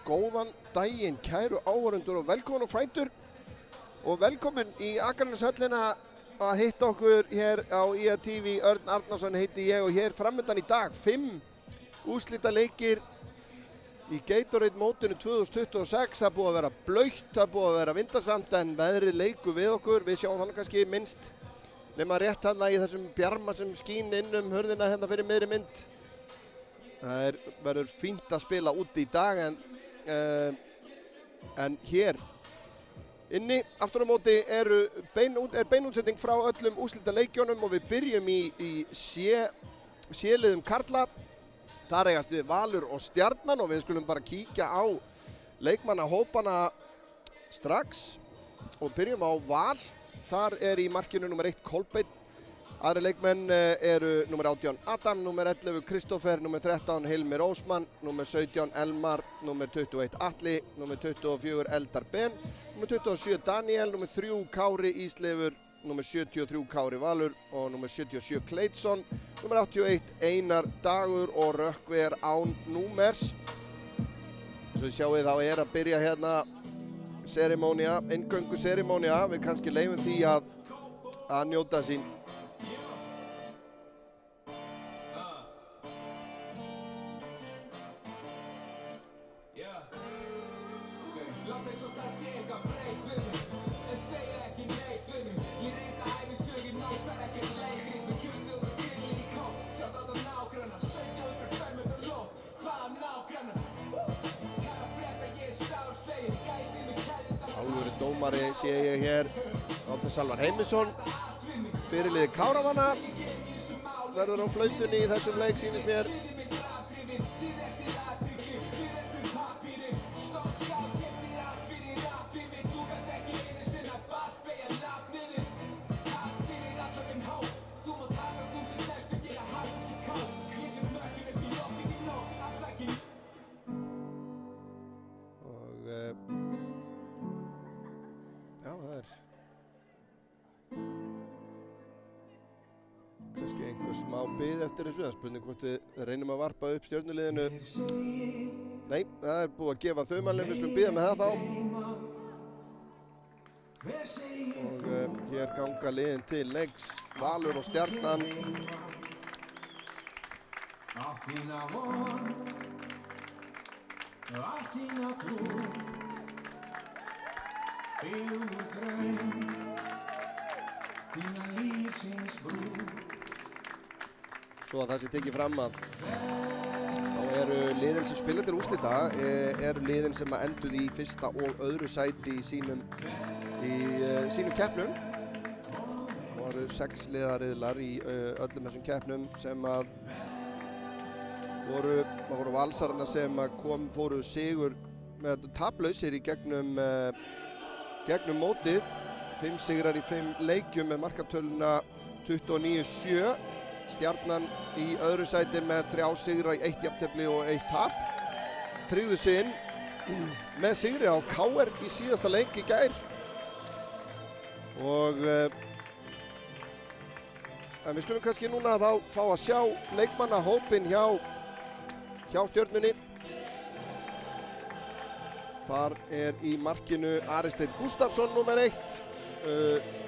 Góðan daginn, kæru áhorfendur og velkomin á Fætur og velkomin í Akraneshöllina að hitta okkur hér á IATV. Örn Arnarsson heiti ég og hér framöndan í dag 5 úrslitaleikir í Gatorade mótinu 2026. Það búið að vera blautt, það búið að vera vindasamt en veðrið leikur við okkur. Við sjáum þannig kannski minnst nema rétt hérna í þessum bjarma sem skín inn hurðina hérna fyrir miðri mynd. Það verður fínt að spila úti í dag en hér inni aftur á móti er beinútsetning frá öllum úrslitaleikjunum og við byrjum í C-liðum karla. Þar eigast við Valur og Stjarnan og við skulum bara kíkja á leikmannahópana strax og byrjum á Val. Þar í markinu nummer 1 Kolbeinn. Aðri leikmenn eru nummer 18 Adam, nummer 11 Kristoffer, nummer 13 Hilmir Ósmann, nummer 17 Elmar, nummer 21 Atli, nummer 24 Eldar Ben, nummer 27 Daniel, nummer 3 Kári Ísleifur, nummer 73 Kári Valur og nummer 77 Kleidsson, nummer 81 Einar Dagur og Rökkvi án númers. Svo við sjáum þá að byrja hérna serimónia, inngöngu serimónia. Við kannski leyfum því að njóta sín. Dómari sé ég hér, Árni Salvar Heimisson, fyrirliði Káramanna, verður á flautunni í þessum leik sýnist mér. Kannski einhver smá bið eftir þessu, það spurning hvort við reynum að varpa upp stjörnuliðinu. Nei, það búið að gefa þaumanlegum, við skulum bíða með það þá. Og hér ganga liðin til leiks, Valur og Stjarnan. Svo að það sé tekið fram að þá eru liðin sem spila til úrslita eru liðin sem enduðu í fyrsta og öðru sæti í sínum keppnum. Það voru 6 liðariðlar í öllum þessum keppnum sem það voru valsararnir sem fóru sigur með taplausir í gegnum mótið. 5 sigrar í 5 leikjum með markatöluna 29-7. Stjarnan í öðru sæti með 3 sigra í 1 jafntefli og 1 tap. Tryggðu sig inn með sigri á KR í síðasta leik í gær. En við skulum kannski núna þá fá að sjá leikmannahópinn hjá Stjörnunni. Þar í markinu Ari Steinn Gústafsson nummer 1.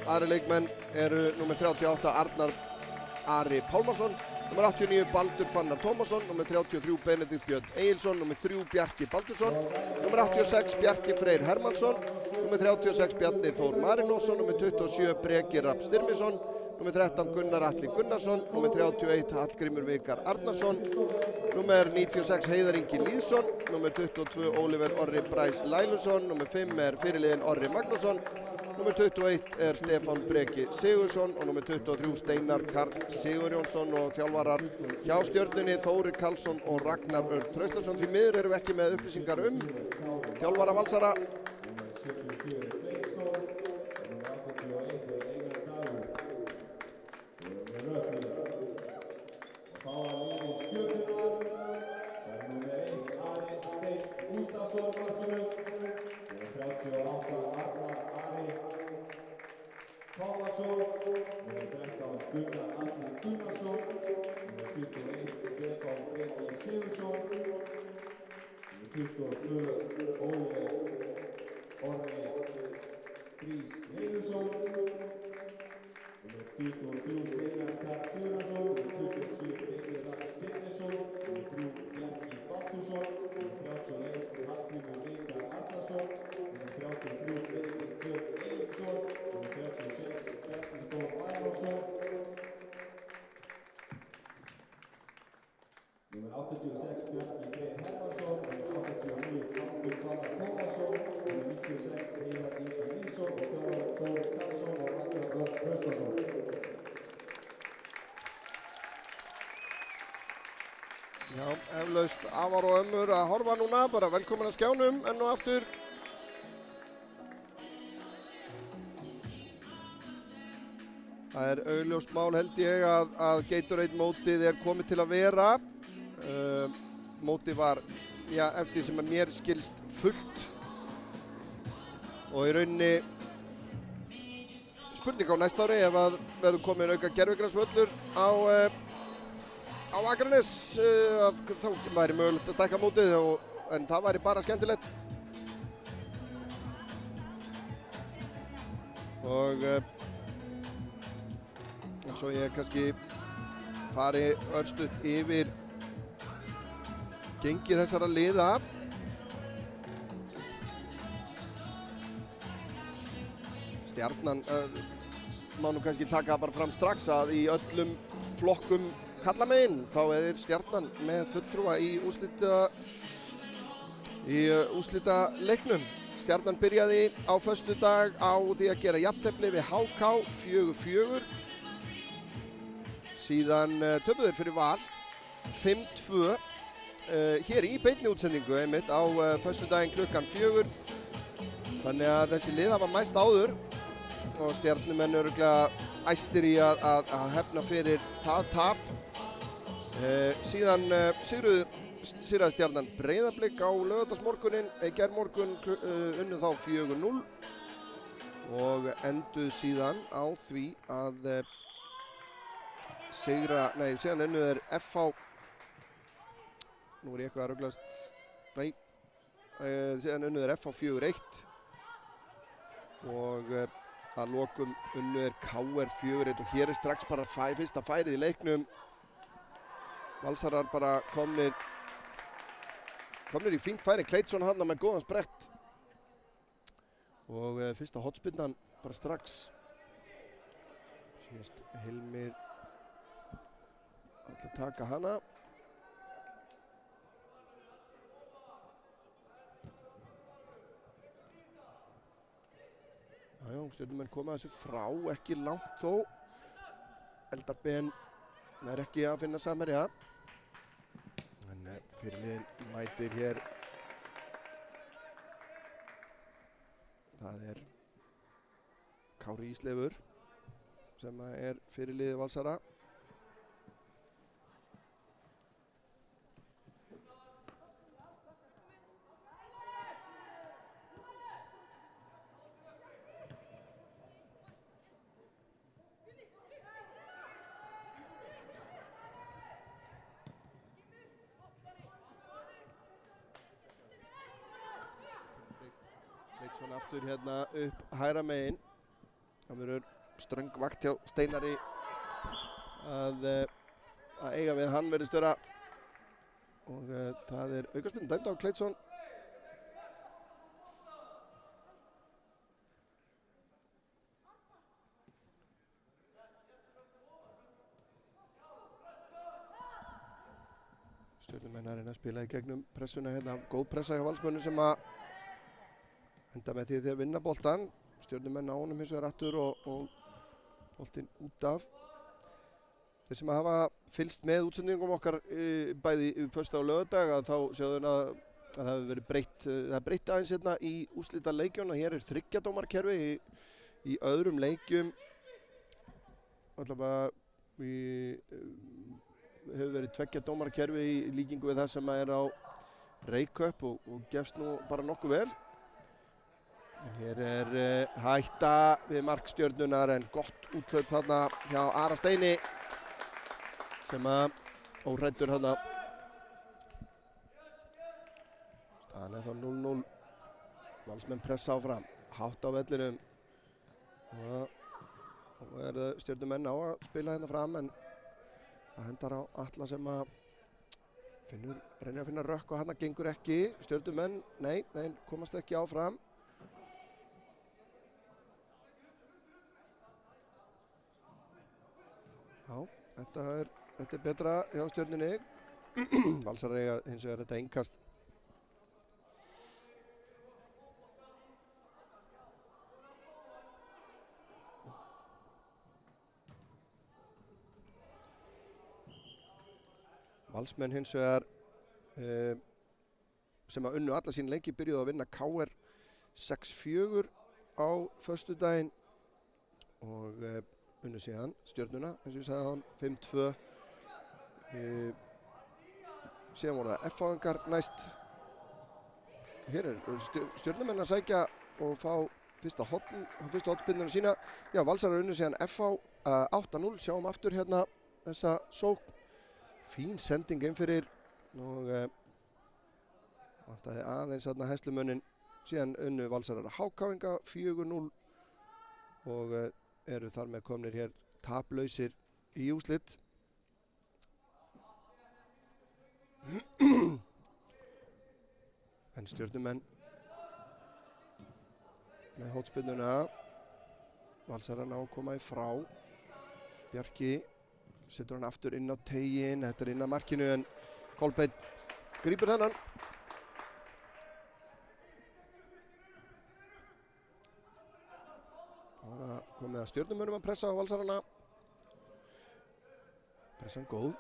Aðri leikmenn eru nummer 38 Arnar Ari Pálmarsson, nummer 89 Baldur Fannar Tómasson, nummer 33 Benedikt Björn Egilsson, nummer 3 Bjarki Baldursson, nummer 86 Bjarki Freyr Hermannsson, nummer 36 Bjarni Þór Marinósson, nummer 27 Breki Rapp Styrmisson, nummer 13 Gunnar Atli Gunnarsson, nummer 31 Hallgrímur Vikar Arnarsson, nummer 96 Heiðar Ingi Lýðsson, nummer 22 Oliver Orri Bræs Lælusson, nummer 5 fyrirliðinn Orri Magnússon, nummer 21 Stefán Breki Sigursson og nummer 23 Steinar Karl Sigurjónsson og þjálfarar hjá Stjörnunni Þórir Karlsson og Ragnar Örn Traustason. Því miður erum við ekki með upplýsingar þjálfara valsara. 22 Óli Orri Grís Heiðursson, númer 23 Steinar Karl Sigurðarsson, númer 27 Birgir Rafn Styrnesson, númer 3 Bjarki Baldursson, númer 31 Hallgrímur Vikar Arnarsson, númer 33 Birgir Björn Eiríksson, númer 36 Bjarni Dór Magnússon, númer 86 Bjarni Freyr Hermansson, númer 89 Haldur Fannar Tómasson, númer 96 Heiðar Ingi Nilsson og Þóri Karlsson og Ragnar Örn Traustason. Já, eflaust afar og ömmur að horfa núna, bara velkomin að skjánum enn og aftur. Það er augljóst mál held ég að Gatorade mótið er komið til að vera. Mótið var, já, eftir sem að mér skilst fullt og í rauninni spurning á næsta ári ef að verður komin auka gervigrasvöllur á Akranes þá væri mögulegt að stækka mótið en það væri bara skemmtilegt og svo ég kannski fari örstutt yfir gengi þessara liða. Stjarnan má nú kannski taka bara fram strax að í öllum flokkum karlamegin þá er Stjarnan með fulltrúa í úrslitaleiknum. Stjarnan byrjaði á föstudag á því að gera jafntefli við HK 4-4. Síðan töpuðu þeir fyrir Val 5-2. Hér í beinni útsendingu einmitt á föstudaginn klukkan 4. Þannig að þessi lið hafa mæst áður og Stjarnumenn örugglega æstir í að hefna fyrir það tap. Síðan sigraði Stjarnan Breiðablik á laugardagsmorguninn, gærmorgun unnu þá 4-0 og enduðu síðan á því að síðan unnu þeir FH. Nú er ég eitthvað að ruglast. Nei, síðan unnu þeir FH 4-1 og að lokum unnu þeir KR 4-1 og hér er strax bara fyrsta færið í leiknum. Valsarar bara komnir í fínt færi. Kleitsson hann með góðan sprett og fyrsta hotspinnan bara strax. Síðast Hilmir ætla að taka hana. Já, Stjörnumenn koma þessu frá, ekki langt þó. Eldar Ben er ekki að finna samherja. En fyrirliðinn mætir hér. Það er Kári Ísleifur sem er fyrirliði Valsara. Kleitsson aftur hérna upp hægra megin. Það verður ströng vakt hjá Steinari að eiga við hann verðist vera og það er aukaspyrna dæmd á Kleitsson. Stjörnumenn að reyna að spila í gegnum pressuna hérna. Góð pressa hjá Valsmönnum sem að enda með því þeir vinna boltan. Stjörnumenn á honum hins vegar aftur og boltinn út af. Þeir sem hafa fylgst með útsendingum okkar bæði föstudag og laugardag að þá sjáðu að það hefur verið breytt. Það er breytt aðeins hérna í úrslitaleikjum og hér er 3 dómarkerfi í öðrum leikjum. Allavega hefur verið 2 dómarkerfi í líkingu við það sem er á Reykjöp og gefst nú bara nokkuð vel. En hér er hætta við mark Stjörnunnar en gott úthlaup þarna hjá Ara Steini sem að óhræddur þarna Staðan er þá 0-0. Valsmenn pressa áfram, hátt á vellinum. Og eru Stjörnumenn á að spila hérna fram, en það hendar á Atla sem að reynir að finna rökk og hann gengur ekki. Stjörnumenn, nei, komast ekki áfram. Já, þetta er betra hjá Stjörnunni. Valsar eiga hins vegar þetta innkast. Valsmenn hins vegar sem að unnu alla sín leiki byrjuðu að vinna KR 6-4 á föstudaginn og unnu síðan Stjörnuna, eins og ég sagði hann, 5-2. Síðan voru það F-fáingar næst. Hér er Stjörnumenn að sækja og fá fyrstu hotspyrnuna sína. Já, Valsar unnu síðan FH 8-0, sjáum aftur hérna þessa sókn. Fín sending inn fyrir og vantaði aðeins þarna Hæslumönnin. Síðan unnu Valsarar HK 4-0 og eru þar með komnir hér taplausir í úrslit. En Stjörnumenn með hotspyrnuna. Valsarar ná að koma í frá. Bjarki setur hann aftur inn á teiginn, þetta er inn að markinu en Kolbeinn grípur þennan. Það var að komið að Stjörnumönnum að pressa á Valsarana. Pressan góð.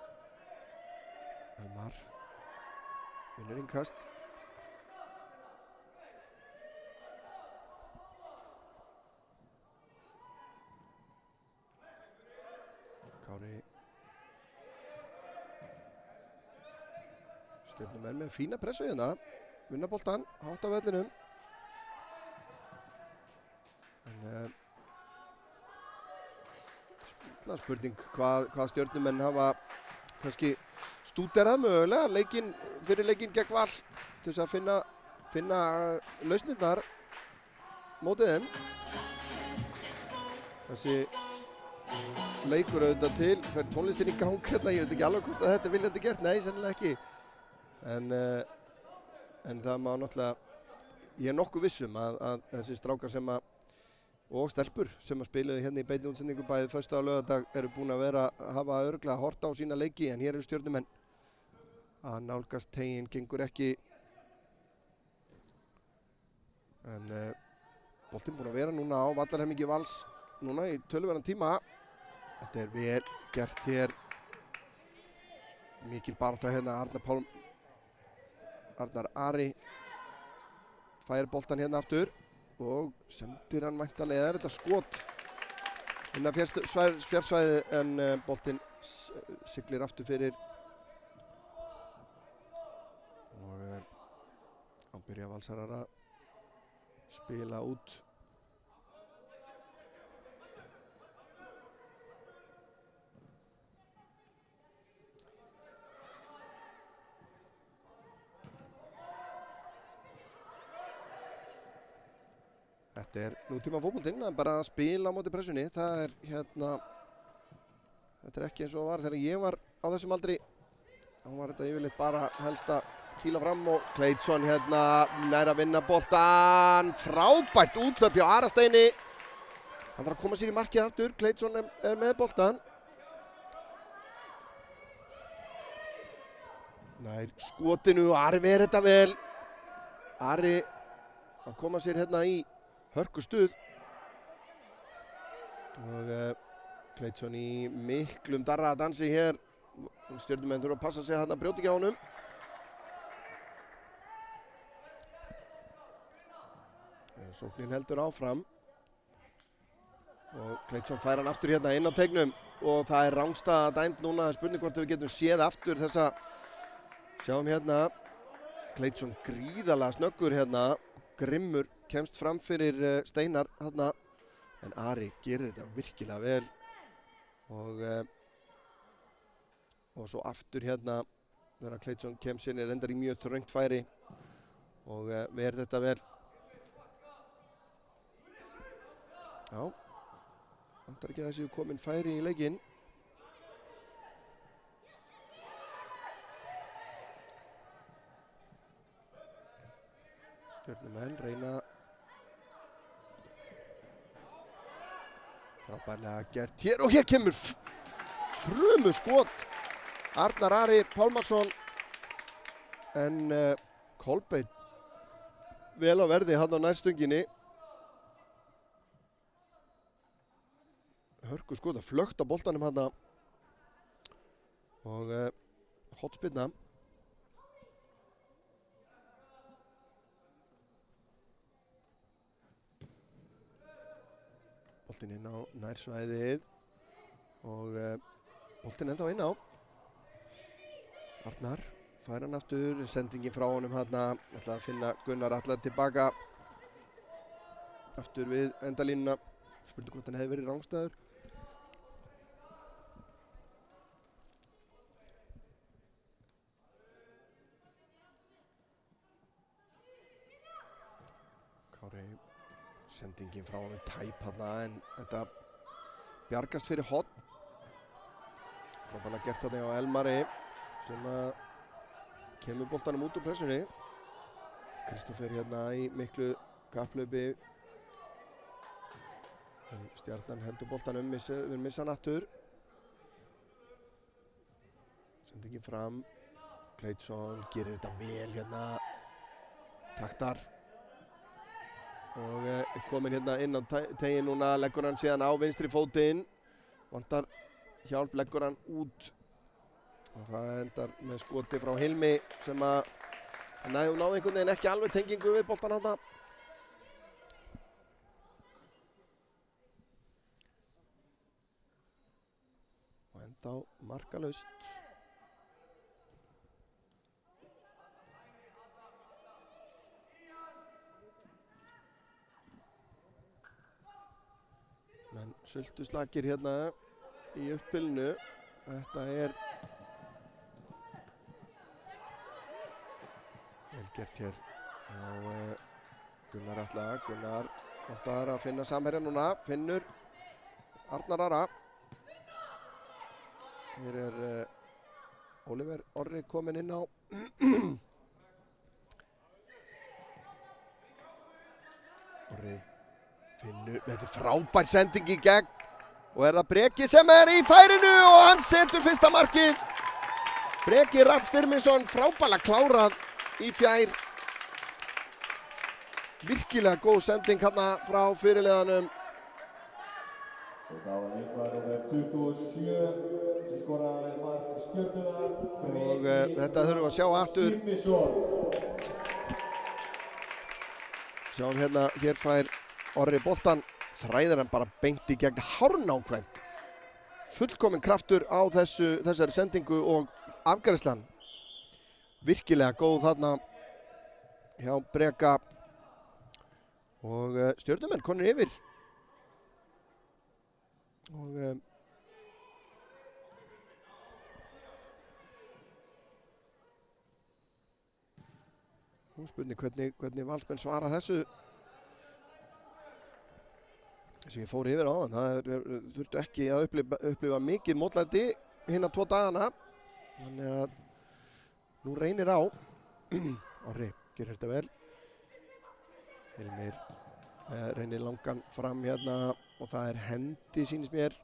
Elmar vinnur innkast. Kári. Stjörnumenn með fína pressu hérna. Vinna boltan, hátt á vellinum. En spurning hvað Stjörnumenn hafa kannski stúderað mögulega fyrir leikinn gegn Val til þess að finna lausnirnar mótið þeim. Þessi leikur auðvitað til, fer tónlistin í gang hérna, ég veit ekki alveg hvort að þetta er viljandi gert, nei, sennilega ekki. En það má náttúrulega, ég er nokkuð vissum að þessi strákar sem að og stelpur sem að spiluðu hérna í beinni útsendingu bæði föstudag og laugardag eru búin að hafa örugglega horft á sína leiki, en hér eru Stjörnumenn að nálgast teiginn, gengur ekki. En boltinn búin að vera núna á vallarhelmingi Vals núna í töluverðan tíma. Þetta er vel gert hér. Mikil barátta hérna, Arnar Ari fær boltan hérna aftur og sendir hann væntanlega, er þetta skot innan fjársvæði en boltinn siglir aftur fyrir og þá byrja Valsarar að spila út. Þetta er nútíma fótboltinn, bara að spila á móti pressunni. Það er hérna, þetta er ekki eins og var þegar ég var á þessum aldri. Þá var þetta yfirleitt bara helst að kýla fram og Kleitsson hérna nær að vinna boltan. Frábært úthlaup hjá Ara Steini. Hann þarf að koma sér í markið aftur. Kleitsson er með boltan. Nær skotinu og Ari ver þetta vel. Ari að koma sér hérna í hörku stuð og Kleitsson í miklum darradansi hér. Stjörnumenn þurfa að passa sig að hann brjóti ekki á honum. Sóknin heldur áfram og Kleitsson fær hann aftur hérna inn á teignum og það er rangstaða dæmt núna. Það er spurning hvort við getum séð aftur þessa. Sjáum hérna Kleitsson gríðarlega snöggur hérna, grimmur, kemst fram fyrir Steinar þarna, en Ari gerir þetta virkilega vel og svo aftur hérna þegar Kleitsson kemst inn reyndar í mjög þröngt færi og ver þetta vel. Já, vantar ekki að þessi komin færi í leikinn. Stjörnumenn reyna frábærlega gert hér og hér kemur þrumu skot Arnar Ari Pálmarsson en Kolbeinn vel á verði hann á nærstunginni. Hörku skot að flögt á boltanum hann og hotspinna. Boltinn inn á nærsvæðið og boltinn ennþá inn á. Arnar fær hann aftur, sendingin frá honum hann ætla að finna Gunnar Atla tilbaka aftur við endalínuna. Spurning hvort hann hefði verið rangstæður. Kári, sendingin frá honum tæp hann en þetta bjargast fyrir horn. Frábærlega gert hann á Elmari sem kemur boltanum út úr pressunni. Kristoffer hérna í miklu kapplaupi. En Stjarnan heldur boltanum, missa hann aftur. Sendingin fram. Kleidsson gerir þetta vel hérna. Taktar. Og komin hérna inn á tegin núna, leggur hann síðan á vinstri fótinn. Vantar hjálp, leggur hann út. Og það endar með skoti frá Hilmi sem að náði einhvern veginn ekki alveg tengingu við boltan hann. Og ennþá markalaust. Men sultuslakir hérna í uppspilinu. Þetta er vel gert hér á Gunnar Atla. Gunnar vantar að finna samherja núna, finnur Arnar Ara. Hér er Oliver Orri kominn inn á. Orri finnur, þetta er frábær sending í gegn og er það Breki sem er í færinu og hann setur fyrsta markið. Breki Rapp Styrminsson frábærlega klárað í fjær. Virkilega góð sending hérna frá fyrirliðanum. Og þá var leikmaður númer 27 sem skoraði mark Stjörnunnar. Og þetta þurfum við að sjá aftur. Sjáum hérna, hér fær Orri boltan. Þræðir hann bara beint í gegn hárnákvæmt. Fullkominn kraftur á þessari sendingu og afgreiðslan. Virkilega góð þarna hjá Breka og Stjörnumenn konur yfir. Og nú spurning hvernig Valsmenn svara þessu. Sem ég fór yfir á þann, það þurftu ekki að upplifa mikið mótlæti hinna 2 dagana. Þannig að nú reynir á. Orri gerir þetta vel. Hilmir reynir langan fram hérna og það er hendi sýnist mér.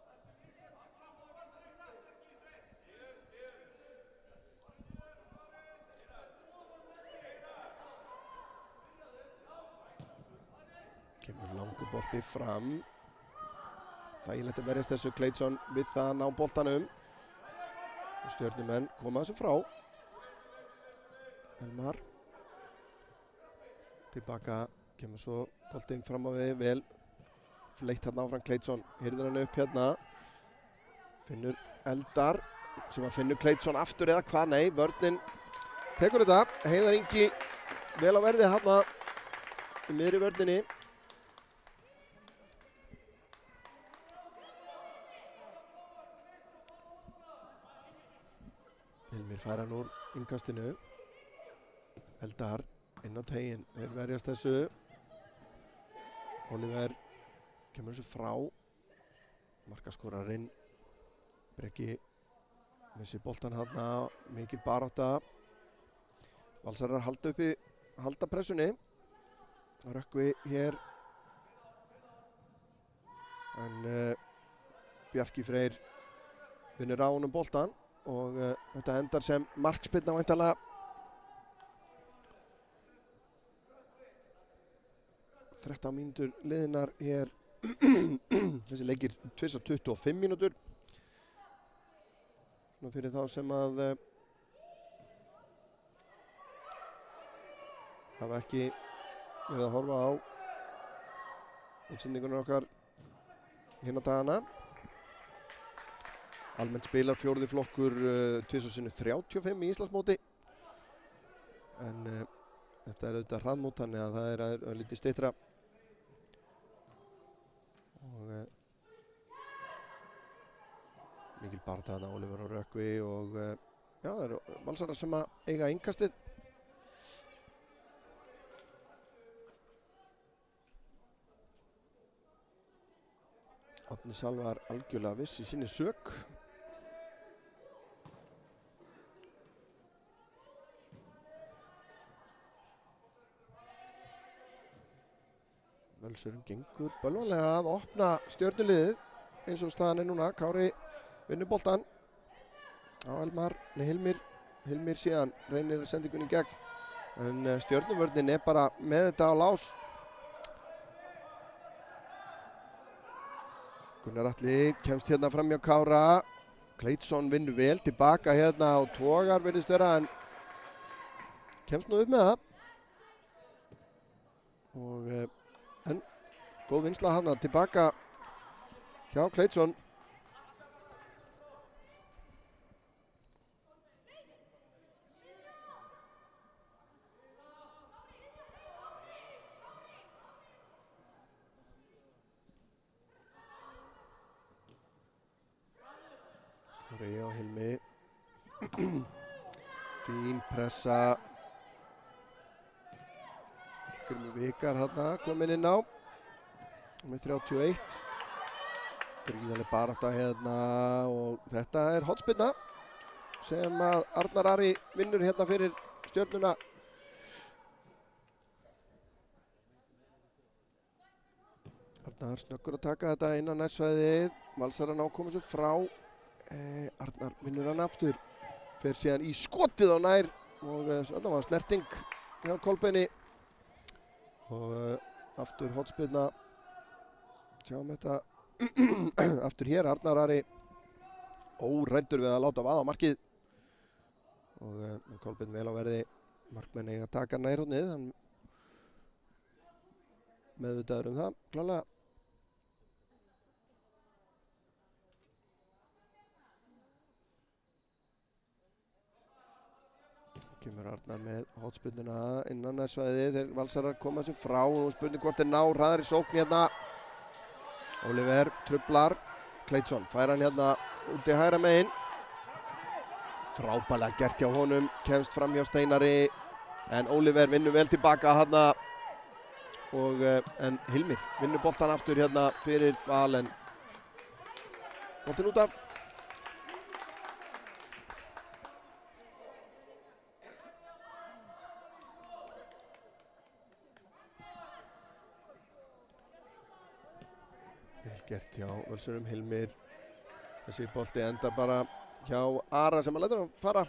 Kemur langur bolti fram. Þægilegt að verjast þessu. Kleidsson við það ná boltanum. Og Stjörnumenn koma þessu frá. Elmar. Tilbaka. Kemur svo boltinn fram á við. Vel fleitt hérna áfram Kleidsson. Hirðir hann upp hérna. Finnur Eldar. Sem að finnur Kleidsson aftur eða hvað? Nei, vörnin tekur þetta. Heiðar Ingi vel á verði hérna í miðri vörninni. Hilmir fær hann úr innkastinu. Eldar inn á teiginn, þeir verjast þessu. Oliver kemur þessu frá. Markaskorarinn Breki missir boltan þarna, mikil barátta. Valsarar halda pressunni. Rökkvi hér. En Bjarki Freyr vinnur á honum boltan og þetta endar sem markspyrna væntanlega. Þrettán mínútur liðnar hér. Þessi leikir 25 mínútur. Svona fyrir þá sem að hafa ekki verið að horfa á útsendingunar okkar hérna dagana. Almennt spilar fjórði flokkur 35 í Íslandsmóti. En þetta er auðvitað hraðmót, þannig að það er lítið styttra. Og mikil barátta þarna, Oliver og Rökkvi og já, það eru Valsarar sem að eiga innkastið. Árni Salvar algjörlega viss í sinni sök. Völsurum gengur bölvanlega að opna Stjörnuliðið eins og staðan er núna. Kári vinnur boltan á Hilmir síðan reynir sendingunni í gegn. En Stjörnuvörnin er bara með þetta á lás. Gunnar Atli kemst hérna fram hjá Kára. Kleitsson vinnur vel tilbaka hérna og togar virðist vera en kemst nú upp með það. Og en góð vinnsla hana tilbaka hjá Kleitsson. Kári og Hilmi. Fín pressa. Hallgrímur Vikar þarna kominn inn á. Með 31. Gríðarleg barátta hérna og þetta er hornspyrna sem að Arnar Ari vinnur hérna fyrir Stjörnuna. Arnar snöggur að taka þetta innan nærsvæðið. Valsarar ná koma svo frá. Arnar vinnur hann aftur. Fer síðan í skotið á nær og þetta var snerting hjá Kolbeini. Og aftur hornspyrna. Sjáum þetta aftur hér. Arnar Ari óræddur við að láta vaða á markið. Og Kolbeinn vel á verði. Markmenn eiga að taka nærhornið. Hann meðvitaður það klárlega. Kemur Arnar með hornspyrnuna innan nærsvæðið. Þeir Valsarar koma sér frá og spurning hvort ná hraðari sókn hérna. Oliver truflar. Kleitsson fær hann hérna út í hægra megin. Frábærlega gert hjá honum. Kemst fram hjá Steinari. En Oliver vinnur vel tilbaka hérna. Og en Hilmir vinnur boltan aftur hérna fyrir Val en boltinn út af. Vel gert hjá Völsurum. Hilmir. Þessi bolti endar bara hjá Ara sem að lætur hann fara.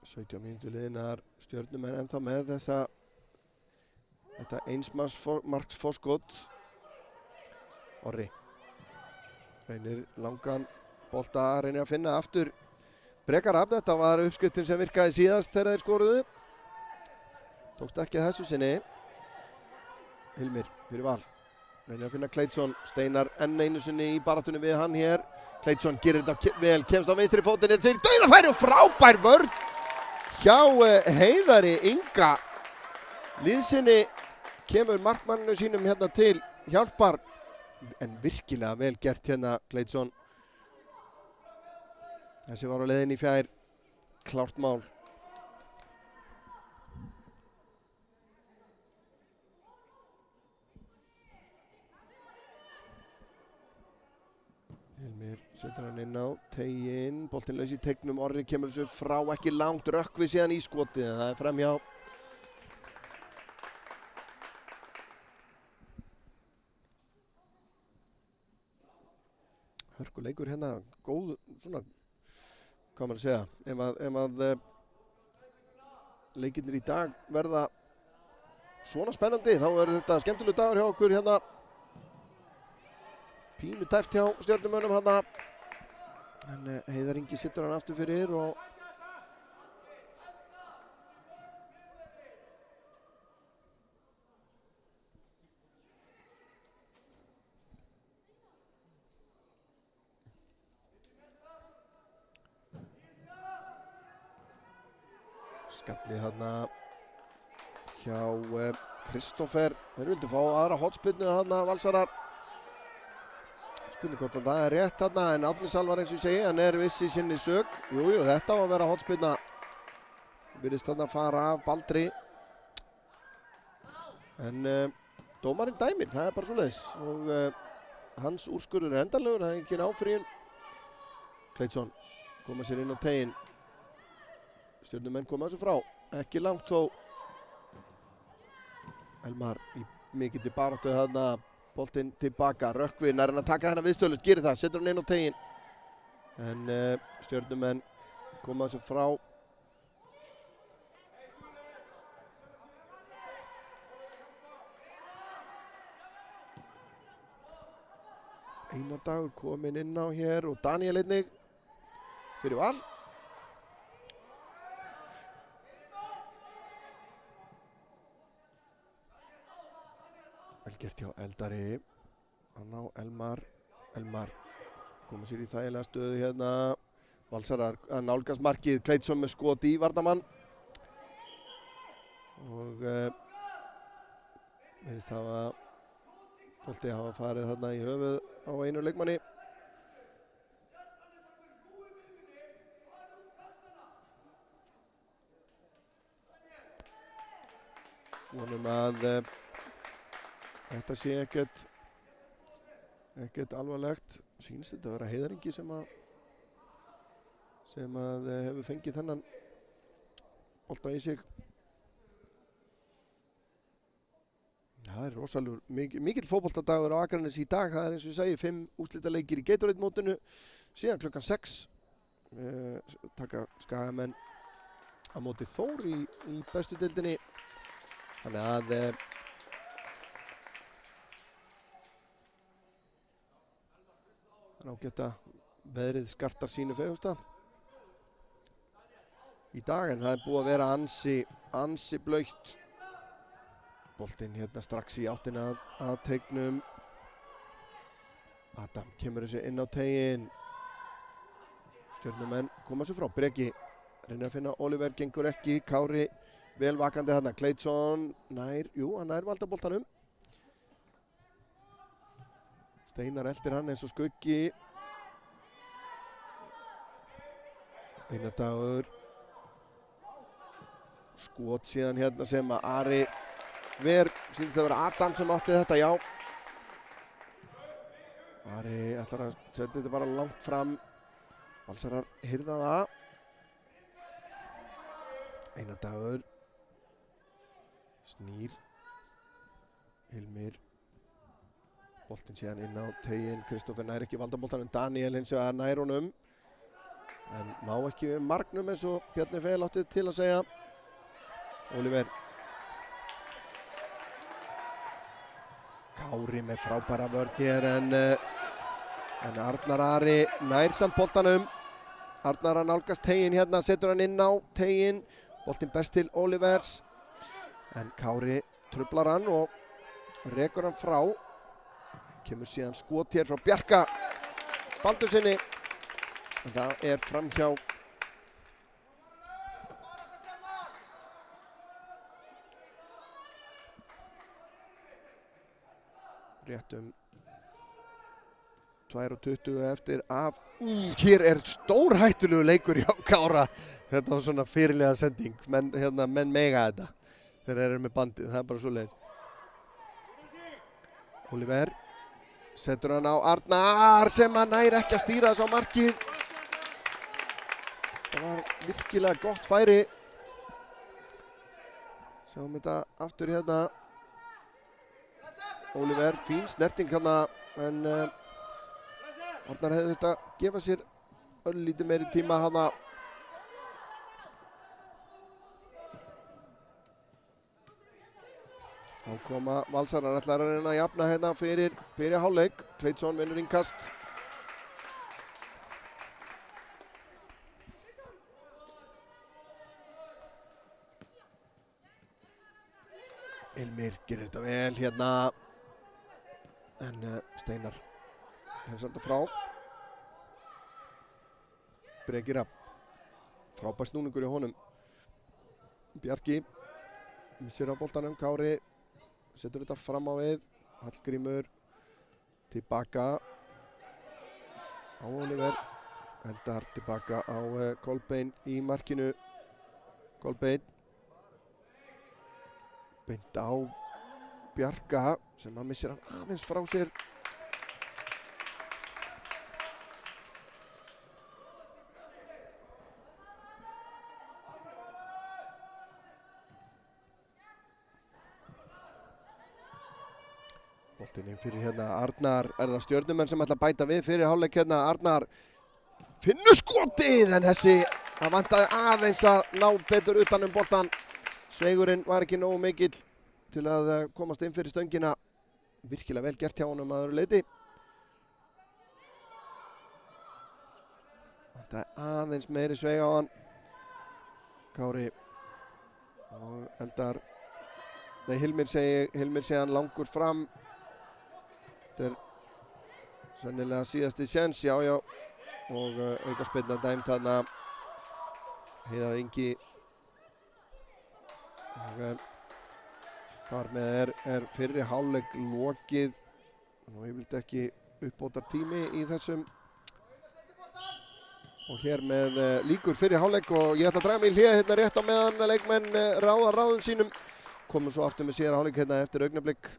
Sautján mínútur liðnar. Stjörnumenn ennþá með þetta einsmarks forskot. Orri reynir langan bolta, reynir að finna aftur Brekarafn. Þetta var uppskriftin sem virkaði síðast þegar þeir skoruðu. Tókst ekki að þessu sinni. Hilmir fyrir Val. Reynir að finna Kleitsson. Steinar enn einu sinni í baráttunni við hann hér. Kleitsson gerir þetta vel, kemst á vinstri fótinn til dauðafæri og frábær vörn hjá Heiðari Inga. Liðsinni kemur markmanninu sínum hérna til hjálpar, en virkilega vel gert hérna Gleitsson. Þessi var á leiðinni í fjær, klárt mál. Hilmir setur hann inn á teginn, boltinn laus í teignum, Orri kemur þessu frá, ekki langt, Rökkvi síðan í skotið, en það er framhjá. Hörkuleikur hérna, góð, svona, hvað maður að segja, ef að leikirnir í dag verða svona spennandi, þá er þetta skemmtilegur dagur hjá okkur hérna. Pínu tæft hjá Stjörnumönnum hérna, en Heiðar Ingi situr hann aftur fyrir og skallið hérna hjá Kristoffer. Þeir vildu fá aðra hotspinnu hérna, Valsarar. Spurning hvort að það er rétt þarna, en Árni Salvar eins og ég segi, hann er viss í sinni sök. Jú, þetta var að vera hotspinna. Virðist þarna fara af Baldri. En dómarinn dæmir, það er bara svoleiðis. Og hans úrskurður er endanlegur, það er engin áfrýjun. Gleitsson koma sér inn á teginn. Stjörnumenn koma þessu frá. Ekki langt þó. Elmar í mikilli baráttu þarna. Boltinn tilbaka, Rökkvi nær hann að taka hennar viðstöðlust, gerir það, setur hann inn á teginn. En Stjörnumenn koma þessu frá. Einar Dagur kominn inn á hér og Daniel einnig fyrir Val. Vel gert hjá Eldari, hann á Elmar koma sér í þægilega stöðu hérna. Valsarar að nálgast markið, Gleitsson með skot í varnarmann og virðist bolti hafa farið þarna í höfuð á einu leikmanni. Vonum að þetta sé ekkert alvarlegt. Sýnist þetta að vera Heiðar Ingi sem að hefur fengið þennan bolta í sig. Það er rosalegur, mikill fótboltadagur á Akranesi í dag. Það er eins og ég segi 5 úrslitaleikir í Gatorade mótinu. Síðan klukkan 6 taka Skagamenn á móti Þór í bestu deildinni. Þannig að ágætt að veðrið skartar sínu fegursta í dag, en það er búið að vera ansi blautt. Boltinn hérna strax í áttina að teignum. Adam kemur þessu inn á teginn. Stjörnumenn koma þessu frá. Breki reynir að finna Oliver, gengur ekki. Kári vel vakandi þarna. Gleitsson nær, hann nær valdaboltanum. Steinar eltir hann eins og skuggi. Einar Dagur. Skot síðan hérna sem að Ari Ver, sýnist það að vera Adam sem átti þetta, já. Ari ætlar að setja þetta bara langt fram. Valsarar hirða það. Einar Dagur. Snýr. Hilmir. Boltinn síðan inn á teginn. Kristoffer nær ekki valdaboltan, en Daniel hins vegar nær honum. En má ekki við margnum eins og Bjarni Feil átti til að segja. Oliver. Kári með frábæra vörn hér, en Arnar Ari nær samt boltanum. Arnar að nálgast teginn hérna, setur hann inn á teginn. Boltinn berst til Olivers. En Kári truflar hann og rekur hann frá. Kemur síðan skot hér frá Bjarka Baldursinni. En það er framhjá. réttum 2:20 eftir af. Hér er stórhættulegu leikur hjá Kára. Þetta var svona fyrirlega sending. Menn mega þetta. Þeir eru með bandið, það er bara svo leiðis. Oliver setur hann á Arnar sem hann nær ekki að stýra þess á markið. Það var virkilega gott færi. Sjáum þetta aftur hérna. Oliver, fín snerting hérna, en Arnar hefði þurft að gefa sér örlítið meiri tíma hana. Þá koma Valsarar, ætlar að reyna að jafna hérna fyrir hálfleik. Kleidsson vinnur innkast. Ilmir gerir þetta vel hérna, en Steinar hefur senda frá. Breki Rafn. Frábær snúningur í honum. Bjarki missir á boltanum. Kári setur þetta fram á við. Hallgrímur tilbaka á Oliver. Eldar tilbaka á Kolbeinn í markinu. Kolbeinn beint á Bjarka sem hann missir hann aðeins frá sér. Boltinn inn fyrir hérna Arnar. Er það Stjörnumenn sem ætla að bæta við fyrir hálfleik hérna. Arnar finnur skotið, en það vantaði aðeins að ná betur utan boltan. Sveigurinn var ekki nógu mikill til að komast inn fyrir stöngina. Virkilega vel gert hjá honum að öðru leyti. Þetta er aðeins meiri sveig á hann. Kári og Eldar. Nei, Hilmir segir hann langur fram. Þetta er sennilega síðasti séns, já. Og aukaspyrna dæmd þarna. Heiðar Ingi. Og þar með er fyrri hálfleik lokið. Og ég vildi ekki uppbótar tími í þessum. Og hér með líkur fyrri hálfleik, og ég ætla að draga mig í hlé hérna rétt á meðan leikmenn ráða ráðum sínum. Komum svo aftur með síðara hálfleik hérna eftir augnablik.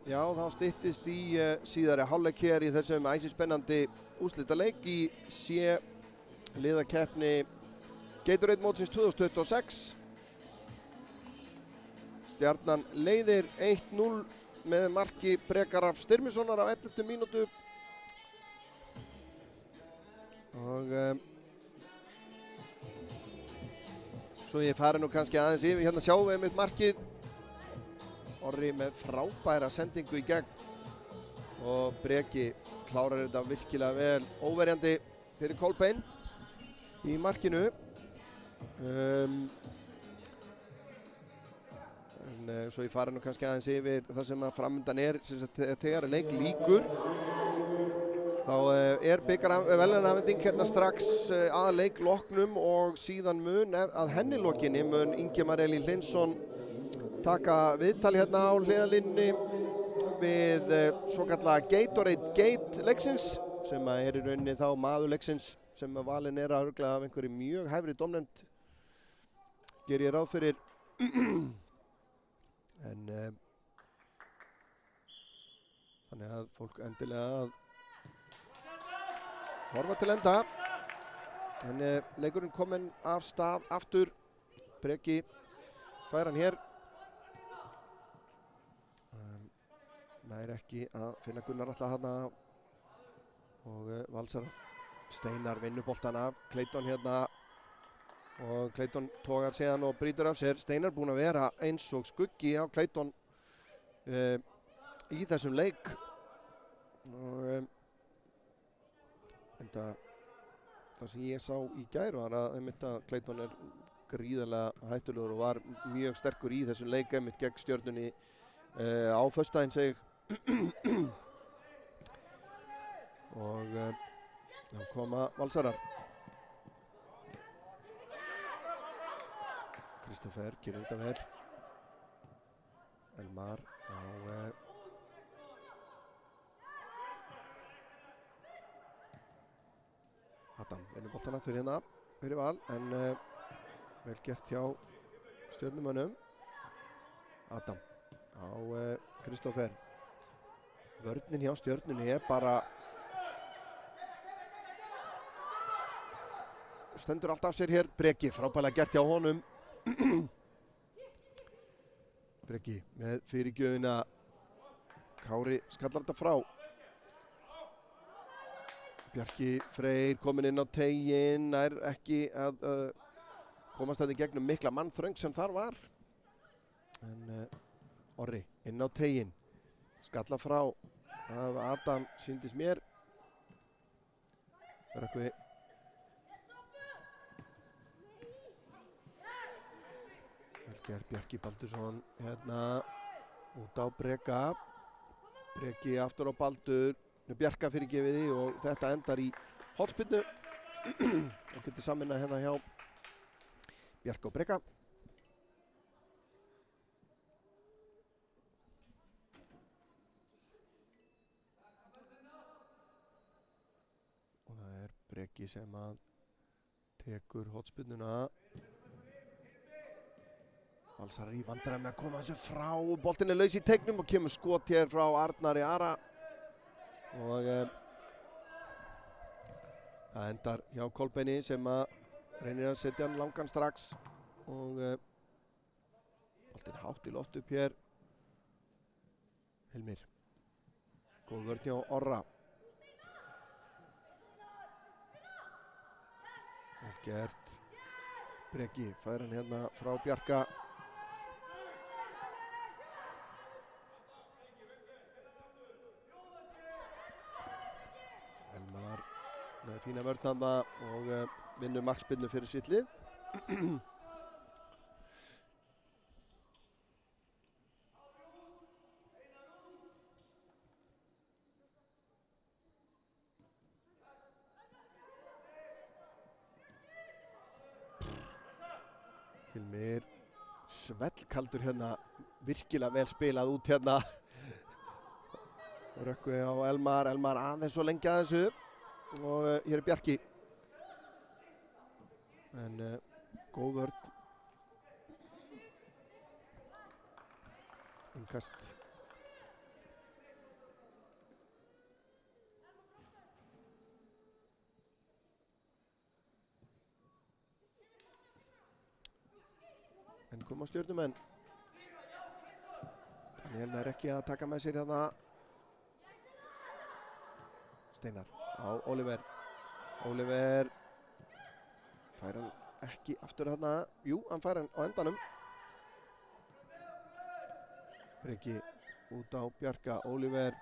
Já, þá styttist í síðari hálfleik hér í þessum æsispennandi úrslitaleik í C-liðakeppni Gatorade mótsins 2026. Stjarnan leiðir 1-0 með marki Brekaraf Styrmissonar á 11. mínútu. Og svo ég fari nú kannski aðeins yfir, hérna sjáum við einmitt markið. Orri með frábæra sendingu í gegn og Breki klárar þetta virkilega vel, óverjandi fyrir Kolbeinn í markinu. Svo ég fari nú kannski aðeins yfir það sem að framundan er, þegar leik lýkur þá er bikarverðlaunafhending hérna strax að leik loknum og síðan mun að henni lokinni mun Ingimar Elín Hlynsson taka viðtal hérna á hliðarlínunni við svokallaða Gatorade Gate leiksins sem er í rauninni þá maður leiksins sem valinn er að örugglega af einhverju mjög hæfri dómnefnd, ger ég ráð fyrir. En þannig að fólk endilega að horfa til enda. En leikurinn kominn af stað aftur. Breki fær hann hér. Nær ekki að finna Gunnar Atla þarna og Valsar. Steinar vinnur boltan af Clayton hérna og Clayton togar síðan og brýtur af sér. Steinar búinn að vera eins og skuggi á Clayton í þessum leik og það sem ég sá í gær var að Clayton er gríðarlega hættulegur og var mjög sterkur í þessum leik einmitt gegn Stjörnunni á föstudaginn seg og þá koma Valsarar. Kristoffer gerir þetta vel. Elmar á Adam vinnur boltana aftur hérna fyrir Val en vel gert hjá Stjörnumönnum. Adam á Kristoffer. Vörnin hjá Stjörnunni er bara stendur allt af sér hér. Breki frábærlega gert hjá honum. Breki með fyrirgjöfina. Kári skallar þetta frá. Bjarki Freyr kominn inn á teiginn, nær ekki að komast þetta í gegnum mikla mannþröng sem þar var. En Orri inn á teiginn, skalla frá af Adam sýndist mér. Rökkvi. Velgerð Bjarki Baldursson hérna út á Breka. Breki aftur á Baldur. Bjarka fyrirgefiði og þetta endar í hornspyrnu og getur samvinna hérna hjá Bjarka og Breka. Og það er Breki sem að tekur hornspyrnuna. Valsarar í vandræðum með að koma þessu frá og boltinn er laus í teignum og kemur skot hér frá Arnari Ara. Og það endar hjá Kolbeini sem að reynir að setja hann langan strax og boltinn hátt í loft upp hér. Hilmir. Góð vörn hjá Orra. Vel gert. Breki fær hann hérna frá Bjarka. Með fína vörn þarna og vinnur markspyrnu fyrir sitt lið. Hilmir svellkaldur hérna, virkilega vel spilað út hérna. Rökkvi á Elmar, Elmar aðeins svo lengi að þessu. Og hér er Bjarki. En góð vörn. Innkast koma Stjörnumenn. Daniel nær ekki að taka með sér hérna. Steinar á Oliver. Oliver fær hann ekki aftur hérna. Jú, hann fær hann á endanum. Breki út á Bjarka. Oliver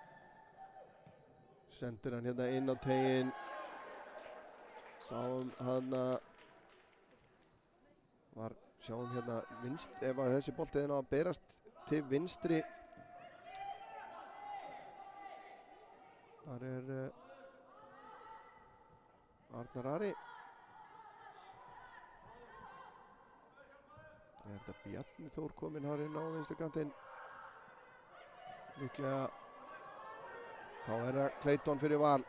sendir hann hérna inn á teiginn. Sáum hann sjáum hérna ef að þessi bolti að berast til vinstri. Þar Arnar Ari. Þetta Bjarni Þór kominn þar inn á vinstri kantinn. Líklega þá það Clayton fyrir Val.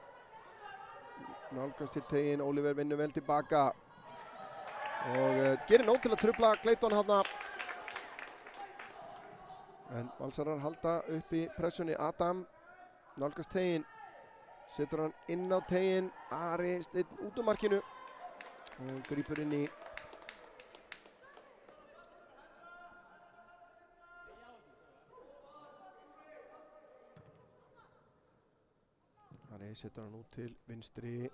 Nálgast til teiginn, Oliver vinnur vel tilbaka og gerir nóg til að trufla Clayton hafna. En Valsarar halda upp í pressunni. Adam nálgast teiginn, setur hann inn á teiginn. Ari steinn út úr markinu og grípur inn í. Ari setur hann út til vinstri.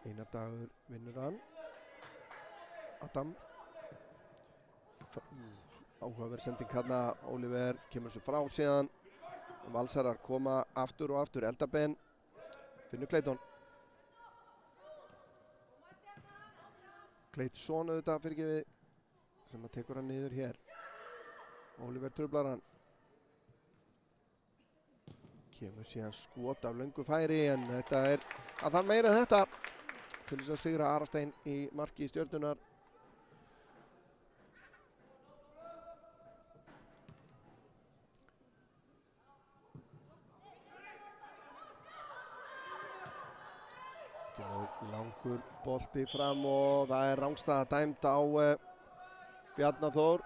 Einar Dagur vinnur hann. Adam. Áhugaverð sending hérna. Oliver kemur svo frá síðan. Valsarar koma aftur og aftur. Eldarben finnur Clayton. Clayton auðvitað fyrirgefið sem að tekur hann niður hér. Oliver truflar hann. Kemur síðan skot af löngu færi en þetta að þarf meira en þetta til þess að sigra Arastein í marki Stjörnunnar. Kemur langur bolti fram og það rangstaða dæmd á Bjarna Þór.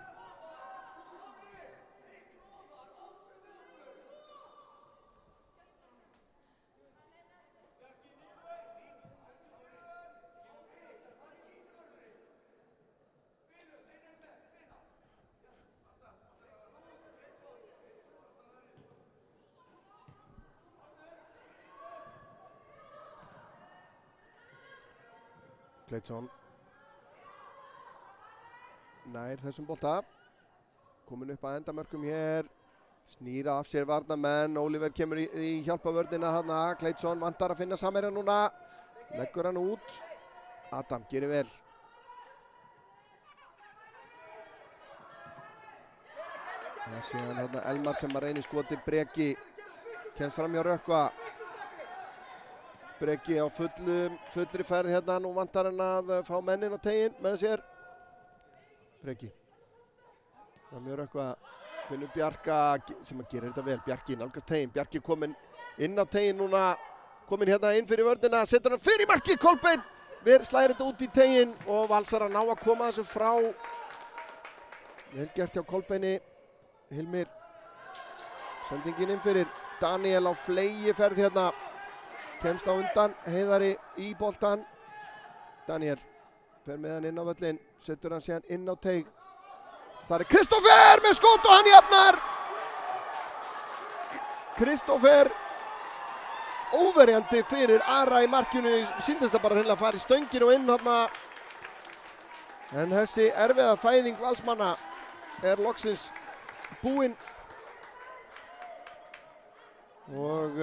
Clayton nær þessum bolta. Komin upp að endamörkum hér. Snýra af sér varnarmenn. Oliver kemur í hjálpavörnina þarna. Clayton vantar að finna samherja núna. Leggur hann út. Adam gerir vel. Það sé hann hérna Elmar sem að reynir skoti. Breki kemst fram hjá Rökkva. Breki á fullri ferð hérna, nú vantar hann að fá mennin á teiginn með sér. Breki. Framjör eitthvað, finnur Bjarka sem að gera þetta vel. Bjarki nálgast teiginn, Bjarki kominn inn á teiginn núna, kominn hérna inn fyrir vörnina, setur hann fyrir markið, Kolbeinn slæðir þetta út í teiginn og Valsarar ná að koma þessu frá. Vel gert hjá Kolbeini, Hilmir. Sendingin inn fyrir Daniel á flegiferð hérna. Kemst á undan, Heiðari í boltan. Daniel fer með hann inn á völlin, setur hann síðan inn á teig. Það Kristoffer með skot og hann jafnar. Kristoffer óverjandi fyrir Ara í markinu. Sýndist það bara hreinlega að fara í stöngin og inn þarna. En þessi erfiða fæðing Valsmanna loksins búinn. Og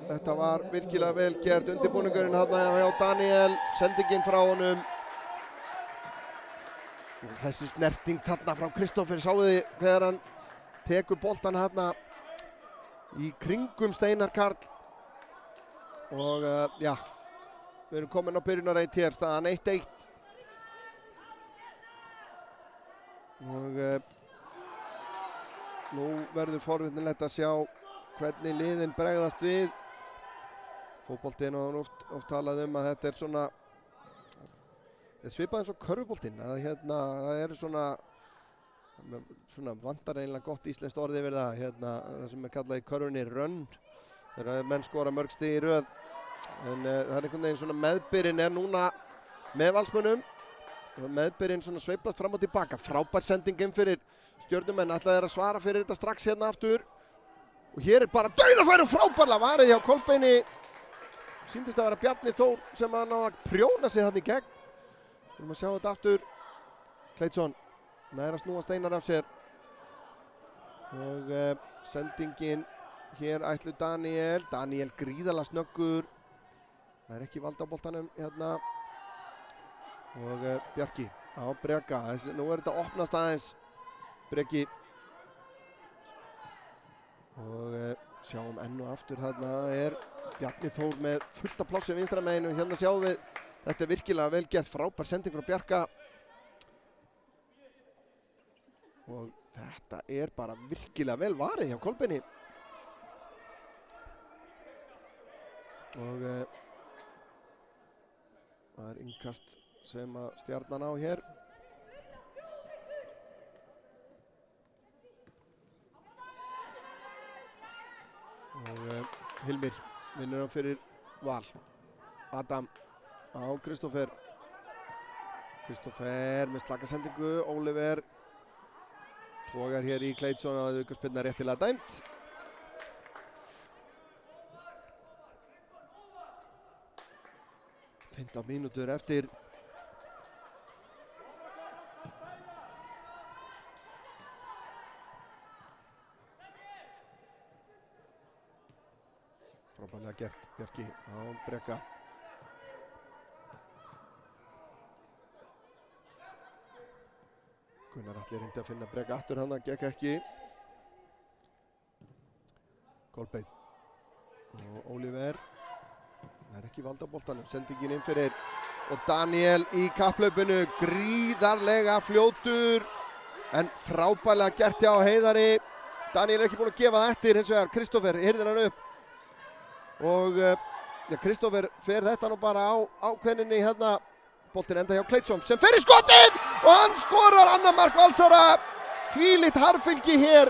þetta var virkilega vel gert, undirbúningurinn þarna hjá Daniel, sendingin frá honum. Og þessi snerting þarna frá Kristoffer, sáðu þið þegar hann tekur boltan þarna í kringum Steinar Karl. Og já, við erum komin á byrjunarreit hér, staðan 1-1. Og nú verður forvitnilegt að sjá hvernig liðin bregðast við. Fótboltinn og oft talað að þetta svona svipað eins og körfuboltinn, að það svona vantar eiginlega gott íslenskt orð yfir það, það sem kallað í körfunni run, þegar menn skora mörg stig í röð. En það einhvern veginn svona meðbyrinn núna með Valsmönnum. meðbyrinn svona sveiflast fram og tilbaka. Frábær sending inn fyrir Stjörnumenn, ætlaði að svara fyrir þetta strax hérna aftur. Og hér bara dauðafæri og frábærlega varið hjá Kolbeini. Sýndist að vera Bjarni Þór sem að náða að prjóna sig þarna í gegn. Við erum að sjá þetta aftur. Kleitsson nær að snúa Steinar af sér. Og sendingin hér ætlu Daniel. Daniel gríðarlega snöggur. Það er ekki valda á boltanum hérna. Og Bjarki á Breka. Nú er þetta opnast aðeins. Breki. Og sjáum enn og aftur þarna er Bjarni Þór með fullt af plássi vinstra meginu. Hérna sjáum við, þetta er virkilega vel gert, frábær sending frá Bjarka. Og þetta er bara virkilega vel varið hjá Kolbeini. Og það er innkast sem að Stjarnan á hér. Og Hilmir vinnur hann fyrir Val. Adam á Kristoffer. Kristoffer með slaka sendingu. Oliver togar hér í Kleitsson og aukaspyrna réttilega dæmt. Fimmtán mínútur eftir. Frábærlega gert Bjarki á Breka. Gunnar Atli reyndi að finna Breka aftur, hann gekk ekki. Kolbeinn og Oliver. Það er ekki valda á boltanum, sendingin inn fyrir. Og Daniel í kapphlaupinu, gríðarlega fljótur. En frábærlega gert hjá Heiðari. Daniel er ekki búinn að gefa það eftir, hins vegar Kristoffer hirðir hann upp. Og Kristoffer fer þetta nú bara á ákveðninni hérna. Boltinn enda hjá Kleitsson sem fer í skotið og hann skorar annað mark Valsara. Hvílíkt harðfylgi hér.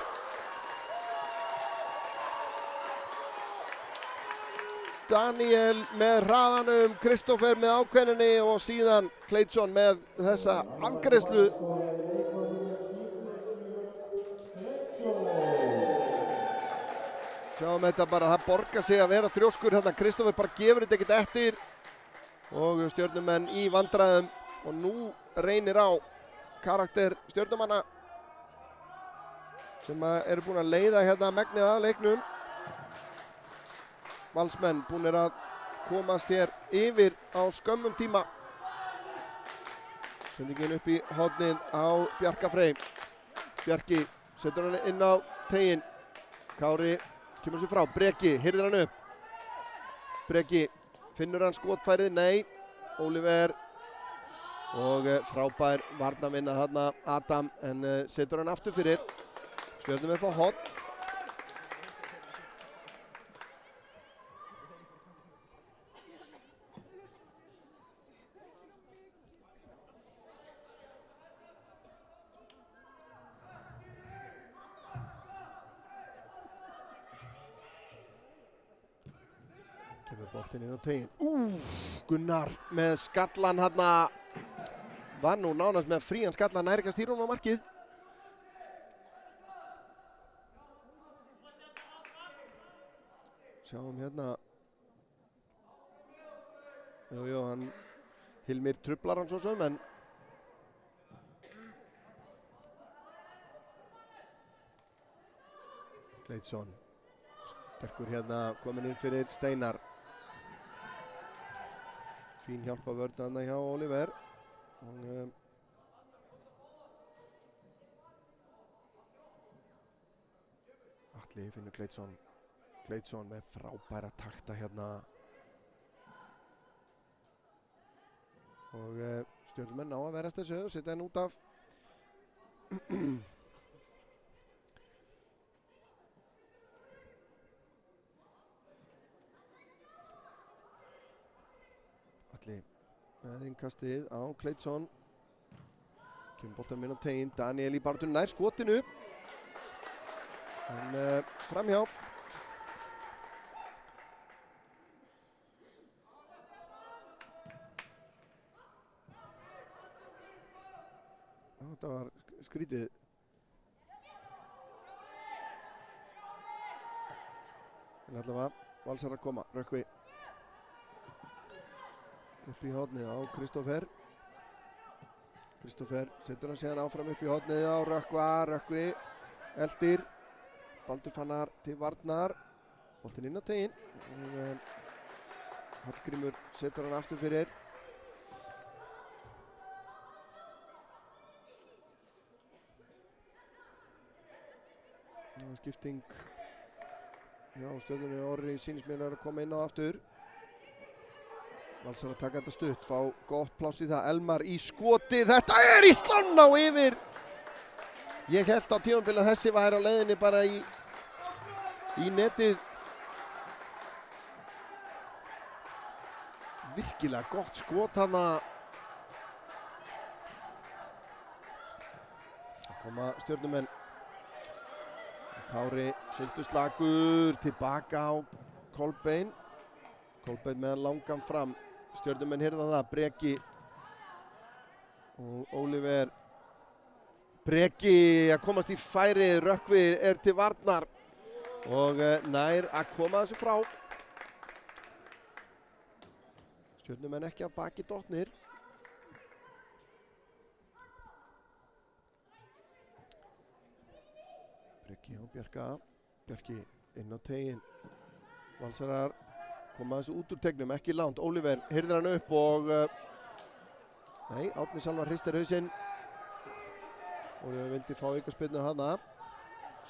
Daniel með hraðanum, Kristoffer með ákveðninni og síðan Kleitsson með þessa afgreiðslu. Sjáum þetta bara, það borgar sig að vera þrjóskur hérna. Kristoffer bara gefur þetta ekkert eftir. Og Stjörnumenn í vandræðum. Og nú reynir á karakter Stjörnumanna sem eru búin að leiða hérna megnið af leiknum. Valsmenn búinir að komast hér yfir á skömmum tíma. Sendingin upp í hornið á Bjarka Frey. Bjarki setur hann inn á teginn. Kári kemur sér frá, Breki, hirðir hann upp. Breki, finnur hann skotfærið? Nei. Oliver og frábær varnarvinna þarna Adam, en setur hann aftur fyrir. Stjörnumenn fá horn. Kemur boltinn inn á teginn. Gunnar með skallan hérna. Var nú nánast með frían skallan, nær ekki að stýra honum á markið. Sjáum hérna. Jú, hann Hilmir truflar hann svo sem, en Kleitsson sterkur hérna, komin inn fyrir Steinar. Fín hjálpa vörn þarna hjá Oliver. Og Atli finnur Kleitsson. Kleitsson með frábæra takta hérna. Og Stjörnumenn ná að verðast þessu og setja henn út af. Atli með innkastið á Kleitsson. Kemur boltanum inn á teginn. Daniel í baráttunni nær skotinu. En framhjá. Þetta var skrítið. En allavega Valsar að koma. Rökkvi upp í hornið á Kristófer. Kristófer setur hann síðan áfram upp í hornið á Rökkvi eldir. Baldur Fannar til varnar. Boltinn inn á teginn. Hallgrímur setur hann aftur fyrir. Skipting já, Stjörnunni Orri sýnist mér að koma inn á aftur. Valsar að taka þetta stutt, fá gott pláss í það. Elmar í skoti, þetta er í slána og yfir. Ég held á tímabili að þessi væri á leiðinni bara í netið. Virkilega gott skot þarna. Það koma Stjörnumenn. Kári sultuslagur tilbaka á Kolbeinn. Kolbeinn með langan fram. Stjörnumenn hirða það. Breki og Oliver. Breki að komast í færi. Rökkvi er til varnar og nær að koma þessu frá. Stjörnumenn ekki af baki dottnir. Breki og Bjarki inn á teginn. Valsarar koma þessu út úr tegnum, ekki langt. Oliver hirðir hann upp og nei, Árni Salvar hristir hausinn. Oliver vildi fá aukaspyrnu hana.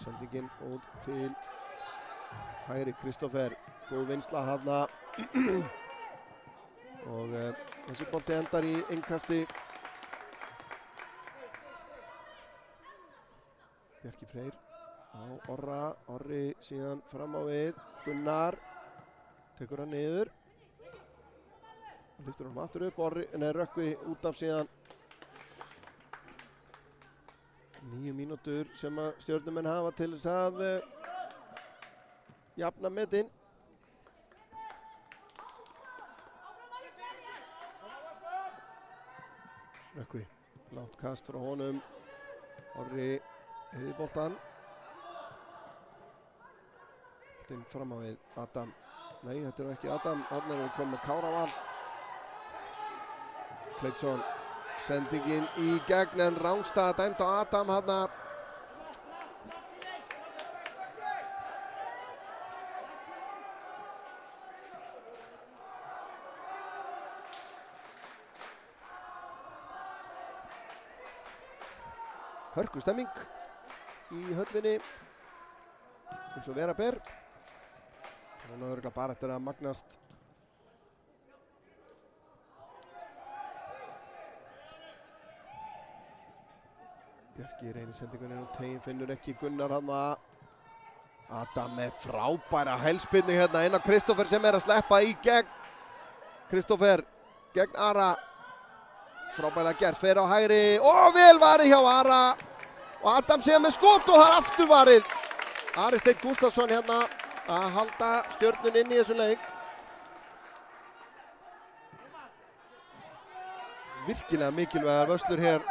Sendingin út til hægri. Kristófer, góð vinnsla hana. Og þessi bolti endar í innkasti. Bjarki Freyr á Orra. Orri síðan fram á við. Gunnar tekur hann niður. Lyftur hann aftur upp. Orri, nei, Rökkvi út af síðan. 9 mínútur sem að Stjörnumenn hafa til þess að jafna metin. Rökkvi, lágt kast frá honum. Orri heyrði boltan. Boltinn fram á við Adam. Nei, þetta er ekki Adam. Adam er komið með Káraval. Kleidsson, sendingin í gegn en rangstæða dæmt á Adam hana. Hörku stemming í höllinni eins og vera ber. Þannig að örugglega bara eftir að magnast. Bjarki reynir sendingunni og teginn finnur ekki Gunnar hana. Adam með frábæra hælspyrnu hérna inn á Kristófer sem er að sleppa í gegn. Kristófer gegn Ara. Frábælega gert, fer á hægri og vel varið hjá Ara. Og Adam séð með skot og það er aftur varið. Ari Steinn Gústafsson hérna að halda Stjörnun inn í þessu leik. Virkilega mikilvægar vörslur hér.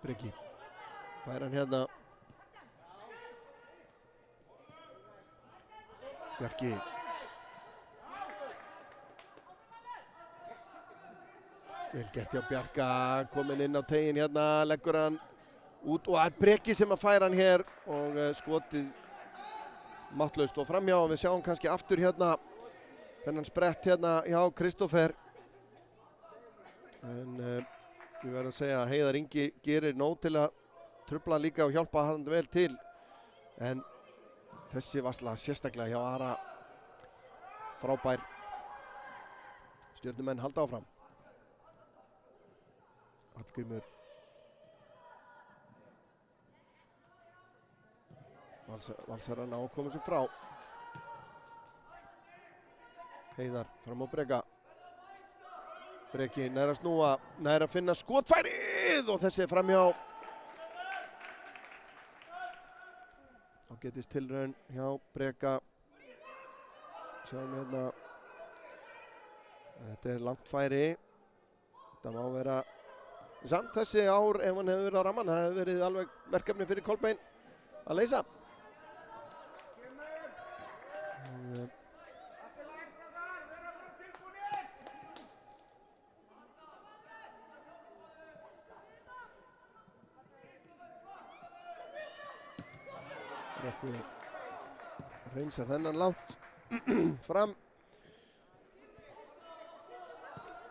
Breki fær hann hérna. Bjarki. Vel gert hjá Bjarka, kominn inn á teginn hérna, leggur hann út og það er Breki sem að færa hann hér og skotið máttlaust og framhjá og við sjáum kannski aftur hérna þennan sprett hérna hjá Kristófer. En ég verð að segja að Heiðar Ingi gerir nóg til að trufla líka og hjálpa hann vel til. En þessi varsla sérstaklega hjá Ara frábær. Stjörnumenn halda áfram. Hallgrímur. Valsarar ná að koma sér frá. Heiðar fram á Breka. Breki nær að snúa, nær að finna skotfærið og þessi framhjá. Ágætis tilraun hjá Breka. Sjáum hérna. Þetta er langt færi. Það má vera samt þessi ár ef hann hefur verið á ramman. Það hefur verið alveg verkefni fyrir Kolbeinn að leysa. Rökkvi reynsar þennan langt fram.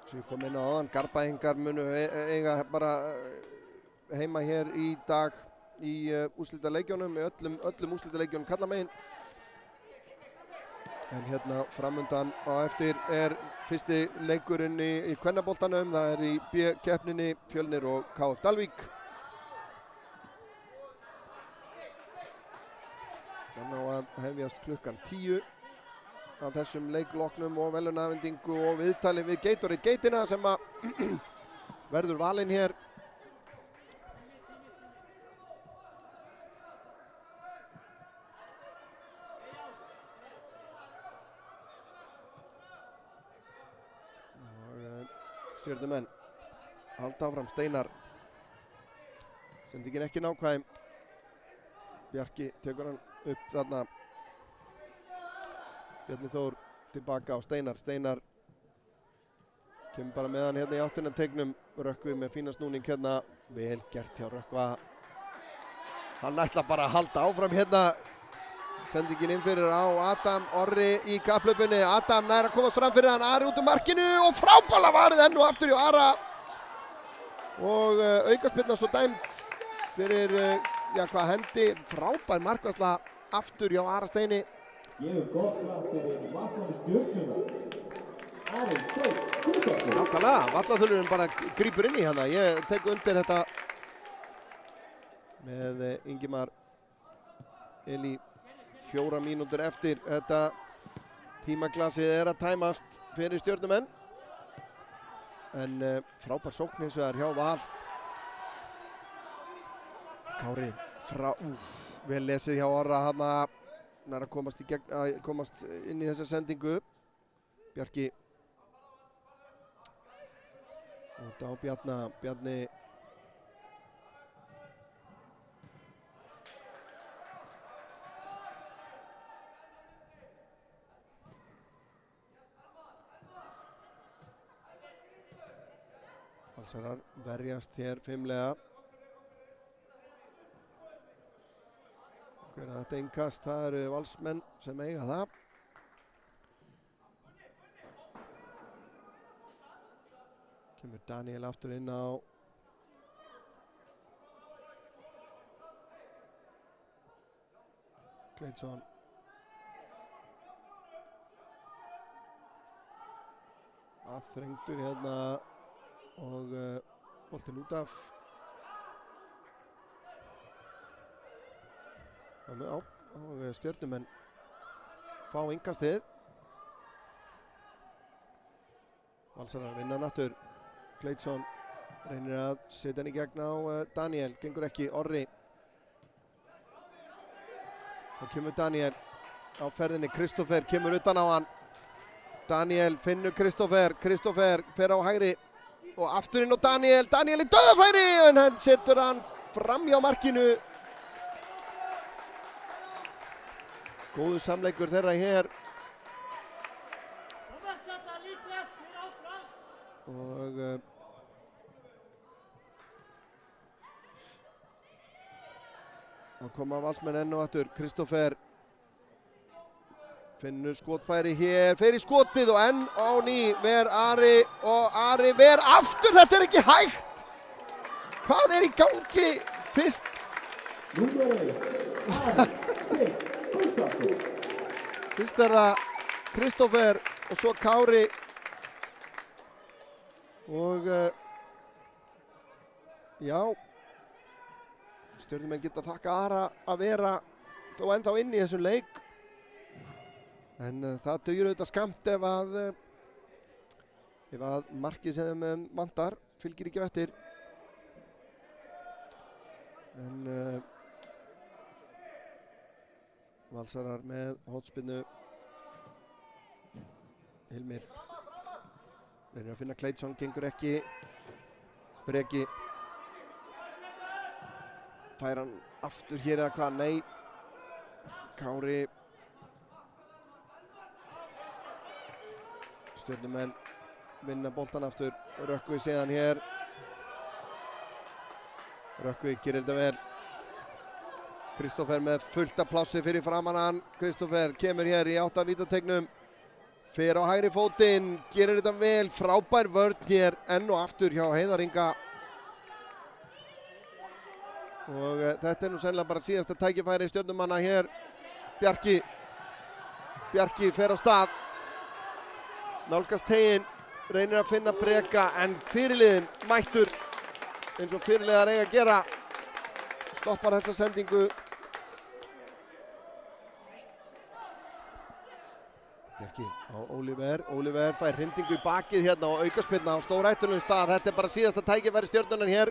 Svo ég kom inn á áðan, Garbaðingar munu eiga bara heima hér í dag í úrslitaleikjunum, í öllum úrslitaleikjunum karlamegin. En hérna framundan á eftir fyrsti leikurinn í kvennaboltanum. Það í B-keppninni Fjölnir og KF Dalvík. Þannig á að hefjast klukkan 10 að þessum leikloknum og verðlaunaafhendingu og viðtali við Gatorade Geitina sem að verður valinn hér. Og Stjörnumenn halda áfram. Steinar sendingin ekki nákvæm. Bjarki tekur hann upp þarna. Bjarni Þór tilbaka á Steinar. Steinar kemur bara með hann hérna í áttina tegnum. Rökkvi með fína snúning hérna. Vel gert hjá Rökkva. Hann ætla bara að halda áfram hérna. Sendingin inn fyrir á Adam Orri í kapphlaupinu. Adam nær að komast fram fyrir hann. Ari út markinu og frábæla varið enn og aftur hjá Ara. Og aukaspyrna svo dæmt fyrir hvað hendi. Frábær markvarsla aftur hjá Ara Steini. Ég hef gott klart fyrir markmanni Stjörnunnar. Ari Steinn Guttormsson. Nákvæmlega, vallaþulurinn bara grípur inn í hana. Ég tek undir þetta með Ingimar Elí. 4 mínútur eftir. Þetta tímaglasið að tæmast fyrir Stjörnumenn. En frábær sókn hins vegar hjá Val. Kári vel lesið hjá Orra hana. Nær að komast inn í þessa sendingu. Bjarki út á Bjarni Valsarar verjast hér fimlega. Hver að þetta innkast, það eru Valsmenn sem eiga það. Kemur Daniel aftur inn á Kleinsson. Aðþrengdur hérna og boltinn út af. Og Stjörnumenn fá innkastið. Valsarar vinna nattur. Kleinsson reynir að setja hann í gegn á Daniel, gengur ekki. Orri. Og kemur Daniel á ferðinni. Kristoffer kemur utan á hann. Daniel finnur Kristoffer. Kristoffer fer á hægri og aftur inn á Daniel. Daniel í döðafæri en hann setur hann fram hjá markinu. Góður samleikur þeirra hér. Og þá koma Valsmenn enn og aftur. Kristoffer finnur skotfæri hér, fer í skotið og enn á ný ver Ari og Ari ver aftur. Þetta ekki hægt. Hvað í gangi fyrst? Fyrst það Kristoffer og svo Kári og já, Stjörnumenn geta þakka Ara að vera þó ennþá inn í þessum leik. En það dugir auðvitað skammt ef að markið sem vantar fylgir ekki eftir. En Valsarar með hótspinnu. Hilmir reynir að finna Kleinsson, gengur ekki. Breki. Fær hann aftur hér eða hvað? Nei. Kári. Stjörnumenn vinna boltan aftur. Rökkvi síðan hér. Rökkvi gerir þetta vel. Kristófer með fullt af plássi fyrir framan hann. Kristófer kemur hér í átt af vítateignum. Fer á hægri fótinn, gerir þetta vel, frábær vörn hér enn og aftur hjá Heiðar Inga. Og þetta nú sennilega bara síðasta tækifæri Stjörnumanna hér. Bjarki fer á stað. Nálgast teginn, reynir að finna Breka en fyrirliðinn mættur eins og fyrirliðar eiga að gera. Stoppar þessa sendingu. Bjarki á Oliver fær hrindingu í bakið hérna og aukaspyrna á stórhættulegum stað. Þetta bara síðasta tækifæri Stjörnunnar hér.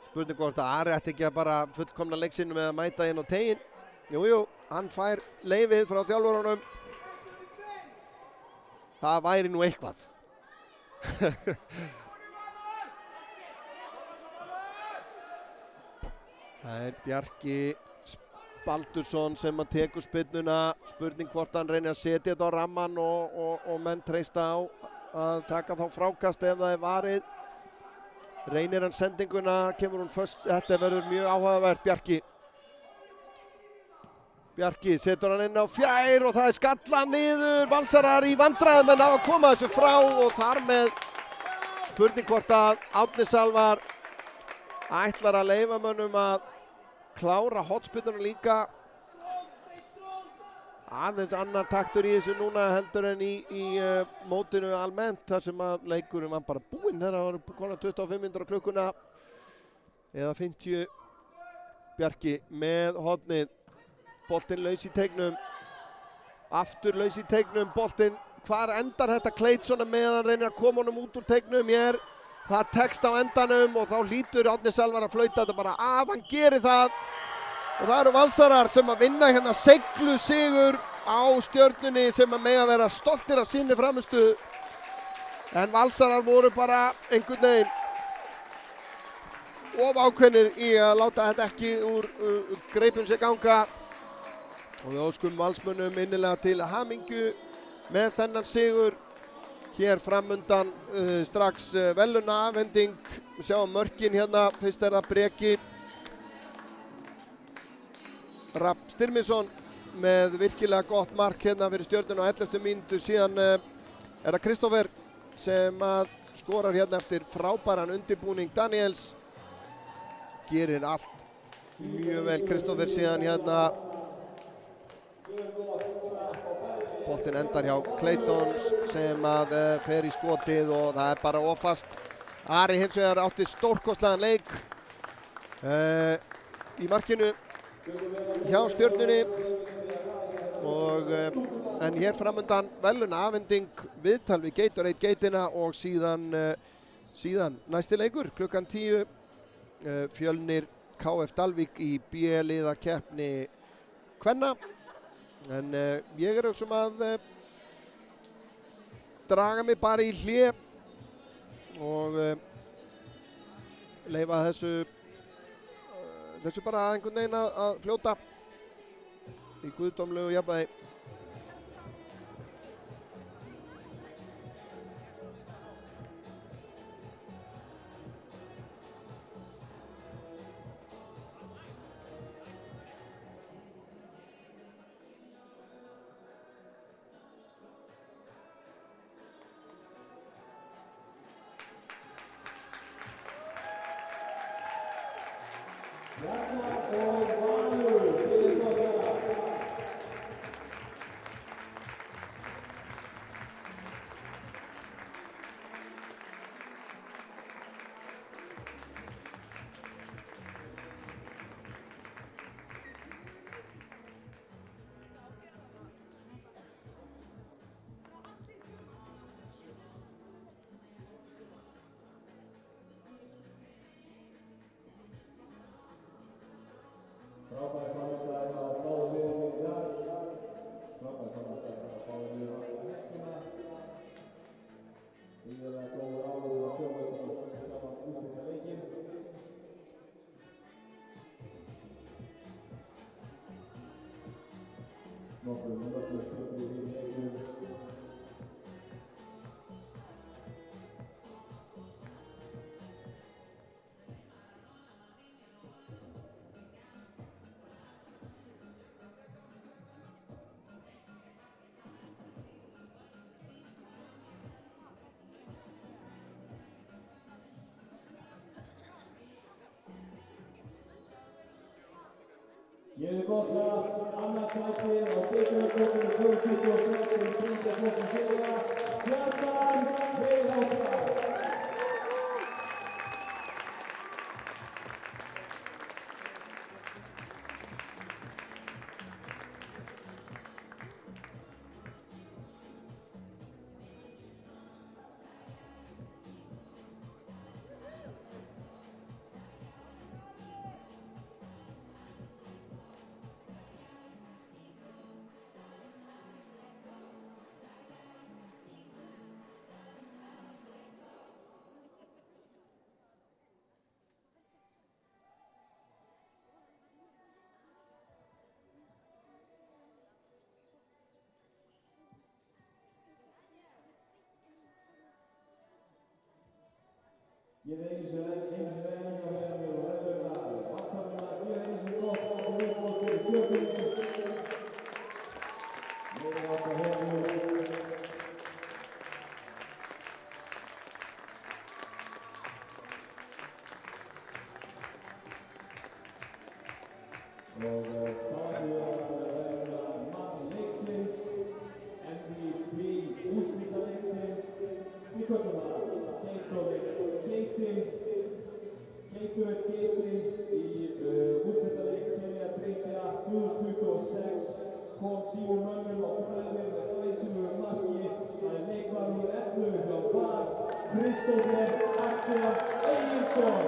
Spurning hvort að Ari ætti ekki að bara fullkomna leiksinnum með að mæta inn á teginn. Jú, hann fær leyfið frá þjálfarunum. Það væri nú eitthvað. Það Bjarki Baldursson sem að tekur spyrnuna. Spurning hvort hann reynir að setja þetta á ramman og menn treysta á að taka þá frákast ef það varið. Reynir hann sendinguna, kemur hún först. Þetta verður mjög áhugavert. Bjarki setur hann inn á fjær og það skalla niður. Valsarar í vandræðum en á að koma þessu frá og þar með spurning hvort að Árni Salvar ætlar að leyfa mönnum að klára hotspyrnuna líka. Aðeins annar taktur í þessu núna heldur en í mótinu almennt þar sem að leikurinn var bara búinn. Þegar það voru konar 25 mínútur á klukkuna eða 50. Bjarki með hornið. Boltinn laus í teignum. Aftur laus í teignum. Boltinn, hvar endar þetta Kleitsson meðan hann reynir að koma honum út úr teignum hér. Það tekst á endanum og þá hlýtur Árni Salvar að flauta þetta bara af. Hann gerir það. Og það eru Valsarar sem að vinna hérna seiglu sigur á Stjörnunni sem að mega vera stoltir af sinni framistu. En Valsarar voru bara einhvern veginn of ákveðnir í að láta þetta ekki úr greipum sig ganga. Og við óskum Valsmönnum innilega til hamingju með þennan sigur. Hér framundan strax veluna afhending. Við sjáum mörkin hérna. Fyrst það Breki. Rapp Styrmisson með virkilega gott mark hérna fyrir Stjörnuna á 11. mínútu. Síðan það Kristófer sem að skorar hérna eftir frábæran undirbúning Daniels. Gerir allt mjög vel Kristófer síðan hérna. Boltinn endar hjá Claytons sem að fer í skotið og það er bara ofast. Ari hins vegar átti stórkostlegan leik í markinu hjá Stjörnunni og en hér framundan veluna afhending viðtal við Gatorade geitina og síðan næsti leikur klukkan 10 Fjölnir KF Dalvík í B-liða keppni kvenna. En ég sem að draga mig bara í hlé og leyfa þessu bara einhvern veginn að fljóta í guðdómlegu jafnvægi. Frábær frammistaða hjá báðum liðum í dag. Frábær frammistaða hjá báðum liðum á helgina. Gríðarlega góður áhugi á þjóðveistunum. Nokkrum skemmtir í leiknum. Gefið gott lag, annars sætið á bikarmótinu 2026 sem Breiðaflokkur sigra, Stjarnan Breiðafjörður. Ég veit eins og enn og hefur og hefur að vatnsamlega ég eins og gott og viðbót fyrir Stjörnunni. Ég átt að hefur. Og það verða mann leiksins, MVP úrslitaleiksins. Við köllum það Gatorade Geitin í úrslitaleik Selja drengja 2026 kom sínum mönnum á bræðir með glæsilegu marki. Það er leikmaður númer 11 hjá Val, Kristófer Axel Egilsson.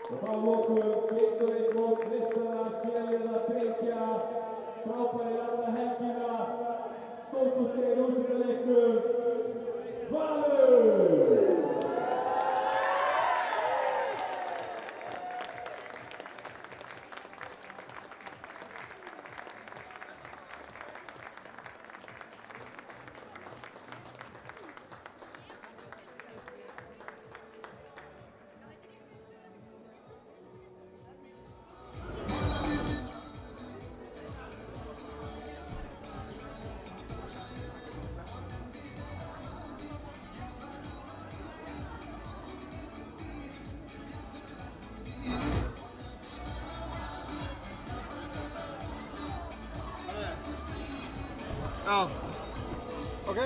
Og þá lokum Gatorade mót listana Selja drengja, frábærir alla helgina, stórkostlegir úrslitaleiknum, Valur! Já, ok.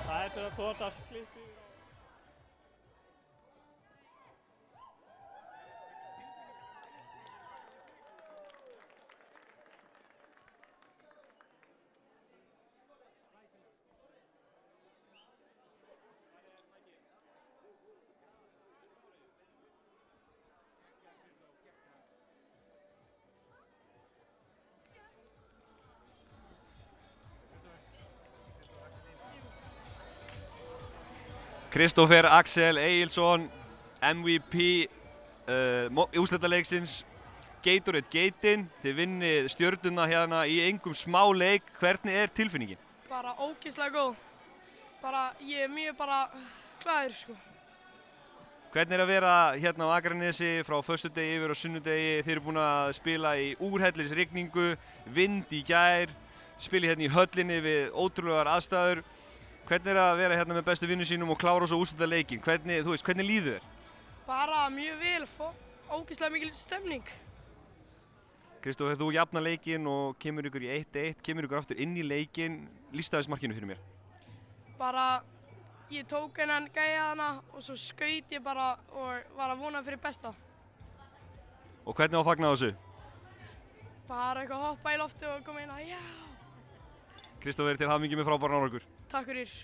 Það er svona tótast klippi. Kristófer Axel Egilsson, MVP úrslitaleiksins, Gatorade Geitin. Þið vinnið Stjörnuna hérna í engum smá leik. Hvernig er tilfinningin? Bara ógeðslega góð. Ég er mjög glaður sko. Hvernig er að vera hérna á Akranesi frá föstudegi yfir á sunnudegi? Þið eru búin að spila í úrhellisrigningu, vind í gær, spila hérna í höllinni við ótrúlegar aðstæður. Hvernig er að vera hérna með bestu vinnu sínum og klára svo úrslitaleikin? Hvernig líður þér? Bara mjög vel, ógeðslega mikil stemning. Kristóf, þú jafnar leikinn og kemur ykkur í 1-1, kemur ykkur aftur inn í leikinn. Lýstu aðeins markinu fyrir mér. Bara, ég tók hennan gæja hana og svo skaut ég bara og var að vona fyrir besta. Og hvernig á að fagna þessu? Bara eitthvað hoppa í lofti og koma inn að já. Kristóf, til hamingju með frábæran árangur. Takk fyrir.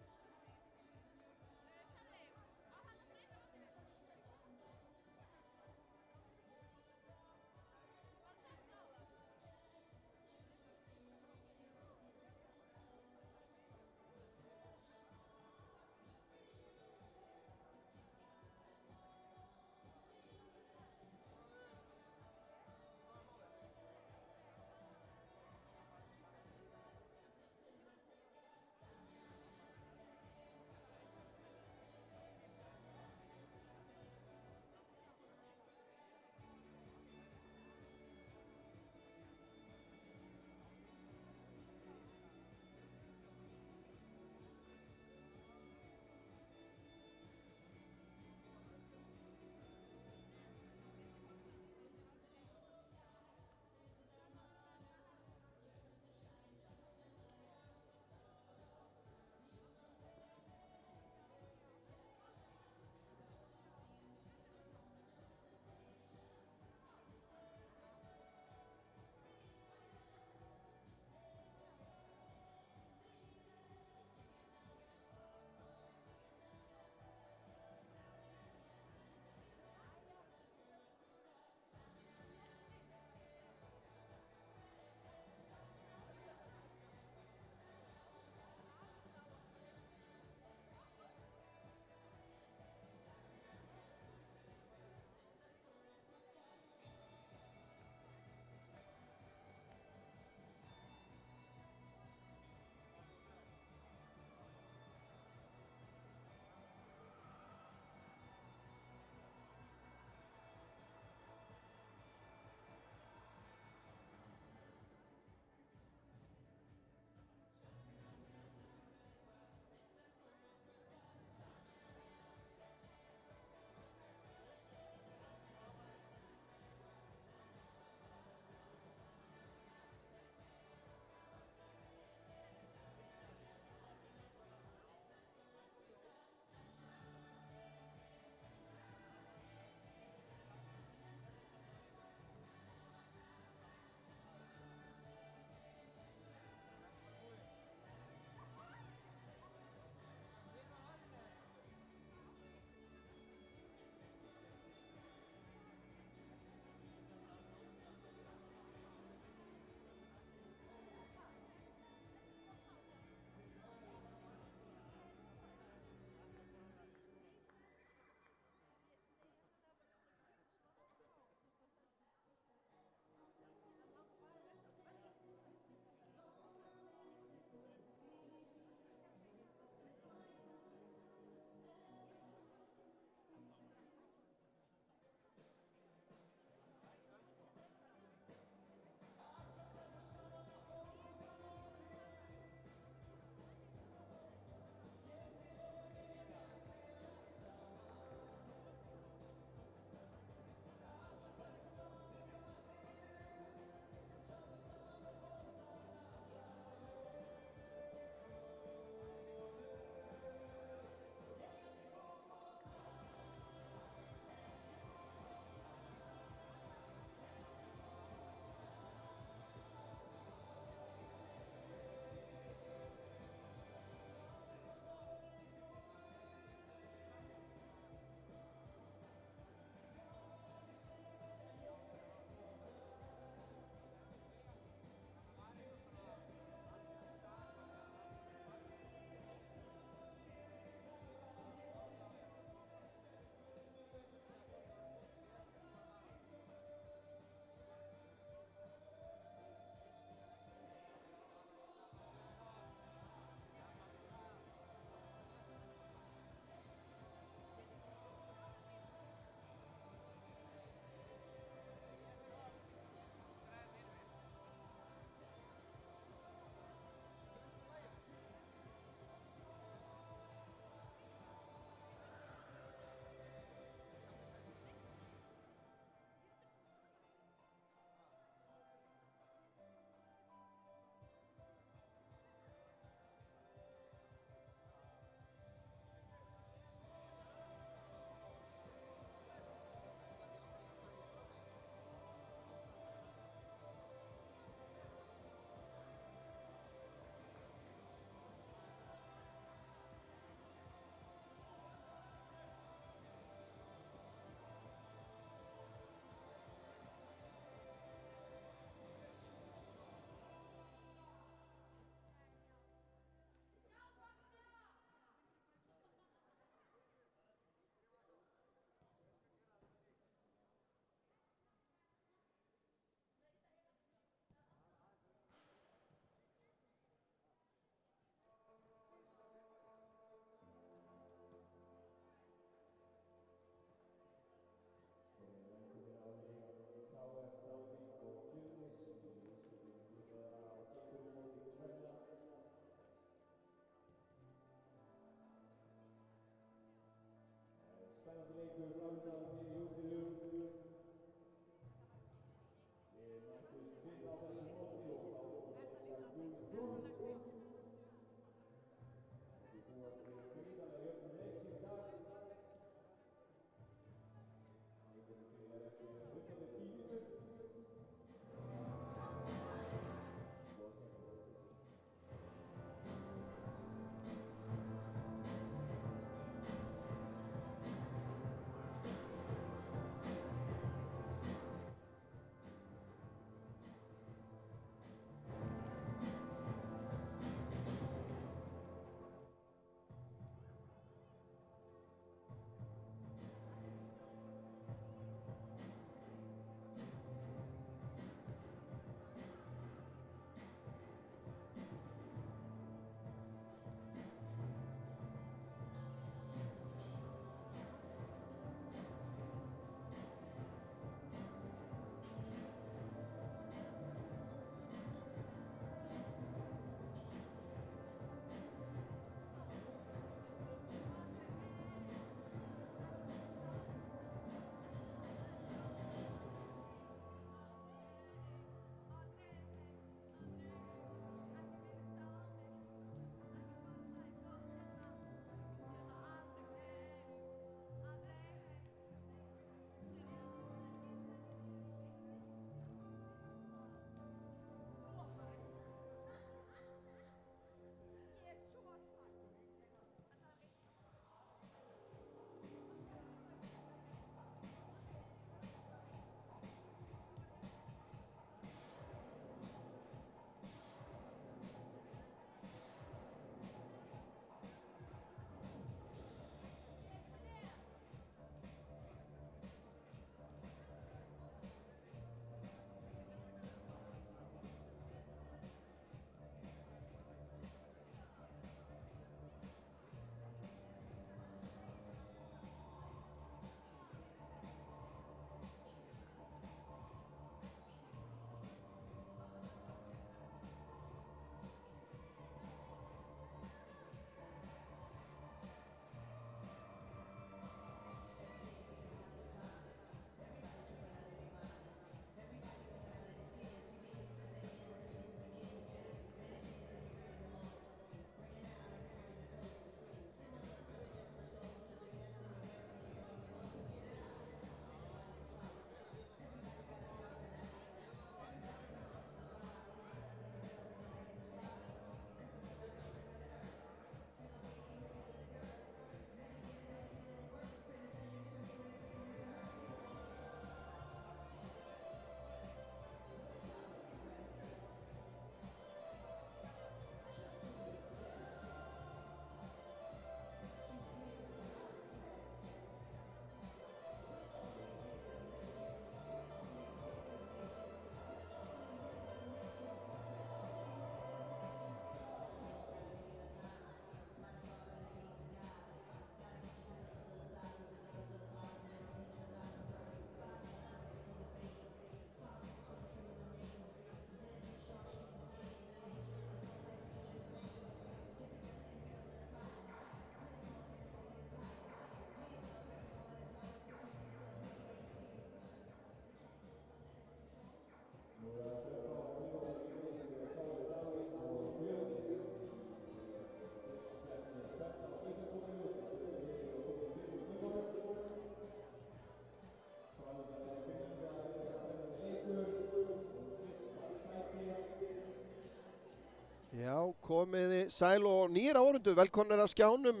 Já, komiði sæl og nýir áhorfendur, velkomnir að skjánum.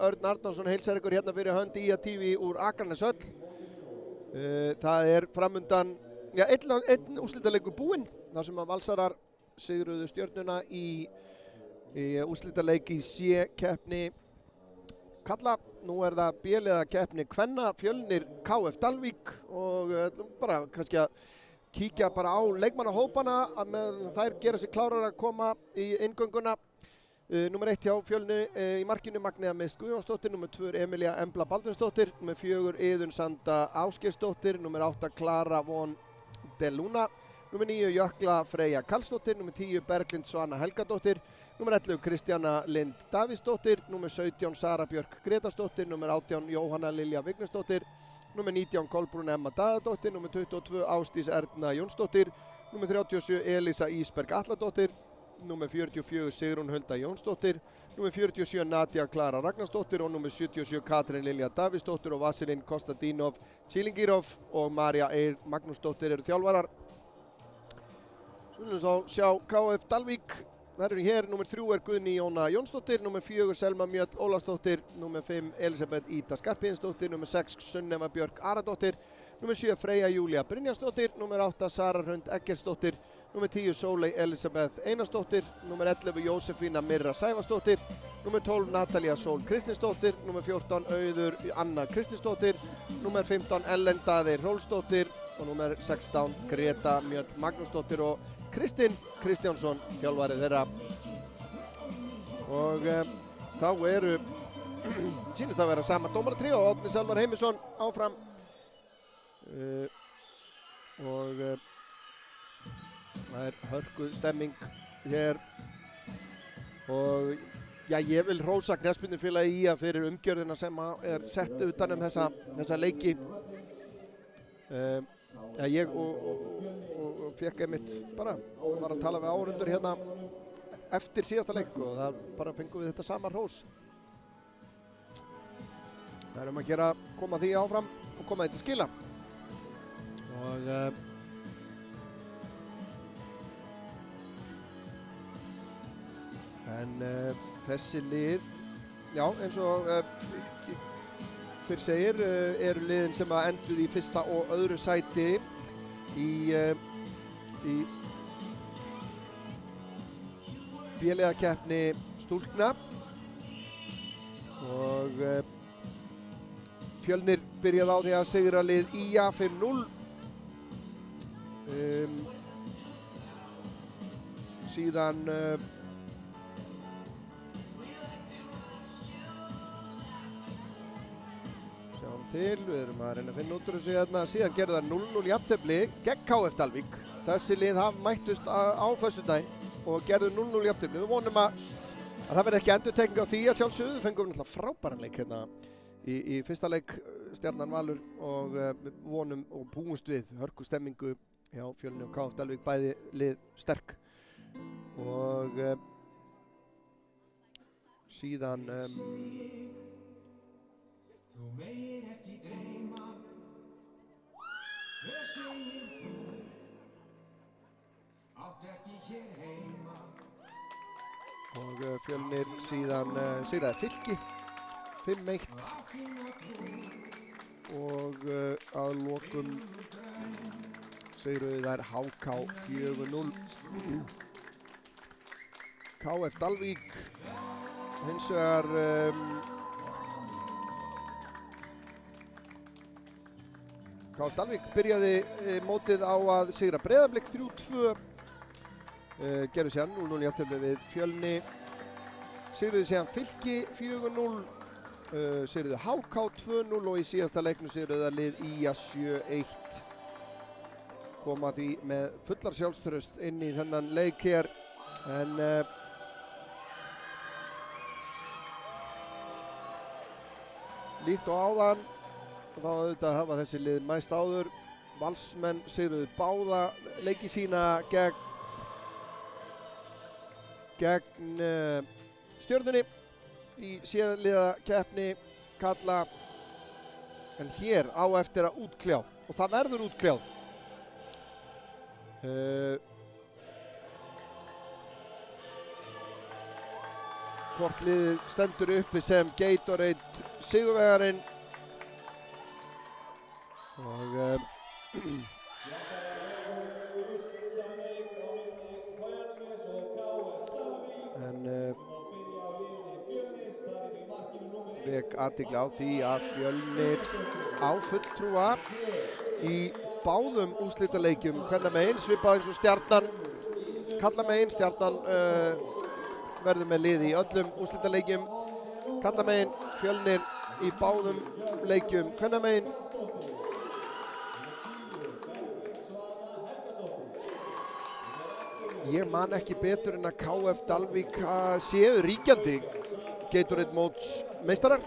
Örn Arnarsson heilsar ykkur hérna fyrir hönd IA TV úr Akraneshöll. Það er framundan, já, einn úrslitaleikur búinn, þar sem að Valsarar sigruðu Stjörnuna í úrslitaleik í C-keppni karla. Nú er það B-liða keppni kvenna, Fjölnir KF Dalvík og bara kannski að kíkja bara á leikmannahópana að meðan þær gera sig klárar að koma í inngönguna. Númer 1 hjá Fjölni í markinu Magnea Mist Guðjónsdóttir, númer 2 Emilia Embla Baldvinsdóttir, númer 4 Iðunn Sanda Ásgeirsdóttir, númer 8 Klara Von Deluna, númer 9 Jökla Freyja Karlsdóttir, númer 10 Berglind Svana Helgadóttir, númer 11 Kristjana Lind Davíðsdóttir, númer 17 Sara Björk Gretarsdóttir, númer 18 Jóhanna Lilja Vignesdóttir, Númer 19 Kolbrún Emma Daðadóttir, númer 22 Ásdís Erna Jónsdóttir, númer 37 Elísa Ísberg Atladóttir, númer 44 Sigrún Hulda Jónsdóttir, númer 47 Nadia Klara Ragnarsdóttir og númer 77 Katrín Lilja Davíðsdóttir og Vasilin Kostadínov Tsilingírov og Marja Eir Magnúsdóttir eru þjálfarar. Svo viljum við sjá KF Dalvík. Það eru hér, númer 3 er Guðný Jóna Jónsdóttir, númer 4 Selma Mjöll Ólafsdóttir, númer 5 Elisabeth Ída Skarphéðinsdóttir, númer 6 Sunneva Björk Aradóttir, númer 7 Freyja Júlía Brynjarsdóttir, númer 8 Sara Hrund Eggertsdóttir, númer 10 Sóley Elisabeth Einarsdóttir, númer 11 Jósefína Mirra Sævarsdóttir, númer 12 Natalía Sól Kristinsdóttir, númer 14 Auður Anna Kristinsdóttir, númer 15 Ellen Daði Hrólfsdóttir og númer 16 Greta Mjöll Magnúsdóttir og Kristinn Kristjánsson þjálfari þeirra. Og þá eru sýnist að vera sama dómaratríó og Árni Selvar Heimisson áfram. Og það er hörku stemming hér og já, ég vil hrósa knattspyrnufélagi IA fyrir umgjörðina sem er sett utan þessa leiki. Ég og fekk einmitt bara var að tala við áhorfendur hérna eftir síðasta leik og það bara fengum við þetta sama hrós. Það er að koma því áfram og koma því til skila. Og þessi lið, já, eins og fyrir segir, eru liðin sem að enduðu í fyrsta og öðru sæti í B-liðakeppni stúlkna og Fjölnir byrjaði á því að sigra lið IA 5-0. Síðan við erum að reyna að finna út úr þessu hérna. Síðan gerðu það 0-0 jafntefli gegn KF Dalvík. Þessi lið mættust á föstudaginn og gerðu 0-0 jafntefli. Við vonum að það verði ekki endurtekning á því að sjálfsögðu. Við fengum náttúrulega frábæran leik hérna í fyrsta leik Stjarnan Valur og við vonum og búumst við hörku stemmingu hjá Fjölni og KF Dalvík, bæði lið sterk. Og síðan Þú megir ekki dreyma, hver segir þú, átt ekki hér heima. Og Fjölnir síðan sigraði Fylki 5-1 og að lokum sigruðu þær HK 4-0. KF Dalvík hins vegar KF Dalvík byrjaði mótið á að sigra Breiðablik 3-2, gerðu síðan 0-0 jafntefli við Fjölni, sigruðu síðan Fylki 4-0, sigruðu HK 2-0 og í síðasta leiknum sigruðu það lið IA 7-1. Koma því með fullar sjálfstraust inn í þennan leik hér, en líkt og áðan og þá auðvitað hafa þessi lið mæst áður. Valsmenn sigruðu báða leiki sína gegn Stjörnunni í C-liðakeppni karla, en hér á eftir að útkljá og það verður útkljáð. Hvort liðið stendur uppi sem Gatorade sigurvegarinn og vek athygli á því að Fjölnir á fulltrúa í báðum úrslitaleikjum kvennamegin, svipað eins og Stjarnan kallamegin. Stjarnan verður með lið í öllum úrslitaleikjum kallamegin, Fjölnir í báðum leikjum kvennamegin. Ég man ekki betur en að KF Dalvík séu ríkjandi Gatorade móts meistarar.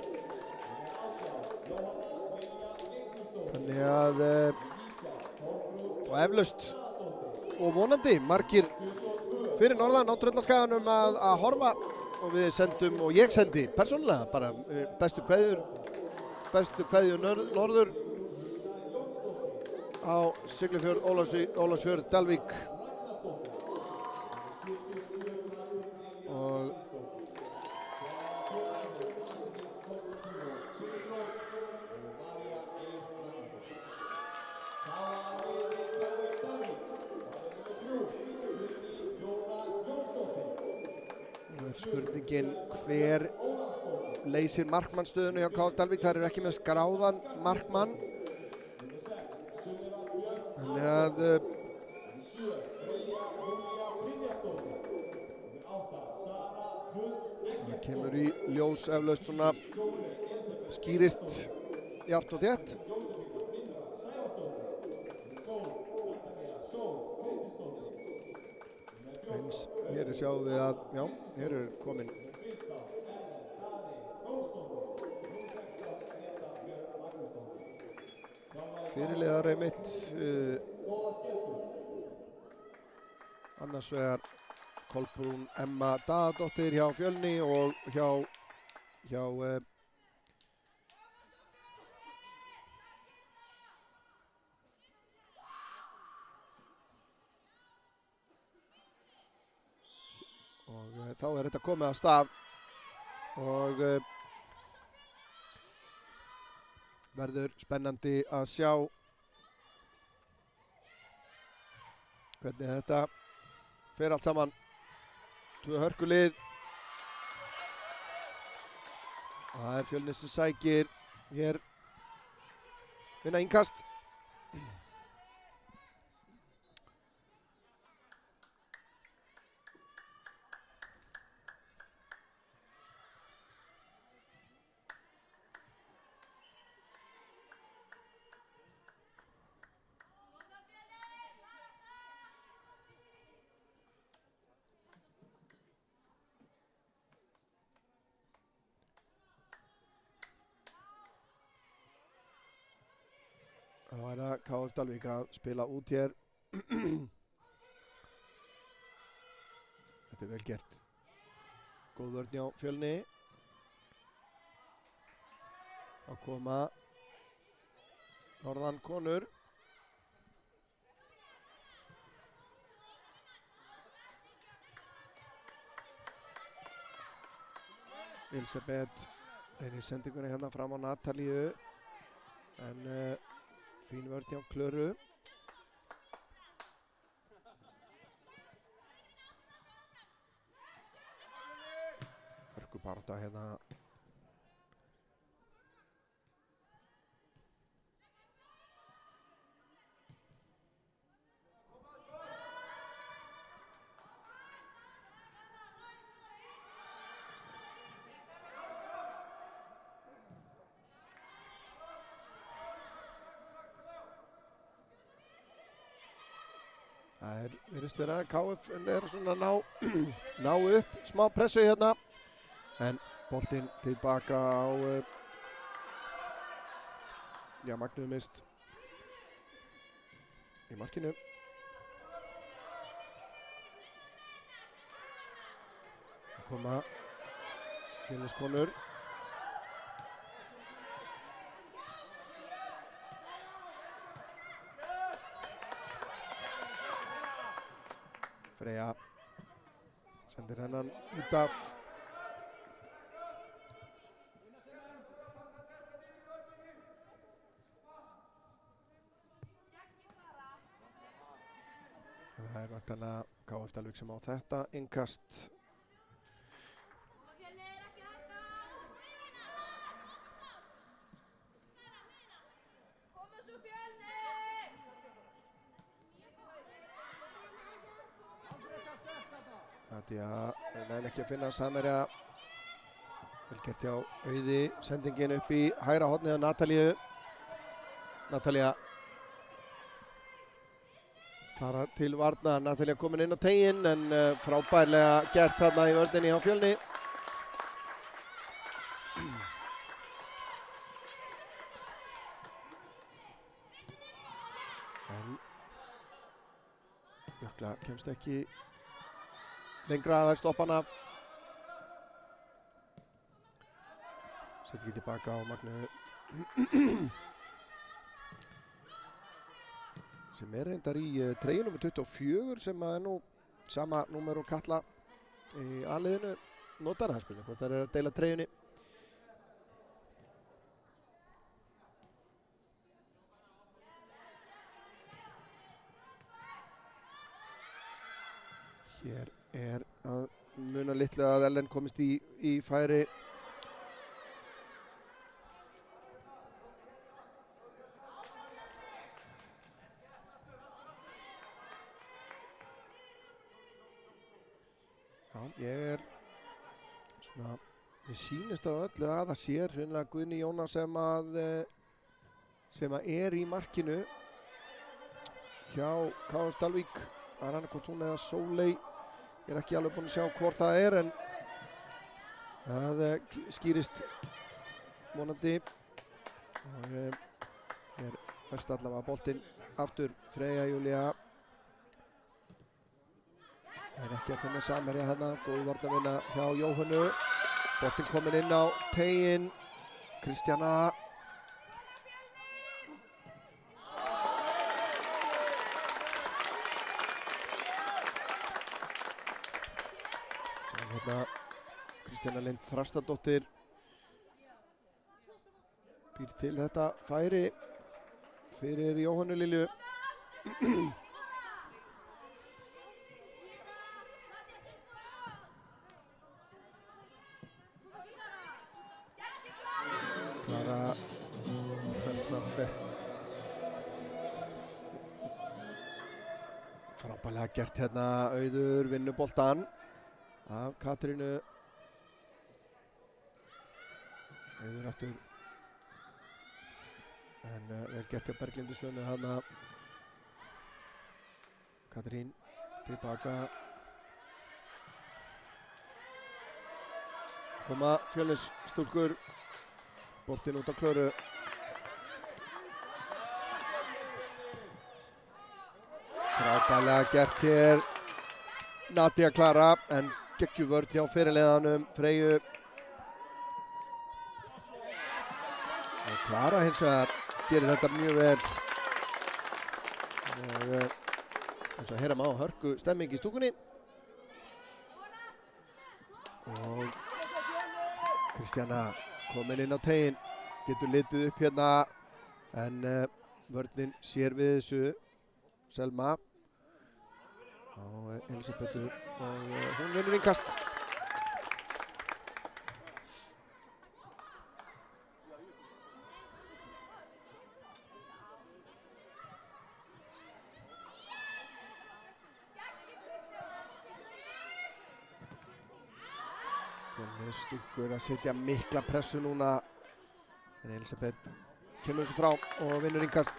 Þannig að, og eflaust og vonandi margir fyrir norðan á Tröllaskaganum að horfa og við sendum, og ég sendi persónulega bara bestu kveðjur norður á Siglufjörð, Ólafsfjörð, Dalvík og spurningin hver leysir markmannstöðunu hjá KF Dalvík. Þær eru ekki með skráðan markmann. Þannig að það kemur í ljós eflaust svona skýrist jafnt og þétt. Eins hér sjáum við að, já, hér komin fyrirliðar einmitt, annars vegar Kolbrún Emma Daðadóttir hjá Fjölni og hjá þá þetta komið af stað og verður spennandi að sjá hvernig þetta fer allt saman. Tvö hörkulið. Það er Fjölnir sem sækir hér vinna innkast. Það var að KF Dalvík að spila út hér. Þetta er vel gert. Góð vörn hjá Fjölni. Að koma norðan konur. Elisabeth reynir sendingunni hérna fram á Natalíu. En fín vörn hjá Klöru. Hörkubarátta hérna. Það virðist vera að KF er svona ná upp smá pressu hérna en boltinn tilbaka á Magnús mist í markinu. Það koma Fjölniskonur. Freyja sendir hennan út af. Það er væntanlega KF Dalvík sem á þetta innkast. Nadia næði ekki að finna samherja. Vel gert hjá Auði. Sendingin upp í hægra hornið á Natalíu. Natalía klara til varna. Natalía komin inn á teiginn en frábærlega gert þarna í vörninni á Fjölni. Ugla kemst ekki lengra að þær stoppa hann af. Sett ekki tilbaka á Magnu sem reyndar í treyju nummer 24 sem er nú sama númer og Katla í A-liðinu notar. Það spurning hvort þær að deila treyjunni. Hér að muna litlu að Ellen komist í færi. Já, ég svona, mér sýnist á öllu að það sé hreinlega Guðni Jónas sem að í markinu hjá KF Dalvík. Það annarkvort hún eða Sóley. Ég ekki alveg búinn að sjá hvort það en það skýrist vonandi. Og verst allavega boltinn aftur Freyja Júlía. Það ekki að finna samherja hérna. Góð varnarvinna hjá Jóhönnu. Boltinn kominn inn á teiginn. Kristjana. Kristjana Lind Þrastardóttir býr til þetta færi fyrir Jóhönnu Lilju. Klara frábærlega gert hérna. Auður vinnur boltann af Katrínu. Auður aftur en vel gert hjá Berglindi Svönu hana. Katrín tilbaka. Koma Fjölnisstúlkur. Boltinn út á Klöru. Frábærlega gert hér. Nadia Klara en geggjuvörn hjá fyrirliðanum Freyju. Og Klara hins vegar gerir þetta mjög vel. Og eins og heyra má hörku stemming í stúkunni. Og Kristjana komin inn á teiginn. Getur litið upp hérna en vörnin sér við þessu. Selma á Elisabetu og hún vinnur innkast. Stúlkur að setja mikla pressu núna en Elisabeth kemur þessu frá og vinnur innkast.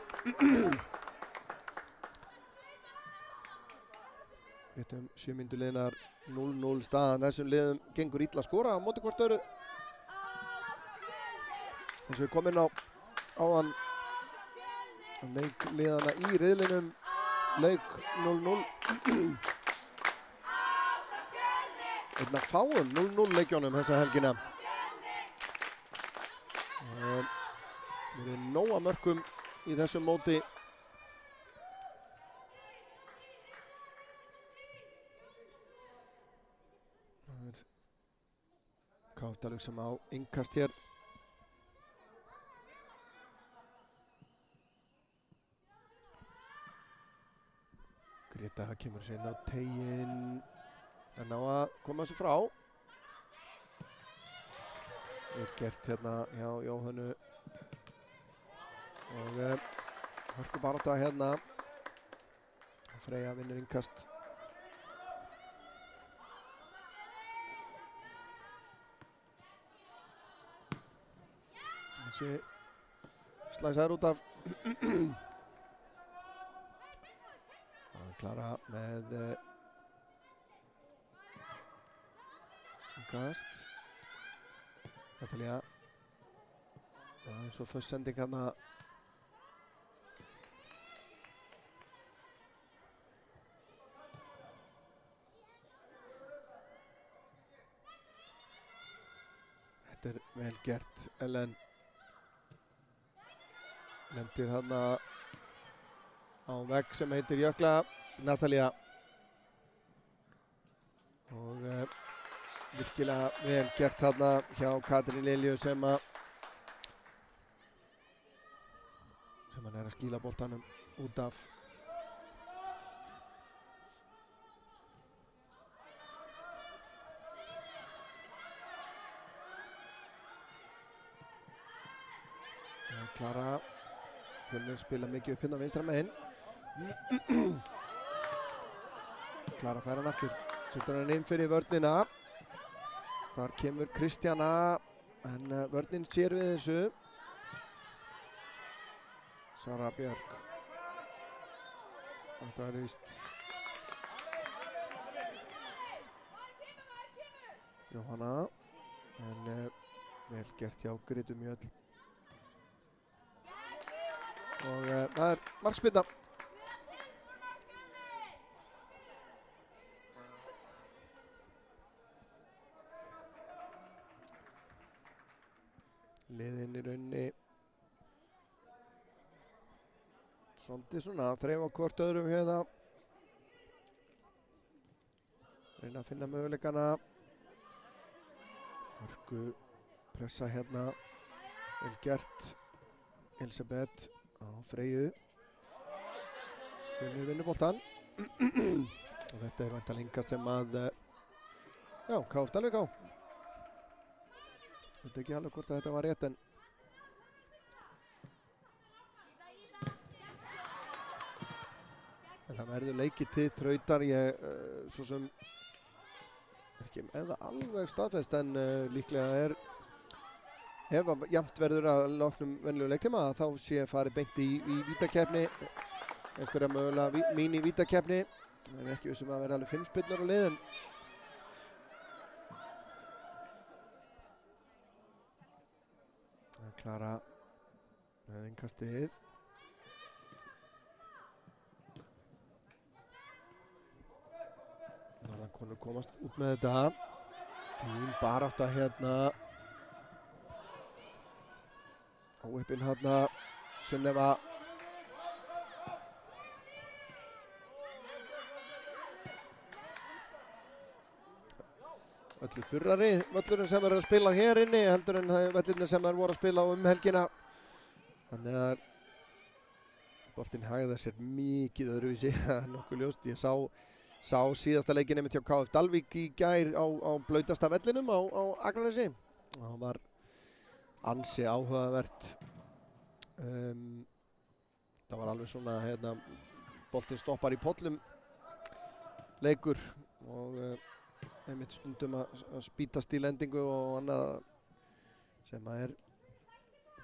Réttum 7 mínútur liðnar 0-0 staðan. Þessum liðum gengur illa að skora á móti hvort öðru. Eins og við komum inn á áðan leikliðana í riðlinum lauk 0-0. Einn af fáum 0-0 leikjónum þessa helgina. Það er nóg af mörkum í þessum móti. KF Dalvík sem á innkast hér. Greta kemur sér inn á teiginn. En á að koma þessu frá. Vel gert hérna hjá Jóhönnu. Og hörkubarátta hérna. Freyja vinnur innkast. Þessi slæsaður út af. Klara með innkast. Natalia. Það er svo först sending hérna. Þetta er vel gert. Ellen lendir þarna á vegg sem heitir Jökla. Natalia. Og virkilega vel gert þarna hjá Katrín Lilju sem hann er að skýla boltanum út af. Klara Fjölnir spila mikið upp hérna vinstra megin. Klara fær hann aftur. Setur hann inn fyrir vörnina. Þar kemur Kristjana en vörnin sér við þessu. Sara Björk. Þetta er víst Jóhanna en vel gert hjá Grétu Mjöll. Og það er markspyrna. Liðin í rauninni svolítið svona að þreifa hvort öðrum hérna. Reyna að finna möguleikana. Hörku pressa hérna. Vel gert. Elisabeth á Freyju. Fjölnir vinnur boltan. Og þetta er væntanlega hingað sem að KF Dalvík á. Ég veit ekki alveg hvort að þetta var rétt en það verður leikið til þrautar. Ég svo sem ekki eða alveg staðfest en líklega er ef að jafnt verður að loknum venjulegu leiktíma þá sé farið beint í vítakeppni, einhverja mögulega mín í vítakeppni. Það er ekki vissum að vera alveg 5 spyrnur á liðin. Klara með innkastið. Norðankonur komast út með þetta. Fín barátta hérna. Óheppin hérna Sunneva. Öllu þurrari völlurinn sem er að spila hér inni heldur en vellirnir sem þær voru að spila helgina. Þannig að boltinn hagði sér mikið öðruvísi, það er nokkuð ljóst. Ég sá síðasta leikinn einmitt hjá KF Dalvík í gær á blautasta vellinum á Akranesi. Það var ansi áhugavert. Það var alveg svona boltinn stoppar í pollum leikur og einmitt stundum að spýtast í lendingu og annað sem að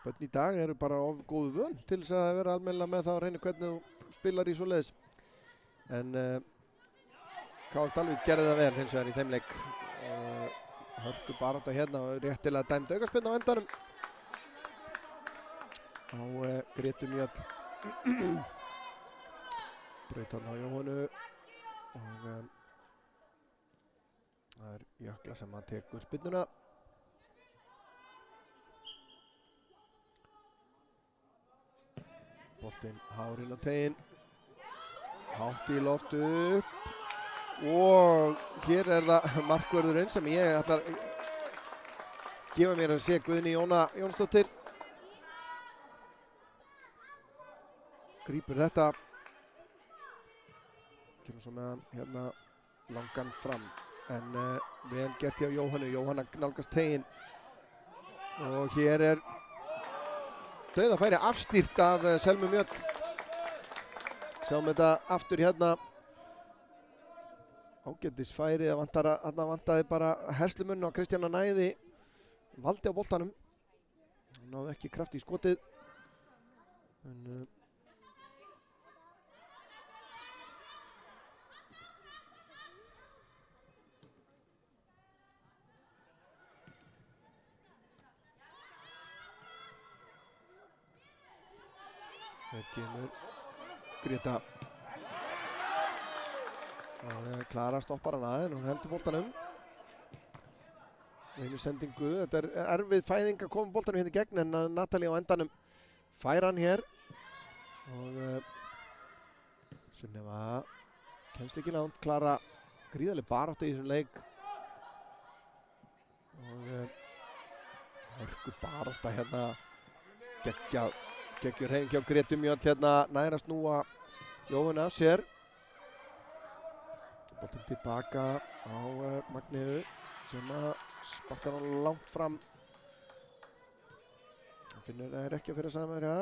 börn í dag eru bara of góðu vön til þess að vera almennilega með það að reyna hvernig þú spilar í svoleiðis. En KF Dalvík gerði það vel hins vegar í þeim leik. Hörku barátta hérna og réttilega dæmd aukaspyrna á endanum á Grétu Mjöll. Braut hann á Jóhannu og það er Jökla sem að tekur spyrnuna. Boltinn hárinn á teginn. Hátt í loft upp. Og hér er það markvörðurinn sem ég ætla að gefa mér að sé, Guðný Jóna Jónsdóttir. Grípur þetta. Kemur svo með hann hérna langan fram. En vel gert hjá Jóhannu. Jóhanna nálgast teginn. Og hér er dauðafæri afstýrt af Selmu Mjöll. Sjáum þetta aftur hérna. Ágætisfæri, það vantaði bara herslumunni á Kristjana Næði. Valdi á boltanum. Náði ekki kraft í skotið. En hér kemur Greta. Og Klara stoppar hana en hún heldur boltanum. einu sendingu. Þetta erfið fæðing að koma boltanum hérna í gegn en Natalie á endanum fær hann hér. Og Sunneva kemst ekki langt. Klara gríðarleg barátta í þessum leik. Og hörku barátta hérna. Geggjur hreyfing hjá Gretu Mjöll hérna. Nær að snúa Jóhannu af sér. Boltinn tilbaka á Magneu sem að sparkar hann langt fram. Hann finnur það ekki að fyrir samverja.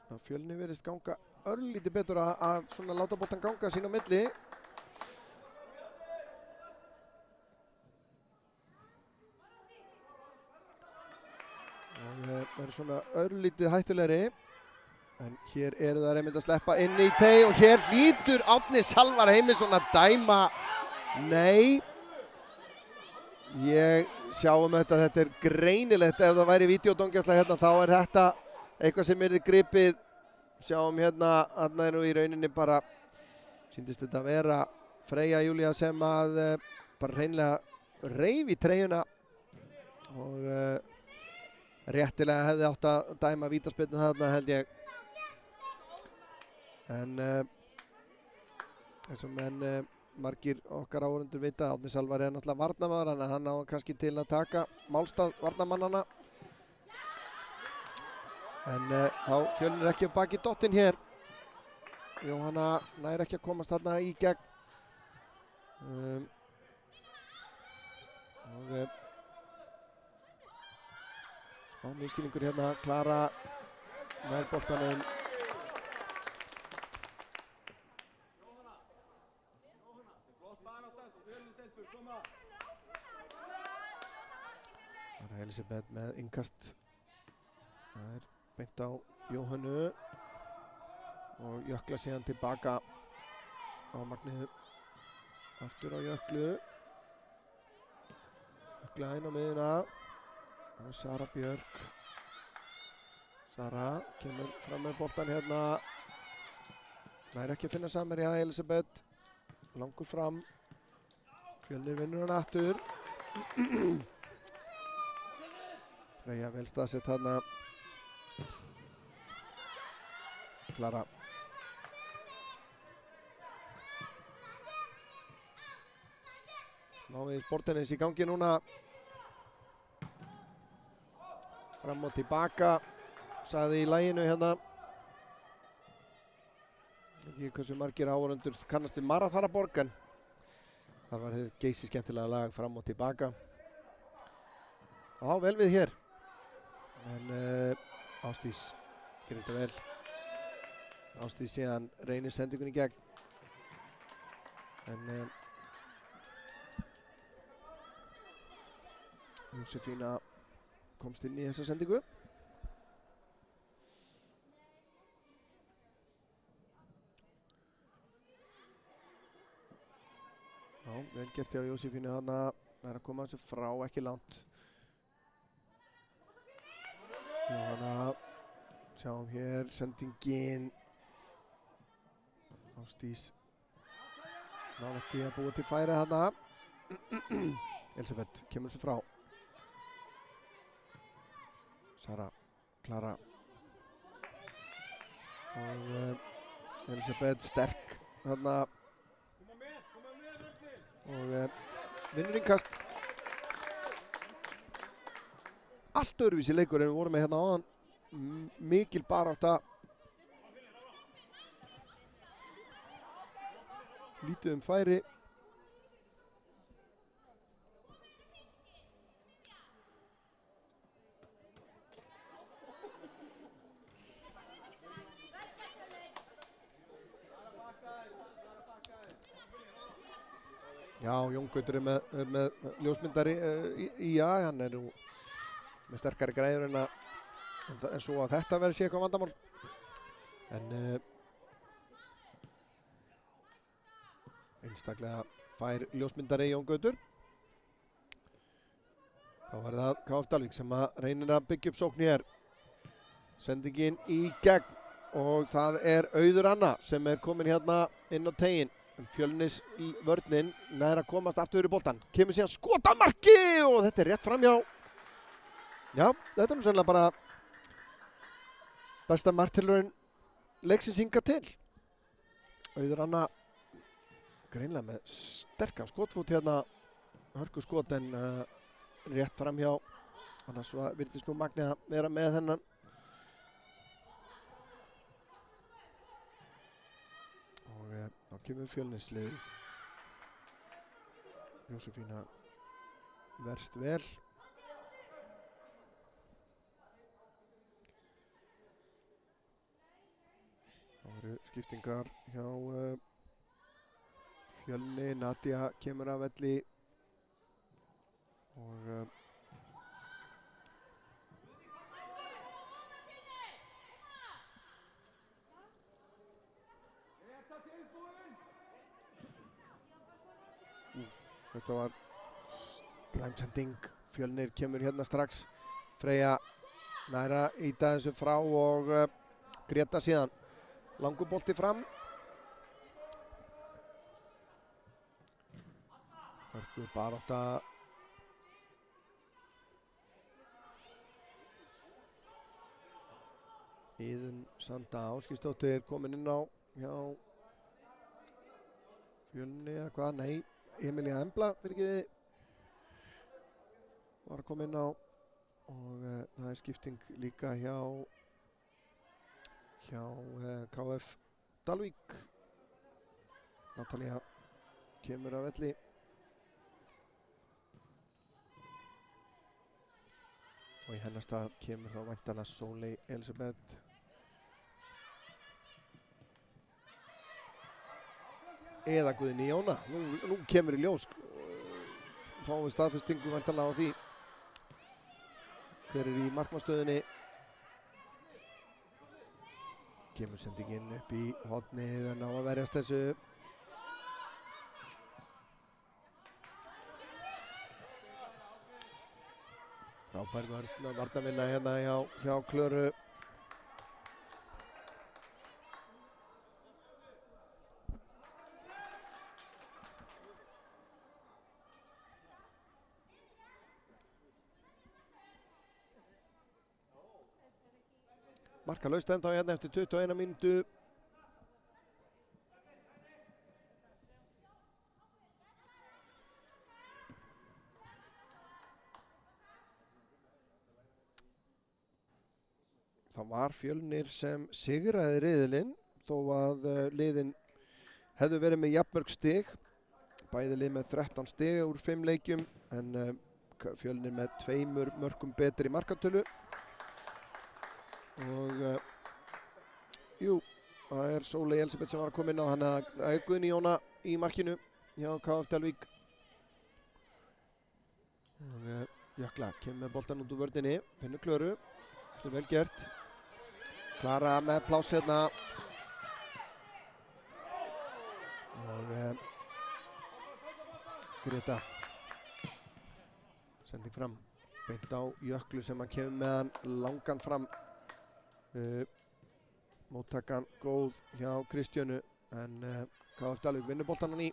Svona Fjölni virðist ganga örlítið betur að svona láta boltan ganga sín á milli. Og verður svona örlítið hættulegri. En hér eru það einmitt að sleppa inn í teg og hér hlýtur Árni Salvar Heimisson að dæma. Nei. Ég sjáum þetta er greinilegt ef það væri vídeódómgæsla hérna þá er þetta eitthvað sem yrði gripið. Sjáum hérna að nú í rauninni bara sýndist þetta að vera Freyja Júlía sem að bara hreinlega reif í treyjuna og réttilega hefði átt að dæma vítaspyrnu þarna held ég. En eins og menn margir okkar áhorfendur vita, Árni Salvar er náttúrulega varnarmaður, þannig að hann á kannski til að taka málstað varnarmannanna. En þá Fjölnir ekki af baki dottinn hér. Jóhanna nær ekki að komast þarna í gegn. Og smá miskilningur hérna, Klara nær boltanum. Það er Elisabeth með innkast. Það er beint á Jóhannu og Jökla síðan tilbaka á Magneu. Aftur á Jöklu. Jökla inn á miðuna. Það er Sara Björk. Sara kemur fram með boltan hérna. Nær ekki að finna samherja Elisabeth. Langur fram. Fjölnir vinnur hann aftur. Freyja vel staðsett þarna. Klara. Náviðis bortennis í gangi núna. Fram og tilbaka. Sagði í laginu hérna. Ég veit ekki hversu margir áhorfendur kannast við Maraþaraborg en þar var þetta geysi skemmtilega lag fram og tilbaka. Og vel við hér. En Ásdís gerir þetta vel. Ásdís síðan reynir sendingunni í gegn. En Jósefína komst inn í þessa sendingu. Já, vel gert hjá Jósefínu þarna. Það er að koma þessu frá, ekki langt. Jóhanna, sjáum hér sendingin. Ásdís nálægt því að búa til færi þarna. Elisabeth kemur þessu frá. Sara, Klara. Og Elisabeth sterk þarna. Og vinnur innkast. Allt öðruvísi leikur en við vorum með hérna áðan. Mikil barátta. Lítið færi. Já, Jón Gautur er með ljósmyndari hann er nú með sterkari græður en svo að þetta verði sé eitthvað vandamál. En einstaklega fær ljósmyndari Jón Gautur. Þá var það KF Dalvík sem reynir að byggja upp sókn hér. Sendingin í gegn. og það Auður Anna sem komin hérna inn á tegin. Fjölnis vörnin nær að komast aftur yfir boltan. Kemur síðan skot á marki og þetta rétt framhjá. Já, þetta nú sennilega bara besta marktilraun leiksins hingað til. Auður Anna greinilega með sterkan skotfút hérna. Hörku skot en rétt framhjá. Annars virtist nú Magni að vera með þennan. Og þá kemur Fjölnisliðið. Jósefína verst vel. Það eru skiptingar hjá Fjölni. Nadia kemur af velli og þetta var slæmsending. Fjölnir kemur hérna strax. Freyja næra íta þessu frá og Greta síðan. Langur bolti fram. Hörku barátta. Iðunn Sanda Ásgeirsdóttir komin inn á hjá Fjölni eða hvað? Nei, Emilía Embla fyrirgefið var að koma inn á og það skipting líka hjá KF Dalvík. Natalía kemur af velli. Og í hennar stað kemur þá væntanlega Sóley Elisabeth. Eða Guðný Jóna. Nú kemur í ljós. Fáum við staðfestingu væntanlega á því. Hver í markmannstöðunni. Kemur sendingin upp í hornið en á að verjast þessu. Frábær varnarvinna hérna hjá Klöru. Markalaust ennþá hérna eftir 21 mínútu. Það var Fjölnir sem sigraði riðilinn þó að liðin hefðu verið með jafnmörg stig. Bæði lið með 13 stig úr 5 leikjum en Fjölnir með 2 mörkum betri markatölu. Og jú, það Sóley Elisabeth sem var að koma inn á, þannig að það Guðný Jóna í markinu hjá KF Dalvík. Og Jökla kemur með boltan út úr vörninni, finnur Klöru, þetta vel gert. Klara með pláss hérna. Og Greta. Sending fram, beint á Jöklu sem að kemur með hann langan fram. Móttakan góð hjá Kristjönu en KF Dalvík vinnur boltan hann í.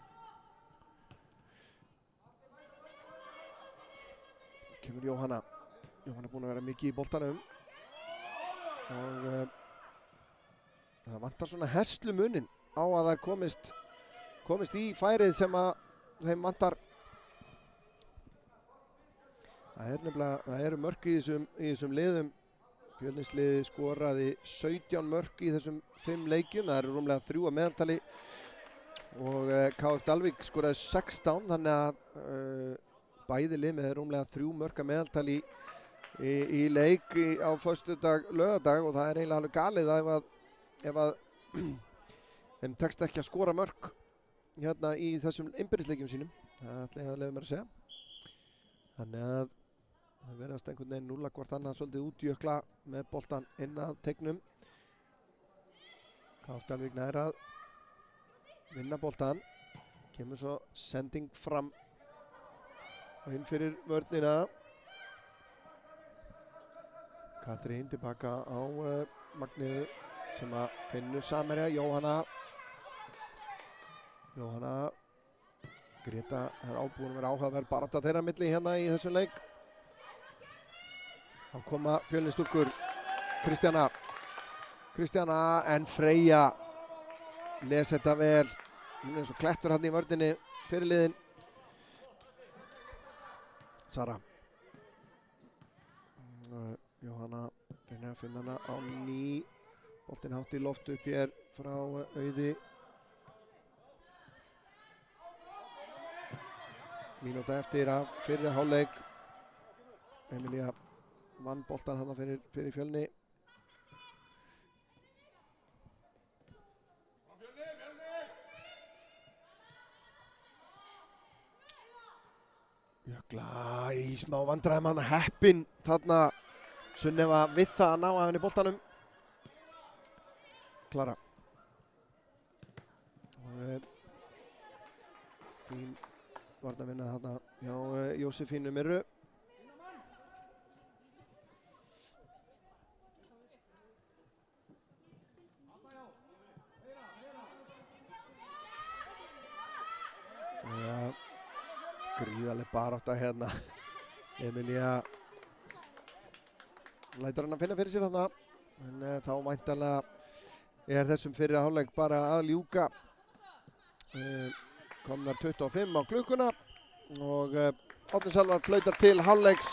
Kemur Jóhanna. Jóhanna búin að vera mikið í boltanum og það vantar svona herslumuninn á að það komist í færið sem að þeim vantar. Það eru mörk í þessum liðum. Fjölnisliðið skoraði 17 mörk í þessum 5 leikjum. Það eru rúmlega 3 að meðaltali og KF Dalvík skoraði 16, þannig að bæði lið með rúmlega 3 mörk að meðaltali í leik á föstudag, laugardag og það eiginlega alveg galið að ef að þeim tekst ekki að skora mörk hérna í þessum innbyrðisleikjum sínum. Það ætla ég að leyfa mér að segja. Þannig að það verðast einhvern veginn núlla hvort annað svolítið út Jökla með boltan inn að tegnum. KF Dalvík nær að vinna boltan. Kemur svo sending fram og inn fyrir vörnina. Katrín tilbaka á Magniðu sem að finnur samherja. Jóhanna Greta er ábúin að vera áhugaverð barátta þeirra milli hérna í þessum leik. Þá koma Fjölnisstúlkur. Kristjana en Freyja les þetta vel. Hún er eins og klettur hann í vörninni fyrir liðin. Sara. Jóhanna reynir að finna hana á ný. Boltinn hátt í loft upp hér frá Auði. Mínúta eftir af fyrri hálfleik. Emilía vann boltan hana fyrir Fjölni. Jökla í smá vandræðum, hann heppinn þarna. Sunneva við það að ná af henni boltanum. Klara. Fín varnarvinna þarna hjá Jósefínu Mirru. Gríðarleg barátta hérna. Emilía lætur hann að finna fyrir sér þarna. En þá væntanlega er þessum fyrri hálfleik bara að ljúka. Komnar 25 á klukkuna og Árni Salvar flautar til hálfleiks.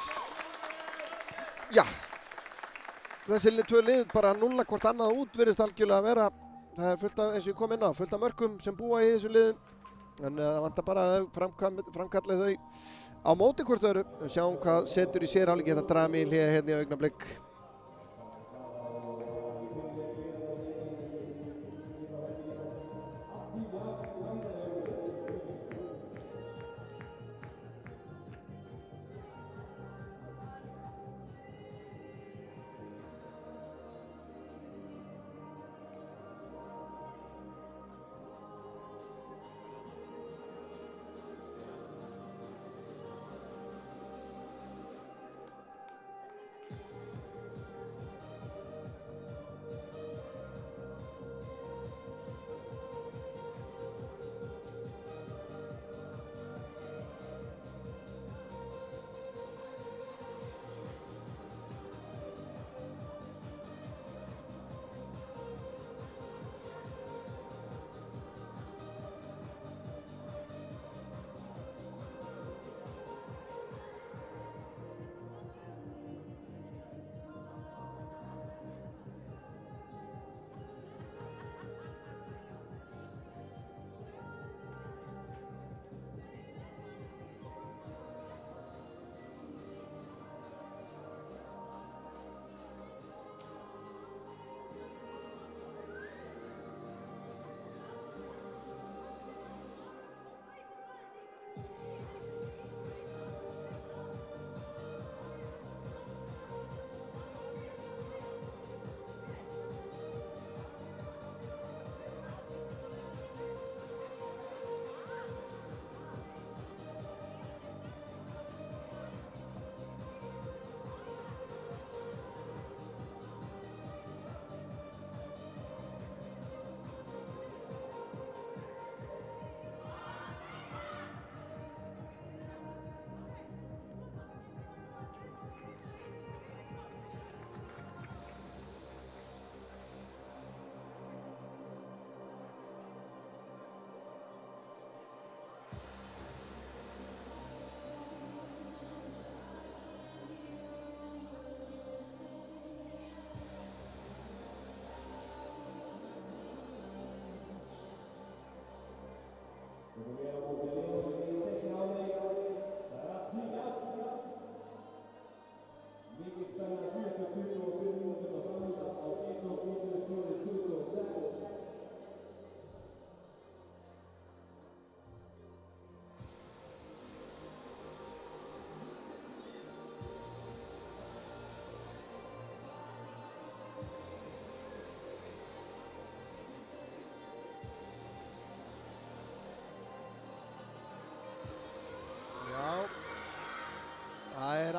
Já, þessi tvö lið bara nulla hvort annað út virðist algjörlega að vera. Það er fullt af, eins og ég kom inn á, fullt af mörkum sem búa í þessum liðum. En það vantar bara að framkalla þau á móti hvort öðru. Sjáum hvað setur í sér hálfleik. Þetta drami í hliða hérna í augnablik.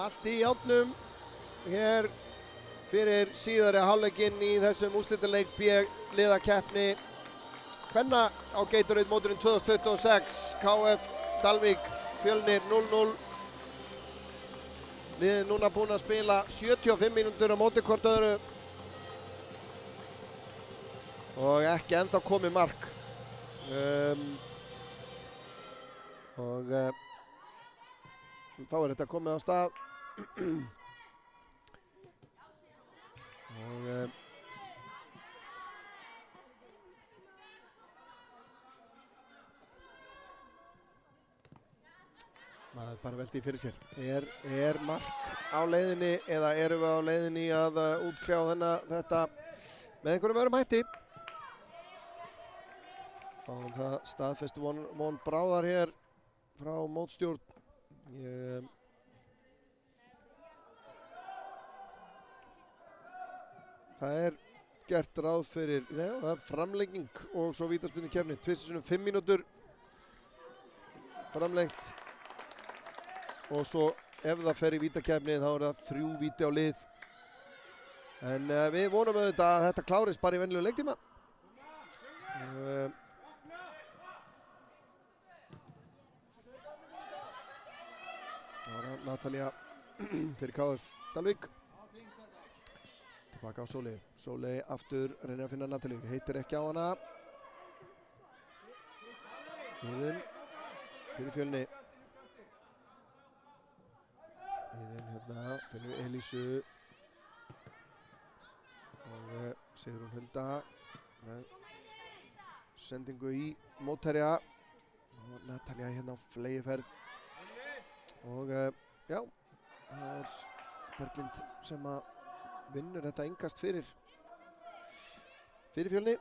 Allt í járnum hér fyrir síðari hálfleikinn í þessum úrslitaleik B-liðakeppni kvenna á Gatorade móturinn 2026. KF Dalvík Fjölnir 0-0. Liðið núna búin að spila 75 mínútur á móti hvort öðru og ekki ennþá komið mark. Þá er þetta komið á stað og maður bara veldi fyrir sér. Er mark á leiðinni eða erum við á leiðinni að útkljá þetta með einhverjum öðrum hætti? Fáum það staðfest von Bráðar hér frá mótstjórn. Það er gert ráð fyrir það er framlenging og svo vítaspyrnukeppni. 5 mínútur framlengt. Og svo ef það fer í vítakeppni þá er það 3 víti á lið. En við vonum auðvitað að þetta klárist bara í venjulegu leiktíma. Það var Natalía fyrir KF Dalvík. Tilbaka á Sóley. Sóley aftur reynir að finna Natalíu. Heitir ekki á hana. Iðun fyrir Fjölni. Iðun hérna, finnum við Elísu og Sigrún Hulda með sendingu í mótherja og Natalía hérna á fleygiferð og já, það er Berglind sem að vinnur þetta innkast fyrir Fjölni.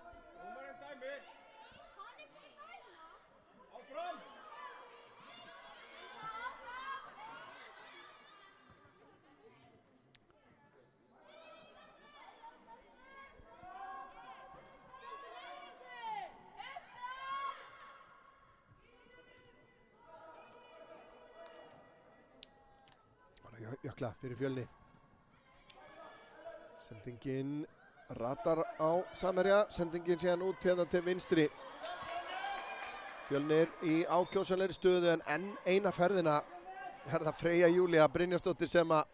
Jökla fyrir Fjölni. Sendingin ratar á Samherja. Sendingin síðan út hérna til vinstri. Fjölnir í ákjósanlegri stöðu en enn eina ferðina er það Freyja Júlía Brynjarsdóttir sem að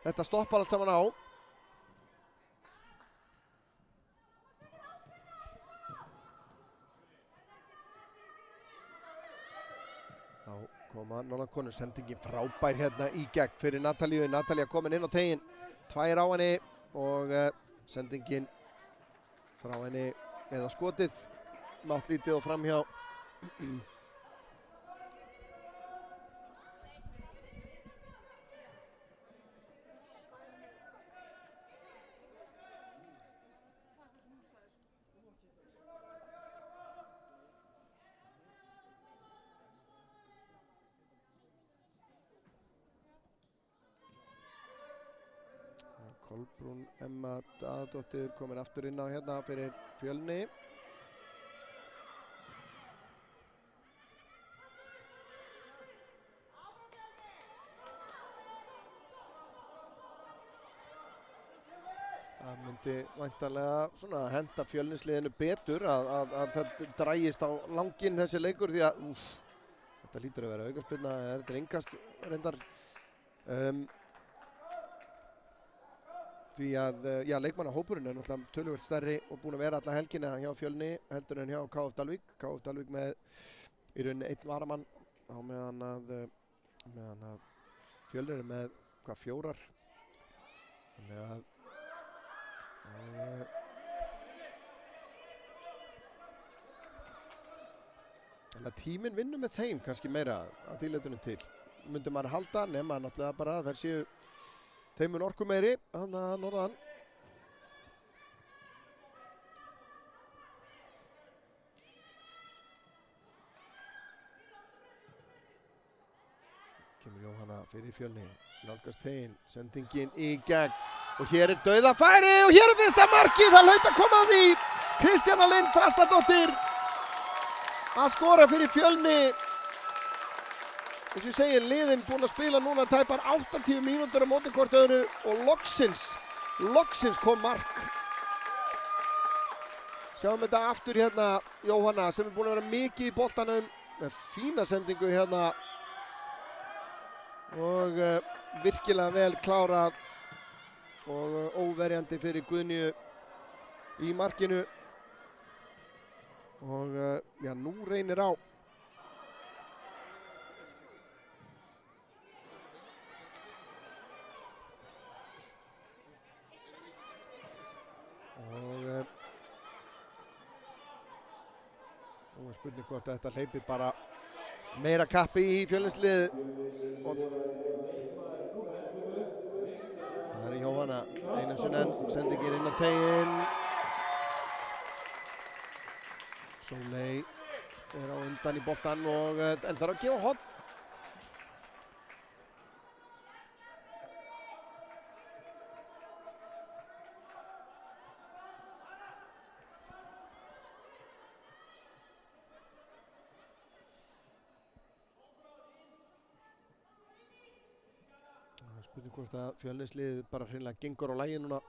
þetta stoppar allt saman á. Koma norðankonur, sendingin frábær hérna í gegn fyrir Natalíu. Natalía komin inn á teginn, 2 á henni og sendingin frá henni eða skotið, mátt lítið og framhjá. Kolbrún Emma Daðadóttir komin aftur inn á hérna fyrir Fjölni. Það myndi væntanlega svona henta Fjölnisliðinu betur að þetta drægist á langinn þessi leikur því að þetta lítur að vera aukaspyrna, þetta er innkast reyndar. Því að já, leikmannahópurinn er náttúrulega töluvert stærri og búinn að vera alla helgina hjá Fjölni heldur en hjá KF Dalvík. KF Dalvík með í rauninni 1 varamann á meðan að Fjölnir er með 4. Þannig að tíminn vinnur með þeim kannski meira að því leytinu til. Myndi maður halda nema náttúrulega bara þær séu þeim mun orku meiri, hann að norðan. Kemur Jóhanna fyrir Fjölni, nálgast teginn, sendingin í gegn. Og hér er dauðafæri og hér er fyrsta markið, það hlaut að koma að því. Kristjana Lind Þrastardóttir að skora fyrir Fjölni. Eins og ég segi, liðin búin að spila núna tæpar 80 mínútur á móti hvort öðru og loksins Loksins kom mark. Sjáum þetta aftur hérna, Jóhanna, sem er búin að vera mikið í boltanum með fína sendingu hérna og virkilega vel klárað og óverjandi fyrir Guðnýju í markinu og já, nú reynir á. Og nú er spurning hvort að þetta hleypir bara meira kappi í Fjölnislið og það er Jóhanna Einarssonen, sendingin inn á teiginn. Sóley er á undan í boltan og ætlar að gefa horn. Spurning hvort að Fjölnislið bara hreinlega gengur á lagi núna.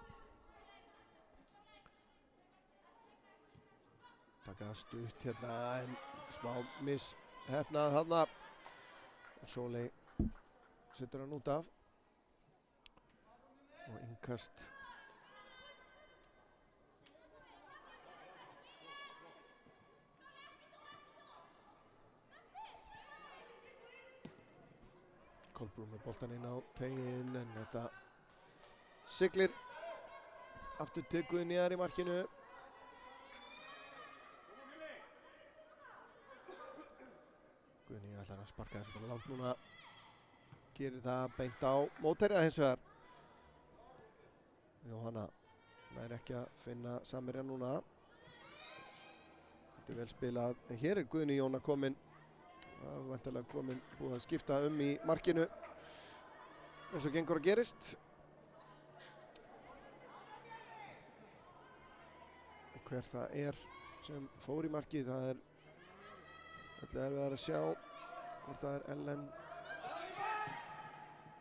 Taka það stutt hérna en smá misheppnað þarna. Og Sóley setur hann út af. Og innkast. Kolbrún með boltan inn á teiginn en þetta siglir aftur til Guðnýjar í markinu. Guðný ætlar að sparka þessu bara langt núna. Gerir það beint á mótherja hins vegar. Jóhanna nær ekki að finna samherja núna. Þetta er vel spilað. En hér er Guðný Jóna komin. Það er væntanlega komin búið að skipta í markinu eins og gengur að gerist. Og hver það er sem fór í markið, það er ætla erfiðar að sjá hvort það er Ellen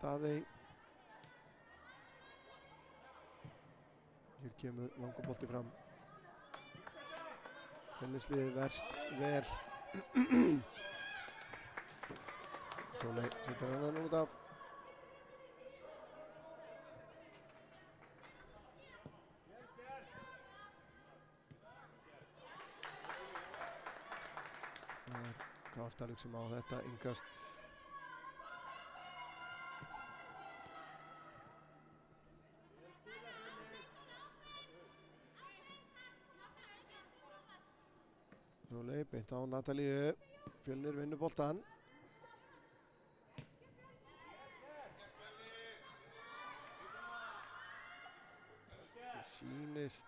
Daðey. Hér kemur langur bolti fram. Fjölnisliðið verst vel. Sóley setur hann út af. Það er Kaftalík sem á þetta innkast. Sóley beint á Natalíu. Fjölnir vinnur boltann. Sýnist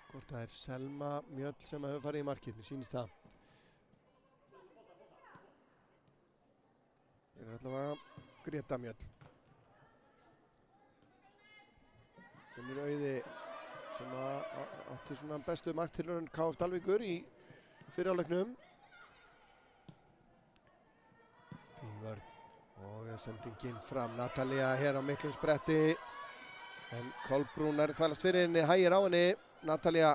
hvort það er Selma Mjöll sem hefur farið í markið, mér sýnist það. Það er allavega Greta Mjöll sem er Auði sem átti svona bestu marktilraun KF Dalvíkur í fyrri hálfleiknum. Fín vörn og sendingin fram. Natalía hér á miklum spretti en Kolbrún er þvælast fyrir henni, hægir á henni. Natalía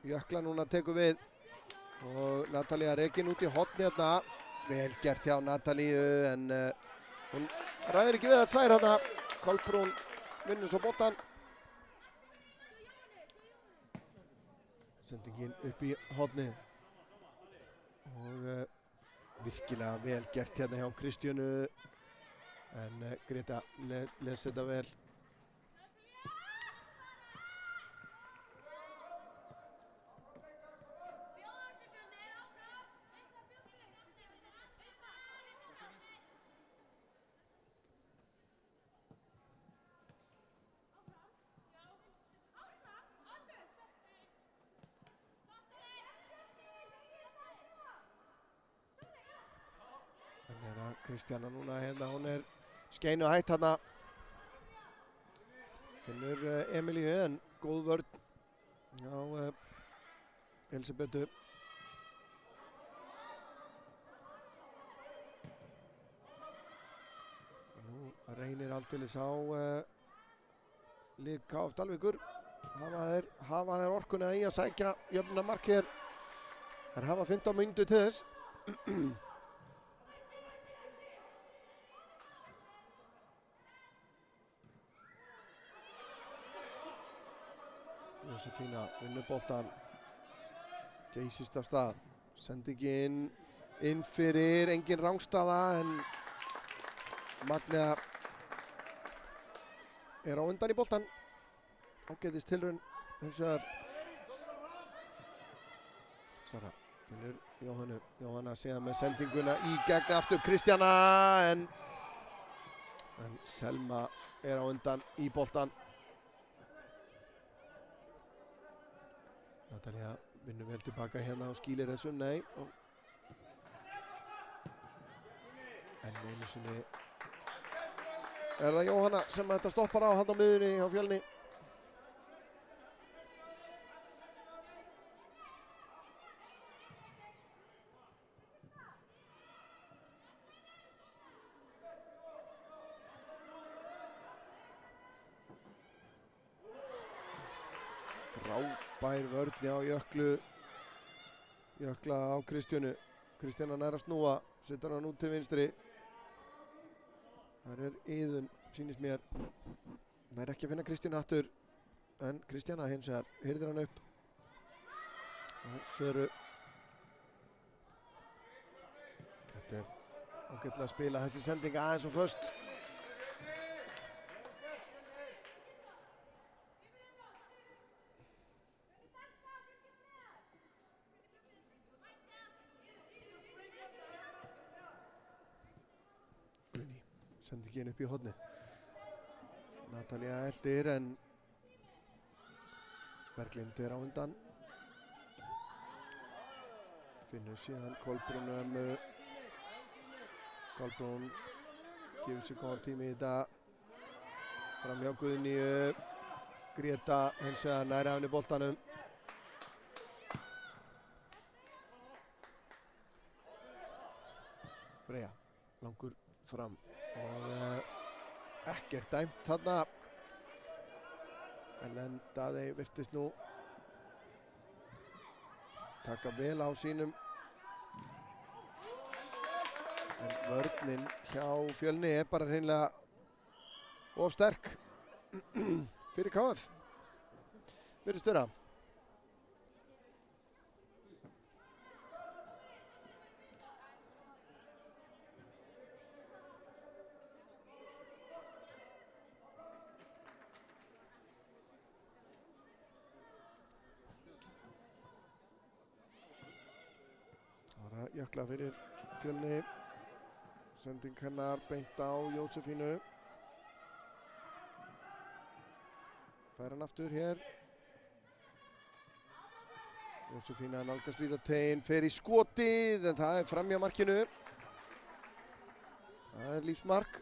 Jökla núna tekur við og Natalía rekin út í horni hérna. Vel gert hjá Natalíu en hún ræður ekki við að tvær hérna. Kolbrún vinnur svo boltan. Sendingin upp í hornið og virkilega vel gert hérna hjá Kristjönu en Greta les þetta vel. Kristjana núna hérna, hún er skeinu hætt hérna. Finnur Emilíu en góð vörn já Elisabetu. Nú reynir aldeilis á lið KF Dalvíkur. Hafa þeir orkuna í að sækja jöfnunarmark hér. Þeir hafa 15 mínútur til þess. Jósefína vinnur boltan. Geysist af stað. Sendingin inn fyrir, engin rangstaða en Magnea er á undan í boltan. Ágætis tilraun hins vegar. Sara finnur Jóhannu. Jóhanna síðan með sendinguna í gegn aftur Kristjana en Selma er á undan í boltan. Natalia vinnur vel tilbaka hérna og skýlir þessu, nei. En einu sinni er það Jóhanna sem þetta stoppar á hann á miðunni á Fjölni. Frábær vörn á Jökla á Kristjánu. Kristjana nær að snúa, setur hann út til vinstri. Þar er Iðunn, sýnist mér. Nær ekki að finna Kristjánu aftur. En Kristjana hins vegar hirðir hann upp. Og Söru. Þetta er ágætlega að spila þessi sending aðeins og föst. Sendingin upp í horni. Natalia eldir en Berglind er á undan. Finnur síðan Kolbrúnu. Kolbrún gefur sér góðan tími í þetta. Fram hjá Guðnýju. Greta hins vegar nær af henni boltanum. Freyja langur fram. Og ekkert dæmt þarna. Ellen Daðey virtist nú taka vel á sínum. En vörnin hjá Fjölni er bara hreinlega of sterk fyrir KF. Virðist vera. Jökla fyrir Fjölni. Sending hennar beint á Jósefínu. Fær hann aftur hér. Jósefína nálgast vítatein, fer í skotið en það er framhjá markinu. Það er lífsmark.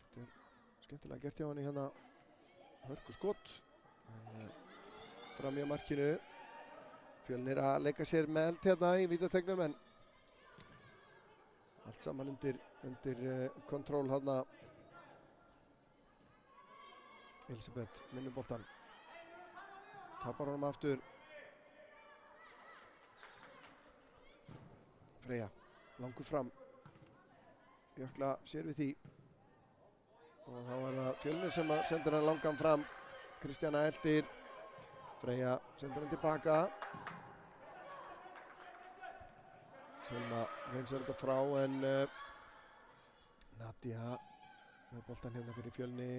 Þetta er skemmtilega gert hjá henni hérna. Hörku skot. Framhjá markinu. Fjölnir að leika sér með eld hérna í vítategnum en allt saman undir kontról hérna. Elisabeth minnur boltan. Tapar honum aftur. Freyja langur fram. Jökla sér við því. Og þá er það Fjölnir sem sendir hann langan fram. Kristjana eldir. Freyja sendur hann tilbaka. Selma reynsar þetta frá en Nadia með boltan hérna fyrir Fjölni.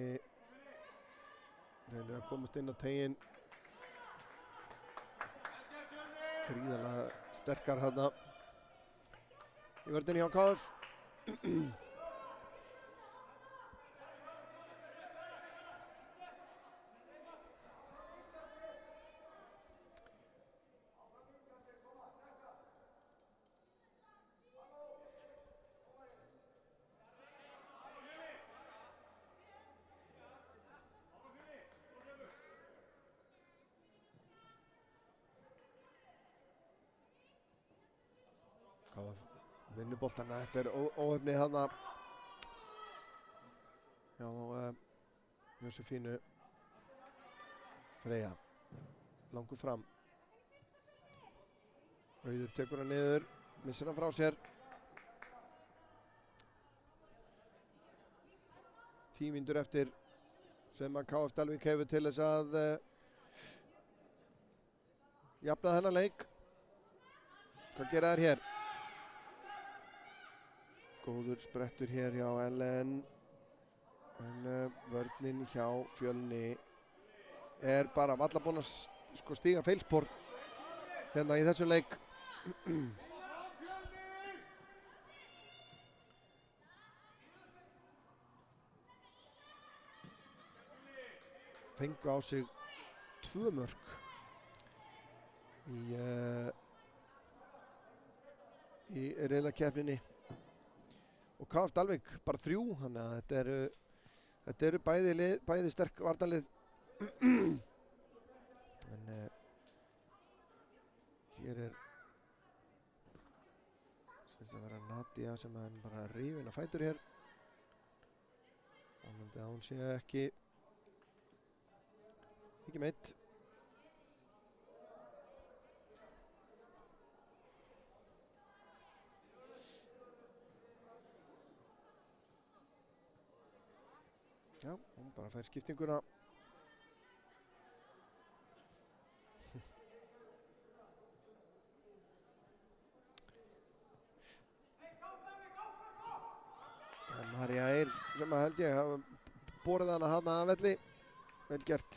Reynir að komast inn á teiginn. Gríðarlega sterkar hérna í vörninni hjá KF. Vinnur boltann, þetta óhefni þarna hjá Jósefínu Freyja. Langur fram. Auður tekur hann niður, missir hann frá sér. 10 mínútur eftir sem að KF Dalvík hefur til þess að jafna þennan leik. Hvað gera þær hér? Góður sprettur hér hjá Ellen. En vörnin hjá Fjölni bara varla búin að stíga feilspor hérna í þessum leik. Fengu á sig 2 mörk í riðlakeppninni og KF Dalvík bara 3, þannig að þetta eru bæði sterk varnarlið. En hér sem að vera Nadia sem er bara rífin á fætur hér. Vonandi að hún sé ekki meidd. Já, hún bara fær skiptinguna. María Eir sem að held ég hafa borið hana þarna að velli. Vel gert.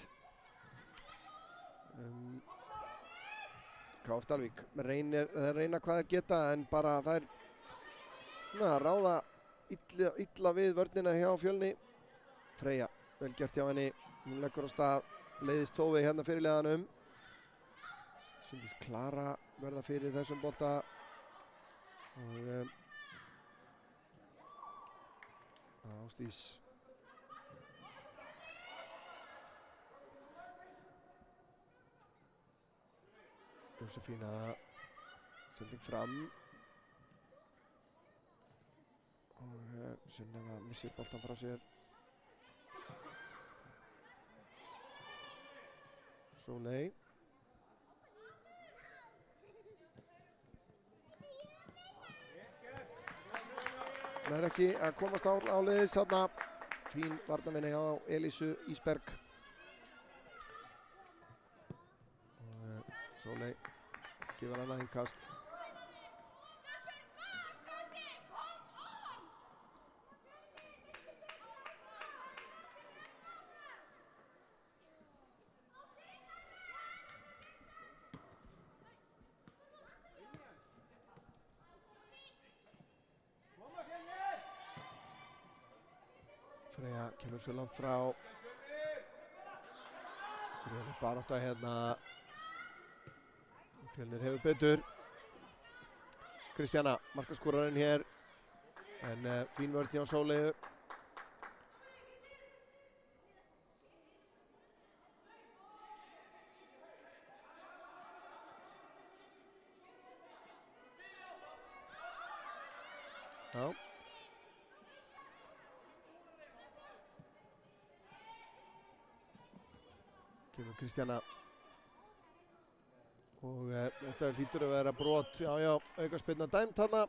KF Dalvík reyna hvað að geta en bara það svona að ráða illa við vörnina hjá Fjölni. Freyja, vel gert hjá henni. Hún leggur á stað, leiðist þó við hérna fyrir liðanum. Sýndist Klara verða fyrir þessum bolta og Ásdís Jósefína sending fram og Sunneva missir boltan frá sér. Sóley nær ekki að komast á leiðis þarna. Fín varnarvinna hjá Elísu Ísberg. Og Sóley gefur annað innkast. Freyja kemur svo langt frá. Grjóni barátta hérna. Fjölnir hefur betur. Kristjana, markaskorarinn hér. En fín vörn hjá Sóleyju. Já. Kemur Kristjana og þetta hlýtur að vera brot. Já, aukaspyrna dæmd þarna.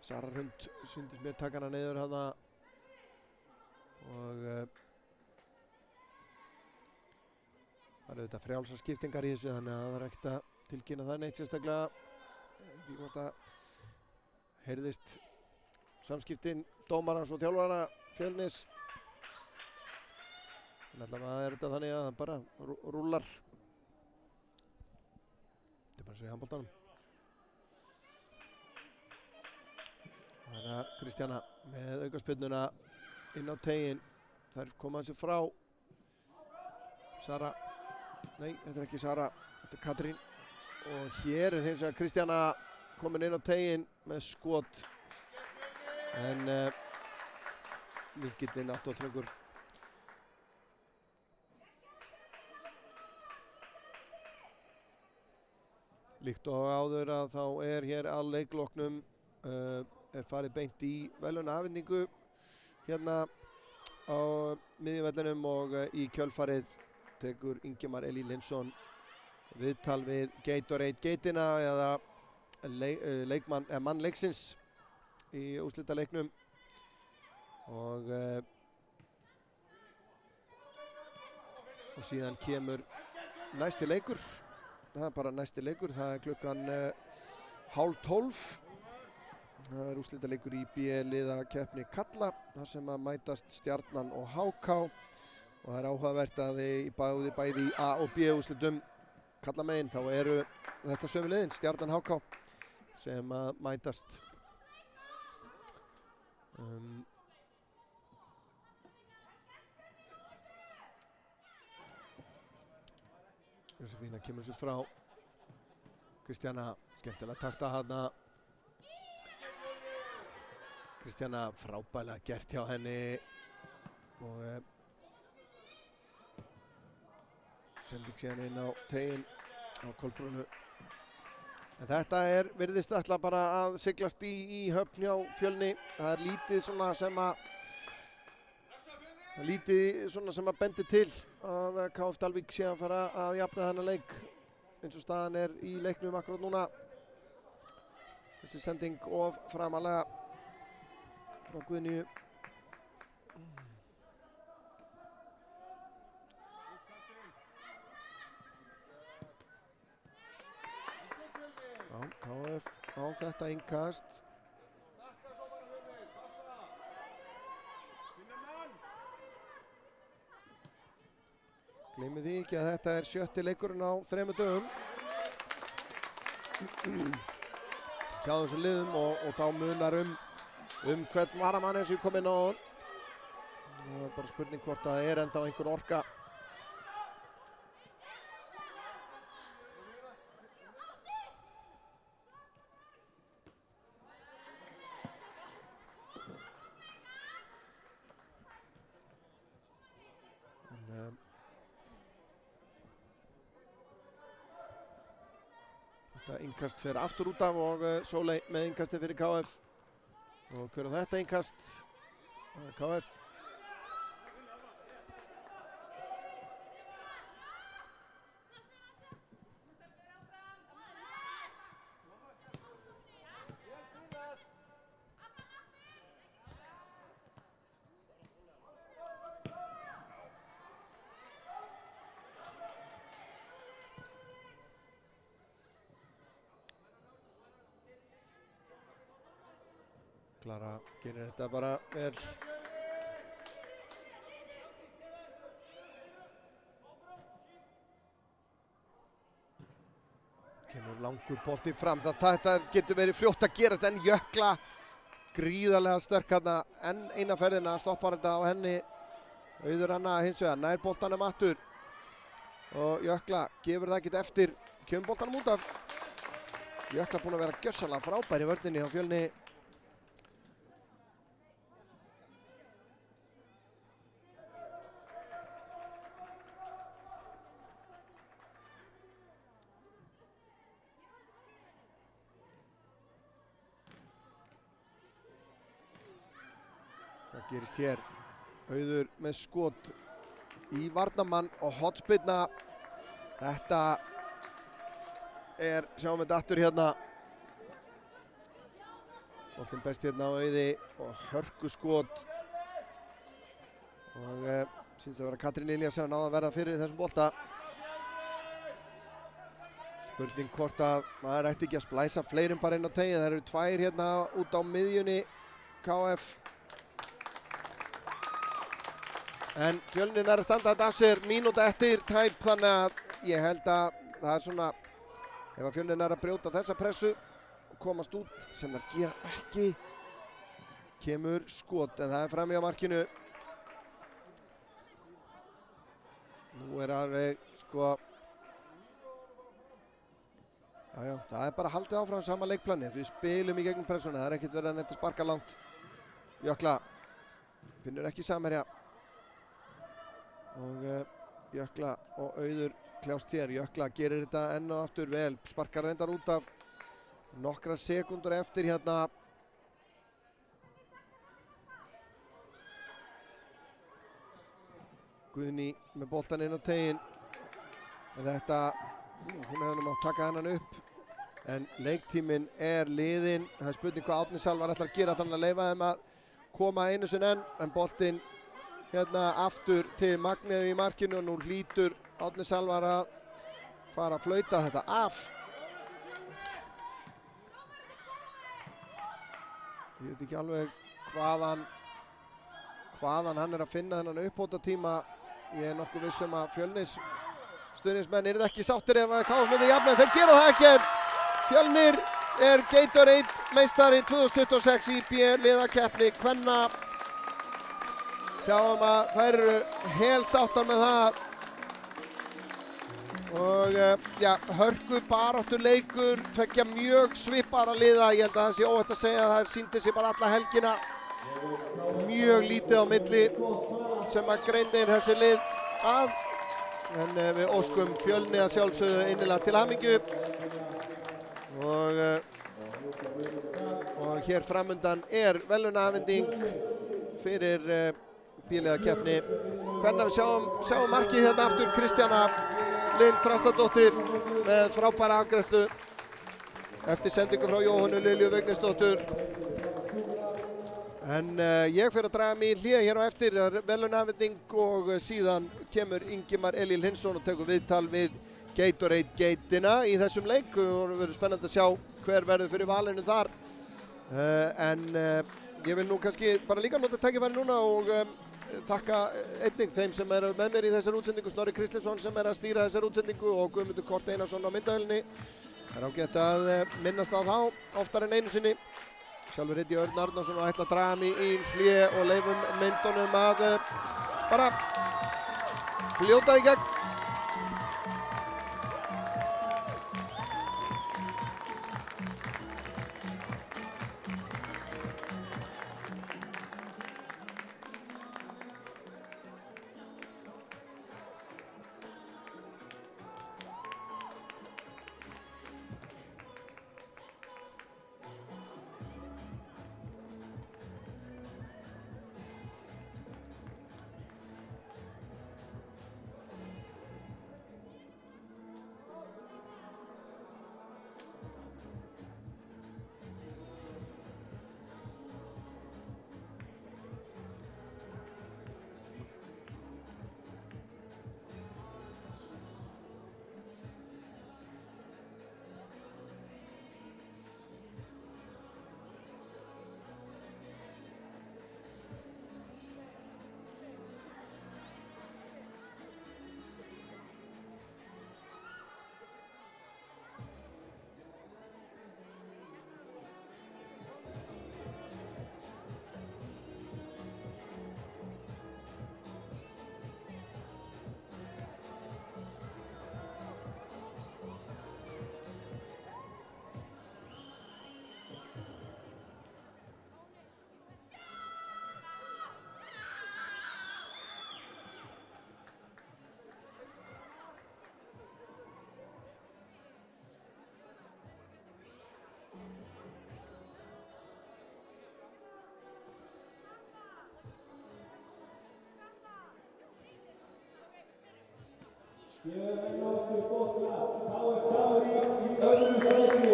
Sara Hrund sýndist mér taka hana niður þarna og það eru þetta frjálsar skiptingar í þessu þannig að það er ekkert að tilkynna það neitt sérstaklega. Því hvort að heyrðist samskiptin dómarans og þjálfara Fjölnis. En allavega er þetta þannig að það bara rúllar. Þetta er bara að segja handboltanum. Þannig að Kristjana með aukaspyrnuna inn á teiginn. Þær koma sér frá. Sara, nei þetta er ekki Sara, þetta er Katrín. Og hér er hins vegar Kristjana komin inn á teiginn með skot. En vinkillinn allt of þröngur. Líkt og áður að þá hér að leikloknum farið beint í verðlaunaafhendingu hérna á miðjuvellinum og í kjölfarið tekur Ingimar Elín Lindsson viðtal við Gatorade geitina eða mann leiksins í úrslitaleiknum og síðan kemur næsti leikur. Það er bara næsti leikur, það er klukkan 11:30. Það er úrslitaleikur í B-liða keppni karla þar sem að mætast Stjarnan og HK og það er áhugavert að bæði í A og B úrslitum karlamegin þá eru þetta sömu liðin, Stjarnan HK sem að mætast. Jósefína kemur svo frá Kristjana, skemmtilega takta hana. Kristjana frábælega gert hjá henni og sending síðan inn á teginn á Kolbrúnu. En þetta virðist ætla bara að siglast í höfn hjá Fjölni. Það er lítið svona sem að bendi til að KF Dalvík sé að fara að jafna þennan leik eins og staðan í leiknum akkurat núna. Þessi sending of framalega frá Guðnýju. Já, KF á þetta innkast. Gleymið því ekki að þetta er 7. leikurinn á 3 dögum hjá þessum liðum og þá munar hvern varamann eins og ég kom inn á hann. Það er bara spurning hvort það er ennþá einhver orka. Þetta innkast fer aftur út af og Sóley með innkasti fyrir KF. Og hver á þetta innkast? Það er KF. Klara gerir þetta bara vel. Kemur langur bolti fram. Þetta getur verið fljótt að gerast en Jökla gríðarlega sterk hérna enn eina ferðina, stoppar þetta á henni. Auður Anna hins vegar nær boltanum aftur og Jökla gefur það ekkert eftir, kemur boltanum út af. Jökla búin að vera gjörsamlega frábær í vörninni á Fjölni. Hvað gerist hér? Auður með skot í varnarmann og hornspyrna. Þetta sjáum við þetta aftur hérna. Boltinn best hérna á Auði og hörku skot. Og sýnst að vera Katrín Lilja sem náði að verða fyrir þessum bolta. Spurning hvort að maður ætti ekki að splæsa fleirum bara inn á teginn. Það eru 2 hérna út á miðjunni KF. En Fjölnir að standa þetta af sér mínúta eftir tæp, þannig að ég held að það er svona, ef að Fjölnir að brjóta þessa pressu og komast út, sem það gera ekki, kemur skot, en það er frammi á markinu. Nú alveg, það er bara haldið áfram sama leikplani. Við spilum í gegnum pressuna, það er ekkert verið að netta sparka langt. Jökla finnur ekki samherja. Og Jökla og Auður kljást hér. Jökla gerir þetta enn og aftur vel, sparkar reyndar út af nokkra sekúndur eftir hérna. Guðný með boltan inn á tegin. En þetta, hún hefði mátt taka hennan upp. En leiktíminn liðinn. Það er spurning hvað Árni Salvar ætlar að gera, þannig að leyfa þeim að koma einu sinni enn. En boltinn hérna aftur til Magneðu í markinu og nú hlýtur Árni Salvar að fara að flauta þetta af. Ég veit ekki alveg hvaðan hann er að finna þennan uppbótartíma. Ég er nokkuð viss að Fjölnis stuðningsmenn yrðu ekki sáttir ef að KF myndi jafna, en þeir gera það ekkert. Fjölnir Gatorade meistari 2026 í B-liðakeppni kvenna. Sjáum að þær eru helsáttar með það. Og já, hörku baráttu leikur, tveggja mjög svipara liða. Ég held að það sé óhætt að segja að það sýndi sig bara alla helgina. Mjög lítið á milli sem að greindi inn þessi lið að. En við óskum Fjölni að sjálfsögðu innilega til hamingju. Og hér framundan verðlaunaafhending fyrir B-liðakeppni. Hvernig við sjáum markið hérna aftur, Kristjana Lind Þrastardóttir með frábæra afgreiðslu eftir sendingu frá Jóhönnu Lilju Vignisdóttur. En ég fer að draga mig í hlé hér á eftir, verðlaunaafhending, og síðan kemur Ingimar Elín Hinsson og tekur viðtal við Gatorade Geitina í þessum leik og verður spennandi að sjá hver verður fyrir valinu þar. Ég vil nú kannski bara líka nota tækifæri núna og þakka einnig þeim sem eru með mér í þessari útsendingu, Snorri Kristleifsson sem er að stýra þessari útsendingu og Guðmundur Kort Einarsson á myndavélinni. Það er ágætt að minnast á þá oftar en einu sinni. Sjálfur heiti Örn Arnarsson og ætla að draga mig í hlé og leifum myndunum að bara fljóta í gegn. Ég er enn aftur gott lag, KF Kári í öðru sæti.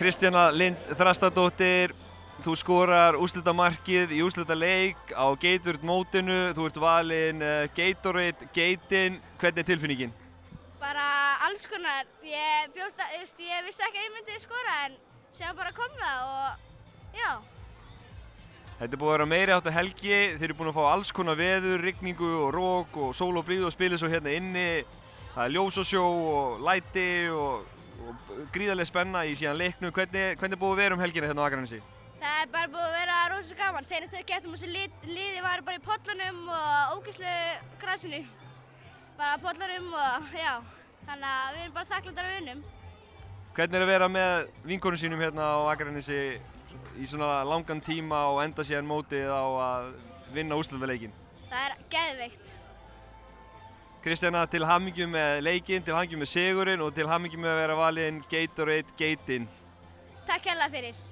Kristjana Lind Þrastardóttir, þú skorar úrslitamarkið í úrslitaleik á Gatorade mótinu, þú ert valinn Gatorade Geitin, hvernig er tilfinningin? Bara alls konar, ég vissi ekki að ég myndi skora en sem bara kom það og já. Þetta er búið að vera meiri háttar helgi, þeir eru búin að fá alls konar veður, rigningu og rok og sól og blíðu og spilið svo hérna inni. Það er ljós og sjó og læti og gríðarleg spenna í síðan leiknum. Hvernig er búið að vera helgina hérna á Akranesi? Það er bara búið að vera rosa gaman. Seinast þegar við gættum þessi liði var bara í pollunum og ógeðslegu grasinu. Bara pollunum og já, þannig að við erum bara þakklátar að unnum. Hvernig er að vera með vinkonum sínum hérna á Akranesi í svona langan tíma og enda síðan mótið á að vinna úrslitaleikinn? Það er geðveikt. Kristjana, til hamingju með leikinn, til hamingju með sigurinn og til hamingju með að vera valinn Gatorade Geitin. Takk hérlega fyrir.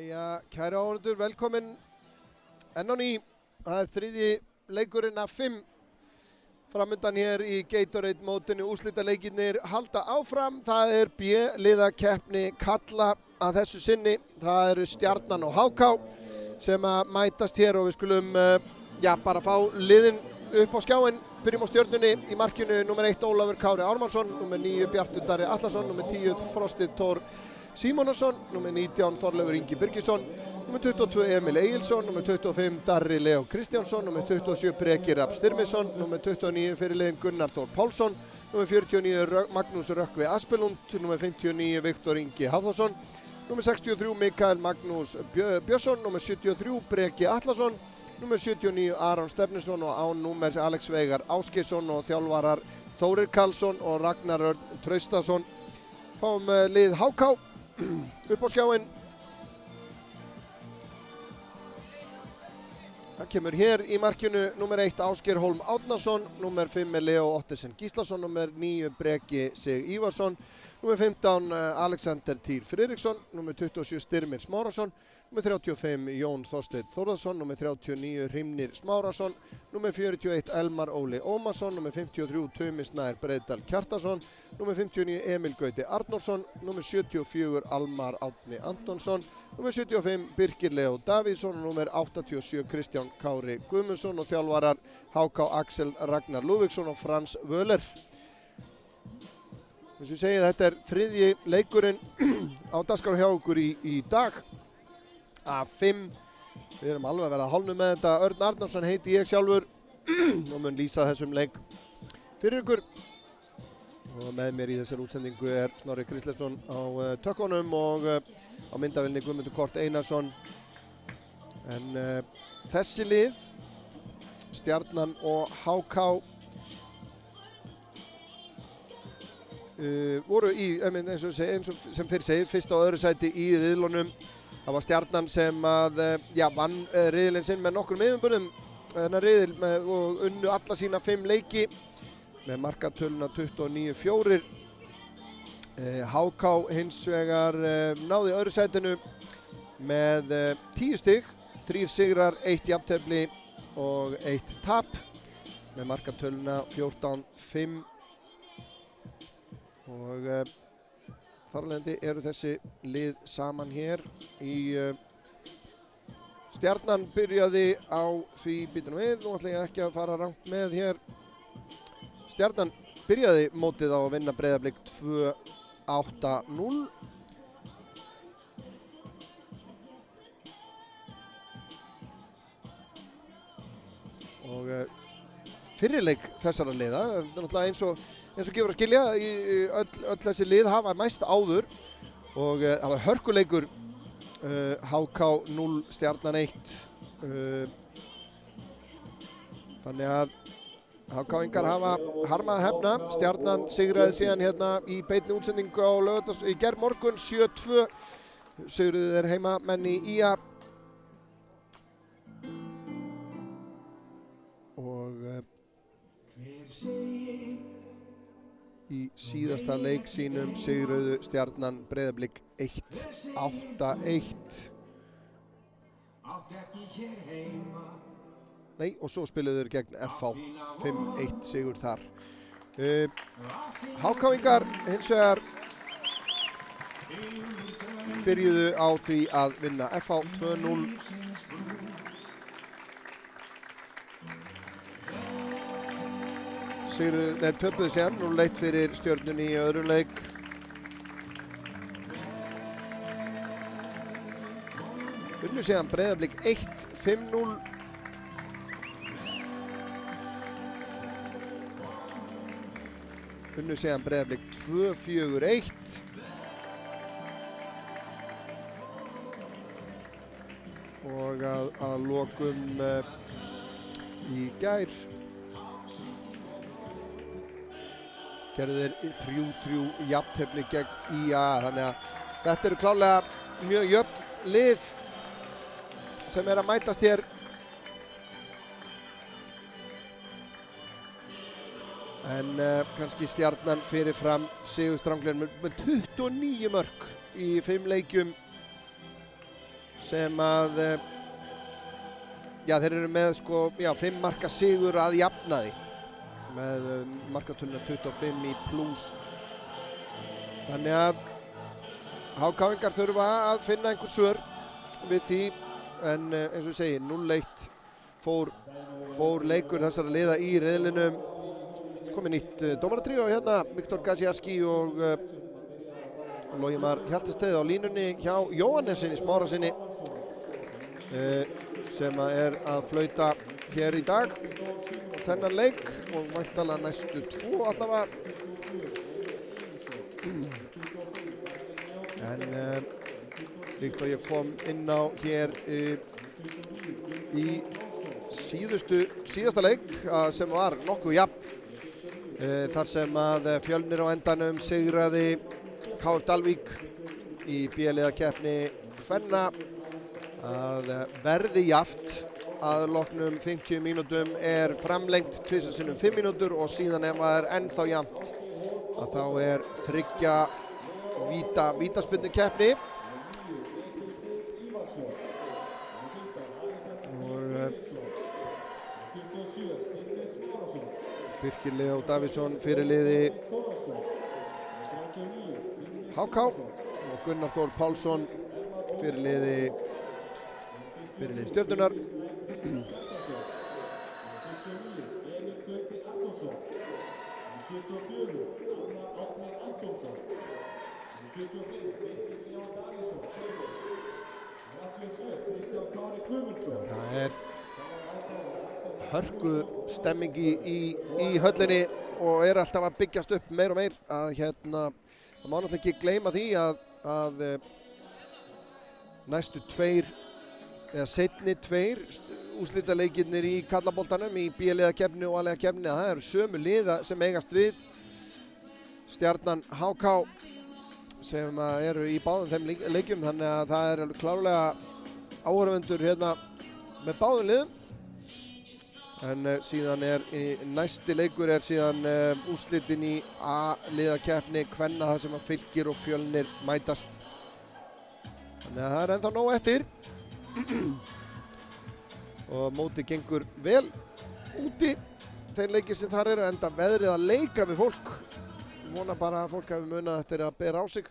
Jæja, kæra áhorfendur, velkomin enn á ný. Það er þriðji leikurinn af 5 framundan hér í Gatorade mótinu. Úrslitaleikirnir halda áfram. Það er B-liðakeppni karla að þessu sinni. Það eru Stjarnan og HK sem að mætast hér og við skulum bara fá liðin upp á skjáinn. Byrjum á Stjörnunni í markinu nr. 1 Ólafur Kári Ármannsson, nr. 9 Bjartur Darri Atlason, nr. 10 Frosti Thor Símonarson, nr. 19 Þorleifur Ingi Birgisson, nr. 22 Emil Egilsson, nr. 25 Darri Leo Kristjánsson, nr. 27 Breki Rapp Styrmisson, nr. 29 fyrirliðinn Gunnar Þór Pálsson, nr. 49 Magnús Rökkvi Aspelund, nr. 59 Viktor Ingi Hafþórsson, nr. 63 Mikael Magnús Björnsson, nr. 73 Breki Atlason, nr. 79 Aron Stefnisson og án númers Alex Veigar Ásgeirsson og þjálfarar Þórir Karlsson og Ragnar Örn Traustason. Fáum lið HK upp á skjáinn. Það kemur hér í markinu nr. 1 Ásgeir Hólm Árnason, nr. 5 Leo Ottesen Gíslason, nr. 9 Breki Sig Ívarsson, nr. 15 Alexander Týr Friðriksson, nr. 27 Styrmir Smárasson, nr. 35 Jón Þorsteinn Þórðarson, nr. 39 Hrímnir Smárasson, nr. 41 Elmar Óli Ómarsson, nr. 53 Tumi Snær Breiðdal Kjartason, nr. 59 Emil Gauti Arnórsson, nr. 74 Almar Árni Antonsson, nr. 75 Birkir Leo Davíðsson og nr. 87 Kristján Kári Guðmundsson og þjálfarar HK Axel Ragnar Lúðvíksson og Frans Völer. Eins og ég segi, þetta er þriðji leikurinn á dagskrá hjá okkur í dag af 5. Við erum alveg að verða hálfnuð með þetta. Örn Arnarsson heiti ég sjálfur og mun lýsa þessum leik fyrir ykkur. Og með mér í þessari útsendingu er Snorri Kristleifsson á tökkunum og á myndavilni Guðmundur Kort Einarsson. En þessi lið, Stjarnan og HK, voru í, eins og sem fyrr segir, fyrsta og öðru sæti í riðlunum. Það var Stjarnan sem að, vann riðilinn sinn með nokkrum yfirbörðum þennan riðil og unnu alla sína 5 leiki með markatöluna 29-4. HK hins vegar náði öðru sætinu með 10 stig, 3 sigrar, 1 jafntefli og 1 tap með markatöluna 14-5 og þar af leiðandi eru þessi lið saman hér í Stjarnan byrjaði á því, býtum við, nú ætla ég ekki að fara rangt með hér. Stjarnan byrjaði mótið á að vinna Breiðablik 2-8-0. Og fyrri leik þessara liða, náttúrulega eins og gefur að skilja, öll þessi lið hafa mæst áður og það var hörkuleikur HK 0, Stjarnan 1. Þannig að HK-ingar hafa harmað hefna. Stjarnan sigraði síðan hérna í beinni útsendingu á laugardags í gærmorgun 7-2. Sigruðu þeir heimamenn í IA. Og í síðasta leik sínum sigruðu Stjarnan Breiðablik 1-8-1. Nei, og svo spiluðu þeir gegn FH 5-1 sigur þar. HK-ingar hins vegar byrjuðu á því að vinna FH 2-0. Töpuðu síðan 0-1 fyrir Stjörnunni í öðrum leik. Unnu síðan Breiðablik 1-5-0. Unnu síðan Breiðablik 2-4-1. Og að lokum í gær gerðu þeir 3-3 jafntefli gegn IA, þannig að þetta eru klárlega mjög jöfn lið sem er að mætast hér. En kannski Stjarnan fyrirfram sigurstranglegin með 29 mörk í 5 leikjum. sem að já, þeir eru með sko, já, 5 marka sigur að jafnaði með markatöluna 25 í plús. Þannig að HK-ingar þurfa að finna einhver svör við því, en eins og ég segi, 0-1 fór leikur þessara liða í riðlinum. Komið nýtt dómaratríó hérna, Viktor Gaziarski og Logi Mar Hjaltesteið á línunni hjá Jóhannesinni Smárasinni sem er að flauta hér í dag þennan leik og væntanlega næstu 2 allavega. En líkt og ég kom inn á hér í síðasta leik sem var nokkuð jafn, þar sem að Fjölnir á endanum sigraði KF Dalvík í B-liðakeppni kvenna að verði jafnt. Að loknum 50 mínútum er framlengt 2 sinnum 5 mínútur og síðan ef það er ennþá jafnt að þá er 3 vítaspyrnukeppni. Og Birkir Leó Davíðsson fyrirliði HK og Gunnar Þór Pálsson fyrirliði Stjörnunar. Það er hörku stemming í höllinni og er alltaf að byggjast upp meir og meir. Að það má náttúrulega ekki gleyma því að næstu 2 eða seinni 2 úrslitaleikirnir í karlaboltanum í B-liðakeppni og A-liðakeppni, það eru sömu liða sem eigast við. Stjarnan HK sem eru í báðum þeim leikjum, þannig að það er klárlega áhorfendur hérna með báðum liðum. En síðan næsti leikur er síðan úrslitin í A-liðakeppni kvenna, það sem að Fylkir og Fjölnir mætast. Þannig að það er ennþá nóg eftir. Og mótið gengur vel úti þeir leikir sem þar eru, enda veðrið að leika við fólk. Vona bara að fólk hafi munað eftir að bera á sig.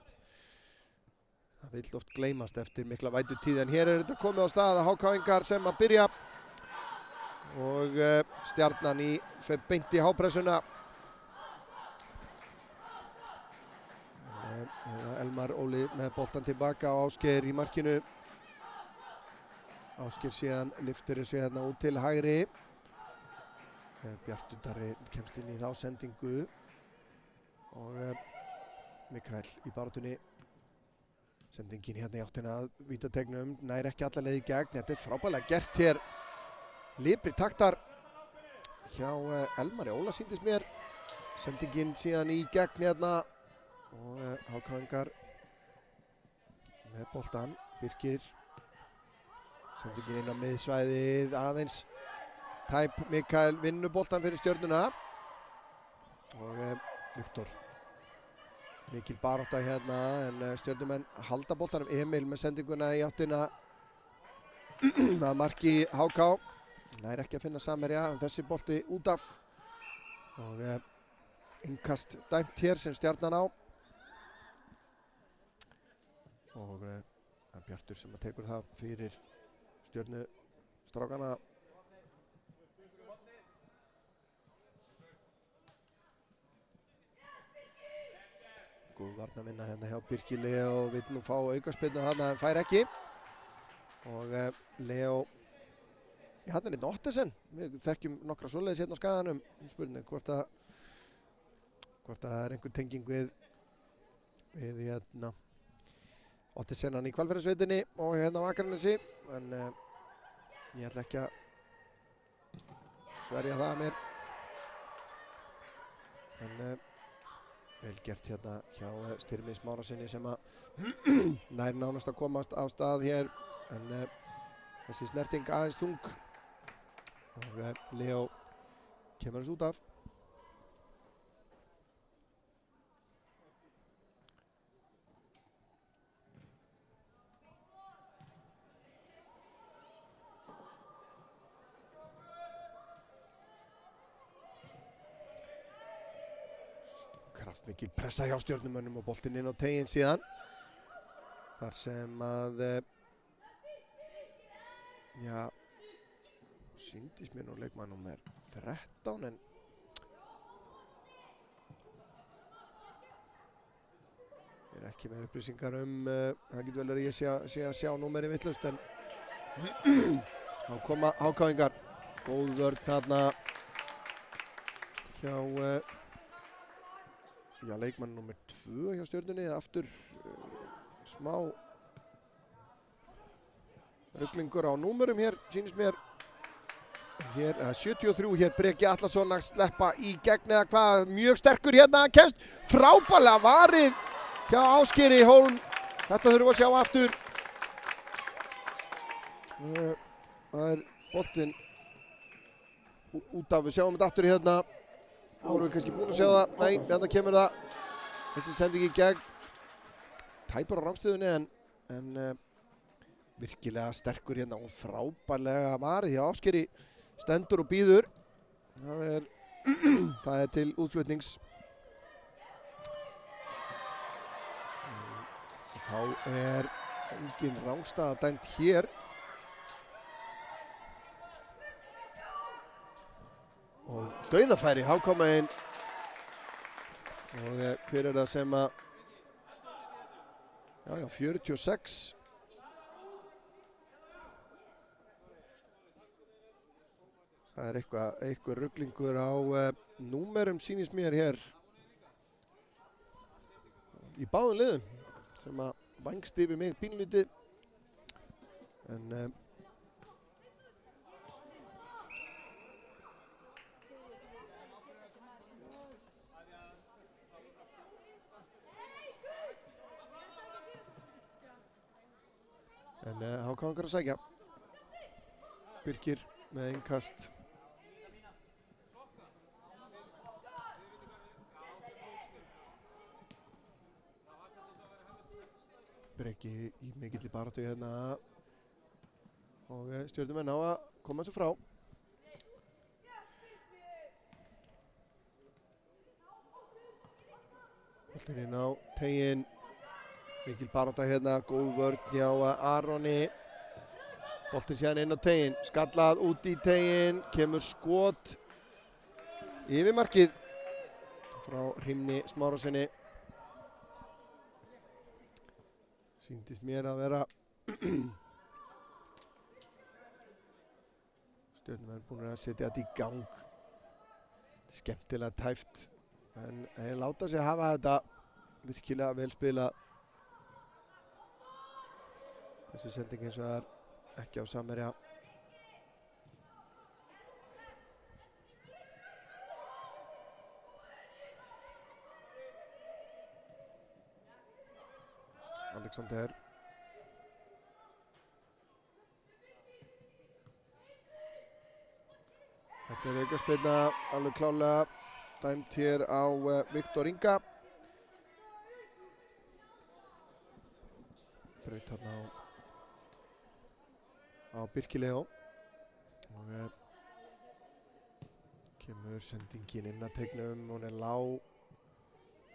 Það vill oft gleymast eftir mikla vætutíð, en hér er þetta komið á stað að HK-ingar sem að byrja og Stjarnan fer beint í hápressuna. Elmar Óli með boltan tilbaka og Ásgeir í markinu. Ásgeir síðan lyftir þessu hérna út til hægri. Bjartur Darri kemst inn í þá sendingu og Mikael í baráttunni. Sendingin hérna í áttina að vítategnum, nær ekki alla leið í gegn. Þetta er frábærlega gert hér. Lipri taktar hjá Elmari Óla sýndist mér. Sendingin síðan í gegn hérna og HK-ingar með boltan. Birkir. Sendingin inn á miðsvæðið, aðeins tæp. Mikael vinnur boltan fyrir Stjörnuna og Viktor. Mikil barátta hérna, en Stjörnumenn halda boltanum. Emil með sendinguna í áttina að marki HK. Nær ekki að finna samherja, en þessi bolti út af. Og innkast dæmt hér sem Stjarnan á. Og Bjartur sem að tekur það fyrir Stjörnustrákana. Góð varnarvinna hérna hjá Birki Leó og vill nú fá aukaspyrnu þarna en fær ekki. Og Leó, hann er einn Ottesen. Við þekkjum nokkra svoleiðis hérna á skaganum. Spurning hvort það er einhver tenging við hérna Ottesen hann í Hvalfjarðarsveitinni og hérna á Akranesi, en ég ætla ekki að sverja það að mér. En vel gert hérna hjá Styrmi Smárasinni sem að nær nánast að komast á stað hér, en þessi snerting aðeins þung og Leó kemur þessu út af. Mikil pressa hjá Stjörnumönnum og boltinn inn á teiginn síðan. Þar sem að, sýndist mér nú leikmaður númer 13 en ég er ekki með upplýsingar það getur vel verið ég sé að sjá númeri vitlaust en þá koma HK-ingar. Góð vörn þarna hjá leikmann númer 2 hjá Stjörnunni. Aftur smá ruglingur á númerum hér, sýnist mér. Hér 73 hér, Breki Atlason að sleppa í gegn eða hvað, mjög sterkur hérna, hann kemst frábærlega varið hjá Ásgeiri Hólm. Þetta þurfum við að sjá aftur. Það boltinn út af, við sjáum þetta aftur hérna. Vorum við kannski búin að sjá það? Nei, hérna kemur það. Þessi sending í gegn. Tæpur á rangstöðunni en virkilega sterkur hérna og frábærlega varið hjá Ásgeiri. Stendur og býður. Það er til útflutnings. Og þá er engin rangstaða dæmt hér. Og dauðafæri, HK-megin. Og hver er það sem að, 46. Það er eitthvað ruglingur á númerum sýnist mér hér í báðum liðum sem að vængst yfir mig pínlítið en HK-ingar að sækja. Birkir með innkast. Breki í mikilli baráttu hérna og Stjörnumenn á að koma þessu frá. Boltinn inn á teiginn. Mikil barátta hérna, góð vörn hjá Aroni. Boltinn síðan inn á teiginn, skallað út í teiginn, kemur skot yfir markið frá Hrímni Smárasyni. Sýndist mér að vera Stjörnumenn búin að setja þetta í gang. Skemmtilega tæft en þeir láta sig hafa þetta virkilega vel spilað. Þessi sending eins og það er ekki á Samherja. Alexander. Þetta er aukaspyrna alveg klárlega dæmt hér á Viktor Inga. Braut þarna á Birki Leó og kemur sendingin inn að teignum, hún er lág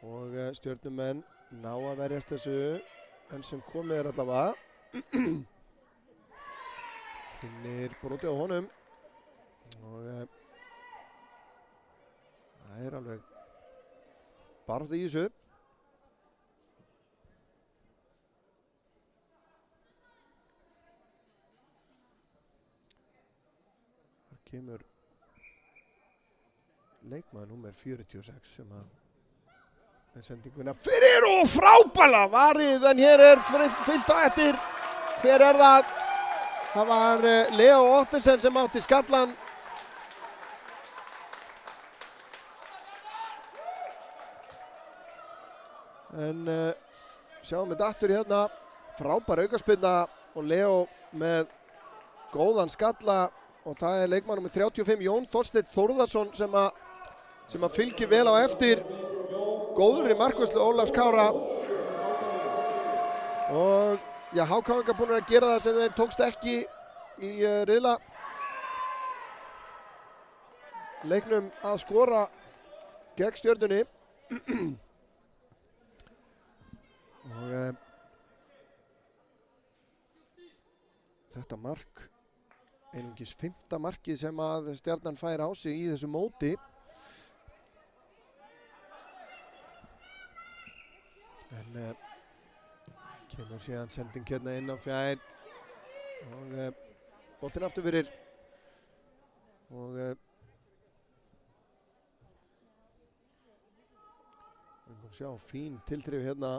og Stjörnumenn ná að verjast þessu en sem komið er allavega finnir brotið á honum og það er alveg baráttu í þessu. Kemur leikmaður númer 46 sem að sendinguna fyrir og frábærlega varið en hér er fyllt á eftir. Hver er það? Það var Leo Ottesen sem átti skallan. En sjáum við aftur hérna, frábær aukaspyrna og Leo með góðan skalla. Og það er leikmaður númer 35, Jón Þorsteinn Þórðarsson sem að fylgir vel á eftir góðri markvörslu Ólafs Kára. Og HK-ingar búin að gera það sem þeir tókst ekki í riðla leiknum að skora gegn Stjörnunni. Og þetta mark, einungis 5. markið sem að Stjarnan fær á sig í þessu móti. En kemur síðan sending hérna inn á fjær og boltinn aftur fyrir og við erum að sjá fín tilþrif hérna.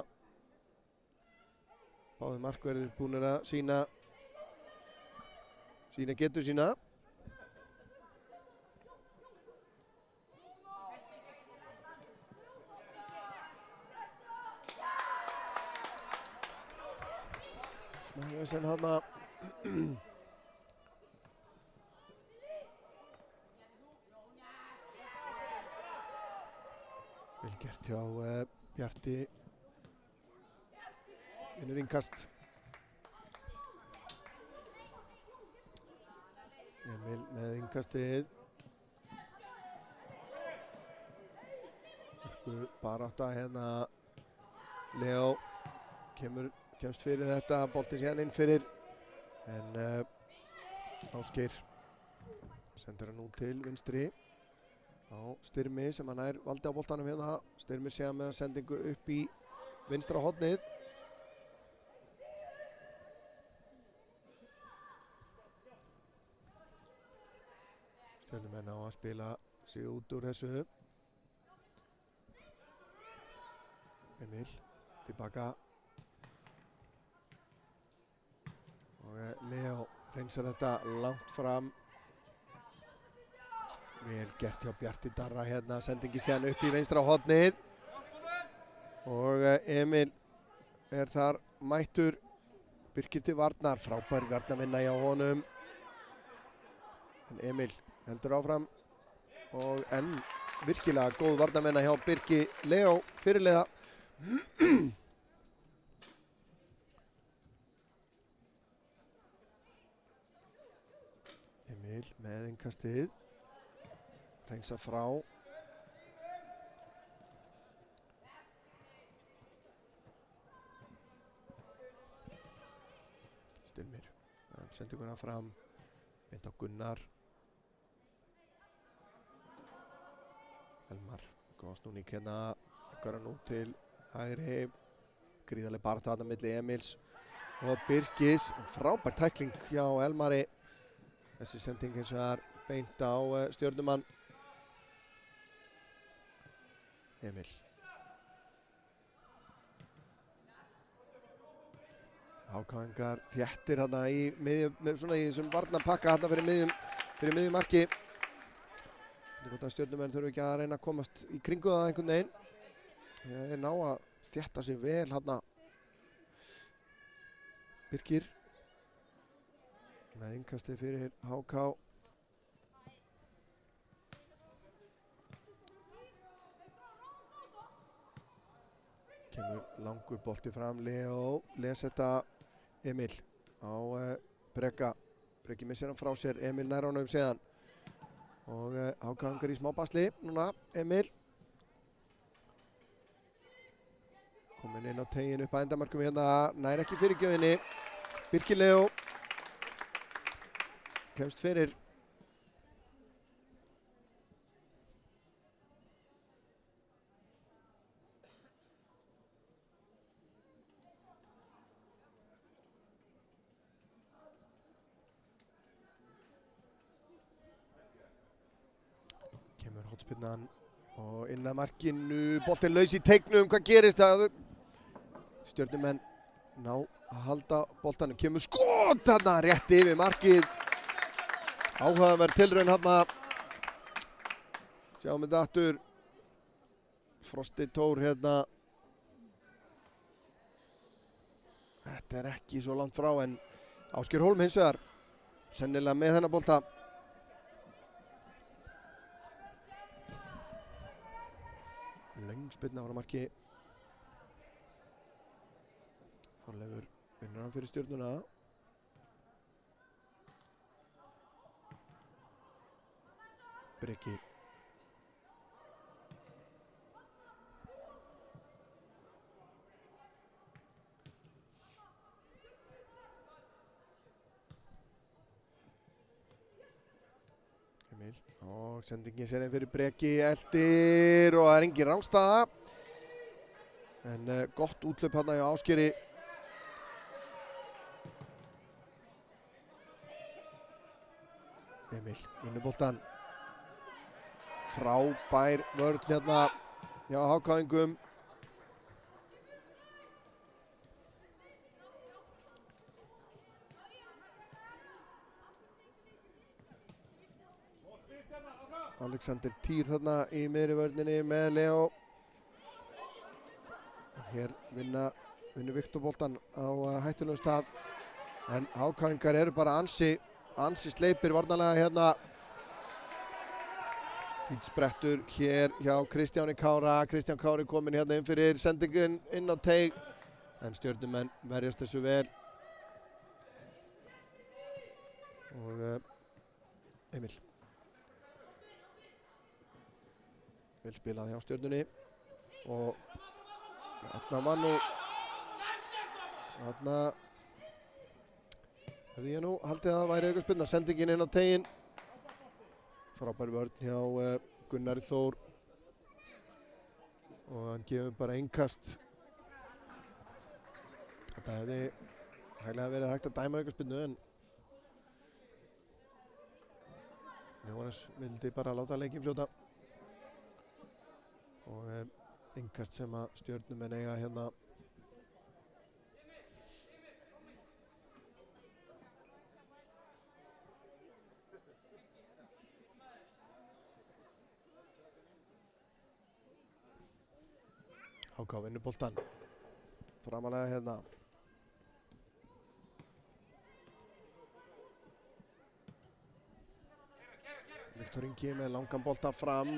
Báðir markverðir búnir að sýna getu sína. Smæðvesen hana. Vel gert hjá Bjarti. Vinnur innkast. Emil með innkastið. Hörku barátta hérna. Leo kemst fyrir þetta, boltinn síðan inn fyrir. En Ásgeir sendur hann út til vinstri. Á Styrmi sem hann er valdi á boltanum hérna. Styrmi síðan með sendingu upp í vinstra hornið. Stjörnumenn á að spila sig út úr þessu. Emil tilbaka. Og Leo reynsar þetta langt fram. Vel gert hjá Bjarti Darra hérna, sendingi síðan upp í vinstra hornið. Og Emil er þar mættur. Birkir til varnar, frábær varnarvinna hjá honum. En Emil heldur áfram og enn virkilega góð varnarvinna hjá Birki Leo fyrirliða. Emil með innkastið. Reynsa frá. Styrmir. Sendinguna fram. Beint á Gunnar. Elmar. Góð snúning hérna. Ekkur hann út til hægri. Gríðarleg barátta þarna milli Emils og Birkis. Frábær tækling hjá Elmari. Þessi sending eins og það er beint á Stjörnumann. Emil. Hákáingar þéttir hérna í miðjum, svona í þessum varnarpakka hérna fyrir miðjumarki. Hvort að Stjörnumenn þurfa ekki að reyna að komast í kringu það einhvern veginn. Þeir ná að þétta sig vel hérna. Birkir. Með innkastið fyrir HK. Kemur langur bolti fram, Leo les þetta Emil á Breka. Breki missir hann frá sér, Emil nær honum síðan. Og HK hangar í smá basli núna, Emil. Kominn inn á tegin upp að endamarkum hérna, nær ekki fyrirgjöfinni. Birkir Leo. Kemst fyrir. Kemur hotspinnan og inn að markinu, boltinn laus í teignum, hvað gerist það? Stjörnumenn ná að halda boltanum, kemur skot þarna rétt yfir markið. Áhugaverð tilraun hérna. Sjáum þetta aftur. Frosti Tór hérna. Þetta er ekki svo langt frá en Ásgeir Hólm hins vegar sennilega með þennan bolta. Löng spyrna frá marki. Þorleifur vinnur hann fyrir Stjörnuna. Breki. Emil og sendingin sér inn fyrir Breki, eldir og það er engin rangstaða. En gott útlöp hérna hjá Ásgeiri. Emil, vinnuboltan. Frábær vörn hérna hjá HK-ingum. Alexander Týr þarna í miðri vörninni með Leo. Hér vinnur Viktor boltan á hættulegum stað. En HK-ingar eru bara ansi sleipir varnarlega hérna. Fínt sprettur hér hjá Kristjáni Kára. Kristján Kári kominn hérna inn fyrir sendingin inn á teig. En Stjörnumenn verjast þessu vel. Og Emil. Vel spilað hjá Stjörnunni. Og þarna var nú hefði ég nú haldið að það væri aukaspyrna. Sendingin inn á teiginn. Frábær vörn hjá Gunnari Þór. Og hann gefur bara innkast. Þetta hefði hæglega verið hægt að dæma aukaspyrnu en Jóhannes vildi bara láta leikinn fljóta. Og innkast sem að Stjörnumenn eiga hérna. HK vinnur boltan. Framalega hérna. Viktor Ingi með langan bolta fram.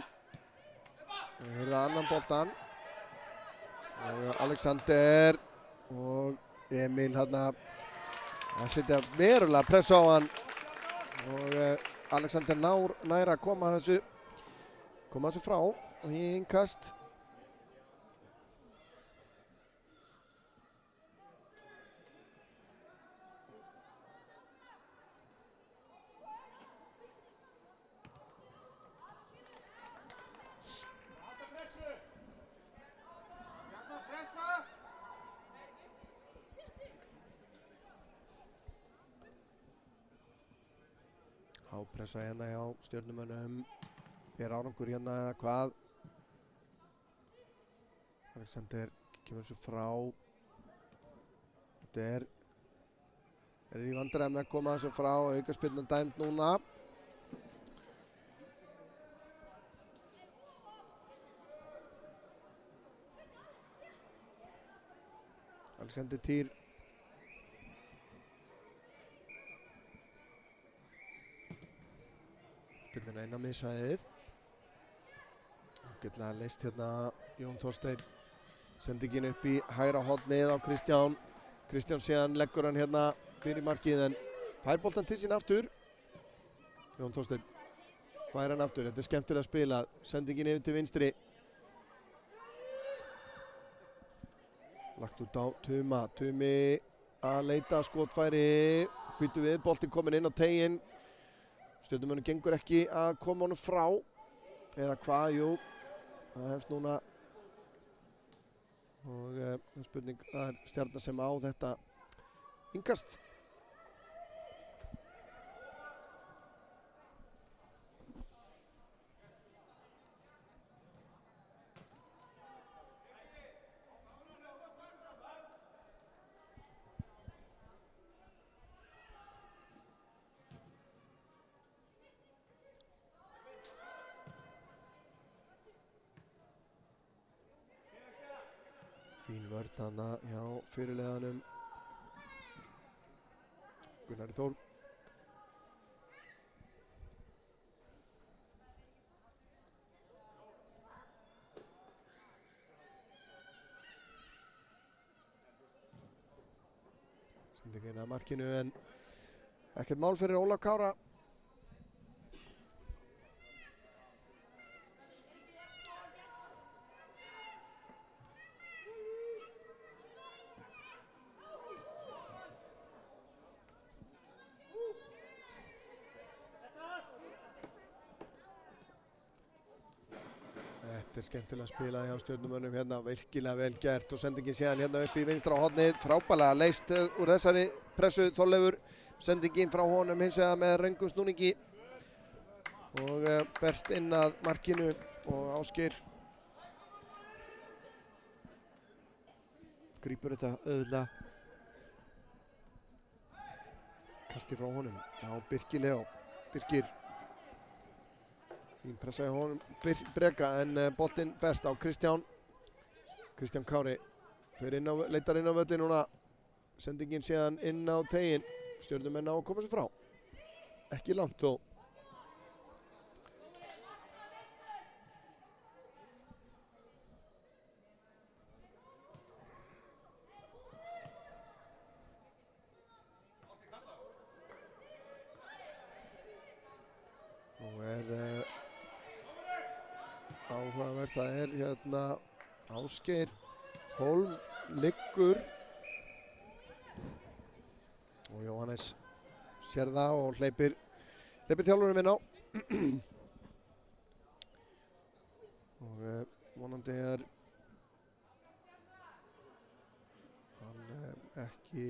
Við höfum annan boltan. Og Alexander og Emil hérna að setja verulega press á hann. Og Alexander nær að koma þessu frá og í innkast. Hápressa hérna hjá Stjörnumönnum. Er árangur hérna eða hvað? Alexander kemur þessu frá. Þetta er í vandræðum með að koma þessu frá. Aukaspyrnan dæmd núna. Alexander Týr. Spyrnuna inn á miðsvæðið. Ágætlega leyst hérna Jón Þorsteinn. Sendingin upp í hægra hornið á Kristján. Kristján síðan leggur hann hérna fyrir markið en fær boltan til sín aftur. Jón Þorsteinn fær hann aftur. Þetta er skemmtilega spilað. Sendingin yfir til vinstri. Lagt út á Tuma. Tumi að leita skotfæri. Býtu við, boltinn kominn inn á teiginn. Stjörnumönnum gengur ekki að koma honum frá. Eða hvað, jú. Það hefst núna. Og það er spurning, það er Stjarnan sem á þetta innkast. Fín vörn þarna hjá fyrirliðanum Gunnari Þór. Sendingin að markinu en ekkert mál fyrir Ólaf Kára. Þetta skemmtilega spilað hjá Stjörnumönnum hérna, virkilega vel gert og sendingin síðan hérna upp í vinstra hornið, frábælega leyst úr þessari pressu Þorleifur, sendingin frá honum hins vegar með röngum snúningi og berst inn að markinu og Ásgeir grípur þetta auðvitað, kasti frá honum á Birki Leó, Birkir fín pressa í honum Breka en boltinn berst á Kristján Kári leitar inn á völlin núna, sendingin síðan inn á tegin, Stjörnumenn á að koma sér frá, ekki langt þó. Nú áhugavert, það hérna Ásgeir Hólm liggur og Jóhannes sér það og hleypir þjálfurinn inn á og vonandi hann ekki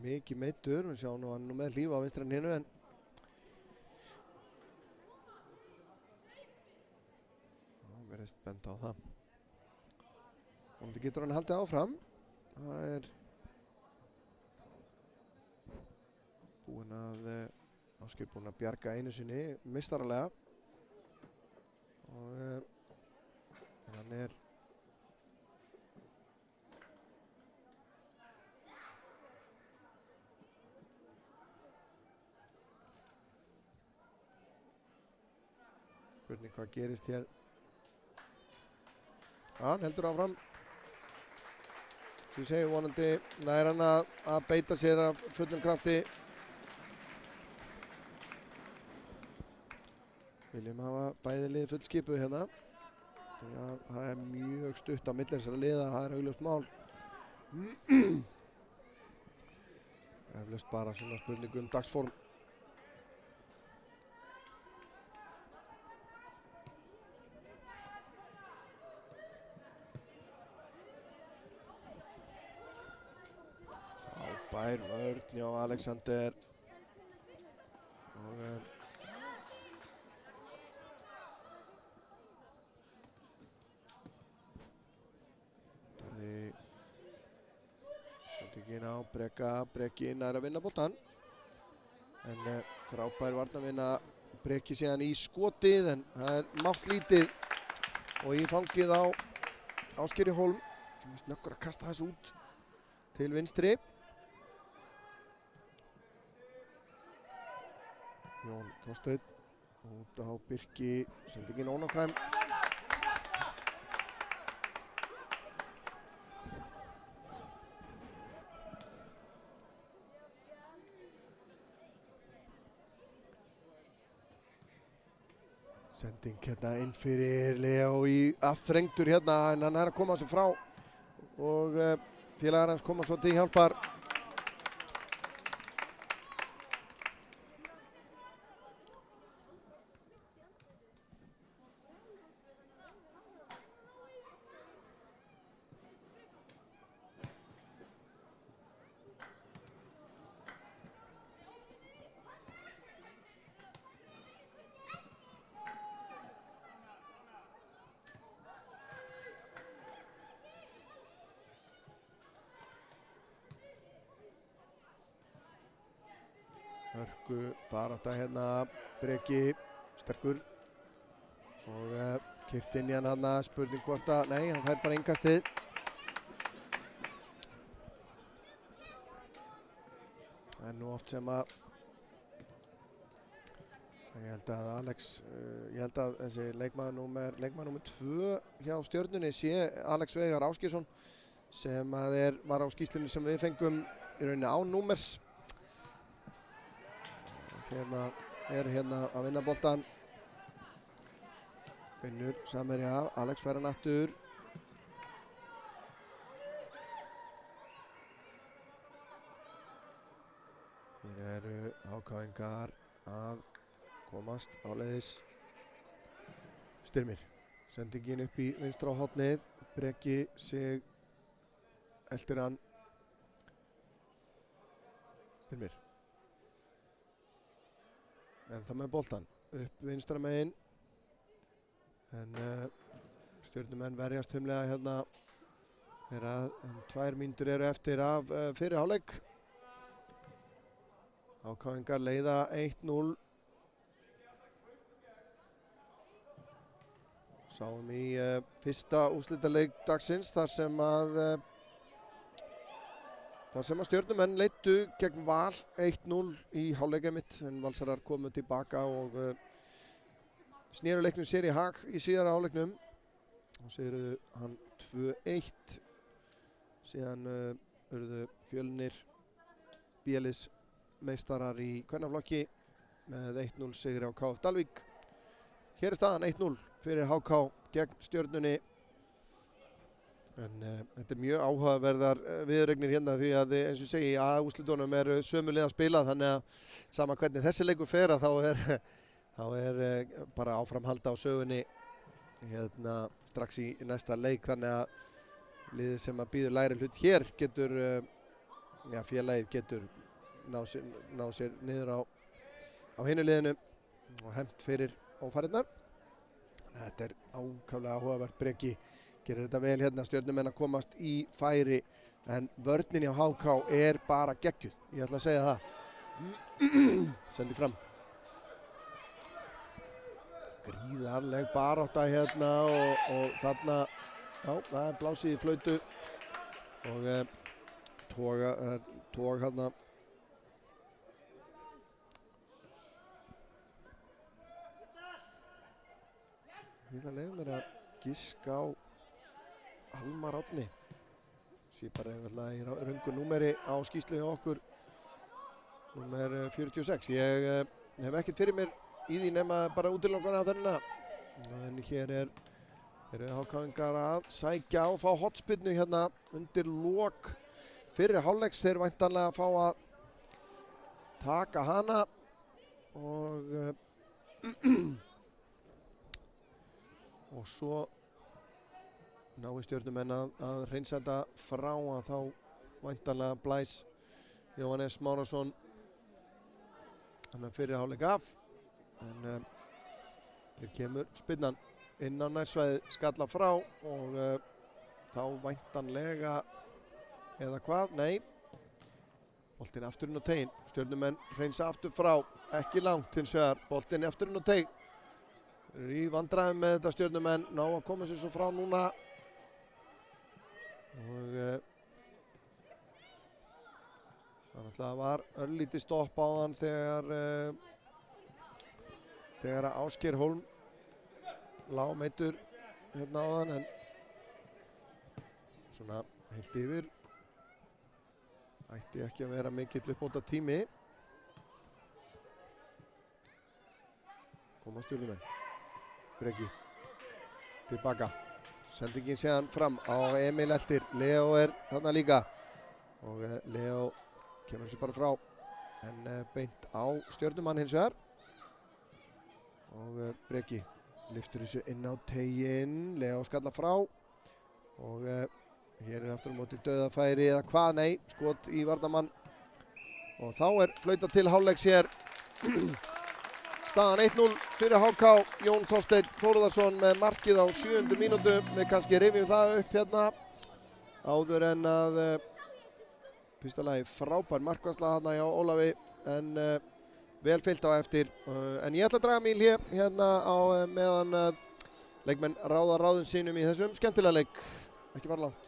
mikið meiddur, við sjáum nú hann með hlíf á vinstri hinu en verðist benda á það. Vonandi getur hann haldið áfram. Það Ásgeir búinn að bjarga einu sinni meistaralega og hann spurning hvað gerist hér. Hann heldur áfram. Svo segir vonandi nær hann að beita sér af fullum krafti. Viljum hafa bæði lið fullskipuð hérna. Það mjög stutt á milli þessara liða, það augljóst mál. Eflaust bara svona spurning dagsform. Frábær vörn hjá Alexander og sendingin á Breki nær að vinna boltan en frábær varnarvinna Breki síðan í skotið en það mátt lítið og í fangið á Ásgeiri Hólm sem snöggur að kasta þessu út til vinstri. Jón Þorsteinn út á Birki, sendingin ónákvæm. Sending hérna inn fyrir Leó í afþrengdur hérna en hann að koma sér frá og félagar hans koma svo til hjálpar. Hörku barátta hérna, Breki sterkur og kippt inn í hann hérna, spurning hvort að, nei, hann fær bara innkastið. Það nú oft sem að ég held að þessi leikmaður númer 2 hjá Stjörnunni sé Alex Veigar Ásgeirsson sem var á skýrslunni sem við fengum í rauninni án númers. Hérna að vinna boltan. Finnur samherja, Alex fær hann aftur. Hér eru HK-ingar að komast áleiðis. Styrmir Sendingin upp í vinstra hornið. Breki sig eldir hann. Styrmir. En það með boltan. Upp vinstra megin. En Stjörnumenn verjast humlega hérna. Þegar 2 mínútur eru eftir af fyrri hálfleik. HK-ingar leiða 1-0. Sáum í fyrsta úrslitaleik dagsins þar sem að Stjörnumenn leiddu gegn Val 1-0 í hálfleikinn mitt en Valsarar komu tilbaka og snéru leiknum sér í hag í síðara hálfleiknum og sigruðu hann 2-1. Síðan urðu Fjölnir Bielis meistarar í kvennaflokki með 1-0 sigri á KF Dalvík. Hér staðan 1-0 fyrir HK gegn Stjörnunni. En þetta mjög áhugaverðar viðuregnir hérna því að eins og ég segi að úrslitunum sömu lið að spila þannig að sama hvernig þessi leikur fer að þá er bara áframhald á sögunni hérna strax í næsta leik þannig að liðið sem að býður lægri hlut hér getur félagið getur náð sér niður á hinu liðinu og hefnt fyrir ófarirnar. Þetta er ákaflega áhugavert. Breki gerir þetta vel hérna, Stjörnumenn að komast í færi en vörnin hjá HK er bara geggjuð, ég ætla að segja það. Sendi fram. Gríðarleg barátta hérna og þarna, já, það er blásið í flautu og tog hérna. Ég ætla að leyfa mér að giska á Almar Árni. Sé bara einfaldlega í röngu númeri á skýrslu hjá okkur. Númer 46. Ég hef ekkert fyrir mér í því nema bara útilokana á þennina. En hér eru HK-ingar að sækja og fá hotspinnu hérna undir lok fyrir hálfleiks. Þeir væntanlega að fá að taka hana og svo nái Stjörnumenn að hreinsa þetta frá að þá væntanlega blæs Jóhannes Márásson þannig fyrir hálfleik af en hér kemur spinnan inn á nærsvæðið, skalla frá og þá væntanlega eða hvað, nei boltinn aftur inn á teiginn, Stjörnumenn hreinsa aftur frá, ekki langt hins vegar, boltinn aftur inn á teiginn. Þeir eru í vandræðum með þetta Stjörnumenn, ná að koma sér svo frá núna og það náttúrulega var örlítið stopp á hann þegar Ásgeir Hólm lá meiddur hérna á hann en svona heilt yfir ætti ekki að vera mikill uppbóta tími. Koma Stjörnumenn. Breki tilbaka. Sendingin séðan fram á Emil eldir. Leo þarna líka og Leo kemur þessu bara frá en beint á Stjörnumann hins vegar og Breki lyftur þessu inn á teiginn. Leo skalla frá og hér aftur á móti dauðafæri eða hvað, nei, skot í varnarmann og þá flauta til hálfleiks hér. Staðan 1-0 fyrir HK. Jón Þorsteinn Þórðarsson með markið á 7. mínútu. Við kannski rifjum það upp hérna áður en að fyrsta lagi frábær markvarsla hérna hjá Ólafi en vel fyllt á eftir. En ég ætla að draga míl hérna á meðan leikmenn ráða ráðum sínum í þessum skemmtilega leik. Ekki var langt.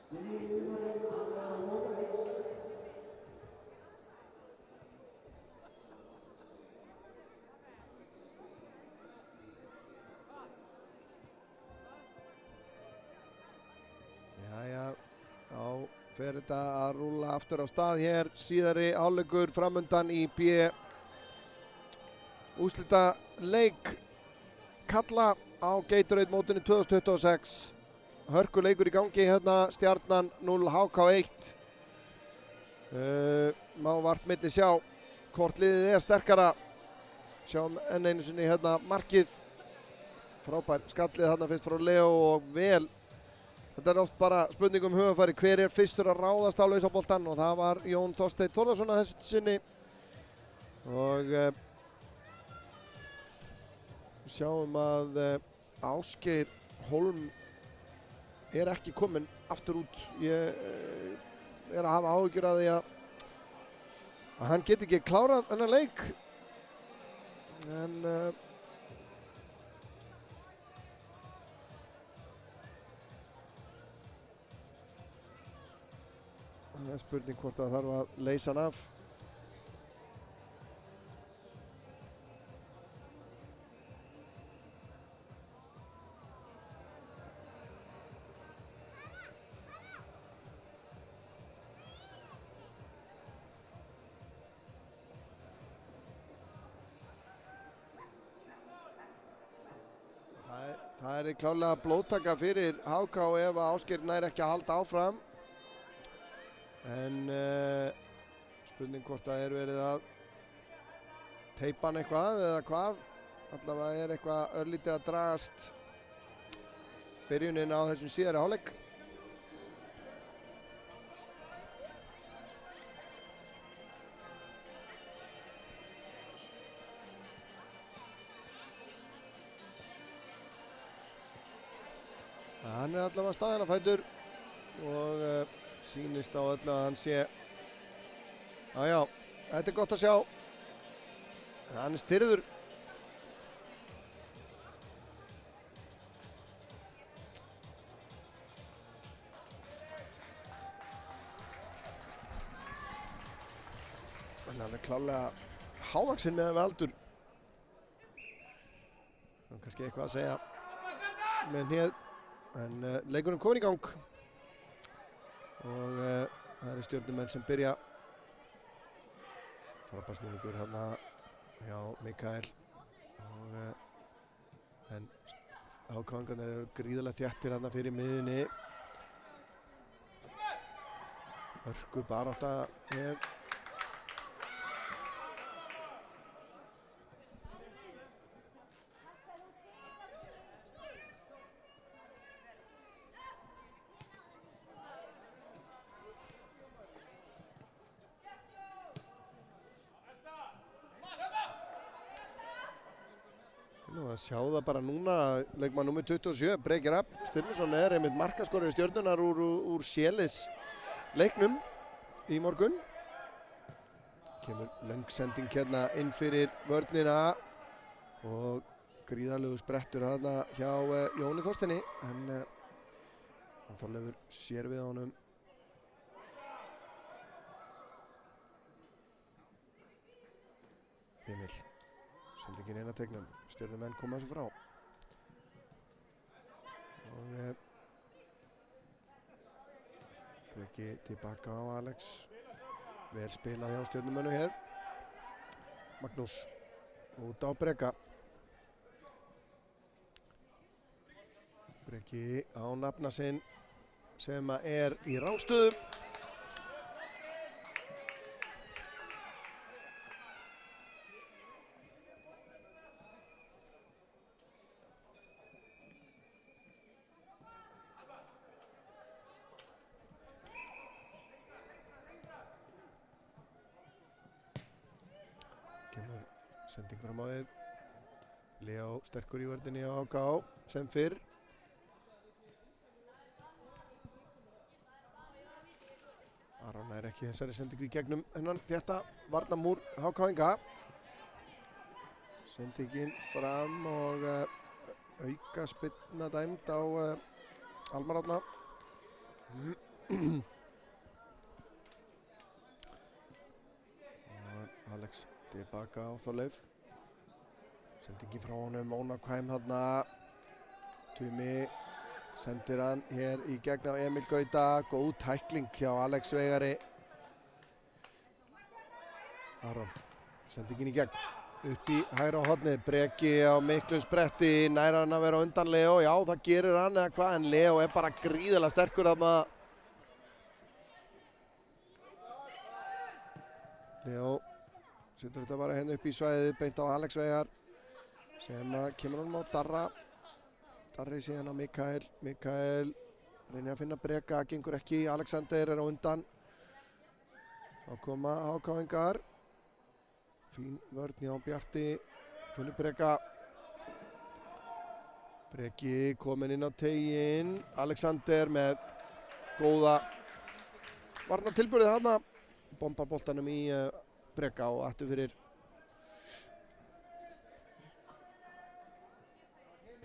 Jæja, þá fer þetta að rúlla aftur á stað hér, síðari hálfleikur framundan í B úrslita leik karla á Gatorade mótinu 2026. Hörkuleikur í gangi hérna, Stjarnan 0 HK 1. Má vart milli sjá hvort liðið er sterkara. Sjáum enn einu sinni hérna markið. Frábær skallið þarna fyrst frá Leo og vel. Þetta er oft bara spurning um hugafæri, hver er fyrstur að ráðast á lausaboltann, og það var Jón Þorsteinn Þórðarson að þessu sinni. Og sjáum að Ásgeir Hólm er ekki kominn aftur út. Ég er að hafa áhyggjur af því að hann geti ekki klárað þennan leik. En það er spurning hvort það þarf að leysa hann af. Það er klárlega blóðtaka fyrir HK ef að Ásgeir nær ekki að halda áfram. En spurning hvort það er verið að teipa hann eitthvað eða hvað. Allavega er eitthvað örlítið að dragast byrjunin á þessum síðari hálfleik. Hann er allavega staðinn á fætur og sýnist á öllu að hann sé, já, þetta er gott að sjá, hann er stirður. Hann er klárlega hávaxinn með aldur. Það er kannski eitthvað að segja með hnéð, en leikurinn komin í gang. Og það eru Stjörnumenn sem byrja. Frábærsnúningur hérna hjá Mikael. Og en HK-ingarnir eru gríðarlega þéttir hérna fyrir miðjunni. Hörku barátta hér. Sjá það bara núna, leikmann númer 27, Breki Rapp Styrmisson er einmitt markaskorari Stjörnunnar úr Sélis leiknum í morgun. Kemur löng sending hérna inn fyrir vörnina og gríðarlegu sprettur þarna hjá Jóni Þorsteini, en hann Þorleifur sér við honum. Emil sendingin inn að tegnum. Stjörnumenn koma þessu frá. Og Breki tilbaka á Alex. Vel spilað hjá Stjörnumennu hér. Magnús út á Breka. Breki á nafna sinn sem er í rángstöðu. Sending fram á við. Leo sterkur í vörninni á HK sem fyrr. Aron er ekki þessari sendingu í gegnum hennan þétta varnarmúr HK-inga. Sendingin fram og auka spyrna dæmd á Almar Árna. Alex tilbaka á Þorleif. Sendingi frá honum, ónákvæm þarna. Tumi sendir hann hér í gegn á Emil Gauta. Góð tækling hjá Alex Veigari. Aron, sendingin í gegn. Upp í hægra hornið, Breki á miklum spretti, nær hann að vera undan Leo. Já, það gerir hann eða hvað, en Leo er bara gríðarlega sterkur þarna. Leo setur þetta bara hérna upp í svæðið, beint á Alex Veigar sem kemur honum á Darra. Darri síðan á Mikael. Mikael reynir að finna Breka, gengur ekki. Alexander er á undan. Þá koma HK-ingar. Fín vörn hjá Bjarti. Finnur Breka. Breki kominn inn á teiginn. Alexander með góða varnartilburði þarna. Bombar boltanum í Breka og aftur fyrir.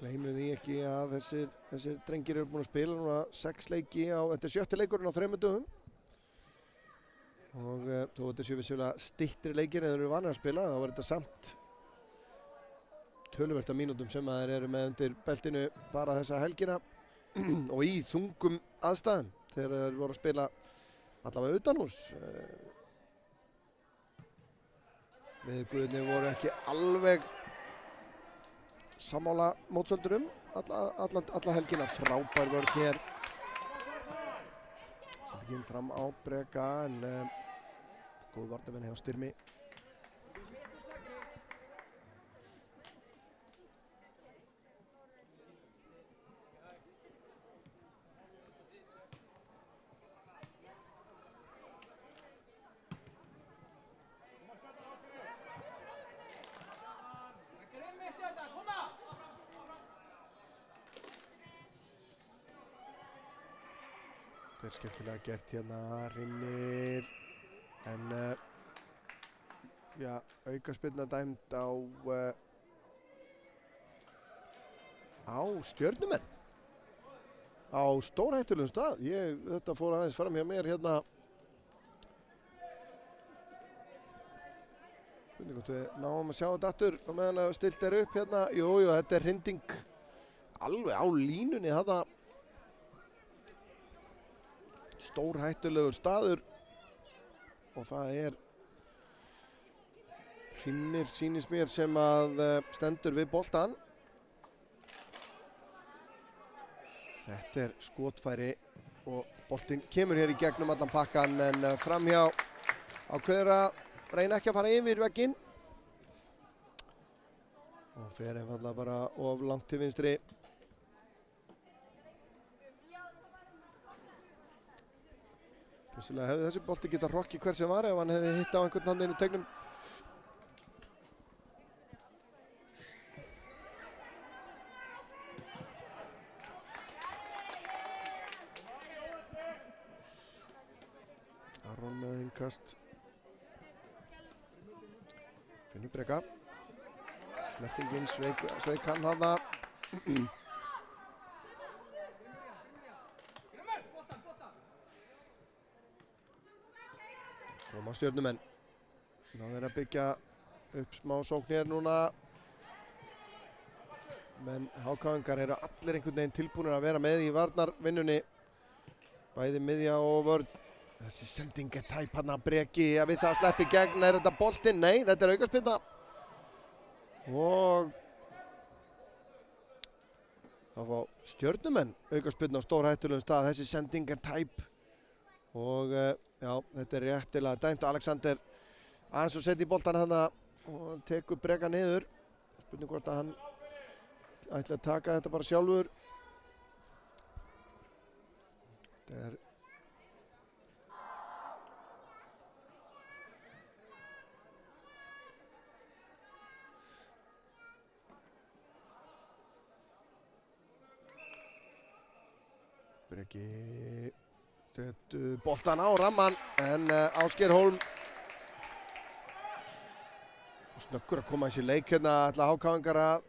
Gleymum því ekki að þessir drengir eru búin að spila núna 6 leiki á, þetta er 7. leikurinn á 3 dögum. Og þó þetta séu vissulega styttri leikir en þeir eru vanir að spila, þá var þetta samt töluvert af mínútum sem að þeir eru með undir beltinu bara þessa helgina og í þungum aðstæðum þegar þeir voru að spila allavega utanhús. Viðguðirnir voru ekki alveg sammála mótsöldurum alla helgina. Frábær vörn hér. Sendingin fram á Breka en góð varnarvinna hjá Styrmi. Þetta er skemmtilega gert hérna, Rinnir, en já, aukaspyrna dæmd á Stjörnumenn, á stórhættulegum stað. Þetta fór aðeins fram hjá mér hérna. Spurning hvort við náum að sjá þetta aftur og meðan að stilt er upp hérna. Jú, þetta er hrinding alveg á línunni þarna. Stórhættulegur staður og það er Hrinnir sýnist mér sem að stendur við boltan. Þetta er skotfæri og boltinn kemur hér í gegnum allan pakkan en framhjá ákveður að reyna ekki að fara yfir vegginn og fer einfaldlega bara of langt til vinstri. Vissulega hefði þessi bolti getað rokkið hver sem var ef hann hefði hitt á einhvern annan inn í teignum. Aron með innkast. Finnur Breka. Snertingin sveik hann þarna. Koma Stjörnumenn. Það er að byggja upp smá sóknir núna. Men HK-ingar eru allir einhvern veginn tilbúinir að vera með í varnarvinnunni. Bæði miðja og vörn. Þessi sending er tæp hann að Breki að við það sleppi gegn. Er þetta boltinn? Nei, þetta er aukaspyrna. Og þá fá Stjörnumenn aukaspyrna á stórhættulegum stað. Þessi sending er tæp. Og já, þetta er réttilega dæmt. Alexander aðeins og setja í boltan hana og tekur Breka niður. Spurning hvort að hann ætla að taka þetta bara sjálfur. Þetta er Breki setur boltan á ramman en Ásgeir Hólm snöggur að koma þessi leik hérna. Ætla HK-ingar að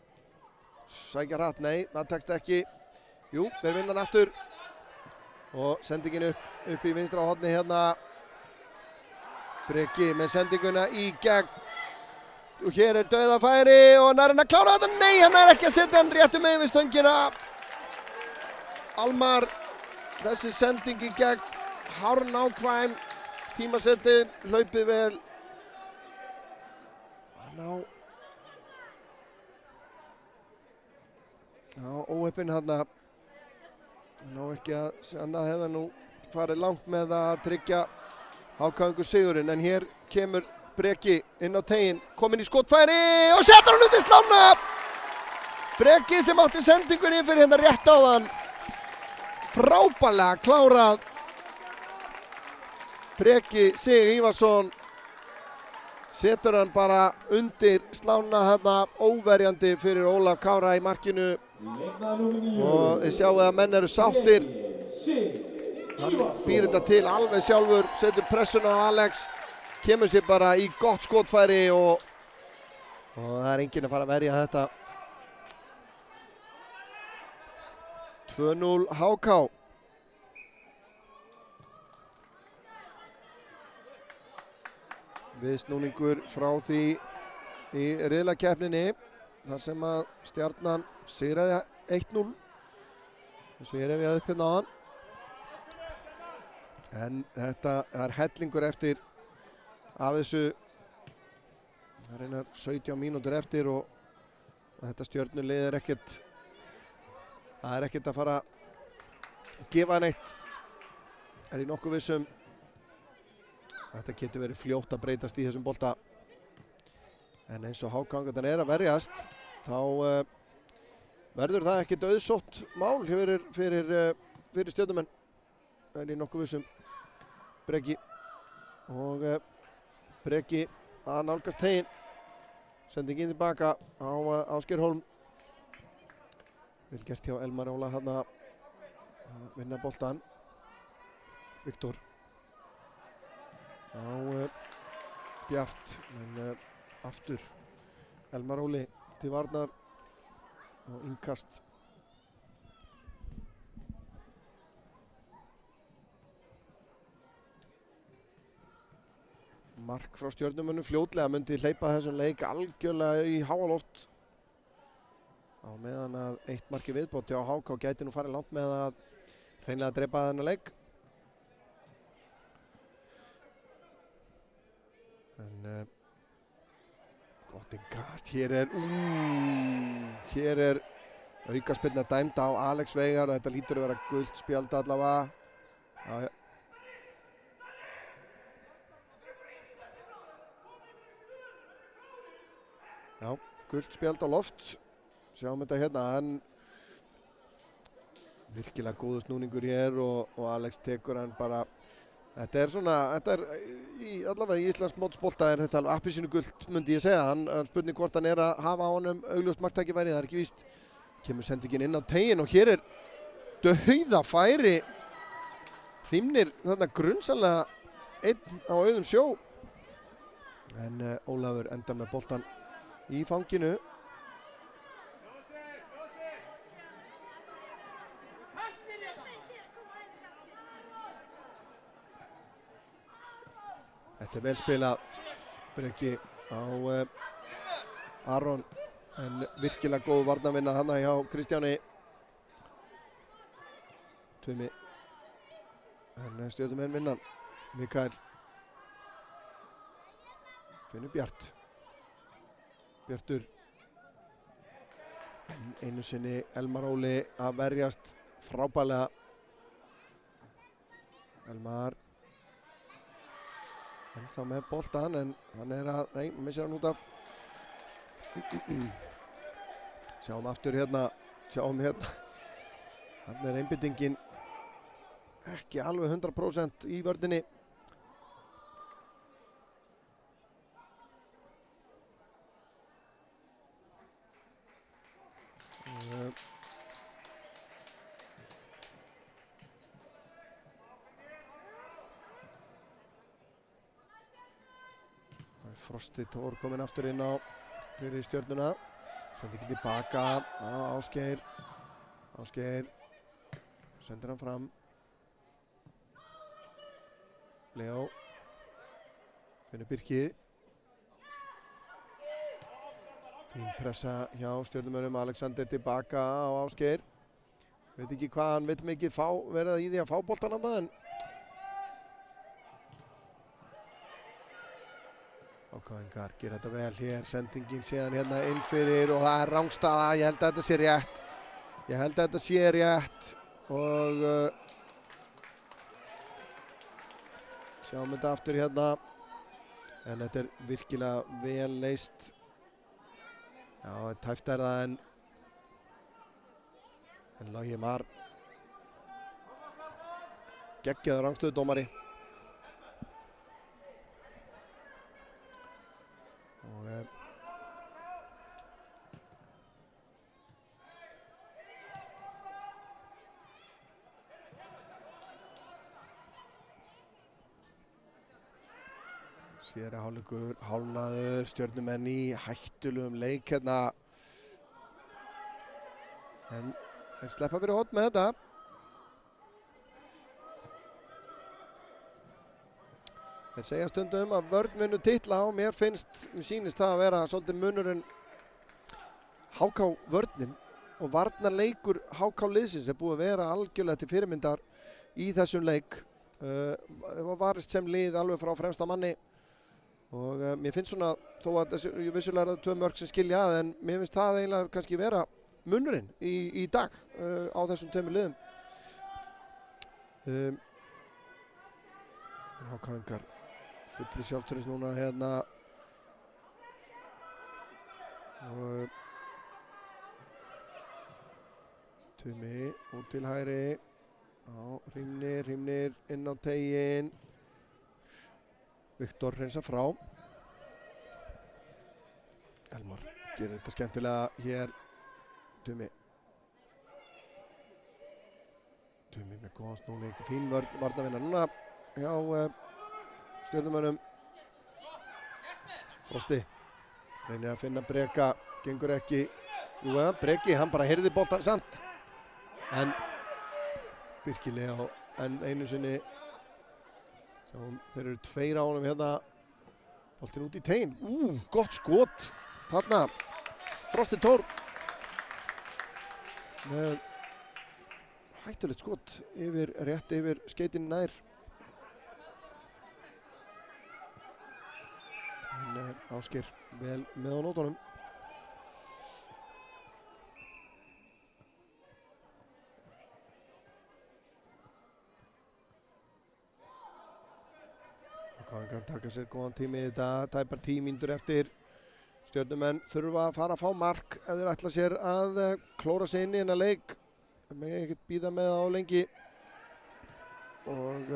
sækja hratt. Nei, það tekst ekki. Jú, þeir vinna aftur. Og sendingin upp í vinstra horni hérna. Breki með sendinguna í gegn. Og hér dauðafæri og hann að klára þetta. Nei, hann ekki að setja hann réttu megin við stöngina. Almar, þessi sending í gegn. Hárnákvæm. Tímasettin, hlaupið vel. Hann óheppinn hann ekki að annað hefði nú farið langt með að tryggja HK sigurinn, en hér kemur Breki inn á teginn, kominn í skotfæri og setur hann undir slána. Breki sem átti sendingunni fyrir hérna rétt áðan. Frábærlega klárað. Breki Sig Ívarsson setur hann bara undir slána hérna, óverjandi fyrir Ólaf Kára í markinu. Og þið sjáu að menn eru sáttir. Hann býr þetta til alveg sjálfur, setur pressuna á Alex, kemur sér bara í gott skotfæri og það er enginn að fara að verja þetta. 2-0 HK. Viðsnúningur frá því í riðlakeppninni þar sem að Stjarnan sigraði 1-0 eins og ég rifjaði upp hérna áðan. En þetta er hellingur eftir af þessu. Það reynar 17 mínútur eftir og þetta Stjörnulið er ekkert að fara að gefa neitt. Er í nokkuð vissum. Þetta getur verið fljótt að breytast í þessum bolta. En eins og HK-angarnir er að verjast, þá verður það ekki dauðsótt mál fyrir Stjörnumenn. Er í nokkuð vissum. Breki og Breki að nálgast teginn. Sendingin tilbaka á Ásgeir Hólm. Vel gert hjá Elmar Óla þarna að vinna boltan. Viktor á Bjart, en aftur Elmar Óli til varnar og innkast. Mark frá Stjörnumönnum fljótlega myndi hleypa þessum leik algjörlega í háaloft. Á meðan að eitt marki viðbóti á HK gæti nú farið langt með að hreinlega drepa þennan leik. En gott innkast. Hér er aukaspyrna dæmd á Alex Veigar. Þetta lítur að vera gult spjald allavega. Já, gult spjald á loft. Sjáum þetta hérna, en virkilega góður snúningur hér og Alex tekur hann bara. Þetta er allavega í Íslands mótsbolta er þetta alveg appelsínu gult, myndi ég segja. Hann spurning hvort hann er að hafa á honum augljóst marktækifæri, það er ekki víst. Kemur sendingin inn á teginn og hér er dauðafæri. Hrímnir þarna grunsamlega einn á auðum sjó. En Ólafur endar með boltan í fanginu. Þetta er vel spilað. Breki á Aron, en virkilega góð varnarvinna hana hjá Kristjáni. Tumi, en Stjörnumenn vinnan. Mikael finnur Bjart. Bjartur, en einu sinni Elmar Óli að verjast frábærlega. Elmar ennþá með boltan, en hann er að, nei, missir hann út af. Sjáum aftur hérna, hann er einbyttingin ekki alveg 100% í vörninni. Frosti Tór kominn aftur inn á fyrir Stjörnuna. Sendi ekki tilbaka á Ásgeir. Ásgeir sendir hann fram. Leó finnur Birki. Fín pressa hjá stjörnumönnum. Alexander tilbaka á Ásgeir. Veit ekki hvað hann vill mikið verða í því að fá boltan annað en Hákáingar gera þetta vel hér. Sendingin síðan hérna inn fyrir og það er rangstaða. Ég held að þetta sé rétt. Og sjáum þetta aftur hérna. En þetta er virkilega vel leyst. Já, tæft er það en Logi Mar geggjaður rangstöðudómari. Og síðari hálfleikur hálfnaður, stjörnumenn í hættulegum leik hérna. En þeir sleppa fyrir horn með þetta. Þeir segja stundum að vörn vinnur titla og mér sýnist það að vera svolítið munurinn. HK vörnin og varnarleikur HK liðsins er búið að vera algjörlega til fyrirmyndar í þessum leik. Það varist sem lið alveg frá fremsta manni. Og mér finnst svona, þó að vissulega er það 2 mörk sem skilja að, en mér finnst það eiginlega kannski vera munurinn í dag á þessum 2 liðum. Hákáingar fulli sjálfstraust núna hérna. Og Tumi út til hægri. Já, Hrímnir inn á teiginn. Viktor hreinsa frá. Elmar gerir þetta skemmtilega hér. Tumi með góðan snúning. Fín varnarvinna núna hjá stjörnumönnum. Frosti reynir að finna Breka, gengur ekki. Jú, Breki, hann bara heyrði boltan samt. En virkilega enn einu sinni. Þeir eru 2 á honum hérna. Boltinn út í tein. Gott skot. Þarna Frosti Tór með hættulegt skot rétt yfir skeytin nær. En Ásgeir vel með á nótunum. Hákáingar taka sér góðan tími í þetta, tæpar 10 mínútur eftir. Stjörnumenn þurfa að fara að fá mark ef þeir ætla sér að klóra sig inn í þennan leik. Það mega ekkert bíða með það á lengi. Og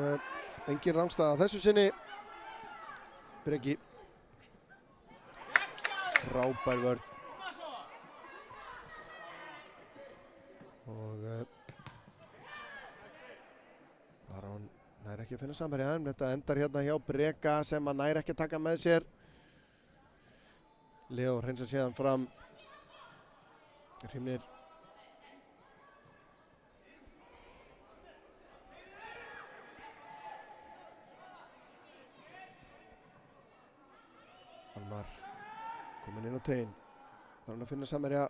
engin rangstaða þessu sinni. Breki. Frábær vörn. Og Aron nær ekki að finna samherja, en þetta endar hérna hjá Breka sem að nær ekki að taka með sér. Leó hreinsar síðan fram. Hrímnir. Almar kominn inn á tein. Þarf hann að finna samherja.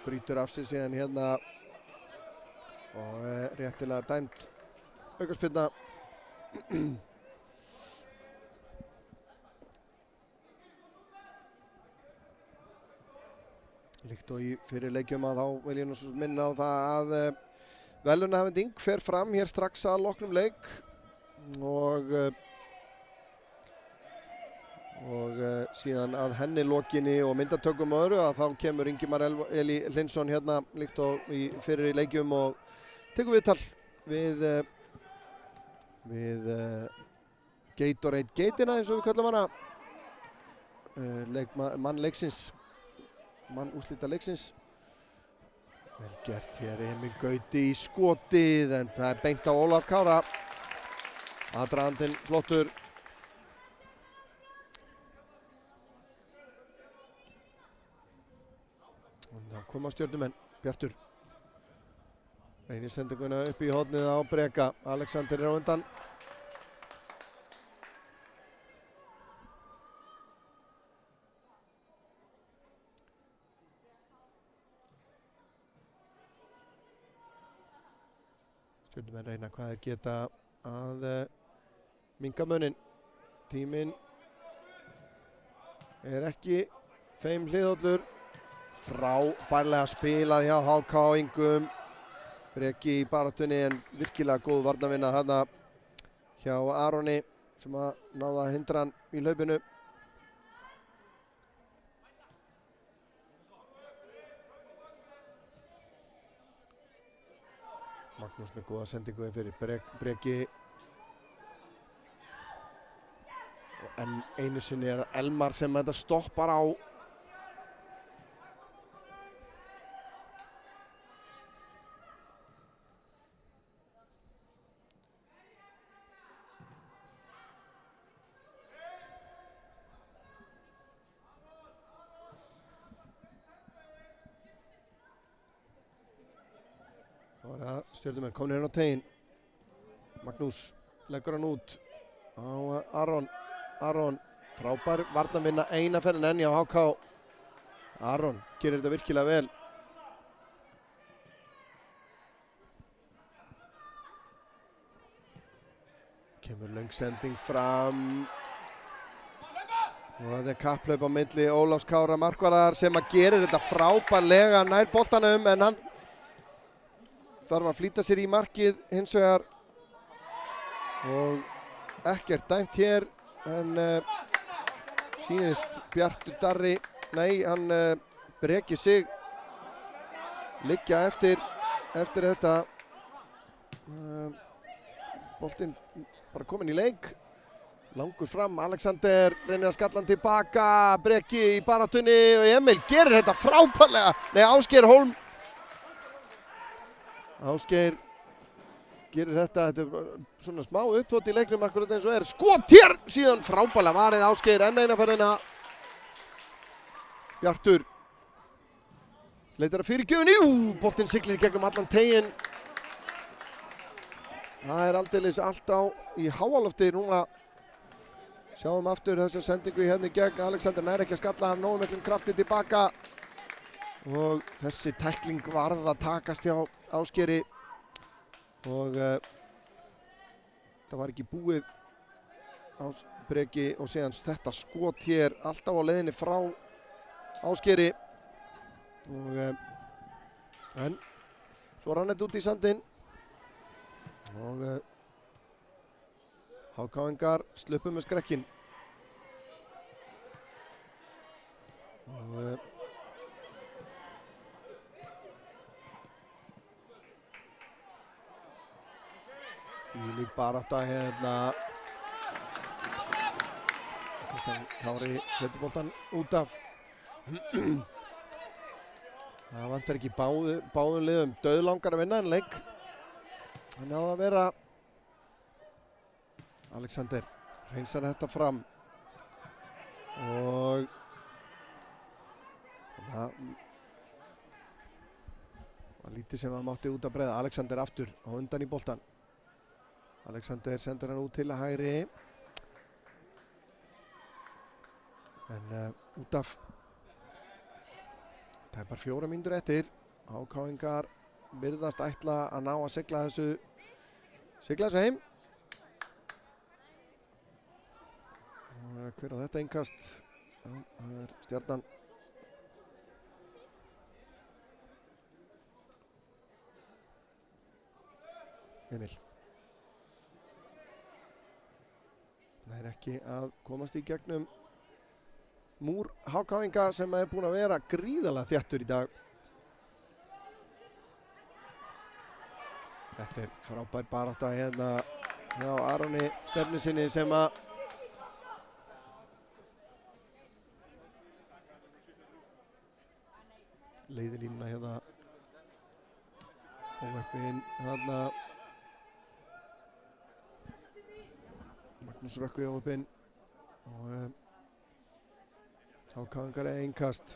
Brýtur af sig síðan hérna og réttilega dæmt aukaspyrna. Líkt og í fyrir leikjum að þá vil ég nú svo minna á það að verðlaunaafhending fer fram hér strax að loknum leik og síðan að henni lokinni og myndatökum og öðru að þá kemur Ingimar Eli Hlynsson hérna líkt og í fyrir leikjum og tekur viðtal við Gatorade Geitina eins og við kallum hana, mann leiksins, mann úrslita leiksins. Vel gert hér, Emil Gauti í skotið en það er beint á Ólaf Kára. Aðdragandinn flottur. Og þá koma stjörnumenn, Bjartur Reynir sendinguna upp í hornið á Breka. Alexander á undan. Stjörnumenn reyna hvað þeir geta að minnka munin. Tíminn ekki þeim hliðhollur. Frábærlega spilað hjá HK-ingum. Breki í baráttunni en virkilega góð varnarvinna þarna hjá Aroni sem að náða að hindra hann í hlaupinu. Magnús með góða sendingu fyrir Breki. Og enn einu sinni er það Elmar sem þetta stoppar á. Þá er það Stjörnumenn komnir hérna á teiginn. Magnús leggur hann út á Aron. Aron, frábær varnarvinna eina ferðin enn hjá HK. Aron gerir þetta virkilega vel. Kemur löng sending fram. Og það er kapplaup á milli Ólafs Kára markvarðar sem að gerir þetta frábærlega nær boltanum en hann þarf að flýta sér í markið hins vegar og ekkert dæmt hér en sýnist Bjartur Darri, nei hann Breki sig liggja eftir þetta boltinn bara kominn í leik. Langur fram, Alexander reynir að skalla hann tilbaka, Breki í baráttunni og Emil gerir þetta frábærlega. Nei, Ásgeir Hólm. Ásgeir gerir þetta er svona smá uppþótt í leiknum akkurat eins og er. Skot hér, síðan frábærlega varið Ásgeir enn eina ferðina. Bjartur leitar að fyrirgjöfinni, boltinn siglir gegnum allan teiginn. Það er aldeilis allt á í háalofti núna. Sjáum aftur þessa sendingu hérna í gegn. Alexander nær ekki að skalla af nógu miklum krafti tilbaka. Og þessi tækling varð að takast hjá Ásgeiri. Og það var ekki búið á Breki og síðan þetta skot hér alltaf á leiðinni frá Ásgeiri. Og en svo rann þetta út í sandinn. Og HK-ingar sluppu með skrekkinn. Og þvílík barátta hérna. Kristján Kári setur boltann út af. Það vantar ekki báðum liðum dauðlangar að vinna en leik. Það náði að vera. Alexander hreinsar þetta fram og það var lítið sem hann mátti út að breiða. Alexander aftur á undan í boltan. Alexander sendur hann út til að hægri en út af tæpar 4 mínútur eftir. HK-ingar virðast ætla að ná að sigla þessu heim. Hver á þetta innkast? Það er Stjarnan. Emil. Það er ekki að komast í gegnum múr HK-inga sem er búinn að vera gríðarlega þéttur í dag. Þetta er frábær barátta hérna hjá Aroni Stefnisinni sem að leiði línuna hérna óveppinn hérna Magnús Rökkvi óveppinn og HK-ingar er innkast.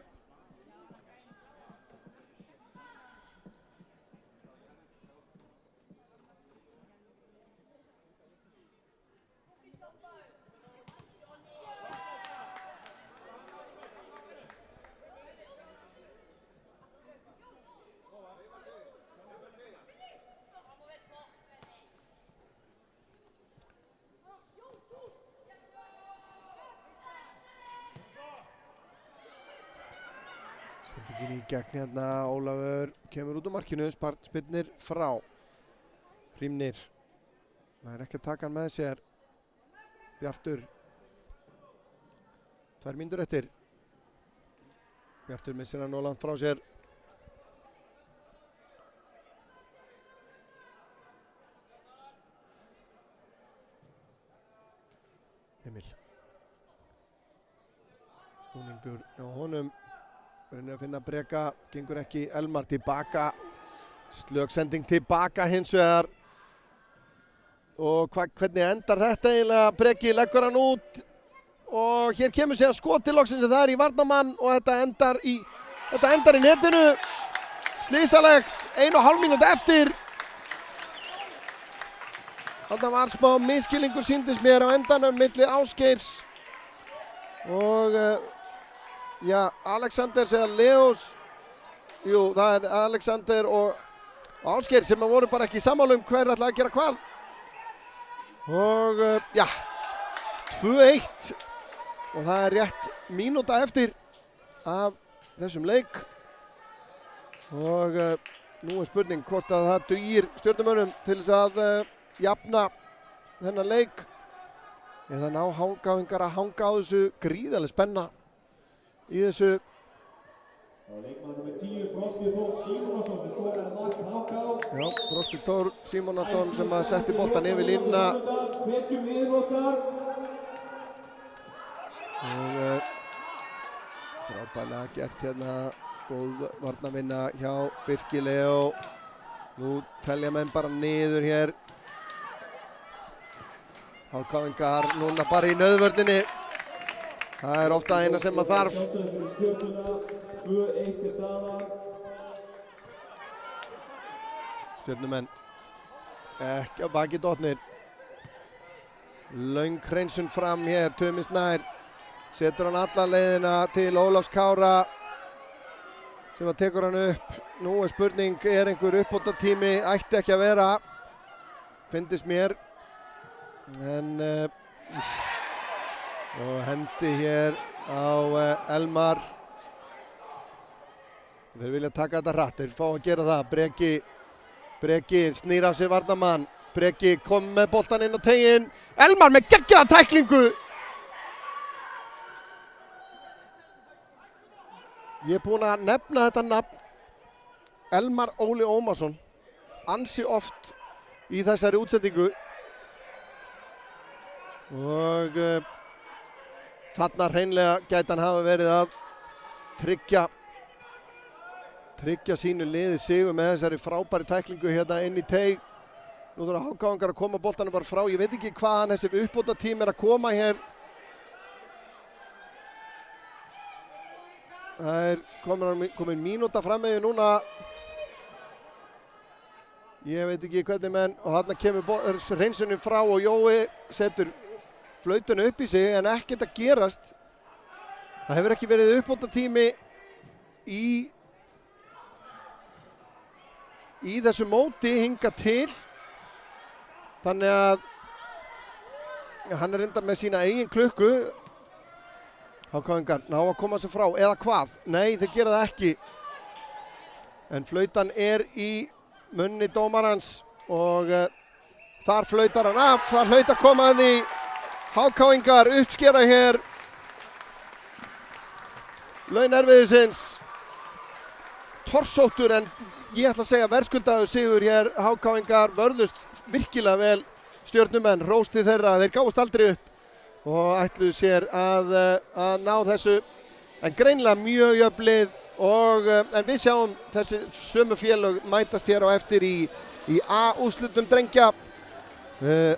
Sendingin í gegn hérna, Ólafur kemur út úr markinu, spyrnir frá. Hrímnir. Það er ekki að taka hann með sér. Bjartur. 2 mínútur eftir. Bjartur missir hann og langt frá sér. Emil. Snúningur á honum. Reynir að finna Breka, gengur ekki. Elmar tilbaka. Slök sending tilbaka hins vegar. Og hvernig endar þetta eiginlega? Breki leggur hann út. Og hér kemur síðan skot til loksins, það er í varnarmann og þetta endar í netinu. Slysalegt, 1,5 mínútu eftir. Þetta var smá misskilningur sýndist mér á endanum milli Ásgeirs og Alexanders eða Leós. Jú, það er Alexander og Ásgeir sem voru bara ekki sammála hver ætlaði að gera hvað. Og 2-1 og það er rétt mínúta eftir af þessum leik. Og nú er spurning hvort að það dugir Stjörnumönnum til þess að jafna þennan leik eða ná Hákáingar að hanga á þessu. Gríðarleg spenna í þessu. Leikmaður nummer 10, Frosti Þór Símonarson sem skoraði mark HK. Já, Frosti Þór Símonarson sem að setti boltan yfir línuna. Hvetjum liðið okkar. Og frábærlega gert hérna, góð varnarvinna hjá Birki Leó. Nú telja menn bara niður hér. Hákáingar núna bara í nauðvörninni. Það er ofta eina sem maður þarf. Sjálfsögðu fyrir Stjörnuna, 2-1 er staðan. Stjörnumenn ekki á baki dottnir. Löng hreinsun fram hér, Tumi Snær setur hann alla leiðina til Ólafs Kára sem að tekur hann upp. Nú er spurning, er einhver uppbótartími? Ætti ekki að vera, finnst mér. En og hendi hér á Elmar. Þeir vilja taka þetta hratt, þeir fá að gera það. Breki snýr af sér varnarmann. Breki kom með boltan inn á teginn. Elmar með geggjaða tæklingu. Ég er búinn að nefna þetta nafn. Elmar Óli Ómarsson. Ansi oft í þessari útsendingu. Og þarna hreinlega gæti hann hafa verið að tryggja sínu liði sigur með þessari frábæri tæklingu hérna inn í teig. Nú þurfa Hákáingar að koma boltanum bara frá. Ég veit ekki hvaðan þessi uppbótartími er að koma hér. Það er komin mínúta fram með núna. Ég veit ekki hvernig menn, og þarna kemur hreinsunin frá og Jói setur flautuna upp í sig en ekkert að gerast. Það hefur ekki verið uppbótartími í þessu móti hingað til. Þannig að hann er reyndar með sína eigin klukku. Hákáingar ná að koma sér frá, eða hvað? Nei, þeir gera það ekki. En flautan er í munni dómarans og þar flautar hann af. Það hlaut að koma að því. Hákáingar uppskera hér laun erfiðisins. Torsóttur en ég ætla að segja verðskuldaður sigur hér. Hákáingar vörðust virkilega vel Stjörnumenn, rósti þeirra, þeir gáfust aldrei upp og ætluðu sér að ná þessu. En greinilega mjög jöfn lið en við sjáum þessi sömu félög mætast hér á eftir í A-úrslitum drengja.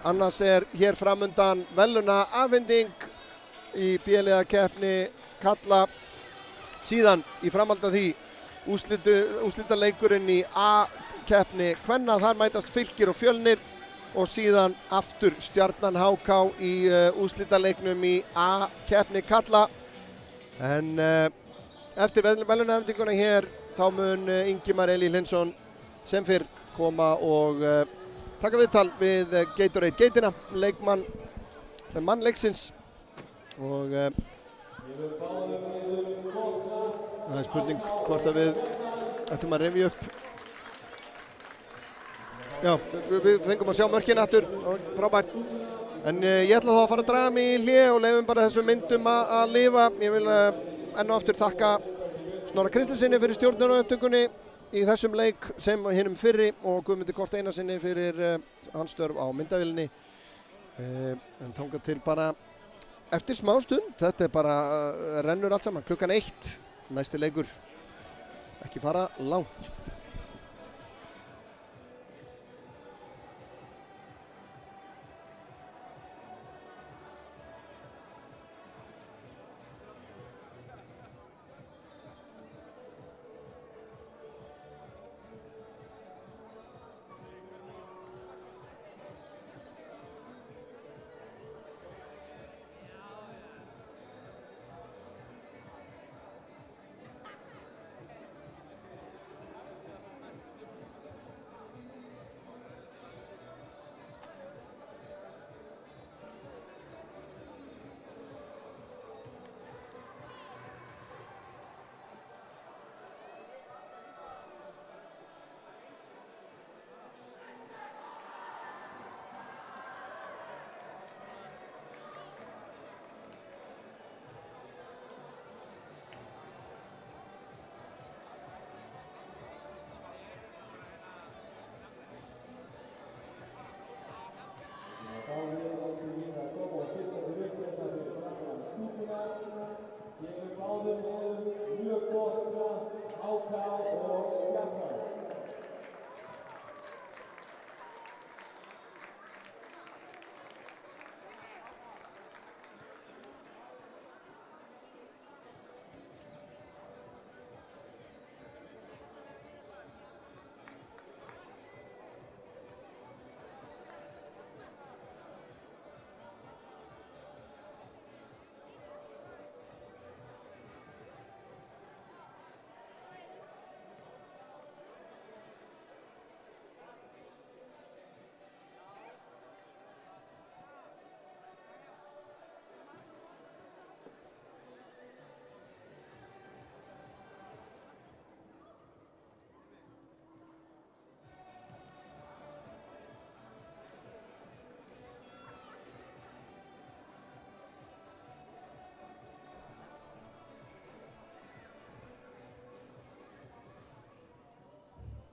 Annars er hér framundan verðlauna afhending í B-liðakeppni karla. Síðan í framhaldi af því úrslitaleikurinn í A-keppni kvenna, þar mætast Fylkir og Fjölnir og síðan aftur Stjarnan HK í úrslitaleiknum í A-keppni karla. En eftir verðlaunaafhendinguna hér þá mun Ingimar Elí Hlynsson sem fyrr koma og taka viðtal við Gatorade Geitina, mann leiksins og Það spurning hvort að við ættum að rifja upp. Já, við fengum að sjá mörkin aftur, frábært. En ég ætla þá að fara að draga mig í hlé og leyfum bara þessum myndum að lifa. Ég vil enn og aftur þakka Snorra Kristlesinni fyrir stjórnun og upptökunni í þessum leik sem hinum fyrri og Guðmundi Kort Einarsinni fyrir hans störf á myndavélinni. En þangað til bara eftir smá stund, þetta bara rennur allt saman, klukkan 1, næsti leikur, ekki fara langt.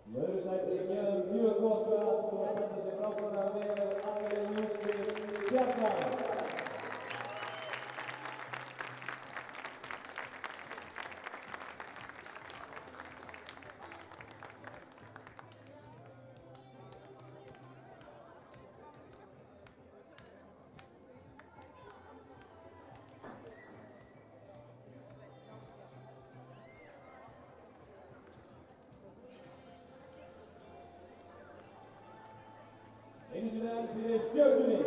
Í öðru sæti gefum mjög gott og standa sig frábærlega vel Anneli Jónsdóttir Stjarnan. Einu sinni enn fyrir Stjörnunni.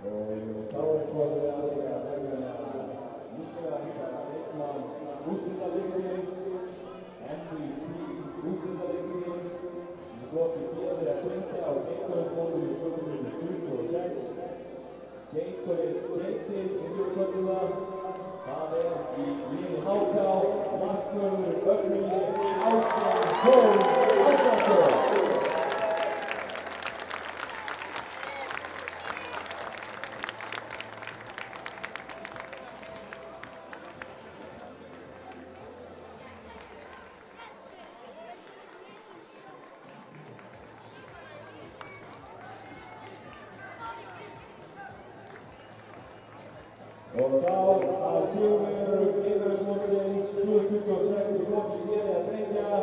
Og þá komið við að vegna líklega leikmann úrslitaleiksins, MVP úrslitaleiksins, í flokki B að kynna á Geitfjörðsmótinu 2026. Geitir, eins og við köllum það í liði HK, markvörður Ögmundi Ásgeir Þór Árnason. Og þá að sigurvegarum yfirleiksmótsins 2026 í flokki félaga drengja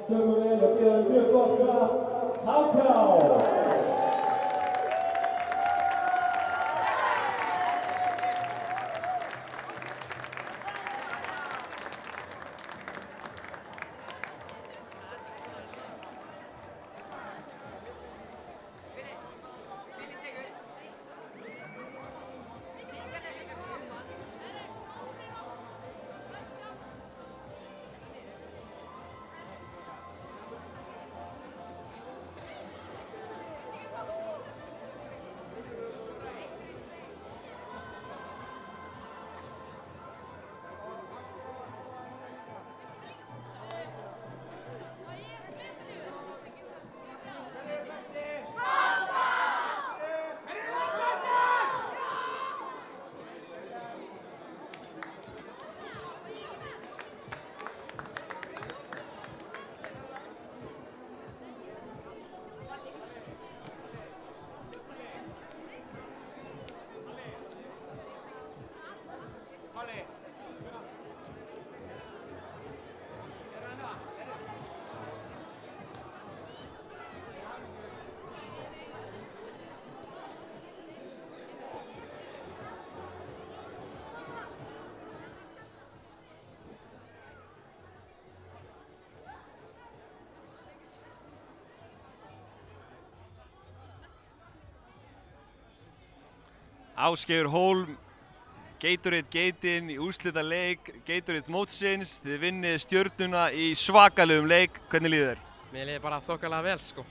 tökum við og gefum mjög gott klapp HK. Ásgeir Hólm, Gatorade Geitin í úrslita leik, Gatorade mótsins, þið vinnið Stjörnuna í svakalegum leik, hvernig líður þér? Mér líður bara þokkalega vel sko.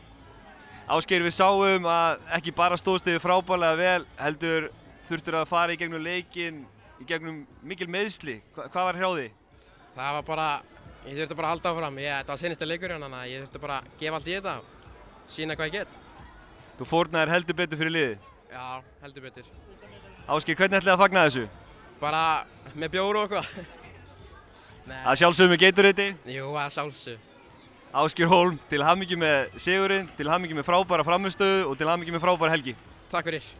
Ásgeir, við sáum að ekki bara stóðst þið frábærlega vel, heldur þurftur að fara í gegnum leikinn, í gegnum mikil meiðsli, hvað var hjá því? Það var bara, ég þurfti bara að halda áfram, þetta var seinasti leikurinn þannig að ég þurfti bara að gefa allt í þetta og sína hvað ég get. Þú fórnaðir heldur betur fyrir liðið? Já, heldur betur. Ásgeir, hvernig ætlið að fagna þessu? Bara með bjór og eitthvað. Að sjálfsögðu með Gatorade? Jú, að sjálfsögðu. Ásgeir Hólm, til hamingju með sigurinn, til hamingju með frábæra frammistöðu og til hamingju með frábæra helgi. Takk fyrir.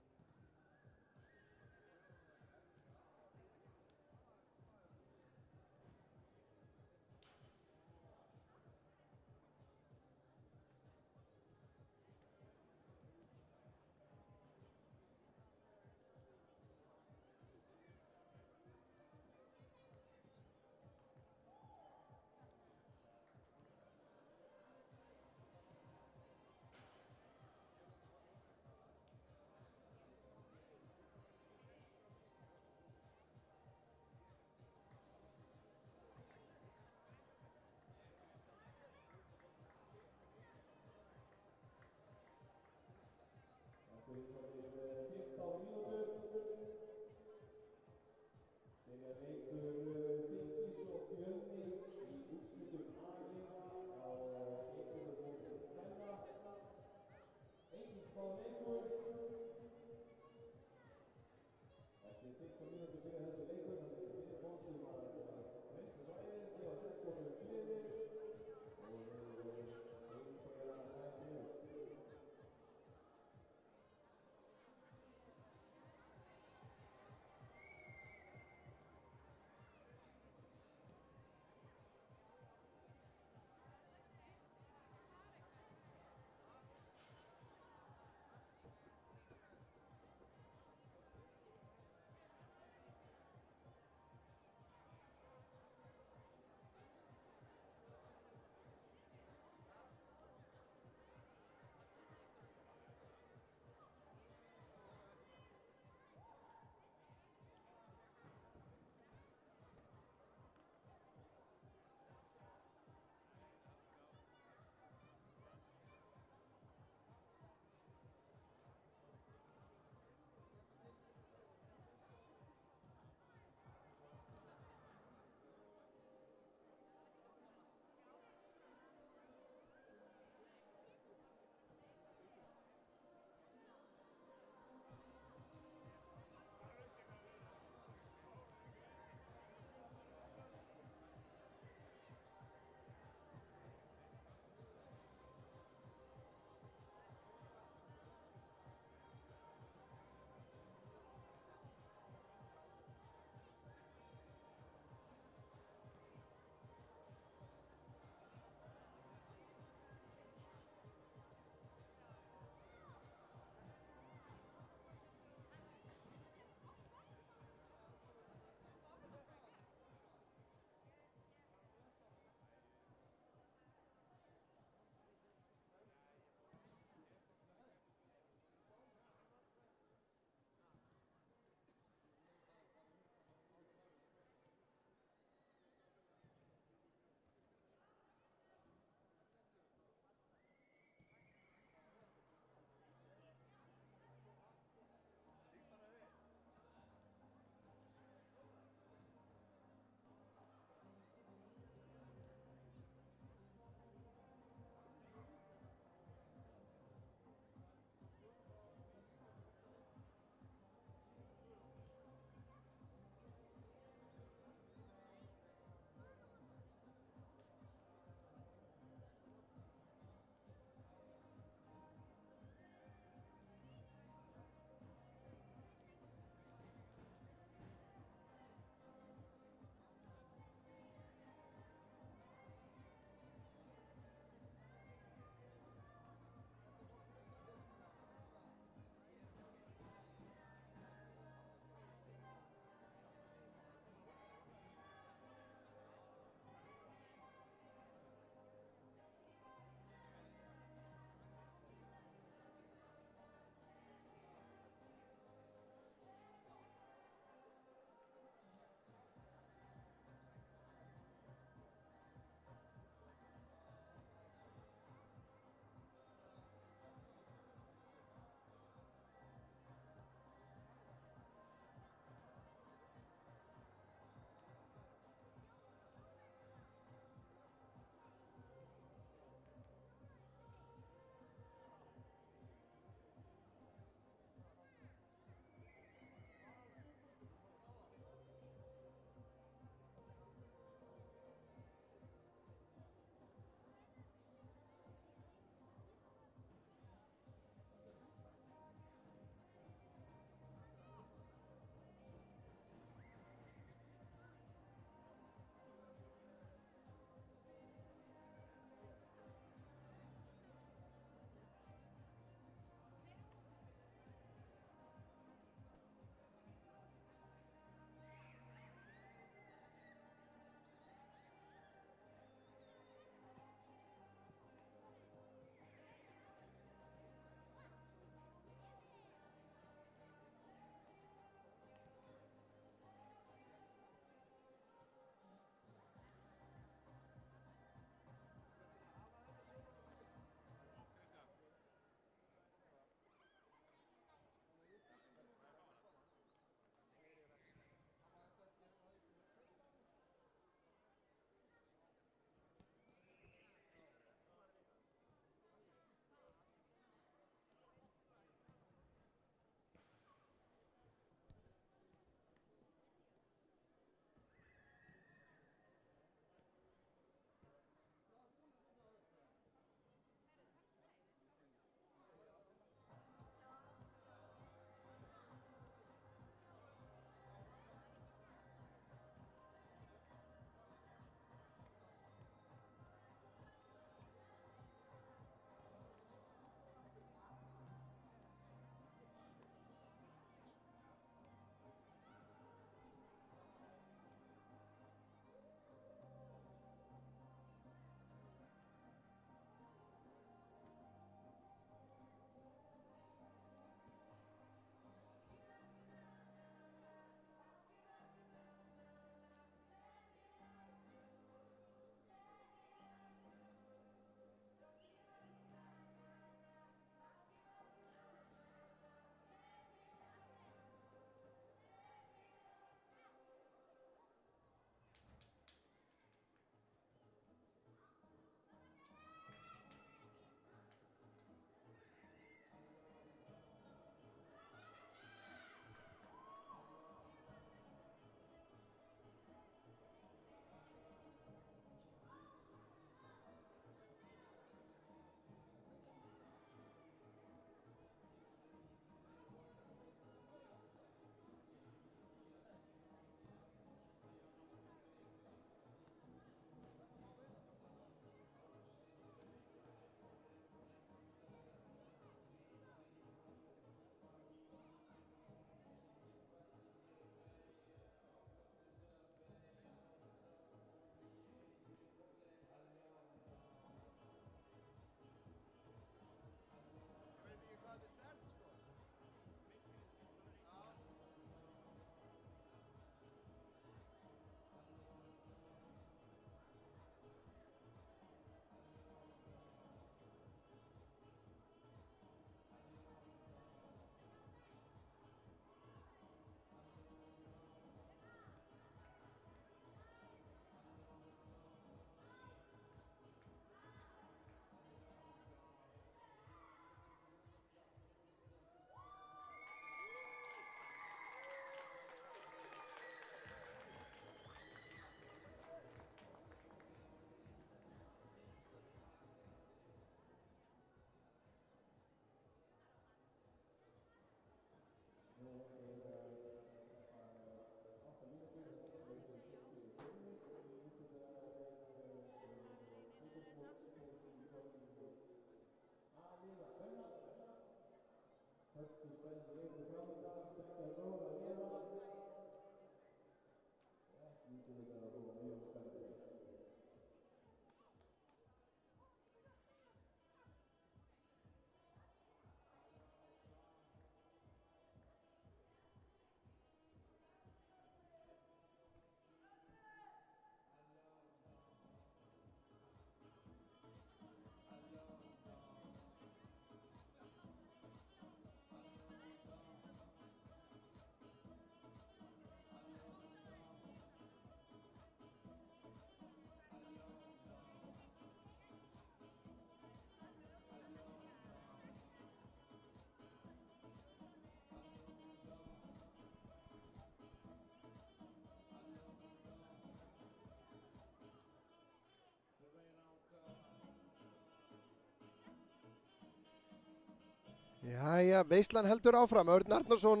Jæja, veislan heldur áfram. Örn Arnarsson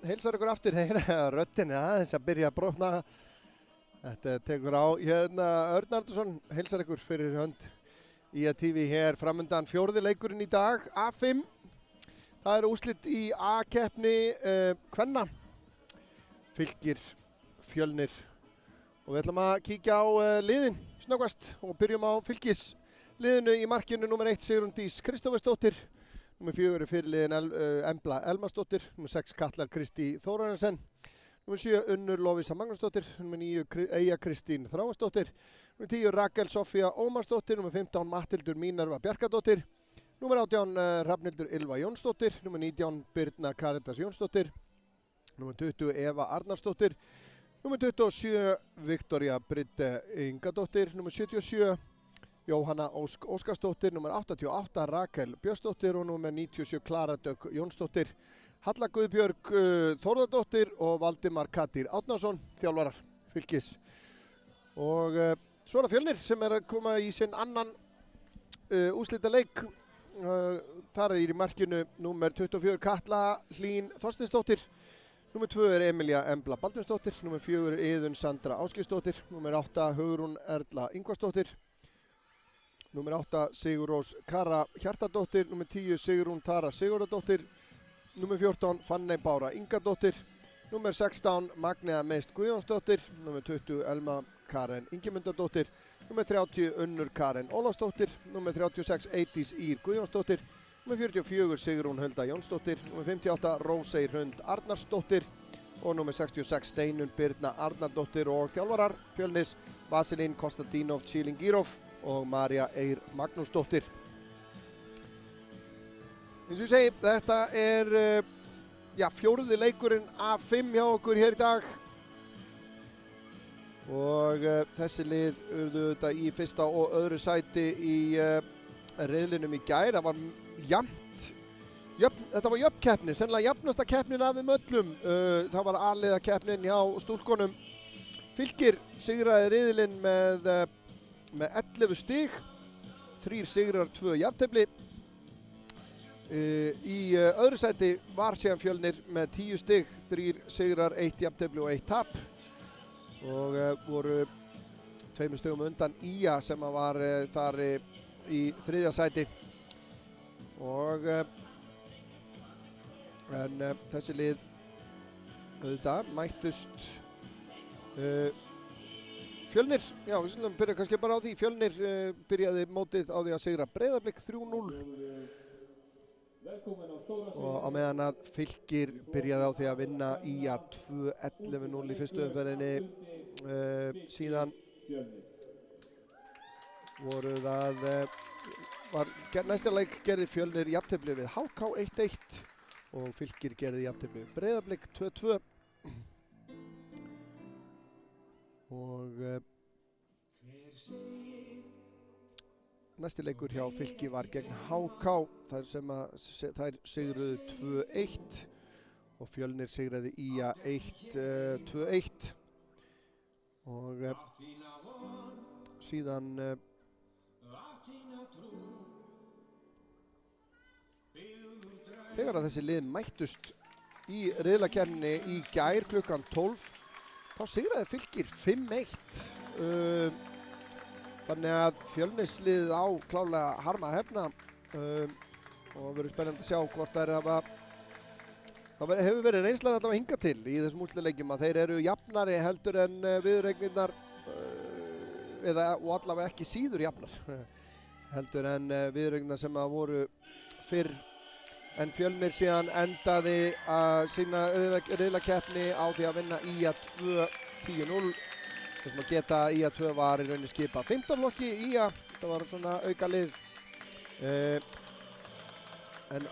heilsar ykkur aftur. Röddin aðeins að byrja að brotna. Þetta tekur á. Hérna, Örn Arnarsson heilsar ykkur fyrir hönd ÍA-TV hér framundan. Fjórði leikurinn í dag, A5. Það eru úrslit í A-keppni kvenna. Fylkir, Fjölnir. Og við ætlum að kíkja á liðin snöggvast og byrjum á Fylkisliðinu í markinu nummer 1 Sigrún Dís Kristófersdóttir. Númer 4 fyrirliðin Embla Elmarsdóttir, númer 6 Katlar Kristi Þórarinsson, númer 7 Unnur Lovísa Magnúsdóttir, númer 9 Eyja Kristín Þráinsdóttir, númer 10 Rakel Sofía Ómarsdóttir, númer 15 Matthildur Mínerva Bjarkadóttir, númer 18 Hrafnhildur Ylva Jónsdóttir, númer 19 Birna Karitas Jónsdóttir, númer 20 Eva Arnarsdóttir, númer 27 Viktoría Britte Ingadóttir, númer 77 Jóhanna Ósk Óskarsdóttir, númer 88 Rakel Björnsdóttir og númer 97 Klara Dögg Jónsdóttir, Halla Guðbjörg Þórðardóttir og Valdimar Katir Átnason, þjálfarar Fylkis. Og svo er það Fjölnir sem er að koma í sinn annan úrslitaleik. Þar er í markinu númer 24 Katla Hlín Þorsteinsdóttir, númer 2 er Emilía Embla Baldvinsdóttir, númer 4 er Iðunn Sandra Ásgeirsdóttir, númer 8 Hugrún Erla Ingvarsdóttir, númer 8 Sigurrós Kara Hjartardóttir, númer 10 Sigrún Tara Sigurðardóttir, númer 14 Fanney Bára Ingadóttir, númer 16 Magnea Meist Guðjónsdóttir, númer 20 Elma Karen Ingimundardóttir, númer 30 Unnur Karen Ólafsdóttir, númer 36 Eydís Ír Guðjónsdóttir, númer 44 Sigrún Hulda Jónsdóttir, númer 58 Rósey Hrund Arnarsdóttir og númer 66 Steinun Birna Arnardóttir og þjálfarar Fjölnis Vasilín Konstantínov Tšilingírov og Marja Eir Magnúsdóttir. Eins og ég segi, þetta er fjórði leikurinn A5 hjá okkur hér í dag. Og þessi lið urðu þetta í fyrsta og öðru sæti í riðlinum í gær. Það var jafnt. Þetta var jöfn keppni, sennilega jafnasta keppnin af þeim öllum. Það var A-liða keppnin hjá stúlkunum. Fylkir sigraði riðilinn með 11 stig, 3 sigrar, 2 jafntefli. Í öðru sæti var síðan Fjölnir með 10 stig, 3 sigrar, 1 jafntefli og 1 tap. Og voru 2 stigum undan ÍA sem var þar í þriðja sæti. Og þessi lið auðvitað mættust Fjölnir, já við slumum byrja kannski bara á því. Fjölnir byrjaði mótið á því að sigra Breiðablik 3-0 og á meðan að Fylkir byrjaði á því að vinna ÍA 2-11-0 í fyrstu umferðinni. Síðan voru það næsta leik gerði Fjölnir jafntefli við HK 1-1 og Fylkir gerði jafntefli við Breiðablik 2-2. Og næsti leikur hjá Fylki var gegn HK þar sem þær sigruðu 2-1 og Fjölnir sigraði ÍA 2-1 og síðan þegar að þessi lið mættust í riðlakeppninni í gær klukkan 12 þá sigraði Fylkir 5-1. Þannig að Fjölnisliðið á klárlega harma að hefna og verður spennandi að sjá hvort það hefur verið reynslan allavega hingað til í þessum úrslitaleikjum að þeir eru jafnari heldur en viðureignirnar og allavega ekki síður jafnar heldur en viðureignirnar sem að voru fyrr. En Fjölnir síðan endaði að sína riðlakeppni á því að vinna ÍA 2-10-0. Þessum að geta ÍA 2 var í rauninni skipað 15 flokki ÍA. Þetta var svona auka lið. En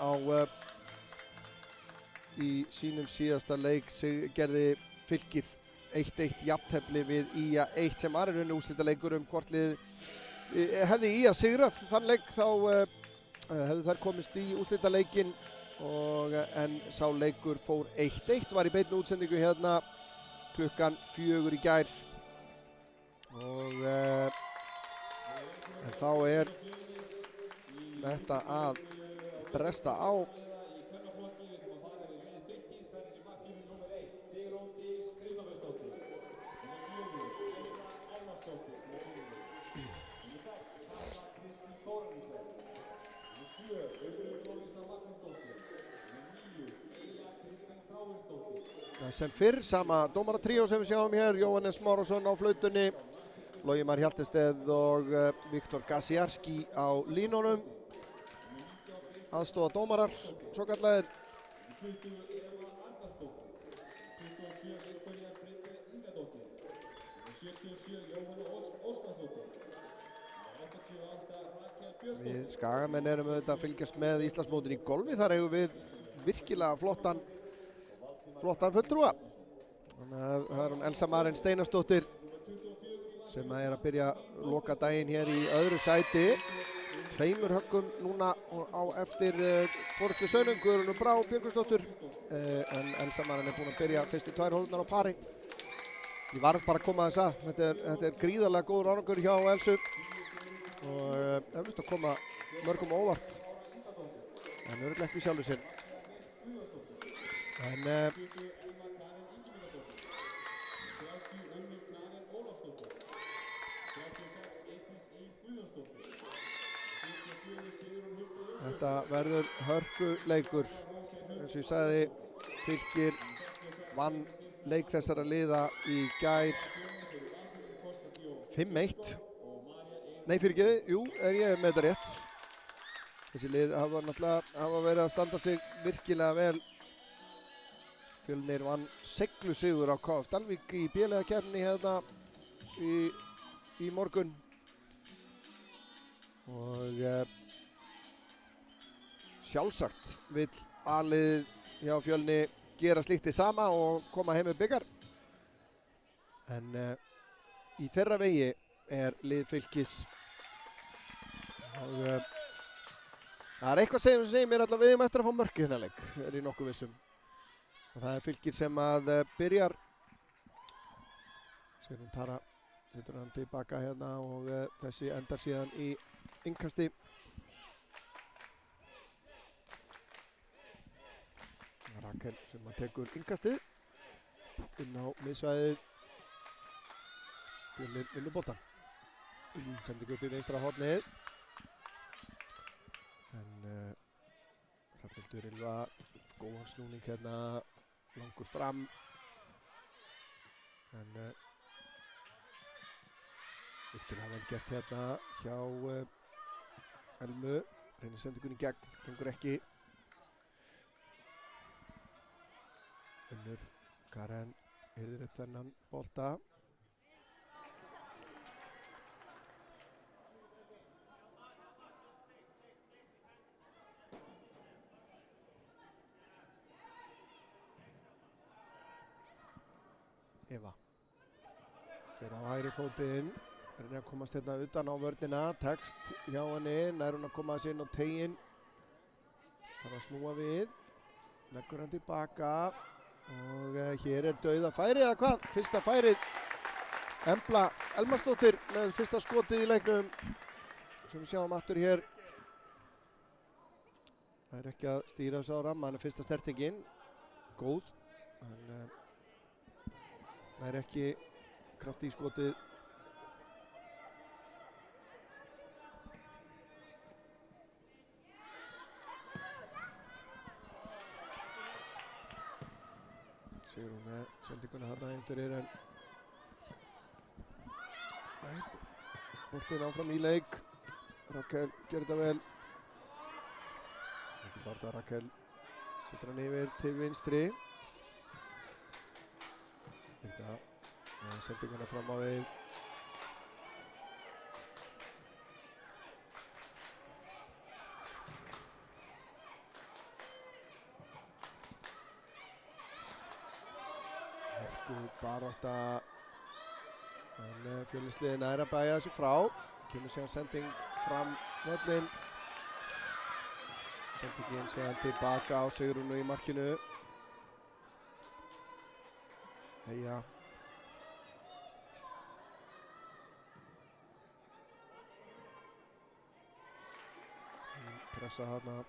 í sínum síðasta leik gerði Fylkir 1-1 jafntefli við ÍA 1 sem var í rauninni úrslitaleikur hvort lið hefði ÍA sigrað þann leik þá hefðu þær komist í úrslitaleikinn en sá leikur fór 1-1 var í beinni útsendingu hérna klukkan 4 í gær og en þá er þetta að bresta á Það sem fyrr sama dómaratríó sem við sjáum hér, Jóhannes Márásson á flautunni, Logi Már Hjaltesteð og Viktor Gasiarski á línunum. Aðstoða dómarar, svo kallaðir. Við Skagamenn erum auðvitað að fylgjast með Íslandsmótinu í golfi. Þar eigum við virkilega flottan fulltrúa. Þannig að það er hún Elsa Maren Steinarsdóttir sem er að byrja loka daginn hér í öðru sæti. 2 höggum núna á eftir forustu Saunum, Guðrúnu Brá Björgvinsdóttur, en Elsa Maren er búin að byrja fyrstu 2 holurnar á pari. Ég varð bara að koma þess að, þetta er gríðarlega góður árangur hjá Elsu og eflust að koma mörgum óvart, en örugglega ekki sjálfur sinn. En þetta verður hörkuleikur. Eins og ég sagði, Fylkir vann leik þessara liða í gær 5-1. Nei, fyrirgeðu, jú, ég með þetta rétt. Þessi lið hafa verið að standa sig virkilega vel. Fjölnir vann seiglusigur á KF Dalvík í B-liðakeppninni hérna í morgun. Og sjálfsagt vill A-liðið hjá Fjölni gera slíkt hið sama og koma heim með bikar. En í þeirra vegi er lið Fylkis og það er eitthvað sem segir mér allavega við eftir að fá mörk í þennan leik, er ég nokkuð vissum. Og það er Fylkir sem að byrjar. Sér Tara setur hann tilbaka hérna og þessi endar síðan í innkasti. Rakel sem að tekur innkastið inn á miðsvæðið. Fjölnir vinnur boltann. Sending upp í vinstra hornið. En Hrafnhildur Ylva, góðan snúning hérna, langur fram. En virkilega vel gert hérna hjá Elmu. Reynir sendingunni í gegn, gengur ekki. Unnur Karen hirðir upp þennan bolta. Eva fer á hægri fótinn, reynir að komast hérna utan á vörnina, tekst hjá henni, nær hún að koma sér inn á teiginn. Þarf að snúa við, leggur hann tilbaka og hér er dauðafæri eða hvað? Fyrsta færið, Embla Elmarsdóttir með fyrsta skotið í leiknum sem við sjáum aftur hér. Það er ekki að stýra þessu á ramma, hann er fyrsta snertingin, góð, en það er ekki kraft í skotið. Sigrún með sendinguna þarna inn fyrir en boltinn áfram í leik. Rakel gerir þetta vel. Ekki bara Rakel setur hann yfir til vinstri. Þetta sendinguna fram á við. Barátta, en Fjölnisliðið nær að bæja þessu frá. Kemur síðan sending fram völlinn. Sendingin síðan tilbaka á Sigrúnu í markinu. Heia. Pressa þarna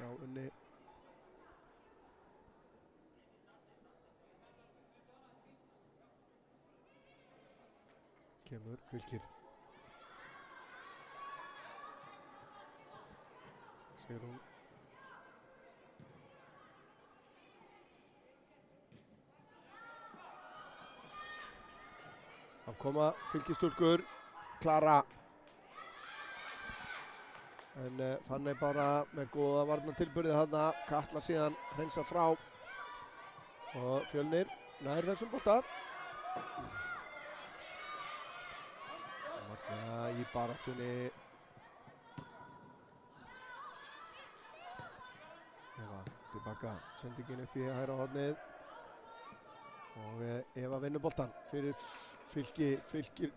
á Unni. Kemur Fylkir. Sigrún. Það koma fylkistúlkur, Klara. En Fanney bara með góða varnartilburði þarna, Katla síðan hreinsa frá. Og Fjölnir nær þessum bolta. Magna í baráttunni. Eva tilbaka, sendingin upp í hægra hornið. Og Eva vinnur boltan fyrir Fylki. Fylkir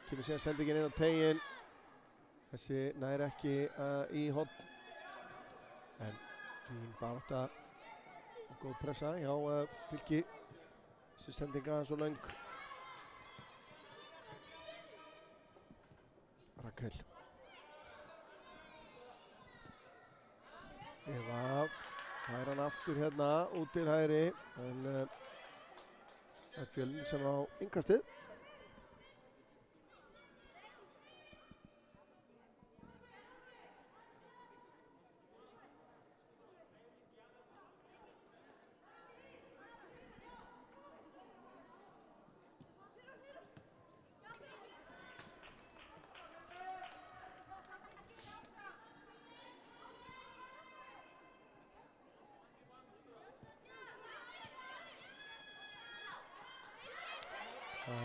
kemur síðan sendingin inn á teiginn. Þessi nær ekki í horn. En fín barátta og góð pressa hjá Fylki. Þessi sendinga svo löng. Rakel. Eva fær hann aftur hérna út til hægri. En það er Fjölnir sem á innkastið.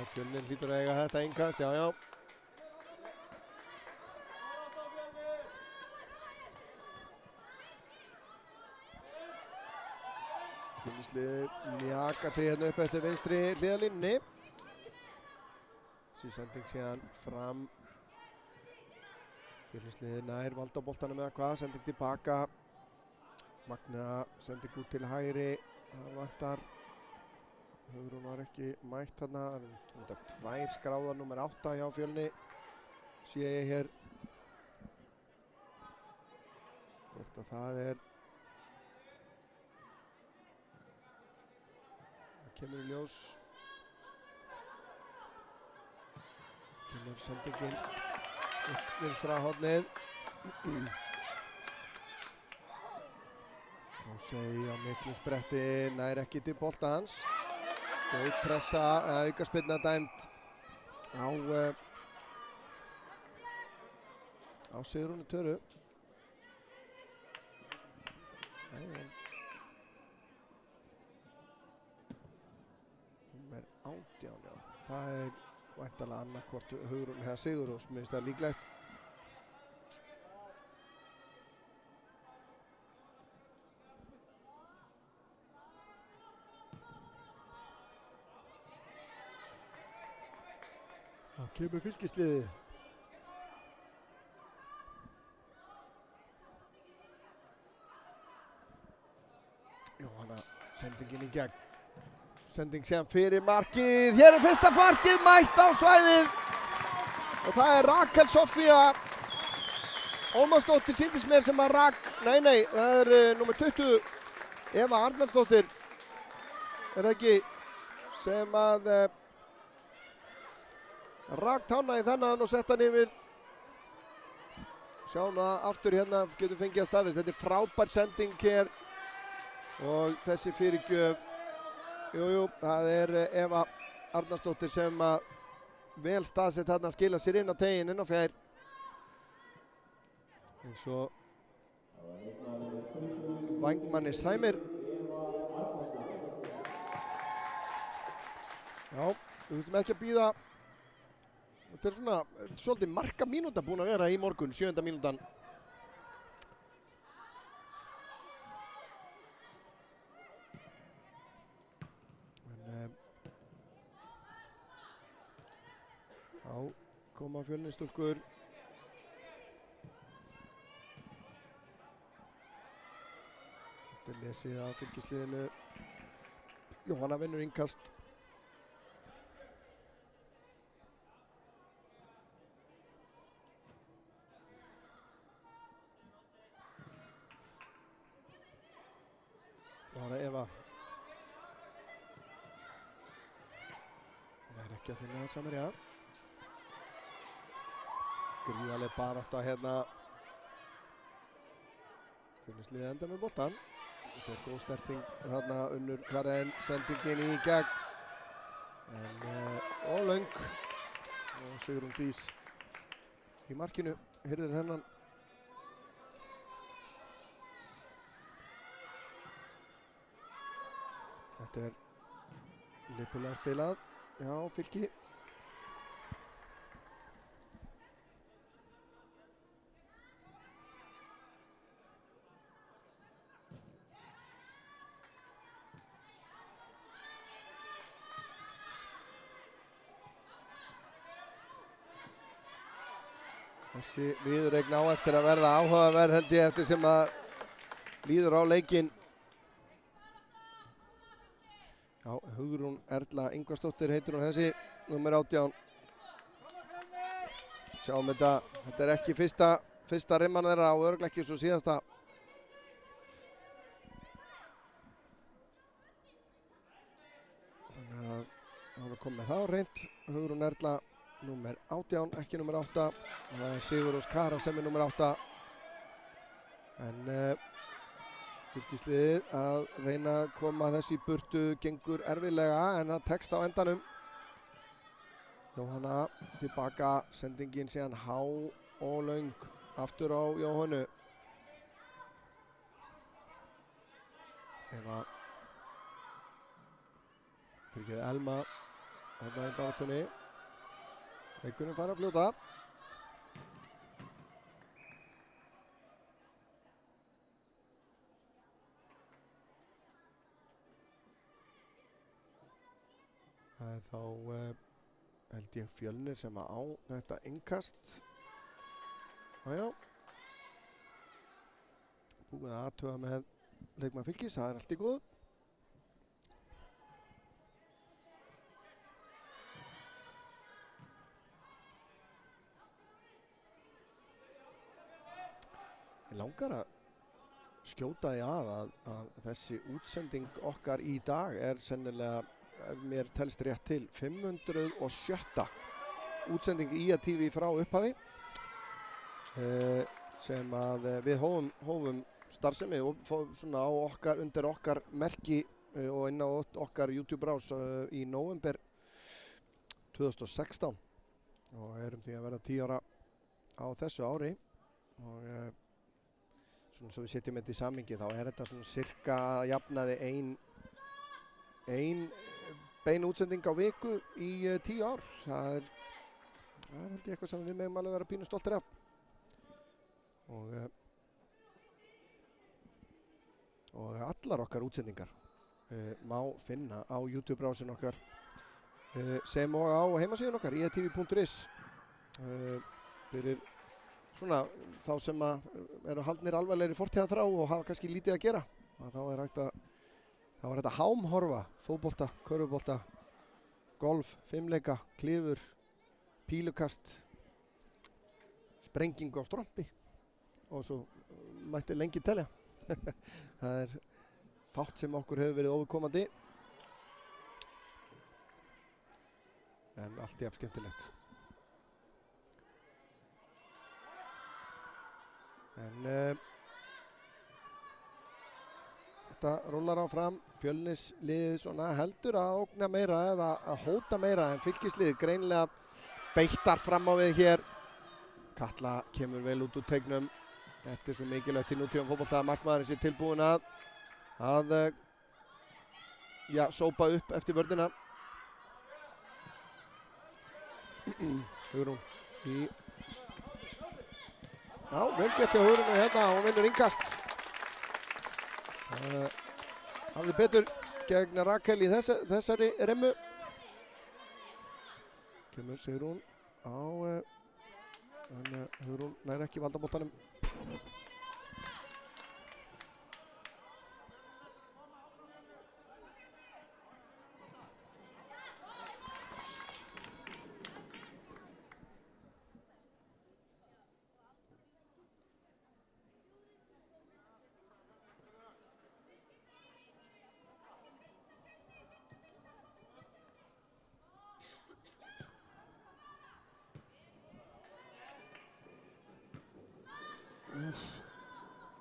Fjölnir hlýtur að eiga þetta innkast, já. Fjölnisliðið mjakar sig hérna upp eftir vinstri hliðarlínunni. Þessi sending síðan fram. Fjölnisliðið nær valda á boltanum eða hvað, sending tilbaka. Magna sending út til hægri, það vantar. Hugrún var ekki mætt þarna, það er 2 skráðar númer 8 hjá Fjölni, sé ég hér. Hvort að það er, það kemur í ljós. Kemur sendingin upp vinstra hornið. Rósey á miklu spretti, nær ekki til boltans. Góð pressa, aukaspyrna dæmd á Sigrúnu Töru. Númer 18, já. Það er væntanlega annarkvort Hugrún eða Sigurrós, mér finnst það líklegt. Þá kemur Fylkisliðið. Jóhanna, sendingin í gegn. Sending síðan fyrir markið. Hér er fyrsta markið mætt á svæðið. Og það er Rakel Sofía Ómarsdóttir sýndist mér sem að Nei, það er númer 20 Eva Arnaldsdóttir. Er það ekki sem að rakt hána í þennan og sett hann yfir. Sjáum það aftur hérna, getum fengið að stafist. Þetta er frábær sending hér og þessi fyrirgjöf. Jú, það er Eva Arnarsdóttir sem að vel staðsett þarna skila sér inn á teginn, inn á fjær. Og svo vængmanni Sæmir. Já, við þurfum ekki að bíða. Þetta er svona svolítið marka mínúta búin að vera í morgun, 7. mínútan. Já, koma Fjölnisstúlkur. Þetta er lesið af Fylkisliðinu. Jóhanna vinnur innkast. Það er Eva. Það er ekki að finna það Samarja. Gríðarleg barátta hérna Fjölnisliðið enda með boltan. Þetta er góð snerting þarna, Unnur Karen sendingin í gegn. Og löng. Og Sigrún Dís í markinu, hirðir hennan. Þetta er lippulega spilað, já, Fylki. Þessi viðureign á eftir að verða áhugaverð held ég eftir sem að líður á leikinn. Já, Hugrún Erla Ingvarsdóttir heitir hún þessi, númer 18. Sjáum þetta er ekki fyrsta rimman þeirra og örugglega ekki svo síðasta. Þannig að það var komið það á hreint. Hugrún Erla númer 18, ekki númer 8. Það er Sigurrós Kara sem er númer 8. En Fylkisliðið að reyna að koma þessu í burtu gengur erfiðlega en það tekst á endanum. Jóhanna tilbaka, sendingin síðan há og löng aftur á Jóhannu. Eva fyrir Elma þarna í baráttunni. Leikurinn fara að fljóta. Það er þá held ég Fjölnir sem á þetta innkast. Jájá. Búið að athuga með leikmann Fylkis, það er allt í góðu. Ég langar að skjóta því að þessi útsending okkar í dag er sennilega, ef mér telst rétt til, 507. útsending IA-TV frá upphafi sem að við hófum starfsemi og svona á okkar, undir okkar merki og inn á okkar YouTube-rás í nóvember 2016 og erum því að verða 10 ára á þessu ári og svona svo við setjum þetta í samhengi þá er þetta svona cirka að jafnaði ein bein útsending á viku í 10 ár. Það er held ég eitthvað sem við megum alveg vera pínu stoltir af. Og allar okkar útsendingar má finna á YouTube-rásin okkar sem og á heimasíðun okkar iatv.is fyrir svona þá sem eru haldnir alvarlegri fortíðarþrá og hafa kannski lítið að gera. Þá er hægt að hámhorfa fótbolta, körfubolta, golf, fimleika, klifur, pílukast, sprengingu á strompi og svo mætti lengi telja. Það er fátt sem okkur hefur verið óviðkomandi en allt jafn skemmtilegt. En þetta rúlar áfram, Fjölnisliðið svona heldur að ógna meira eða að hóta meira en Fylkisliðið greinilega beittar fram á við hér. Katla kemur vel út úr teignum. Þetta er svo mikilvægt í nútíðum fótbolta að markmaðurinn sé tilbúinn að sópa upp eftir vörnina. Hugrún í Já, vel gert hjá Hugrúnu hérna, hún vinnur innkast. Hafði betur gegn Rakel í þessari remmu. Kemur Sigrún á, en Hugrún nær ekki valdaboltanum.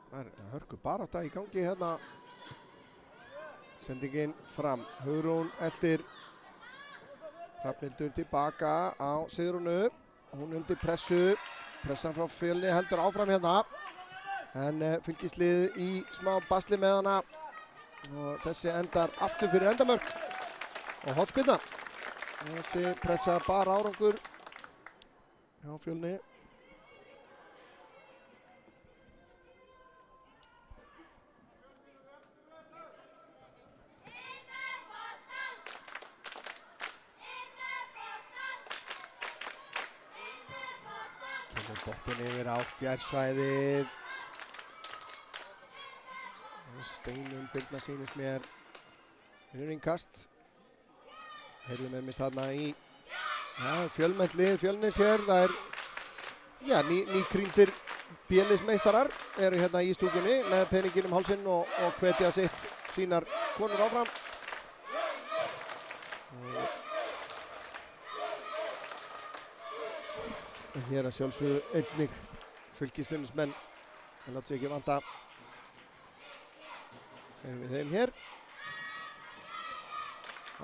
Það er hörku barátta í gangi hérna. Sendingin fram. Hugrún eldir. Hrafnhildur tilbaka á Sigrúnu. Hún undir pressu. Pressan frá Fjölni heldur áfram hérna. En Fylkislið í smá basli með hana. Og þessi endar aftur fyrir endamörk. Og hornspyrna. Þessi pressa bar árangur hjá Fjölni. Kemur boltinn yfir á fjársvæðið. Steinun Birna sýnist mér innkast. Heyrðum með mitt þarna í fjölmennt lið Fjölnis hér. Það er nýkrýndir B-liðsmeistarar eru hérna í stúkunni með peninginn hálsinn og hvetja sínar konur áfram. En hér að sjálfsögðu einnig Fylkisstuðningsmenn en láta sig ekki vanta. Erum við þeim hér.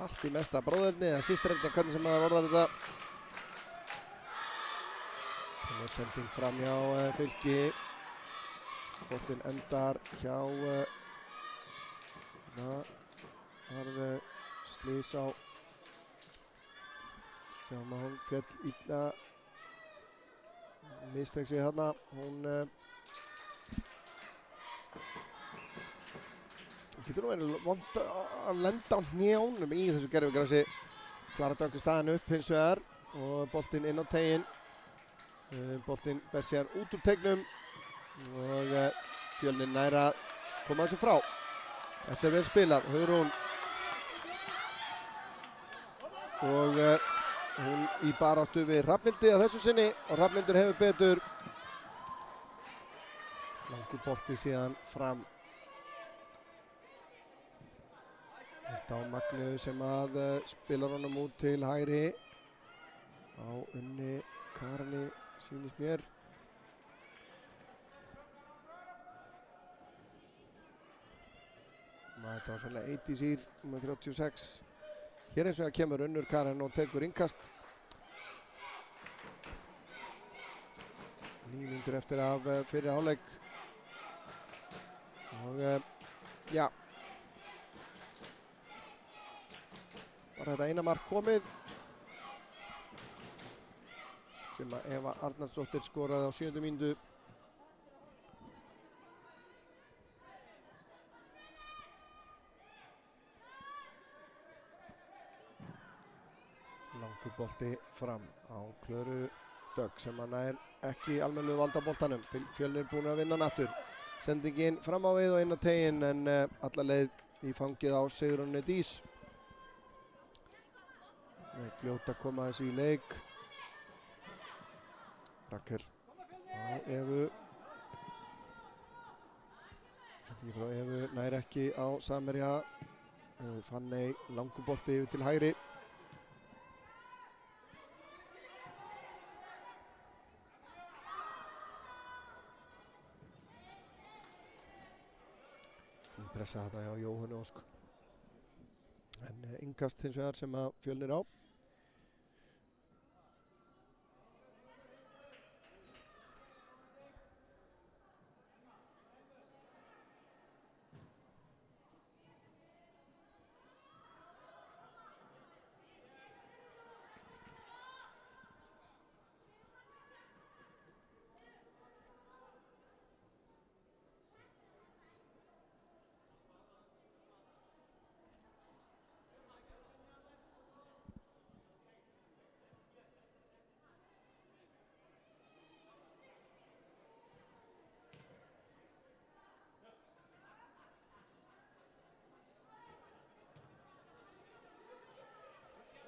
Allt í mesta bróðerni eða systrækni, hvernig sem maður orðar þetta. Það er sending fram hjá Fylki. Boltinn endar hjá varð slís á sjáum að hún féll illa. Mistek sig þarna. Hún getur nú verið vont að lenda á hnjánum í þessu gervigrasi. Klara Dögg staðan upp hins vegar og boltinn inn á teiginn. Boltinn ber sér út úr teignum og Fjölnir nær að koma þessu frá. Þetta er vel spilað. Hugrún og hún í baráttu við Hrafnhildi að þessu sinni og Hrafnhildur hefur betur. Langur bolti síðan fram. Þetta á Magnu sem að spilar honum út til hægri á Unni Karni sýnist mér. Þetta var svolítið 80s með 36. Hér eins og það kemur Unnur Karen og tekur innkast. 9 mínútur eftir af fyrri hálfleik. Og já. Var þetta eina mark komið sem að Eva Arnarsdóttir skoraði á 7. mínútu. Langur bolti fram á Klöru Dögg sem að nær ekki almennilegu valda boltanum. Fjölnir búin að vinna nattur. Sendingin fram á við og inn á teiginn en alla leið í fangið á Sigrúnu Dís. Fljótt að koma þessu í leik. Rakel á Evu. Sendingin frá Evu nær ekki á Samherja. Fanney langur bolti yfir til hægri. Hún pressa þetta hjá Jóhannu Ósk. En innkast hins vegar sem að Fjölnir á.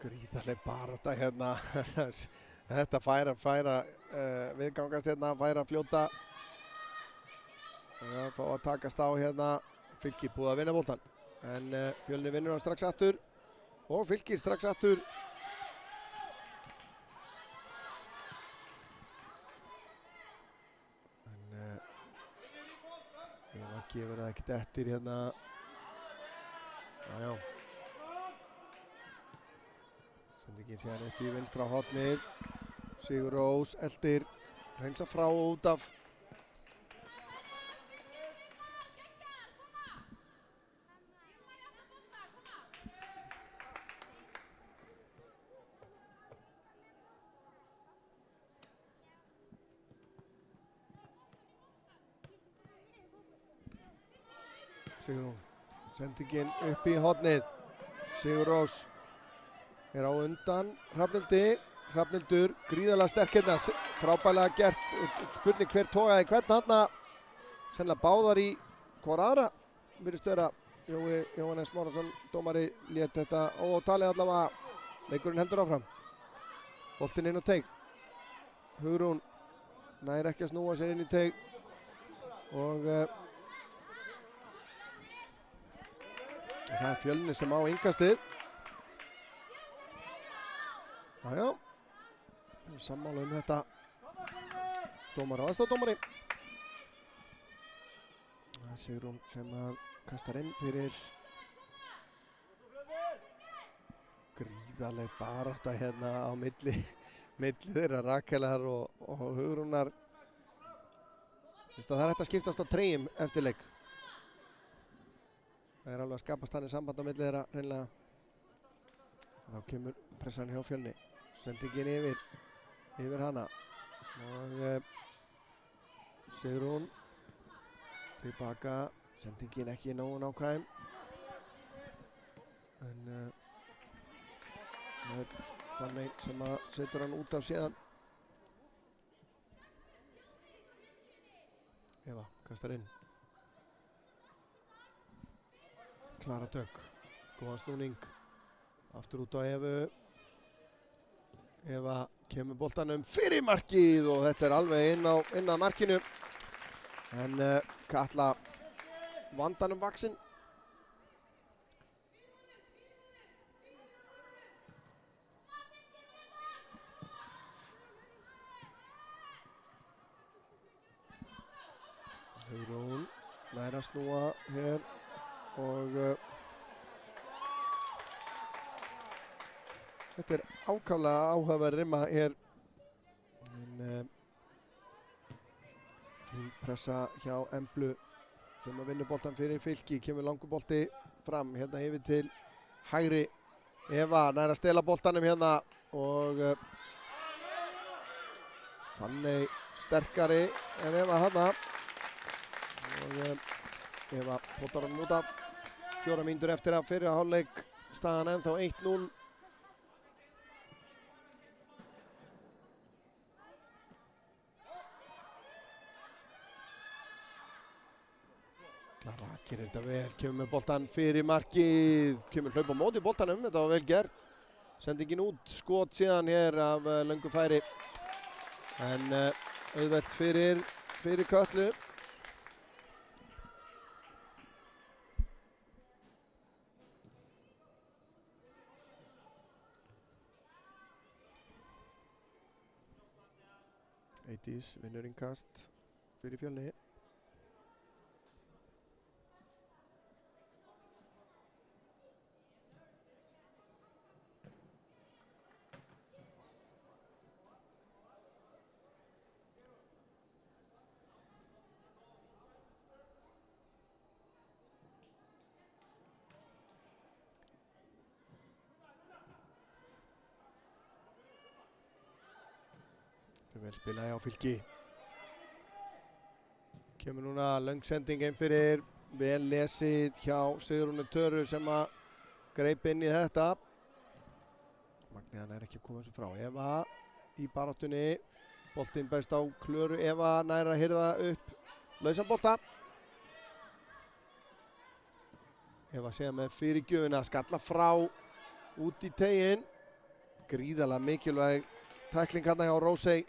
Gríðarleg barátta hérna. Þetta færa viðgangast hérna, færa fljóta. Það fá að takast á hérna. Fylki búið að vinna boltan. En Fjölnir vinnur hann strax aftur. Og Fylkir strax aftur. gefur það ekkert eftir hérna. Já. Sendingin síðan upp í vinstra hornið. Sigur Rós eldir, hreinsa frá út af. Sigrún, sendingin upp í hornið. Sigur Rós er á undan Hrafnhildi. Hrafnhildur gríðarlega sterk hérna, frábærlega gert. Spurning hver togaði hvern þarna. Sennilega báðar í hvor aðra. Virðist vera Jóhannes Márásson, dómari, lét þetta ótalið allavega. Leikurinn heldur áfram. Boltinn inn á teig. Hugrún nær ekki að snúa sér inn í teig. Og það er Fjölnir sem á innkastið. Jájá, sammála þetta. Dómari og aðstoðardómari. Það er Sigrún sem kastar inn fyrir. Gríðarleg barátta hérna á milli þeirra Rakelar og Hugrúnar. Það er hægt að skiptast á treyjum eftir leik. Það er alveg að skapast þannig samband á milli þeirra hreinlega. Þá kemur pressan hjá Fjölni. Sendingin yfir hana. Og Sigrún tilbaka. Sendingin ekki nógu nákvæm. En það er þannig sem að setur hann út af síðan. Eva kastar inn. Klara Dögg, góðan snúning, aftur út á Evu. Eva kemur boltanum fyrir markið og þetta er alveg inn að markinu. En Katla vandanum vaxinn. Hugrún nær að snúa hér. Og þetta er ákaflega áhugaverð rimma hér. En fín pressa hjá Emblu sem að vinna boltan fyrir Fylki. Kemur langur bolti fram hérna yfir til hægri. Eva nær að stela boltanum hérna og þannig sterkari en Eva þarna. Og Eva potar hann út af. 4 mínútur eftir að fyrri hálfleik, staðan ennþá 1-0. Klara gerir þetta vel, kemur með boltan fyrir markið, kemur hlaup á móti boltanum, þetta var vel gert. Sendingin út, skot síðan hér af löngu færi. En auðvelt fyrir Kötlu. Eydís vinnur innkast fyrir Fjölni. Vel spilað hjá Fylki. Kemur núna löng sending inn fyrir, vel lesið hjá Sigrúnu Töru sem að greip inn í þetta. Magniðan er ekki að koma þessu frá. Eva í baráttunni, boltinn berst á Klöru. Eva nær að hirða upp lausan bolta. Eva séð með fyrirgjöfina, skalla frá út í teiginn. Gríðarlega mikilvæg tækling hérna hjá Rósey.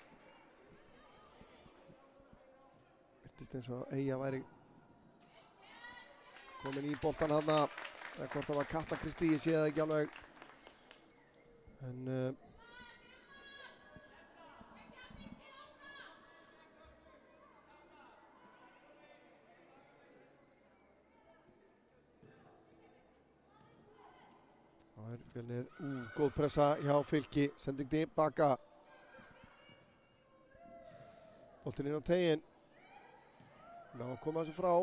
Eins og Eyja væri komin í boltan þarna, eða hvort það var Katla Kristín, ég sé það ekki alveg. En Fjölnir, góð pressa hjá Fylki, sending tilbaka. Boltinn inn á teiginn. Ná að koma þessu frá.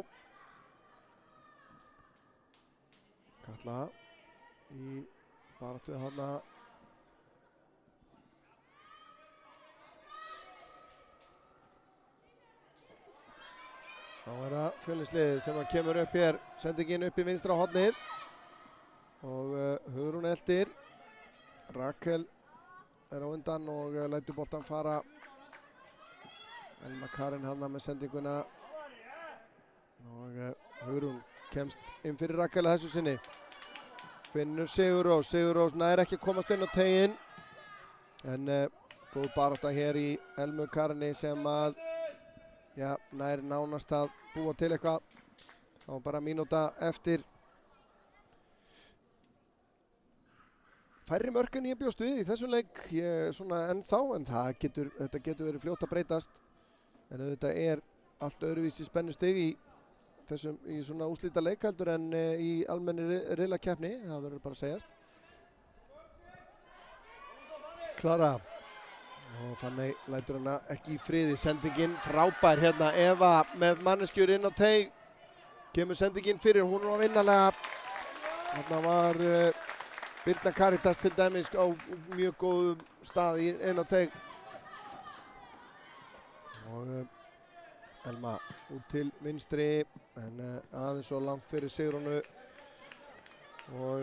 Katla í baráttu hana. Þá það Fjölnisliðið sem að kemur upp hér, sendingin upp í vinstra hornið. Og Hugrún eldir. Rakel á undan og lætur boltan fara. Elma Karen hana með sendinguna. Og Hugrún kemst inn fyrir Rakel að þessu sinni. Finnur Sigurrós. Sigurrós nær ekki að komast inn á teiginn. En góð barátta hér í Elmu Karni sem að nær nánast að búa til eitthvað. Það var bara mínúta eftir. Færri mörk en ég bjóst við í þessum leik svona ennþá, en þetta getur verið fljótt að breytast. En auðvitað allt öðruvísi spennustig í svona úrslitaleik heldur en í almenni riðlakeppni, það verður bara að segjast. Klara. Og Fanney lætur hana ekki í friði, sendingin frábær hérna, Eva með manneskjur inn á teig. Kemur sendingin fyrir, hún var vinnalega. Þarna var Birna Karitas til dæmis á mjög góðum stað inn á teig. Og Elma út til vinstri, en aðeins svo langt fyrir Sigrúnu. Og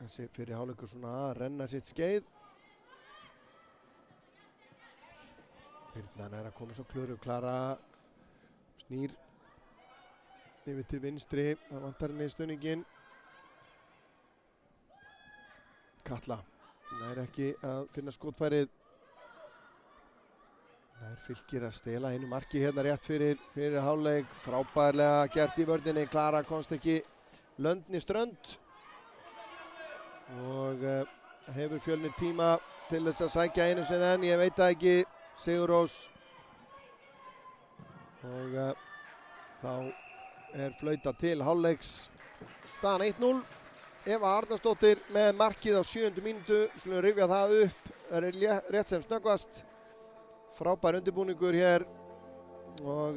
þessi fyrir hálfleikur svona að renna sitt skeið. Birna nær að koma svo klöru. Klara snýr yfir til vinstri, það vantar henni í stuðninginn. Katla nær ekki að finna skotfærið. Nær Fylkir að stela einu marki hérna rétt fyrir hálfleik. Frábærlega gert í vörninni. Klara komst ekki lönd né strönd. Og hefur Fjölnir tíma til þess að sækja einu sinni en ég veit það ekki. Sigurrós. Og þá flauta til hálfleiks. Staðan 1-0. Eva Arnarsdóttir með markið á 7. mínútu. Skulum rifja það upp. Það rétt sem snöggvast. Frábær undirbúningur hér. Og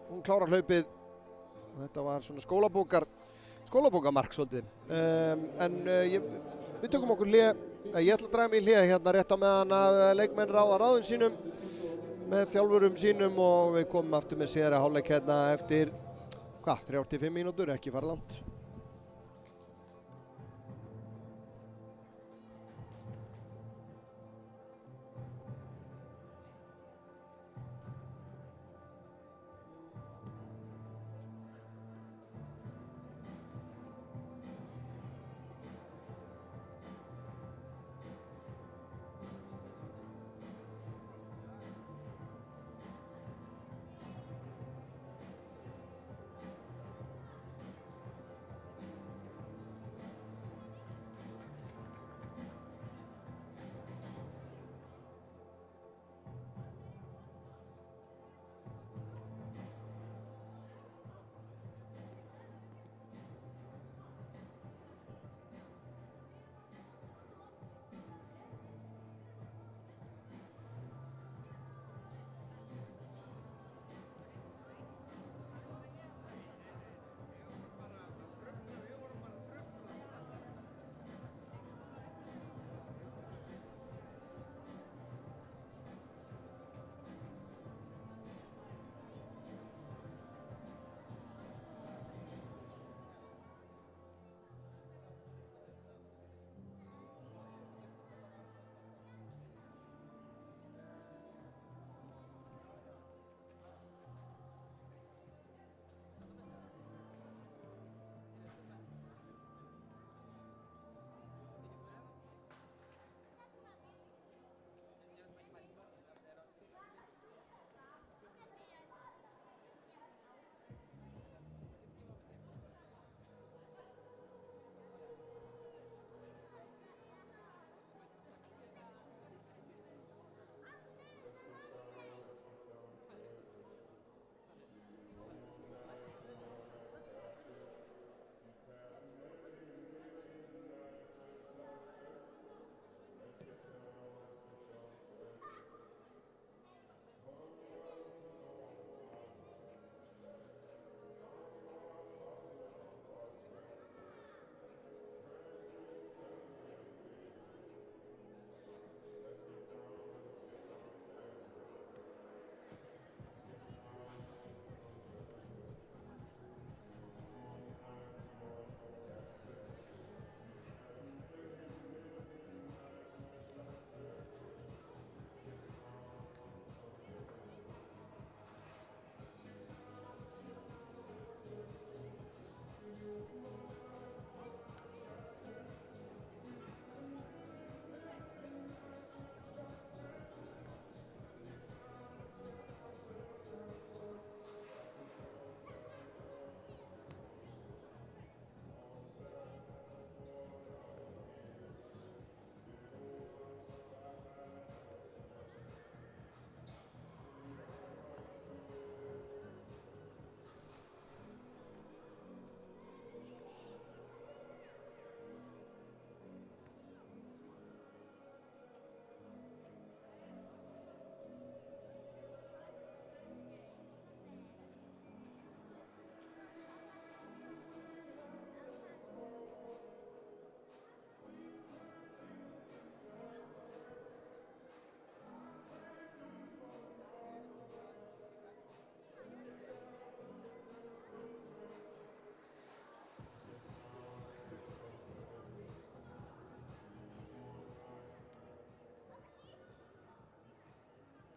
hún klárar hlaupið. Og þetta var svona skólabókamark svolítið. Við tökum okkur hlé. Ég ætla að draga mig í hlé hérna rétt á meðan að leikmenn ráða ráðum sínum með þjálfurum sínum og við komum aftur með síðari hálfleik hérna eftir 35 mínútur, ekki fara langt.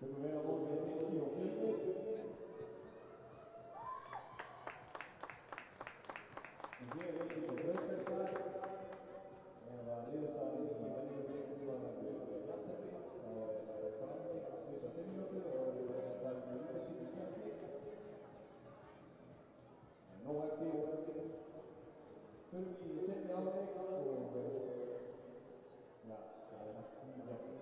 Tökum við á móti Fylki og Fjölnir. En hér er leikinn á Brautardag. Ef að niðurstaðan í venjulegum leiknum var að jafntefli, þá er Frammi að tvisvar 5 mínútur og það er með vítaspyrnukeppni. Nóg eftir. Förum í seinni hálfleik og ja, það er allt mjög jafnt.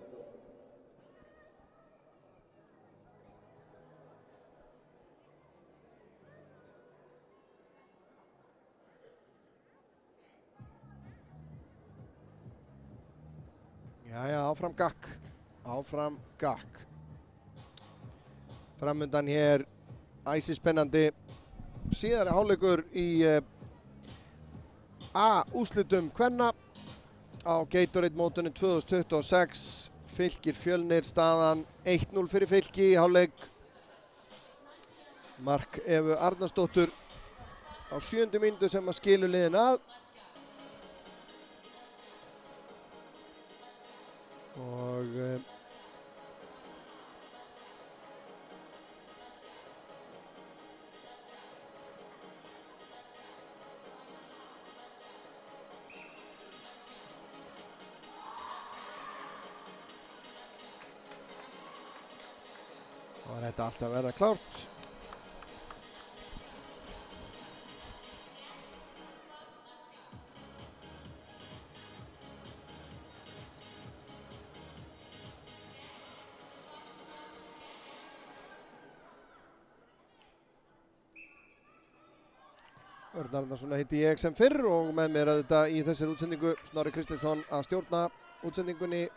Jæja, áfram gakk. Áfram gakk. Framundan hér æsispennandi síðari hálfleikur í A-úrslitum kvenna á Gatorade mótinu 2026. Fylkir Fjölnir, staðan 1-0 fyrir Fylki í hálfleik. Mark Evu Arnarsdóttur á 7. mínútu sem að skilur liðin að. Og þetta alltaf að verða klárt. Örn Arnarsson heiti ég sem fyrr og með mér auðvitað í þessari útsendingu Snorri Kristleifsson að stjórna útsendingunni,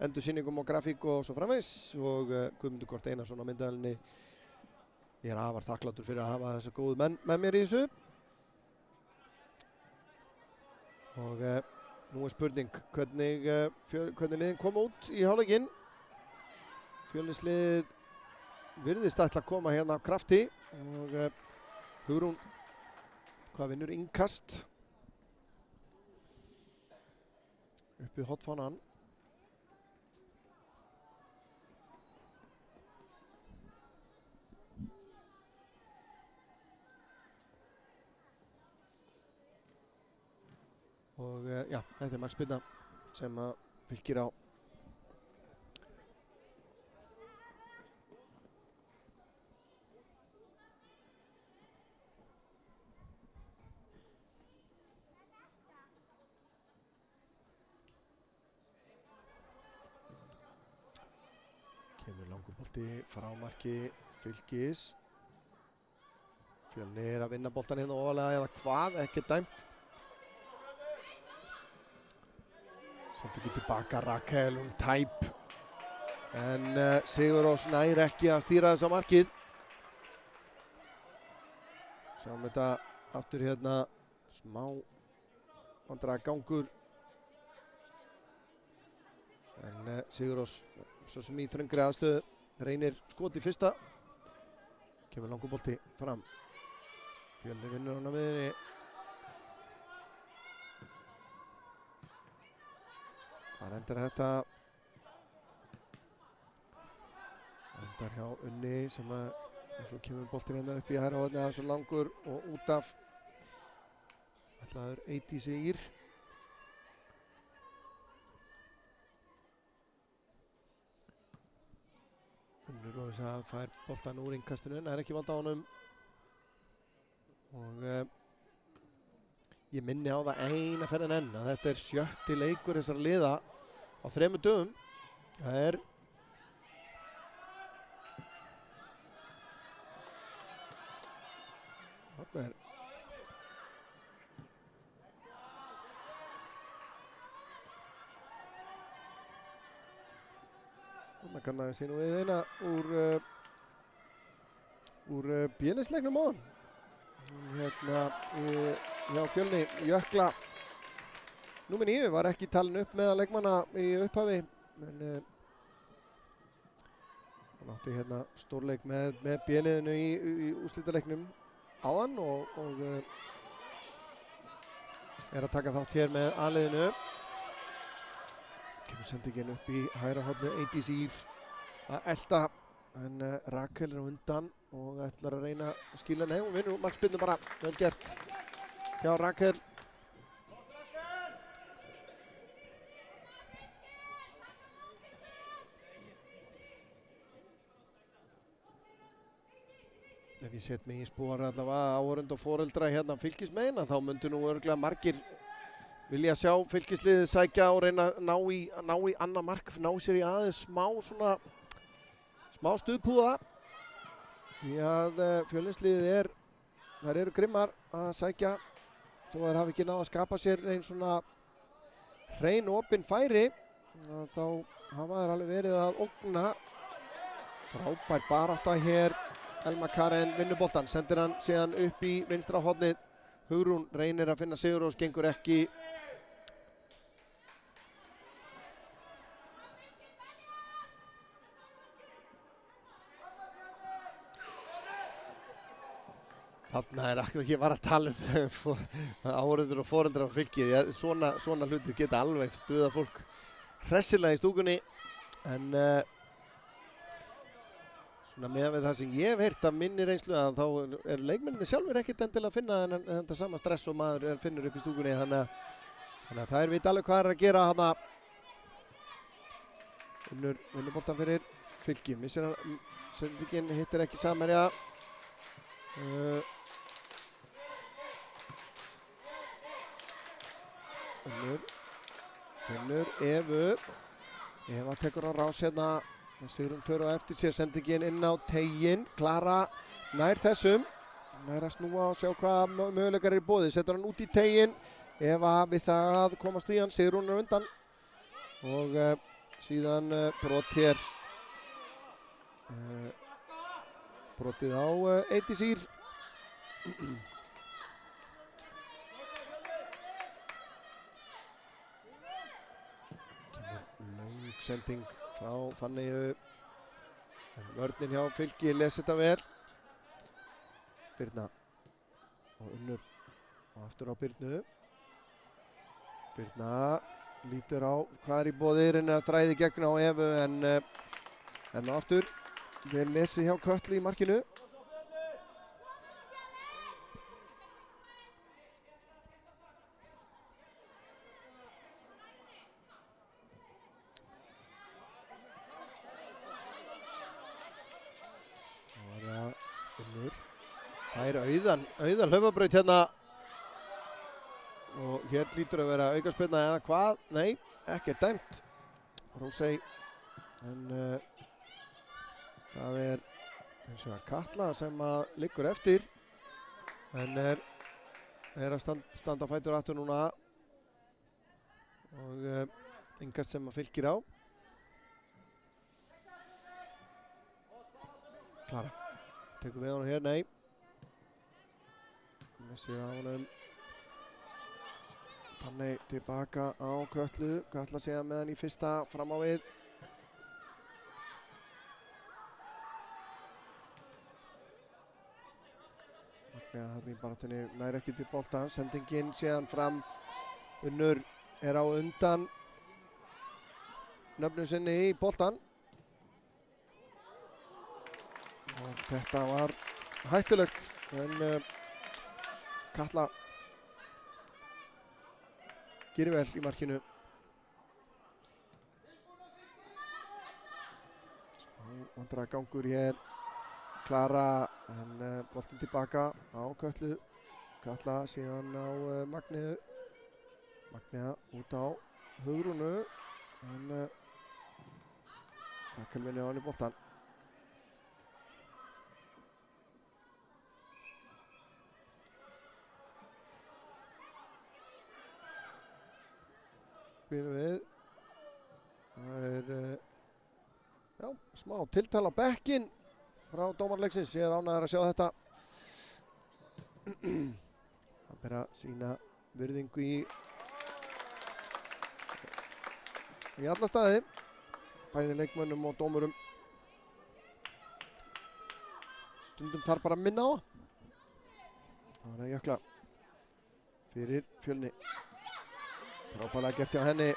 endursýningum og grafík og svo framvegis, og Guðmundur Kort Einarsson á myndavélinni. Ég er afar þakklátur fyrir að hafa þessa góðu menn með mér í þessu. Og nú er spurning hvernig liðin kom út í hálfleikinn. Fjölnisliðið virðist ætla að koma hérna af krafti og Hugrún, hvað vinnur innkast? Upp við hotfánan. Og já, þetta er markspyrna sem að Fylkir á. Kemur langur bolti frá marki Fylkis. Fjölnir að vinna boltan hérna ofalega eða hvað, ekki dæmt. Sendi ekki tilbaka Rakel, hún tæp. En Sigurós nær ekki að stýra þess á markið. Sjáum þetta aftur hérna, smá vandræðagangur. En Sigurós, svo sem í þröngri aðstöðu, reynir skot í fyrsta. Kemur langur bolti fram. Fjölnir vinnur hann á miðjunni. Það endar þetta. Endar hjá Unni sem að, og svo kemur boltinn hérna upp í hægra hornið, það er svo langur og út af. Ætlaður Eiti Sigir. Unnur og þess að fær boltan úr innkastinu, en er ekki valda á honum. Og ég minni á það eina ferðin enn að þetta er 7. leikur þessara liða á 3 dögum. Það er þarna er þarna kannaði sér nú við eina úr bílisleiknum á hann. Hérna hjá Fjölni, Jökla númer 9 var ekki talin upp meðal leikmanna í upphafi, en hann átti hérna stórleik með B-liðinu í úrslitaleiknum áðan og er að taka þátt hér með A-liðinu. Kemur sendingin upp í hægra hornið, Eiti Sigir að elta en Rakel á undan og ætlar að reyna að skila. Nei, hún vinnur markspyrnu bara, vel gert hjá Rakel. Ef ég set mig í spor allavega áhorfenda og foreldra hérna Fylkismeina, þá myndu nú örugglega margir vilja sjá Fylkisliðið sækja og reyna að ná í annað mark, ná sér í aðeins smá stuðpúða. Því að Fjölnisliðið þær eru grimmar að sækja þó þær hafi ekki náð að skapa sér einn svona hrein opin færi. Þá hafa þær alveg verið að ógna. Frábær barátta hér. Elma Karen vinnur boltan, sendir hann síðan upp í vinstra hornið. Hugrún reynir að finna Sigurrós, gengur ekki. Þarna akkur ég var að tala áhorfendur og foreldrar á Fylki. Svona hlutir geta alveg stuða fólk hressilega í stúkunni. En svona með það sem ég hef heyrt af minni reynslu að þá leikmenninni sjálfur ekkert endilega að finna þetta sama stress og maður finnur upp í stúkunni. Þannig að þær vita alveg hvað að gera hana. Vinnur boltan fyrir Fylki. Missir hann, sendingin hittir ekki samherja. Finnur Evu. Eva tekur á rás hérna. Sigrún Töru á eftir sér, sendingin inn á teiginn. Klara nær þessum. Nær að snúa og sjá hvaða möguleikar eru í boði. Setur hann út í teiginn. Eva við það að komast í hann. Sigrún undan. Og síðan brot hér. Brotið á Eydísír. Kemur löng sending frá Fanneyju. Vörnin hjá Fylki les þetta vel. Birna og Unnur og aftur á Birnu. Birna lítur á hvað í boði, reynir að þræði gegn á Evu en aftur vel lesið hjá Kötlu í markinu. Það er auðan hlaupabraut hérna og hér hlýtur að vera aukaspyrna eða hvað? Nei, ekkert dæmt. Rósey, en það er eins og Katla sem að liggur eftir en er að standa á fætur aftur núna og Inga sem að Fylkir á. Klara, tekur við honum hér, nei. Missir á honum. Þannig tilbaka á Kötlu. Katla síðan með hann í fyrsta fram á við. Magna hann í baráttunni nær ekki til boltan. Sendingin síðan fram. Unnur er á undan nöfnu sinni í boltan. Og þetta var hættulegt en Katla gerir vel í markinu. Smá vandræðagangur hér. Klara en boltinn tilbaka á Kötlu. Katla síðan á Magneu. Magnea út á Hugrúnu en Rakel vinnur á hann í boltan. Við. Það er smá tiltal á bekkinn frá dómarleiksins. Ég er ánægður að sjá þetta. Það ber að sýna virðingu í alla staði. Bæði leikmönnum og dómurum. Stundum þarf bara að minna á. Það er Jökla fyrir Fjölni. Frábærlega gert hjá henni.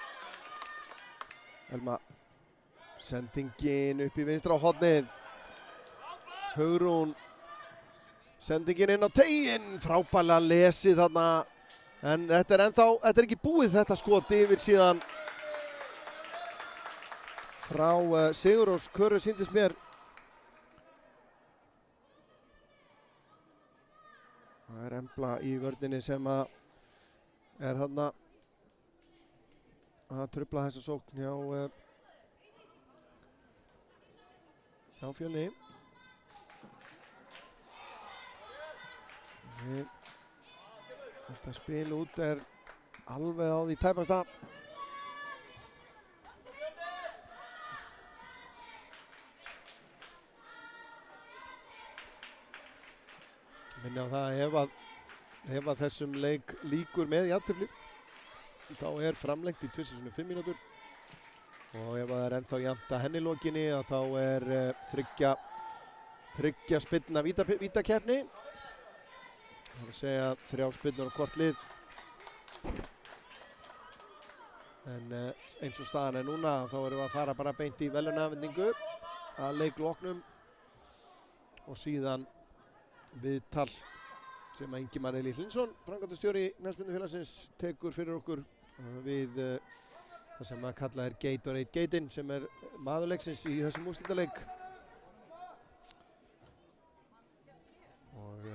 Elma. Sendingin upp í vinstra hornið. Hugrún. Sendingin inn á teiginn, frábærlega lesið þarna. En þetta er ekki búið þetta skot yfir síðan frá Sigurrós Köru sýndist mér. Það er Embla í vörninni sem er þarna að trufla þessa sókn hjá Fjölni. Þetta spil út er alveg á því tæpasta. Minni á það ef að þessum leik lýkur með jafntefli þá er framlengt í 25 mínútur og ef það er ennþá jafnt að henni lokinni þá er þriggja spyrna vítakeppni. Það er að segja 3 spyrnur á hvort lið. En eins og staðan er núna þá erum við að fara bara beint í verðlaunaafhendingu að leik loknum og síðan viðtal sem að Ingimar Elí Hlinsson, framkvæmdastjóri knattspyrnufélagsins, tekur fyrir okkur við það sem að kalla er Gatorade Gateinn sem er maður leiksins í þessum úrslitaleik. Og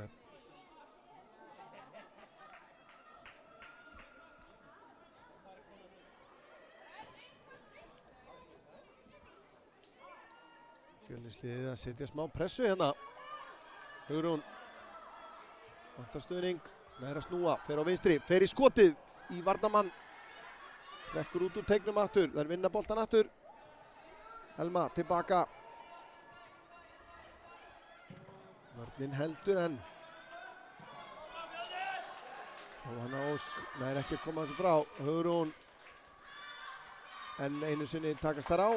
Fjölnisliðið að setja smá pressu hérna. Hugrún vantar stuðning, nær að snúa, fer á vinstri, fer í skotið í varnarmann. Rekkur út úr teignum aftur, þær vinna boltan aftur. Elma tilbaka. Vörnin heldur enn. Jóhanna Ósk nær ekki að koma þessu frá. Hugrún enn einu sinni takast þar á.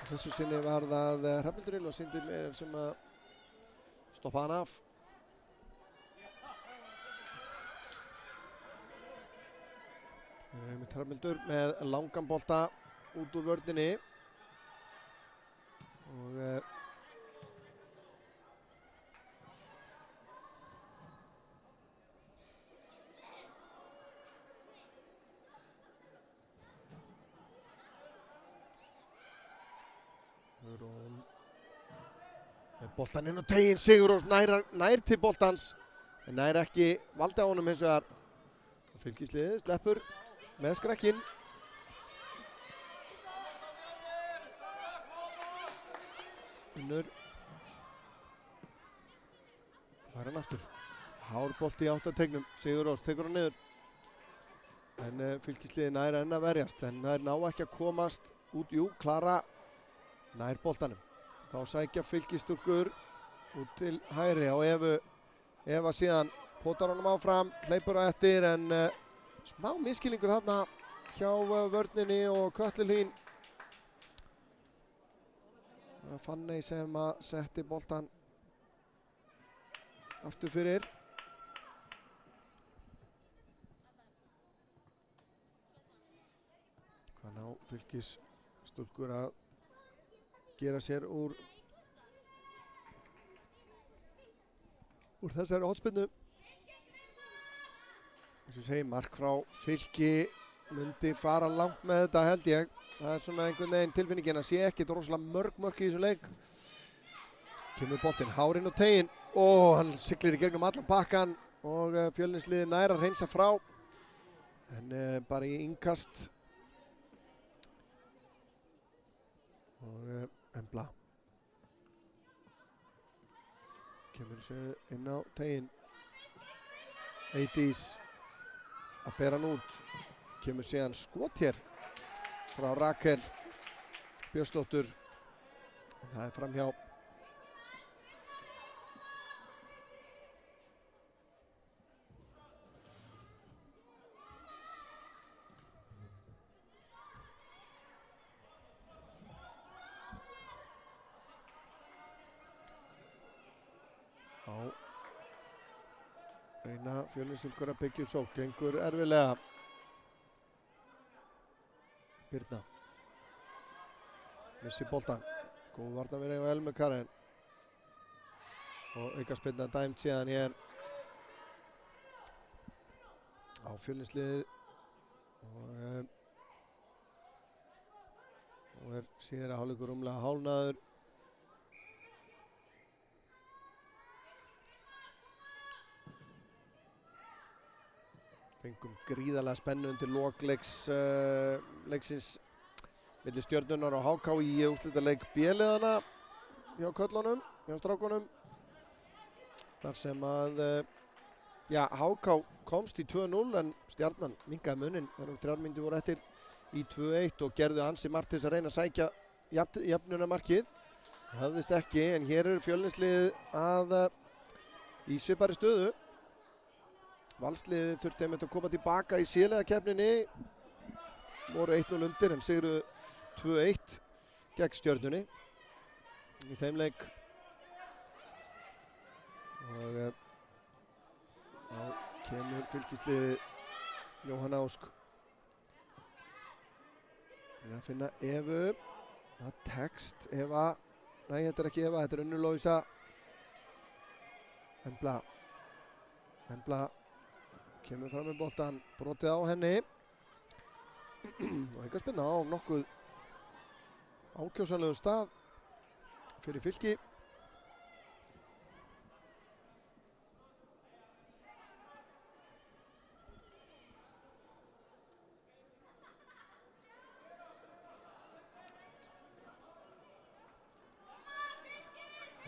Þessu sinni var það Hrafnhildur Ylva Sindri mér sem að stoppa hann af. Það er einmitt Hrafnhildur með langan bolta út úr vörninni. Og með boltan inn á teiginn, Sigurrós nær til boltans en nær ekki valdi á honum hins vegar. Fylkisliðið sleppur með skrekkinn. Unnur fær hann aftur. Hár bolti í átt að teignum, Sigurrós tekur hann niður. En fylkisliðið nær enn að verjast en það ná ekki að komast út, jú, Klara nær boltanum. Þá sækja fylkistúlkur út til hægri á Eva síðan potar honum áfram, hleypur á eftir en smá miskilningur þarna hjá vörninni og Kötlu Hlín. Fanney sem að setti boltan aftur fyrir. Hvað ná fylkistúlkur að gera sér úr þessari hornspyrnu. Eins og segi, mark frá Fylki myndi fara langt með þetta held ég. Það er svona einhvern veginn tilfinningin að sé ekkert rosalega mörg í þessum leik. Kemur boltinn hárinn og teiginn og hann siglir í gegnum allan pakkan og Fjölnisliðið nær að hreinsa frá. En bara í innkast. Og Embla kemur sér inn á teiginn. Eydís að bera hann út. Kemur síðan skot hér frá Rakel Björnsdóttur. Það er framhjá. Reyna Fjölnisstúlkur að byggja upp sókn, gengur erfilega. Birna missi boltan, Góð varnarvinna hjá Elmu Karen. Og aukaspyrna dæmd síðan hér á Fjölnisliðið. Og síðan hálfleikur rúmlega hálfnaður. Fengum gríðarlega spennu undir lok leiksins milli Stjörnunnar og HK í úrslitaleik B-liðanna hjá köllunum, hjá strákunum. Þar sem að HK komst í 2-0 en Stjarnan minnkaði munin þegar 3 mínútur voru eftir í 2-1 og gerðu ansi margt til þess að reyna að sækja jöfnunarmarkið. Höfðist ekki, en hér eru Fjölnisliðið í svipari stöðu. Valsliðið þurfti einmitt að koma tilbaka í C-liðakeppninni. Voru 1-0 undir en sigruðu 2-1 gegn Stjörnunni í þeim leik. Og þá kemur fylkisliðið Jóhanna Ósk. Það er að finna Evu. Það er text. Eva. Nei, þetta er ekki Eva, þetta er Unnur Lovísa. Embla kemur fram með boltan, brotið á henni. Og aukaspyrna á nokkuð ákjósanlegum stað fyrir Fylki.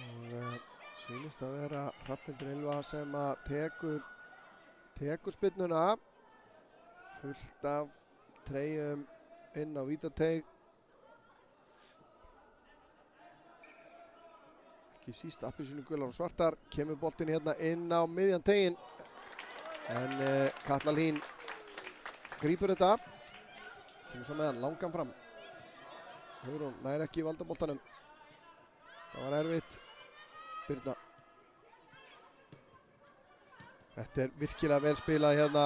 Og sýnist að vera Hrafnhildur Ylva sem að tekur spyrnuna. Fullt af treyjum inn á vítateig. Ekki síst appelsínugular og svartar. Kemur boltinn hérna inn á miðjan teginn. En Katla Hlín grípur þetta. Kemur svo með hann langan fram. Hugrún nær ekki valda boltanum. Það var erfitt. Birna. Þetta er virkilega vel spilað hérna.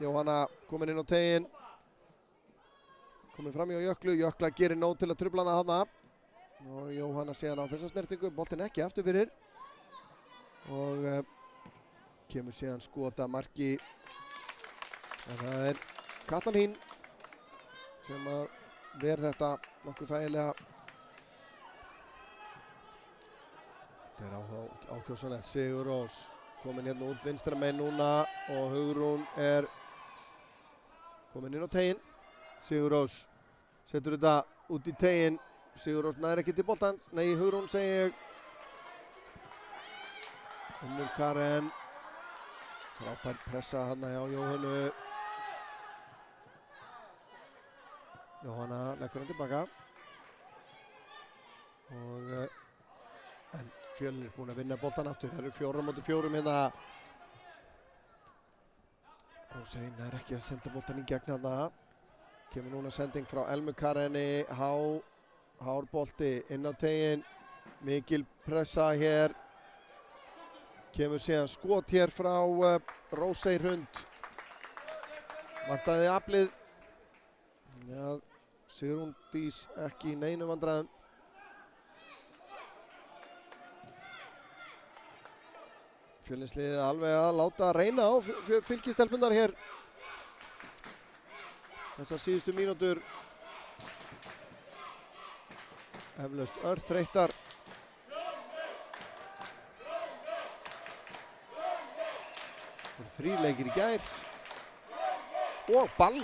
Jóhanna komin inn á teginn. Komin fram hjá Jöklu. Jökla gerir nóg til að trufla hana þarna. Og Jóhanna síðan á þessa snertingu. Boltinn ekki aftur fyrir. Og kemur síðan skota marki. En það er Katla Hlín sem að ver þetta nokkuð þægilega. Þetta er ákjósanlegt. Sigur Rós komin hérna út vinstra megin núna og Hugrún er komin inn á teginn. Sigur Rós setur þetta út í teginn. Sigur Rós nær ekki til boltan. Nei, Hugrún segi ég. Unnur Karen. Frábær pressa hérna hjá Jóhannu. Jóhanna leggur hann tilbaka. Og en Fjölnir búinn að vinna boltan aftur. Það eru 4-4 hérna. Rósey nær ekki að senda boltan í gegn þarna. Kemur núna sending frá Elmu Karenni. Hár bolti inn á teginn. Mikil pressa hér. Kemur síðan skot hér frá Rósey Hrund. Vantaði aflið. Já, Sigrún Dís ekki í neinu vandræðum. Fjölnisliðið alveg að láta reyna á fylkistelpunnar hér. Þessar síðustu mínútur. Eflaust örþreyttar. Það voru 3 leikir í gær. Og ball.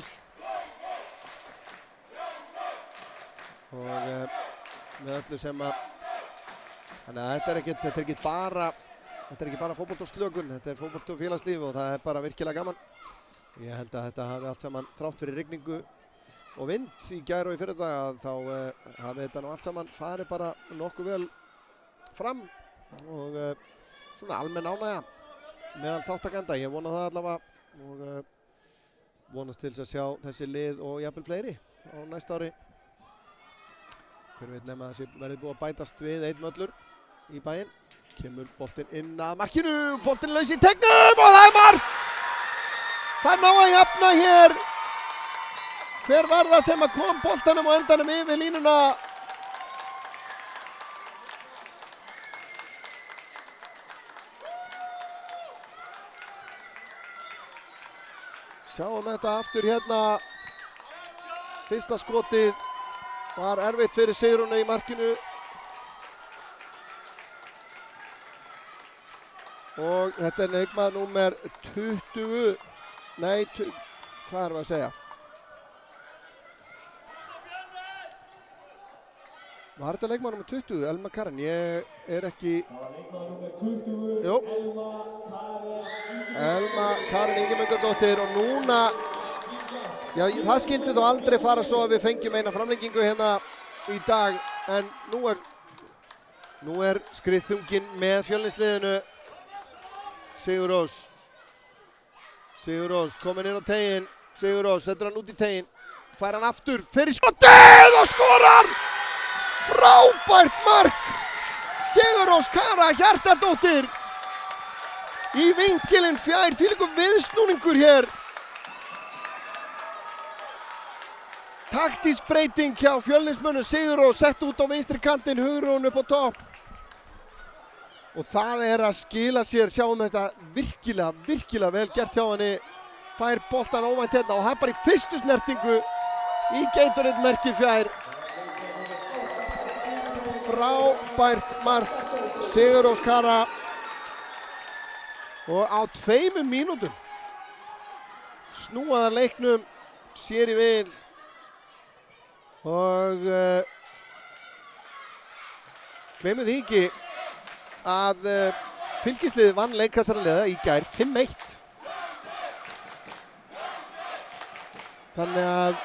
Og með öllu sem að þannig að þetta er ekki bara fótbolt og slökun, þetta er fótbolt og félagslíf og það er bara virkilega gaman. Ég held að þetta hafi allt saman þrátt fyrir rigningu og vind í gær og í fyrradag þá hafi þetta nú allt saman farið bara nokkuð vel fram og svona almenn ánægja meðal þáttakenda. Ég vona það allavega og vonast til að sjá þessi lið og jafnvel fleiri á næsta ári. Hver veit nema að þessi verði búið að bætast við einn völlur í bæinn. Kemur boltinn inn að markinu, boltinn laus í teignum og það er mark! Það er ná að jafna hér. Hver var það sem að kom boltanum á endanum yfir línuna? Sjáum þetta aftur hérna. Fyrsta skotið var erfitt fyrir Sigrúnu í markinu. Og þetta er leikmaður númer 20. Nei, hvað erum við að segja? Var þetta leikmaður númer 20, Elma Karen? Ég er ekki... Það var leikmaður númer 20, Jú. Elma Elma Karen Ingimundardóttir og núna... Já, það skildi þó aldrei fara svo að við fengjum eina framlengingu hérna í dag. En nú er skriðþungin með Fjölnisliðinu. Sigurrós kominn inn á teginn. Sigurrós setur hann út í teginn. Fær hann aftur fyrir skotið og skorar! Frábært mark! Sigurrós Kara Hjartardóttir í vinkilinn fjær, þvílíkur viðsnúningur hér. Taktísk breyting hjá Fjölnismönnum. Sigurrós sett út á vinstri kantinn, Hugrún upp á topp. Og það er að skila sér, sjáum þetta virkilega vel gert hjá henni. Fær boltan óvænt hérna og hann bara í fyrstu snertingu í Gatorade merki fjær. Frábært mark Sigurrós Kara og á 2 mínútum snúaðar leiknum sér í vil og gleymum því ekki að Fylkisliðið vann leik þessara liða í gær 5-1. Þannig að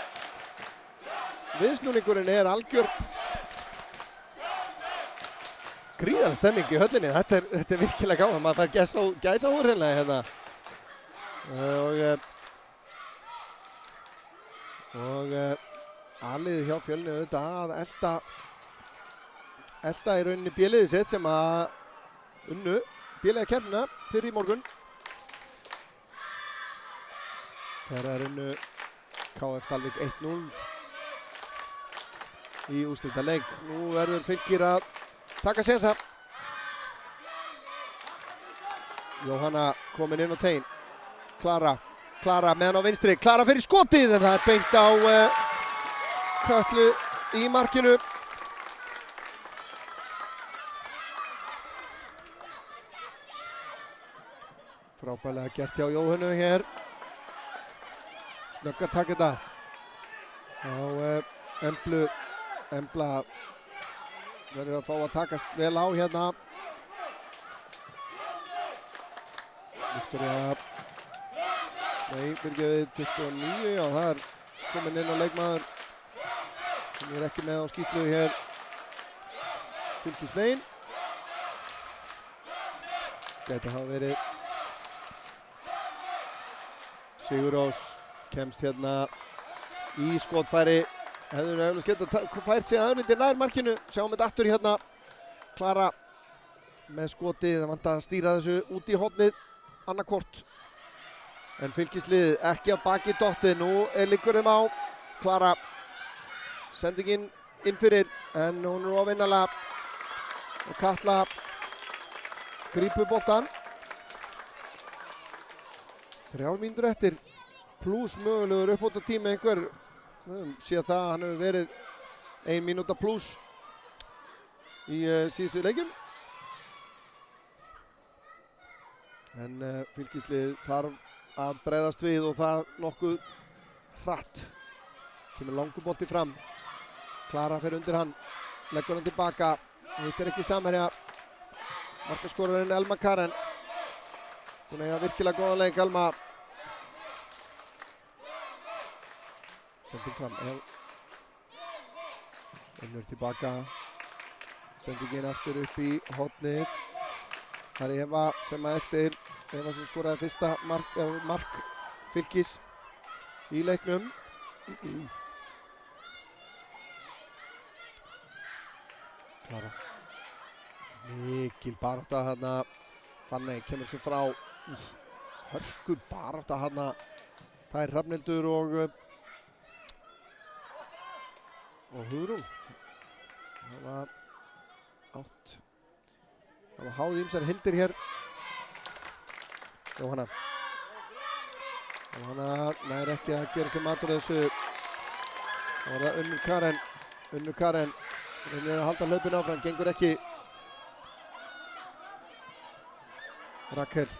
viðsnúningurinn er algjör gríðarleg stemming í höllinni. Þetta er virkilega gaman, maður fær gæsahúð hreinlega hérna. Og aliðið hjá Fjölni auðvitað að elta í rauninni B-liðið sitt sem að unnu B-liða keppnina fyrir í morgun. Þegar unnu KF Dalvík 1-0 í úrslitaleik. Nú verður Fylkir að taka sénsa. Jóhanna komin inn á teginn. Klara með hann á vinstri. Klara fyrir skotið en það er beint á Kötlu í markinu. Frábærlega gert hjá Jóhannu hér. Snögg að taka þetta á Embla verður að fá að takast vel á hérna. Viktoria, nei, byrjaði 29, já það er komin inn á leikmaður sem er ekki með á skýrslu hér. Fylkisvegin. Gæti hafa verið Sigurrós kemst hérna í skotfæri. Hefur eflaust getað fært sig aðeins nær markinu. Sjáum þetta aftur hérna. Klara með skotið. Það vantar að stýra þessu út í hornið annarkvort. En Fylkisliðið ekki á baki dottið. Nú liggur þeim á. Klara sendingin inn fyrir en hún er ofinnalega. Og Katla grípur boltan. 3 mínútur eftir. Plus mögulegur uppbótartími einhver. Síðan það hann hefur verið 1 mínúta plus í síðustu leikjum. En Fylkislið þarf að bregðast við og það nokkuð hratt. Kemur langur bolti fram. Klara fer undir hann. Leggur hann tilbaka. Hitt er ekki samherja. Markaskorarinn Elma Karen. Hún eiga virkilega góðan leik Elma. Sending fram. Önnur tilbaka. Sendingin aftur upp í hornið. Það er Eva sem að eldir. Eva sem skoraði fyrsta mark Fylkis í leiknum. Klara. Mikil barátta þarna. Fanney kemur svo frá. Hörku barátta þarna. Það er Hrafnhildur og Hugrún. Það var háð ýmsar hildir hér. Jóhanna. og hann nær ekki að gera sér matur þessu. Það var það Unnur Karen reynir að halda hlaupinu áfram, gengur ekki. Rakel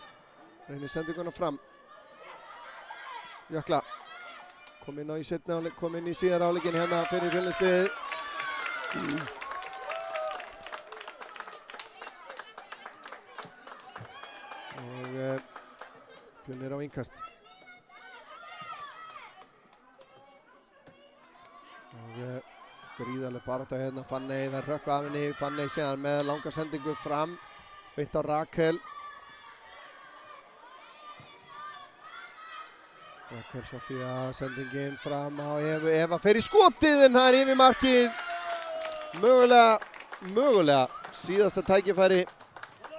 reynir sendinguna fram. Jökla kom inn í síðara hálfleikinn hérna fyrir Fjölnisliðið. Og Fjölnir á innkast. Og gríðarleg barátta hérna, Fanney, það rökkva af henni, Fanney síðan með langa sendingu fram, beint á Rakel. Rakel Sofía, sendingin fram á Evu, Eva fer í skotið en það er yfir markið. Mögulega síðasta tækifæri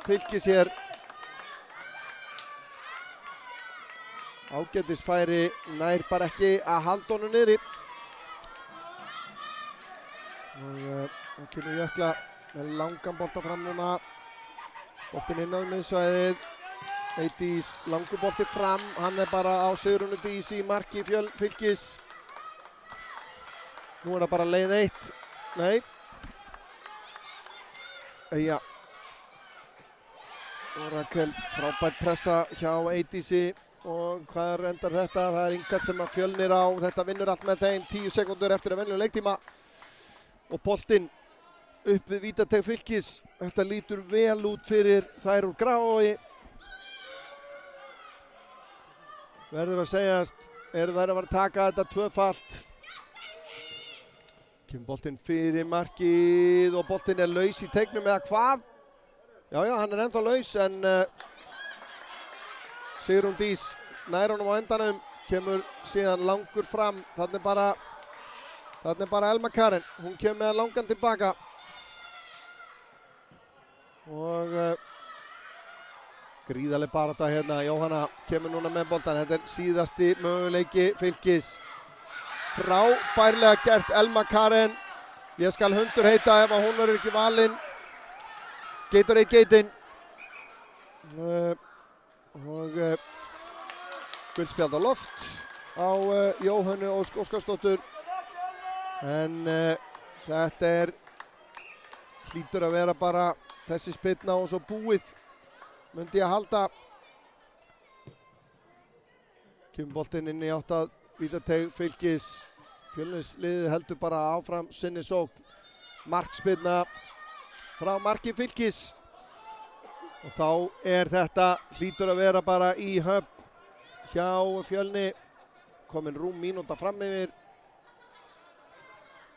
Fylkis hér. Ágætisfæri, nær bara ekki að halda honum niðri. Og það kemur Jökla með langan bolta fram núna. Boltinn inn á miðsvæðið. Eydís, langur bolti fram. Hann er bara á Sigrúnu Dís í marki Fylkis. Nú er það bara leið 1. Nei. Já. Rakel, frábært pressa hjá Eydísi. Og hvað endar þetta? Það er Inga sem að Fjölnir á. Þetta vinnur allt með þeim 10 sekúndur eftir að venjulegum leiktíma. Og boltinn upp við vítateig Fylkis. Þetta lítur vel út fyrir þær úr Grafarvogi. Verður að segjast, eru þær að fara að taka þetta tvöfalt. Kemur boltinn fyrir markið og boltinn er laus í teignum eða hvað? Já, hann er ennþá laus en Sigrún Dís nær honum á endanum, kemur síðan langur fram. Þarna er bara Elma Karen, hún kemur með langan tilbaka. Og gríðarleg barátta hérna, Jóhanna kemur núna með boltan, þetta er síðasti möguleiki Fylkis. Frábærlega gert Elma Karen, ég skal hundur heita ef hún verður ekki valinn. Gatorade Geitin. Og guldspjald á loft á Jóhönnu Ósk Óskarsdóttur. En þetta hlýtur að vera bara þessi spilna og svo búið. Myndi ég að halda. Kemur boltinn inn í átt að vítateig Fylkis. Fjölnisliðið heldur bara áfram sinni sókn. Markspilna frá marki Fylkis. Og þá þetta hlýtur að vera bara í höfn hjá Fjölni. Komin rúm mínúta fram yfir.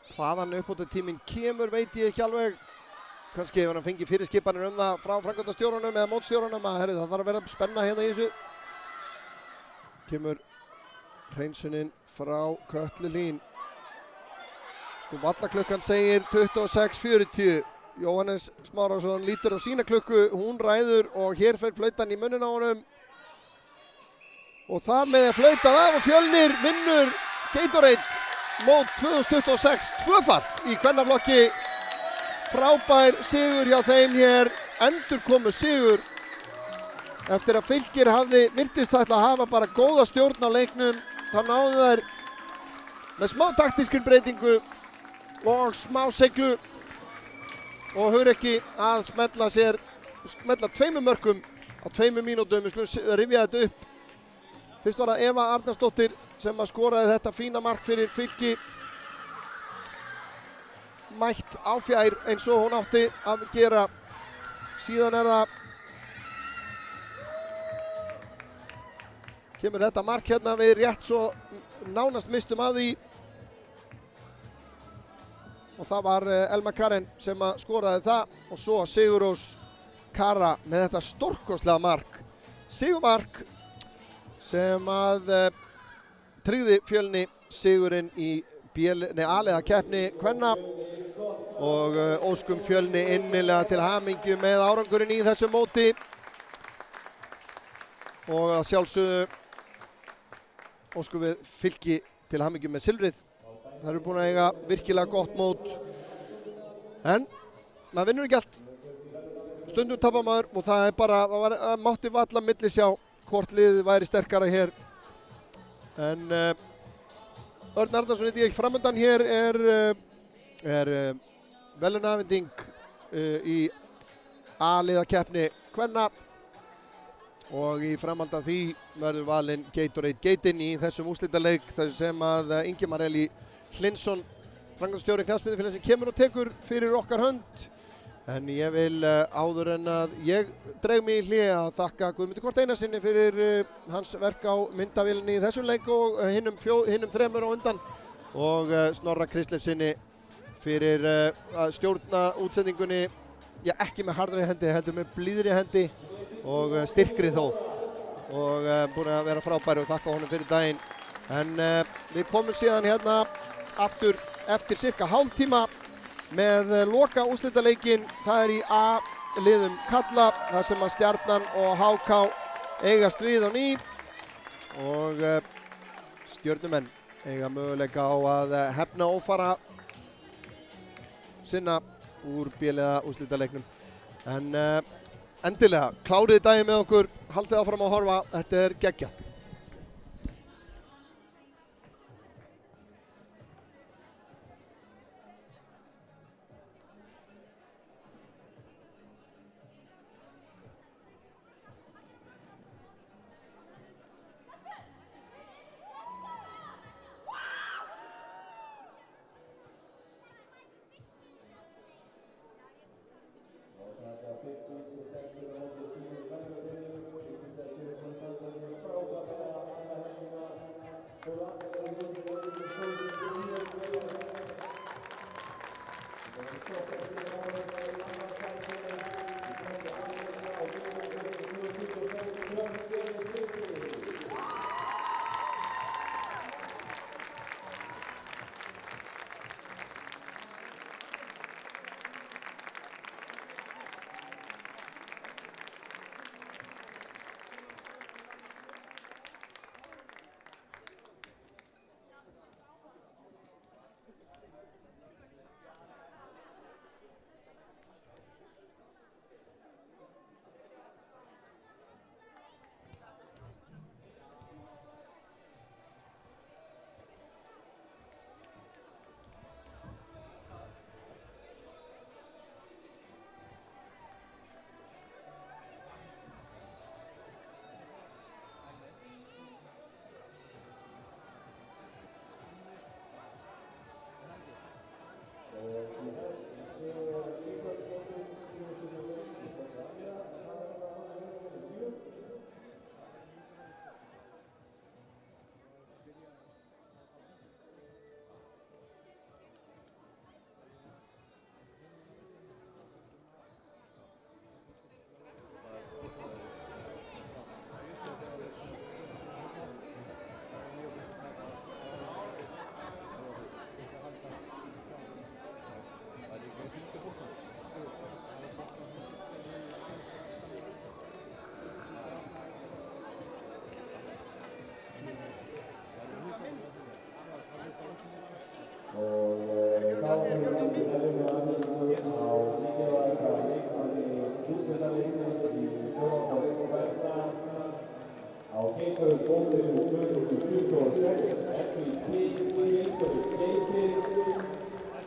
Hvaðan uppbótartíminn kemur veit ég ekki alveg. Kannski ef hann fengi fyrirskipanir það frá framkvæmdastjórunum eða mótstjórunum að það þarf að vera spenna hérna í þessu. Kemur hreinsunin frá Kötlu Hlín. Sko vallaklukkan segir 26:40. Jóhannes Smárason lítur á sína klukku, hún ræður og hér fer flautan í munninn á honum. Og þar með flautað af og Fjölnir vinnur Gatorade mót 2026 tvöfalt í kvennaflokki. Frábær sigur hjá þeim hér, endurkomu sigur eftir að Fylkir virtist ætla að hafa bara góða stjórn á leiknum. Þá náðu þær með smá taktískri breytingu og smá seiglu og Hugrekki að smella 2 mörkum á 2 mínútum. Við skulum rifja þetta upp. Fyrst var það Eva Arnarsdóttir sem að skoraði þetta fína mark fyrir Fylki. Mætt áfjær eins og hún átti að gera. Síðan það kemur þetta mark hérna við rétt svo nánast mistum af því. Og það var Elma Karen sem að skoraði það og svo Sigurrós Kara með þetta stórkostlega mark. Sigurmark sem að tryggði Fjölni sigurinn í A-liða keppni kvenna og óskum Fjölni innilega til hamingju með árangurinn í þessu móti. Og að sjálfsögðu óskum við Fylki til hamingju með silfrið. Það eru búin að eiga virkilega gott mót. En maður vinnur ekki allt. Stundum tapar maður og það mátti varla milli sjá hvort liðið væri sterkara hér En Örn Arnarsson heiti ég, framundan hér er verðlaunaafhending í A-liðakeppni kvenna og í framhald af því verður valinn Gatorade Gateinn í þessum úrslitaleik þar sem að Ingimar Elí Hlynsson, framkvæmdastjóri knattspyrnufélagsins, kemur og tekur fyrir okkar hönd. En ég vil áður en að ég dreg mig í hlé að þakka Guðmundi Kort Einarssyni fyrir hans verk á myndavélinni í þessum leik og hinnum þremur á undan og Snorra Kristleifssyni fyrir að stjórna útsendingunni, já, ekki með harðri hendi, heldur með blíðri hendi og styrkri þó og búin að vera frábæri og þakka honum fyrir daginn. En við komum síðan hérna aftur eftir cirka hálftíma með loka úrslitaleikinn. Það er í A-liðum karla þar sem að Stjarnan og HK eigast við á ný og Stjörnumenn eiga möguleika á að hefna ófara sinna úr B-liða úrslitaleiknum. En endilega, klárið daginn með okkur, haldið áfram að horfa, þetta er geggjað.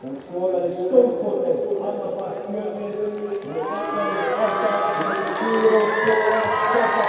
Hún skoraði stórkostið annar mark Fjölnis og fagnaði 8 sigur og skjóða 8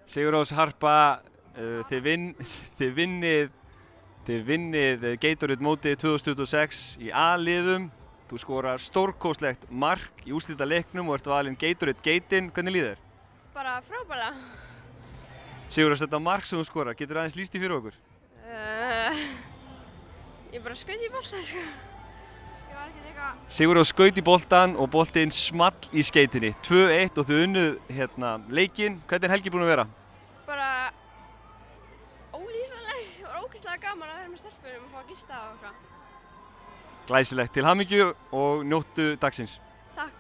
Sigurrós Harpa, þið vinnið Gatorade mótið 2026 í A-liðum. Þú skorar stórkostlegt mark í úrslitaleiknum og ert valinn Gatorade Geitin. Hvernig líður þér? Bara frábælega. Sigurrós, þetta mark sem þú skorar, getur aðeins lýst því fyrir okkur? Ég bara skaut í bolta, sko. Ég var ekkert eitthvað... Sigurrós skaut í boltan og boltinn small í skeitinni. 2-1 og þið unnuð leikinn. Hvernig er helgi búin að vera? Bara ólýsanleg. Það var ógeðslega gaman að vera með stelpunum og fá að gista og eitthvað. Glæsilegt. Til hamingju og njóttu dagsins. Takk.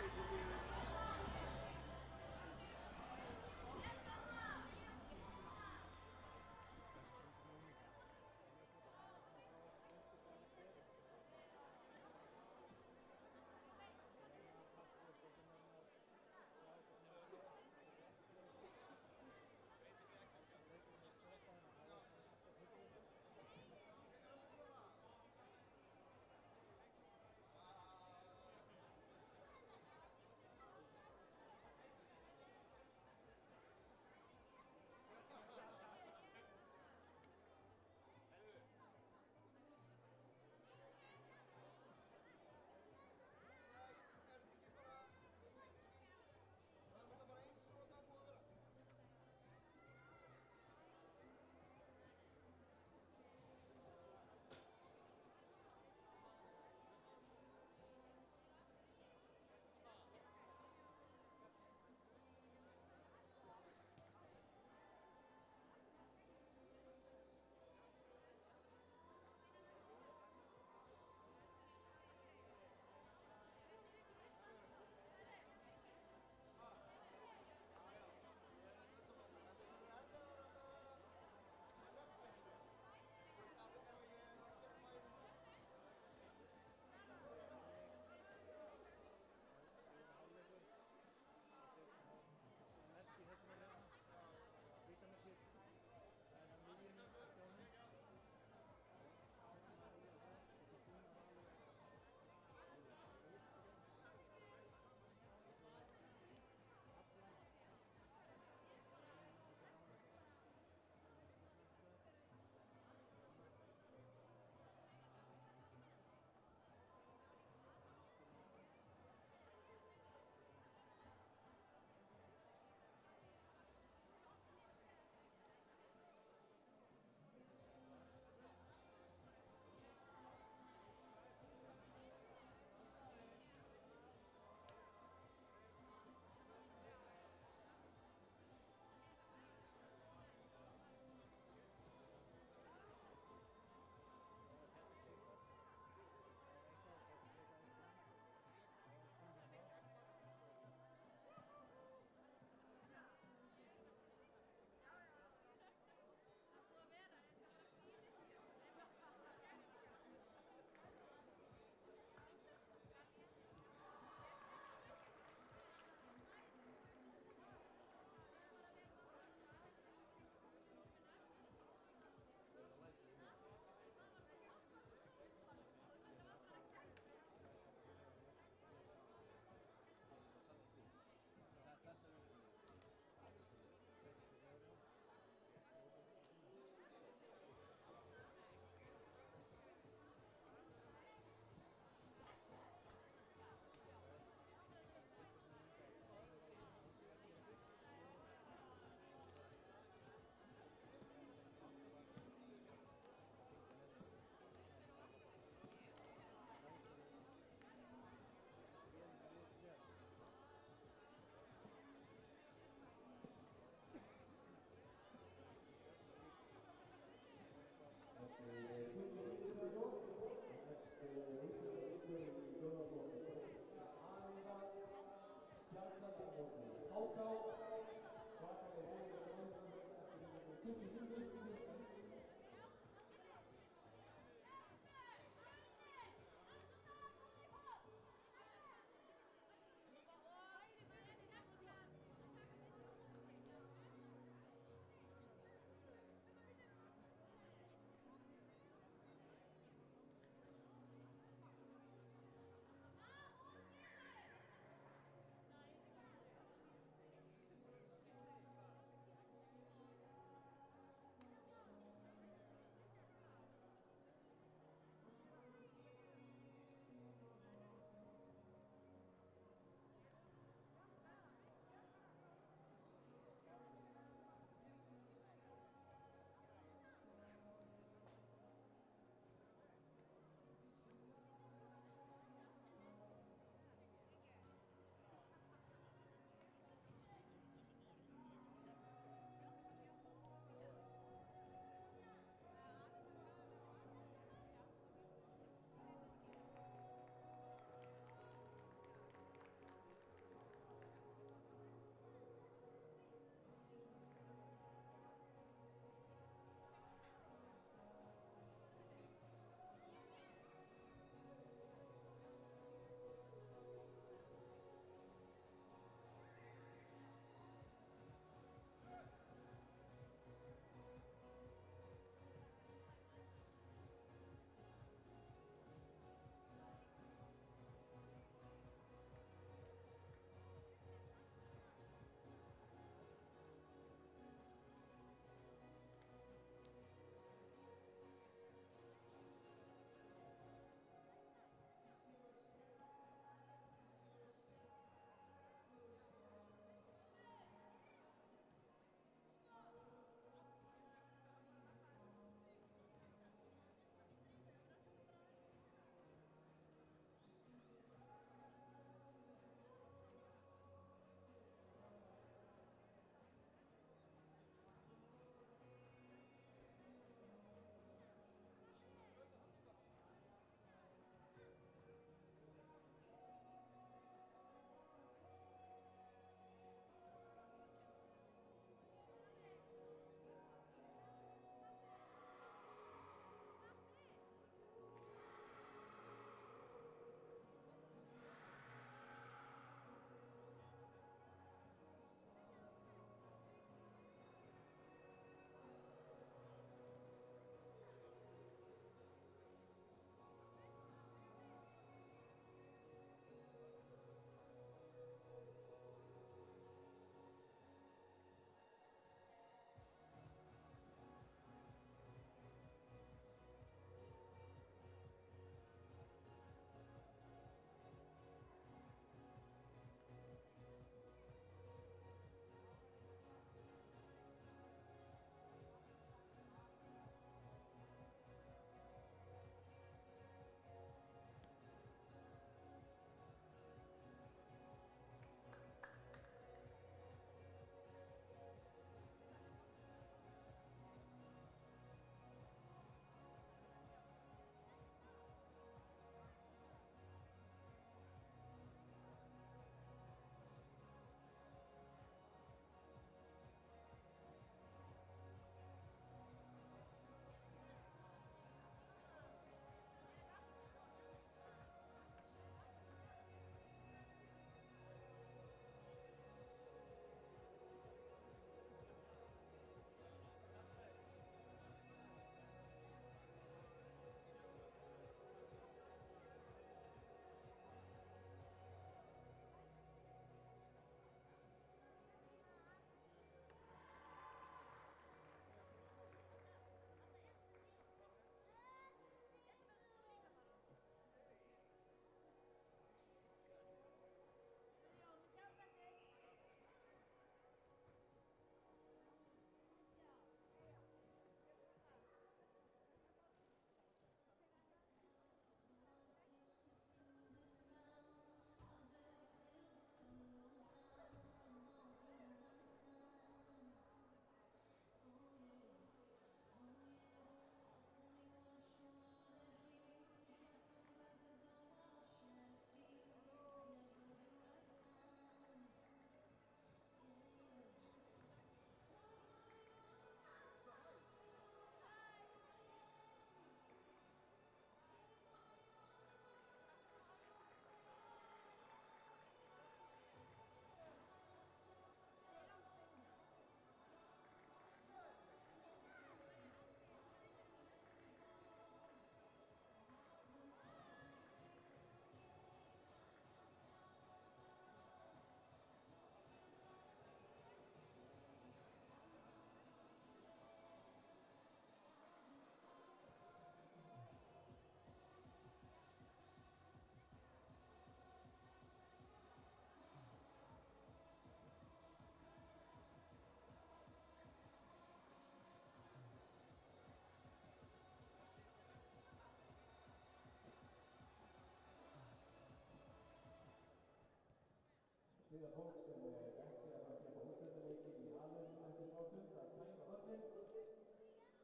það fólk sem er ekki að fara að keppa úrslitaleikinn í A-liðinu eftir smá stund að tæma völlinn.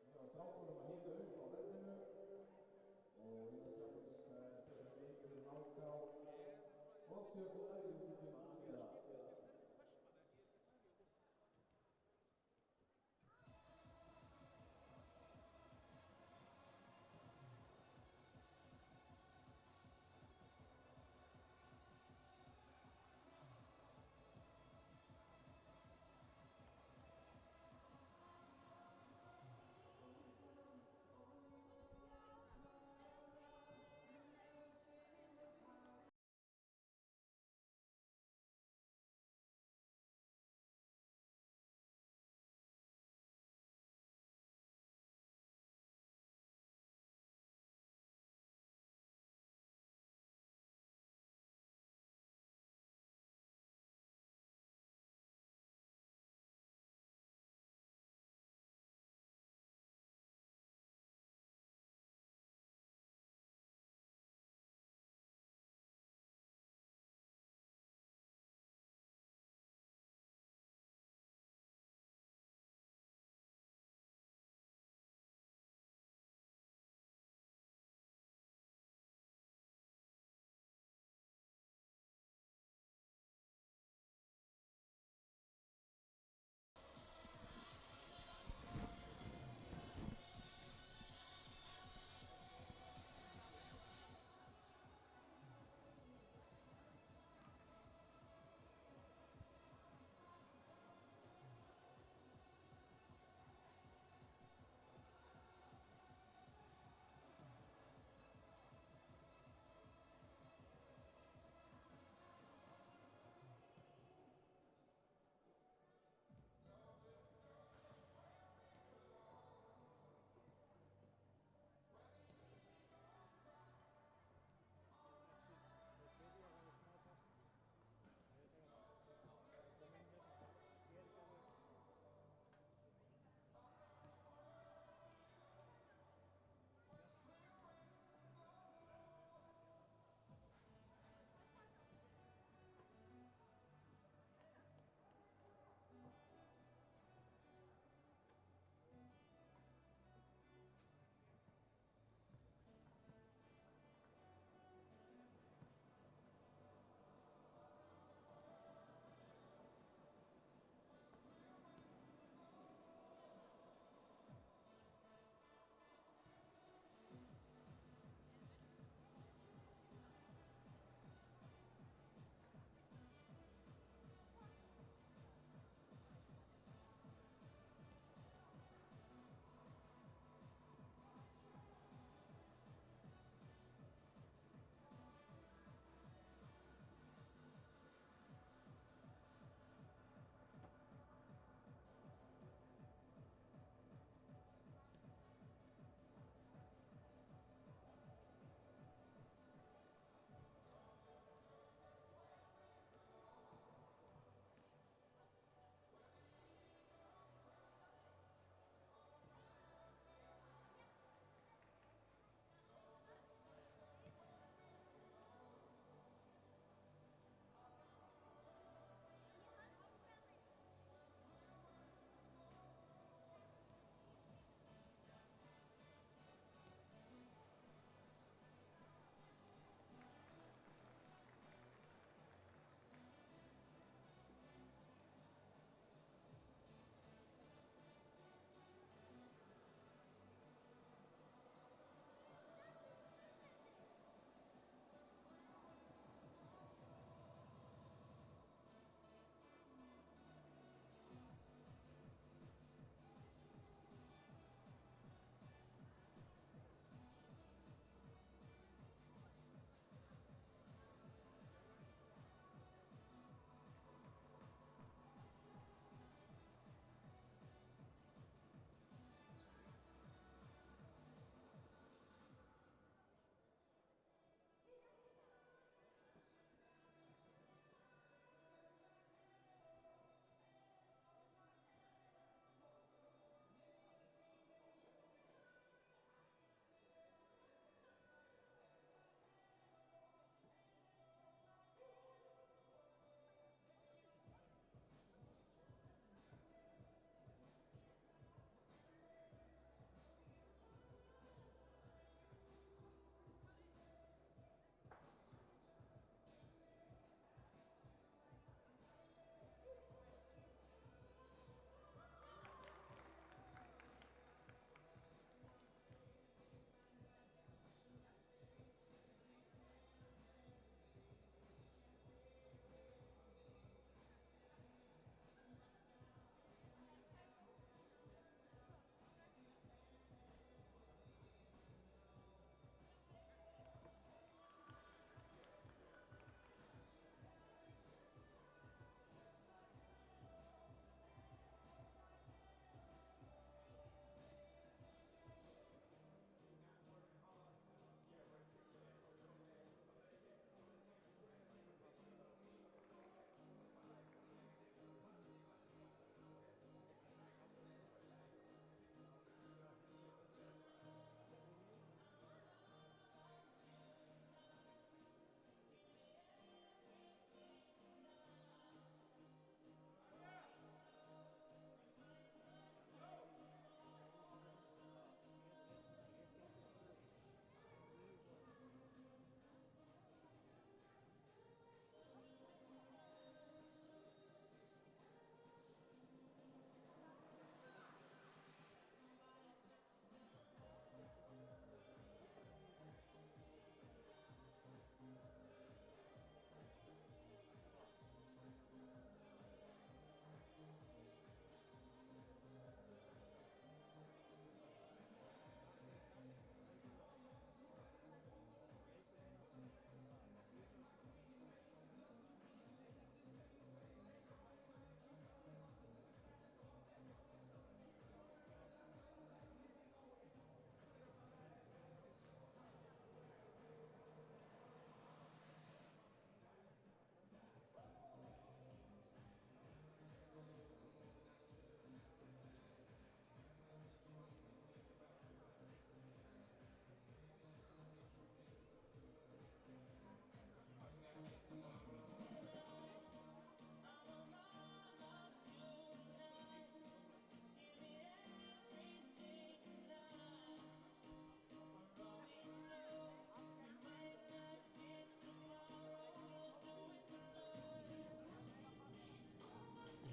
Við erum strákunum að hita upp á völlinu og Íðaskjálfs spila sig leik fyrir Náká og Stjörnunar í úrslitum A-liða.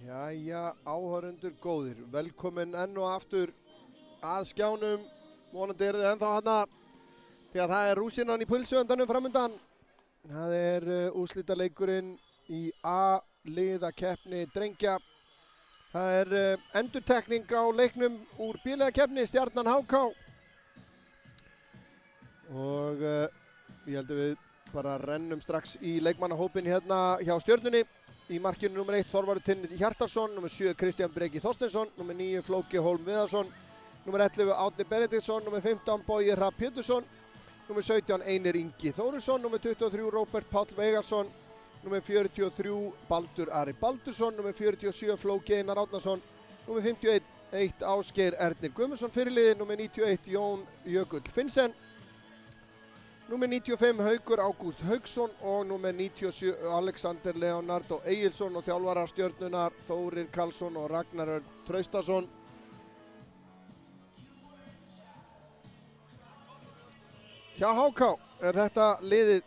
Jæja, áhorfendur góðir, velkomin enn og aftur að skjánum, vonandi eru þið ennþá hana, því að það rúsínan í pulsuendanum framundan. Það úrslitaleikurinn í A-liða keppni drengja. Það endurtekning á leiknum úr B-liða keppni Stjarnan HK. Og ég held að við bara rennum strax í leikmannahópinn hérna hjá Stjörnunni. Í markinu nr. 1 Þorvarður Tinni Hjartarson, nr. 7 Kristján Breki Þorsteinsson, nr. 9 Flóki Hólm Viðarsson, nr. 11 Árni Benediktsson, nr. 15 Bogi Hrafn Pétursson, nr. 17 Einir Ingi Þórisson, nr. 23 Róbert Páll Veigarsson, nr. 43 Baldur Ari Baldursson, nr. 47 Flóki Einar Árnason, nr. 51 Ásgeir Ernir Guðmundsson fyrirliði, nr. 91 Jón Jökull Finnsen, nr. 95 Haukur Ágúst Hauksson og nr. 97 Alexander Leonardo Egilsson og þjálfarar Stjörnunar Þórir Karlsson og Ragnar Örn Traustason. Hjá HK þetta liðið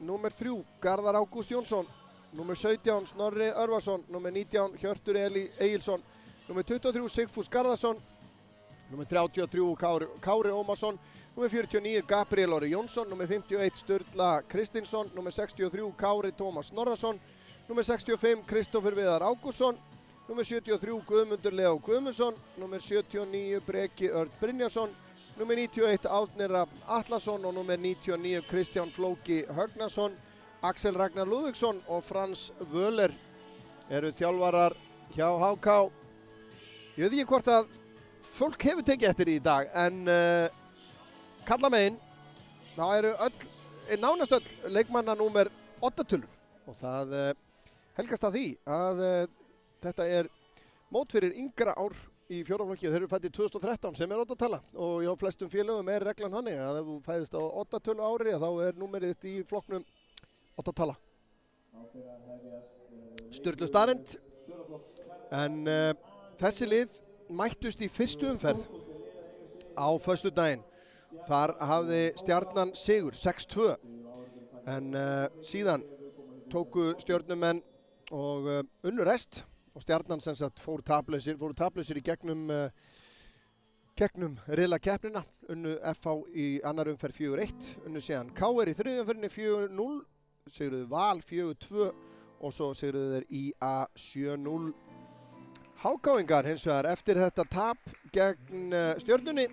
nr. 3 Garðar Ágúst Jónsson, nr. 17 Snorri Örvarsson, nr. 19 Hjörtur Eli Egilsson, nr. 23 Sigfús Garðarsson, nr. 33 Kári Ómarsson, nr. 49 Gabriel Orri Jónsson, nr. 51 Sturla Kristinsson, nr. 63 Kári Tómas Snorrason, nr. 65 Kristófer Viðar Ágústsson, nr. 73 Guðmundur Leó Guðmundsson, nr. 79 Breki Örn Brynjarsson, nr. 91 Árni Rafn Atlason og nr. 99 Kristján Flóki Högnason. Axel Ragnar Lúðvíksson og Frans Völler eru þjálfarar hjá HK. Ég veit ekki hvort að fólk hefur tekið eftir í dag, en kallamegin, þá eru nánast öll leikmanna númer 8 tölur og það helgast að því að þetta mót fyrir yngra ár í fjórðaflokki. Þeir eru fæddir 2013 sem 8 tala og hjá flestum félögum reglan þannig að ef þú fæðist á 8 tölu ári þá númerið þitt í flokknum 8 tala. Sturlu staðreynd, en þessi lið mættust í fyrstu umferð á föstudaginn. Þar hafði Stjarnan sigur 6-2 en síðan tóku Stjörnumenn og unnu rest og Stjarnan sem sagt fóru taplausir í gegnum riðlakeppnina, unnu FH í annar umferð 4-1, unnu síðan KR í þriðju umferðinni 4-0, sigruðu Val 4-2 og svo sigruðu þeir IA 7-0. HK-ingar hins vegar eftir þetta tap gegn Stjörnunni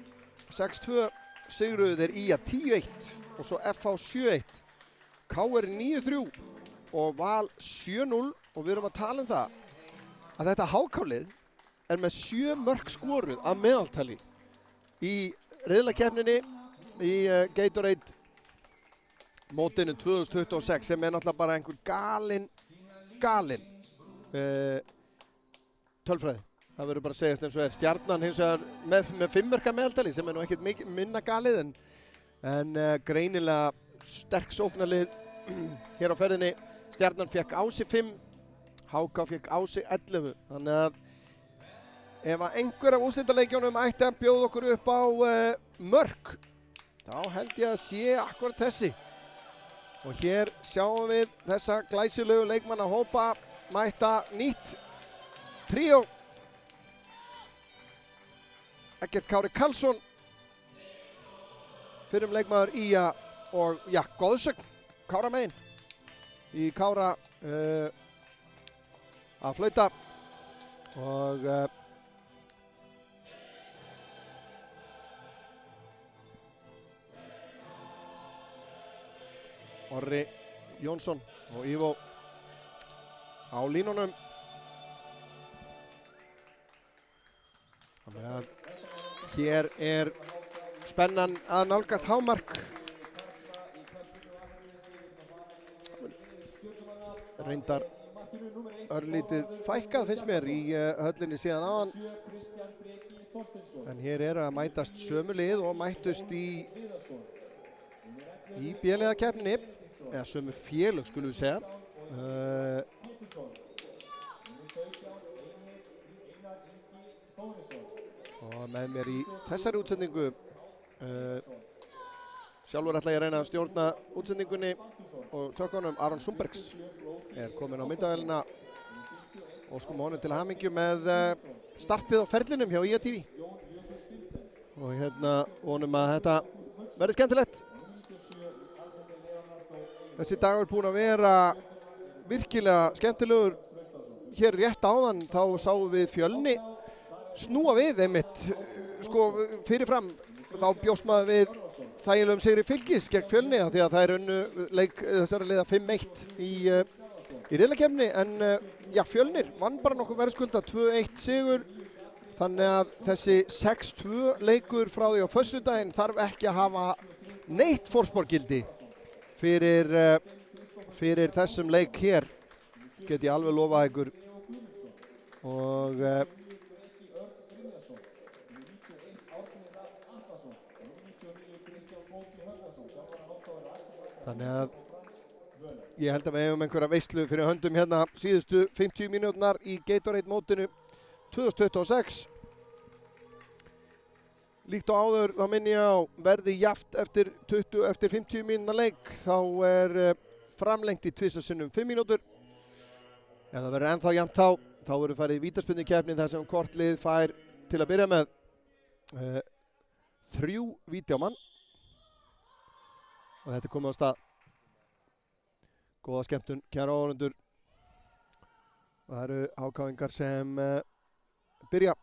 6-2 sigruðu þeir IA 10-1 og svo FH 7-1, KR 9-3 og Val 7-0 og við erum að tala um það að þetta HK-lið með 7 mörk skoruð að meðaltali í riðlakeppninni í Gatorade mótinu 2026 sem náttúrulega bara einhver galin tölfræði. Það verður bara að segjast eins og Stjarnan hins vegar með 5 mörka meðaltali sem nú ekkert minna galið en greinilega sterk sóknarlið hér á ferðinni. Stjarnan fekk á sig 5, HK fekk á sig 11. Þannig að ef einhver af úrslitaleikjunum ætti að bjóða okkur upp á mörk, þá held ég að sé akkurat þessi. Og hér sjáum við þessa glæsilegu leikmannahópa mæta nýtt tríó. Eggert Kári Karlsson, fyrrum leikmaður IA og goðsögn Kára megin. Í Kára að flauta og Orri Jónsson og Ívo á línunum. Þannig að hér spennan að nálgast hámark. Reyndar örlítið fækkað finnst mér í höllinni síðan áðan. En hér að mætast sömu lið og mættust í B-liðakeppninni, eða sömu félög skulum við segja. Og með mér í þessari útsendingu sjálfur ætla ég að reyna að stjórna útsendingunni og tökunum. Aron Sundbergs kominn á myndavélina óskum honum til hamingju með startið á ferlinum hjá IATV. Og hérna vonum að þetta verði skemmtilegt. Þessi dagur er búinn að vera virkilega skemmtilegur. Hér rétt áðan þá sáum við Fjölni snúa við einmitt. Sko fyrirfram þá bjóst maður við þægilegum sigri Fylkis gegn Fjölni því að það er unnu leik þessara liða 5-1 í riðlakeppni en já, Fjölnir vann bara nokkuð verðskulda 2-1 sigur. Þannig að þessi 6-2 leikur frá því á föstudaginn þarf ekki að hafa neitt fórsporgildi fyrir þessum leik hér, get ég alveg lofað ykkur. Og þannig að ég held að við hefum einhverja veislu fyrir höndum hérna síðustu 50 mínúturnar í Gatorade mótinu 2026. Líkt og áður þá minni ég á verði jafnt eftir 50 mínúna leik þá er framlengt í tvisasinnum 5 mínútur. Ef það verður ennþá jafnt þá verður farið í vítaspyrnukeppni þar sem hvort lið fær til að byrja með 3 víti á mann. Og þetta er komið á stað. Góða skemmtun, kæra áhorfendur. Það eru HK-ingar sem byrja.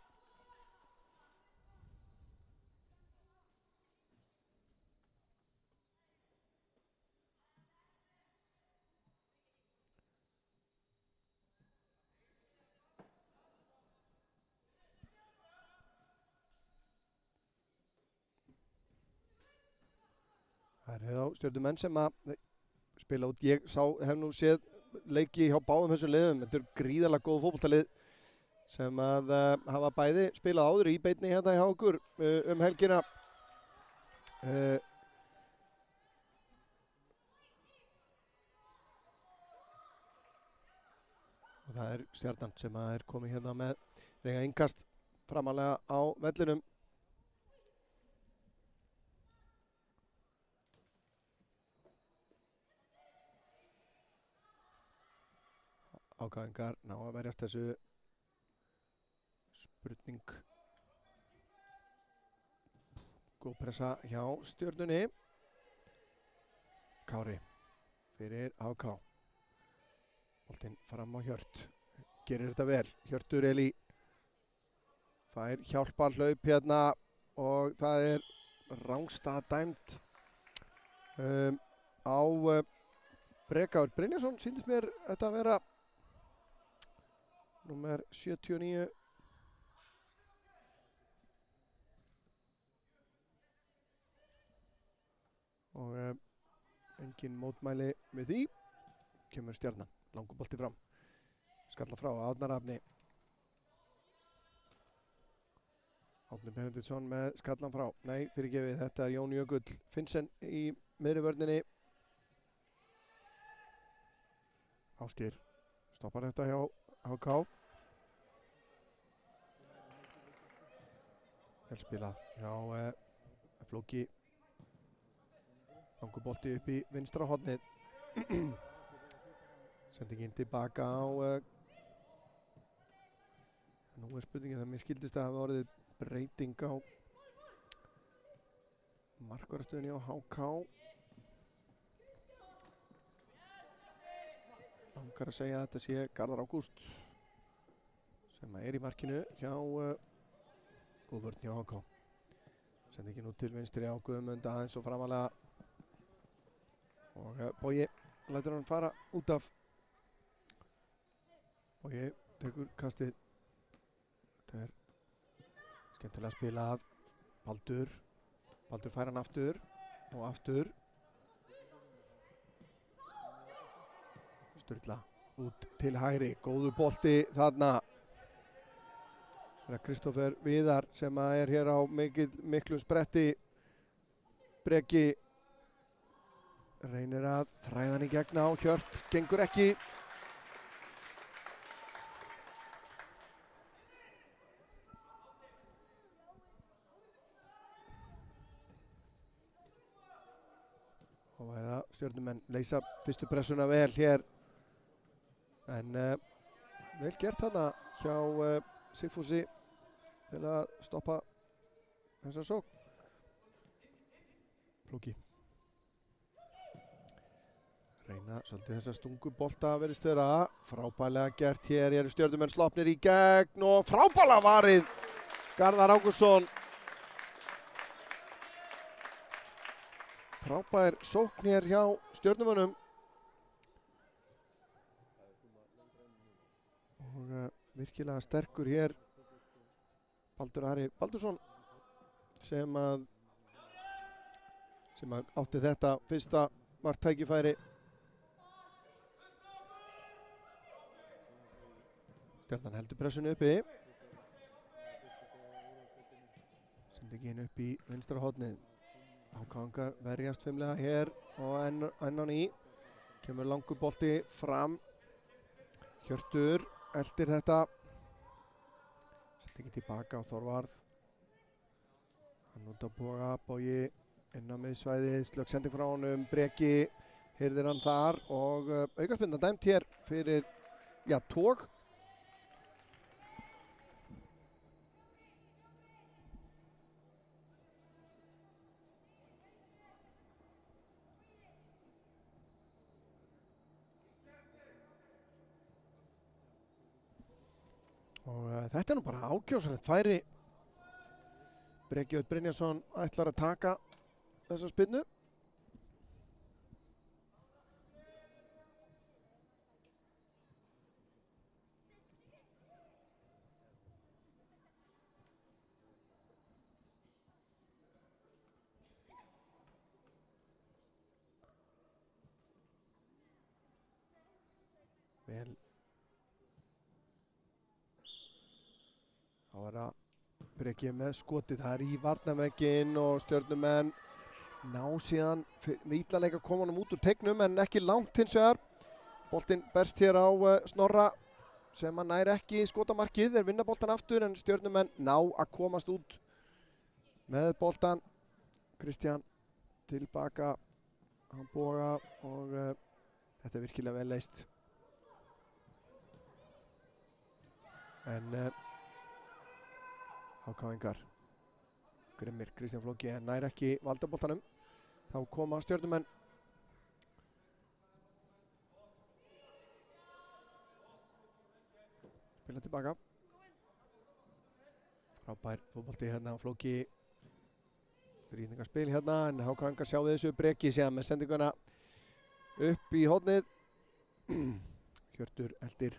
Það eru þá Stjörnumenn sem að spila út. Ég hef nú séð leiki hjá báðum þessum liðum. Þetta eru gríðarlega góð fótboltalið sem að hafa bæði spilað áður í beinni hérna hjá okkur helgina. Og það er Stjarnan sem að er komið hérna með reyna innkast framalega á vellinum. HK-ingar ná að verjast þessu. Spurning. Góð pressa hjá Stjörnunni. Kári fyrir HK. Boltinn fram á Hjört. Gerir þetta vel. Hjörtur Elí fær hjálparhlaup hérna og það er rangstað dæmt á Brekaur Brynjarsson. Sýndist mér þetta að vera númer 79. Og engin mótmæli við því. Kemur Stjarnan, langur bolti fram. Skalla frá Árnar Rafni. Árni Benediktsson með skallan frá. Nei, fyrirgefið, þetta er Jón Jökull Finnsen í miðri vörninni. Ásgeir stoppar þetta hjá HK. Vel spilað hjá Flóki. Langur bolti upp í vinstra hornið. Sendingin tilbaka á nú er spurningin það mér skildist að hafa orðið breyting á markvarastöðunni á HK. Langar að segja að þetta sé Garðar Ágúst sem er í markinu hjá góð vörn hjá HK. Sendingin út til vinstri á Guðmund aðeins og framalega og Bogi lætur hann fara út af. Bogi tekur kastið. Þetta er skemmtilega spilað. Baldur fær hann aftur og aftur. Sturla út til hægri, góður bolti þarna. Það er Kristoffer Viðar sem er hér á miklum spretti. Breki reynir að þræða hann í gegn á Hjört, gengur ekki. Og Stjörnumenn leysa fyrstu pressuna vel hér. En vel gert þarna hjá Sigfúsi til að stoppa þessa sókn. Flóki. Reyna svolítið þessa stungu bolta verið störa. Frábælega gert hér, eru Stjörnumenn sloppnir í gegn og frábælega varið Garðar Ágústsson. Frábær sókn hér hjá Stjörnumönnum. Og virkilega sterkur hér Baldur Ari Baldursson sem að átti þetta fyrsta marktækifæri. Stjarnan heldur pressunu uppi. Sendingin upp í vinstra hornið. Hákangar verjast fimmlega hér og enn á ný. Kemur langur bolti fram. Hjörtur eldir þetta. Sendingin tilbaka á Þorvarð. Hann út á Boga, Bogi inn á miðsvæðið, slökk sending frá honum, Breki hirðir hann þar og aukaspyrna dæmt hér fyrir, Tóg. Og þetta nú bara ákjósanlegt færi. Breki Örn Brynjarsson ætlar að taka þessa spyrnu. Vel. Þá er að Breki með skotið, það er í varnarvegginn og Stjörnumenn ná síðan með illa koma honum út úr teignum en ekki langt hins vegar. Boltinn berst hér á Snorra sem hann nær ekki skotamarkið, þeir vinna boltan aftur en Stjörnumenn ná að komast út með boltan. Kristján tilbaka, hann Boga og þetta er virkilega vel leyst. En Hákáingar grimmir, Kristján Flóki en nær ekki valdaboltanum. Þá koma Stjörnumenn. Spila tilbaka. Frábær fótbolti hérna á Flóki. Þrýningarspil hérna en Hákáingar sjáðu þessu. Breki séðan með sendinguna upp í hornið. Hjörtur eldir.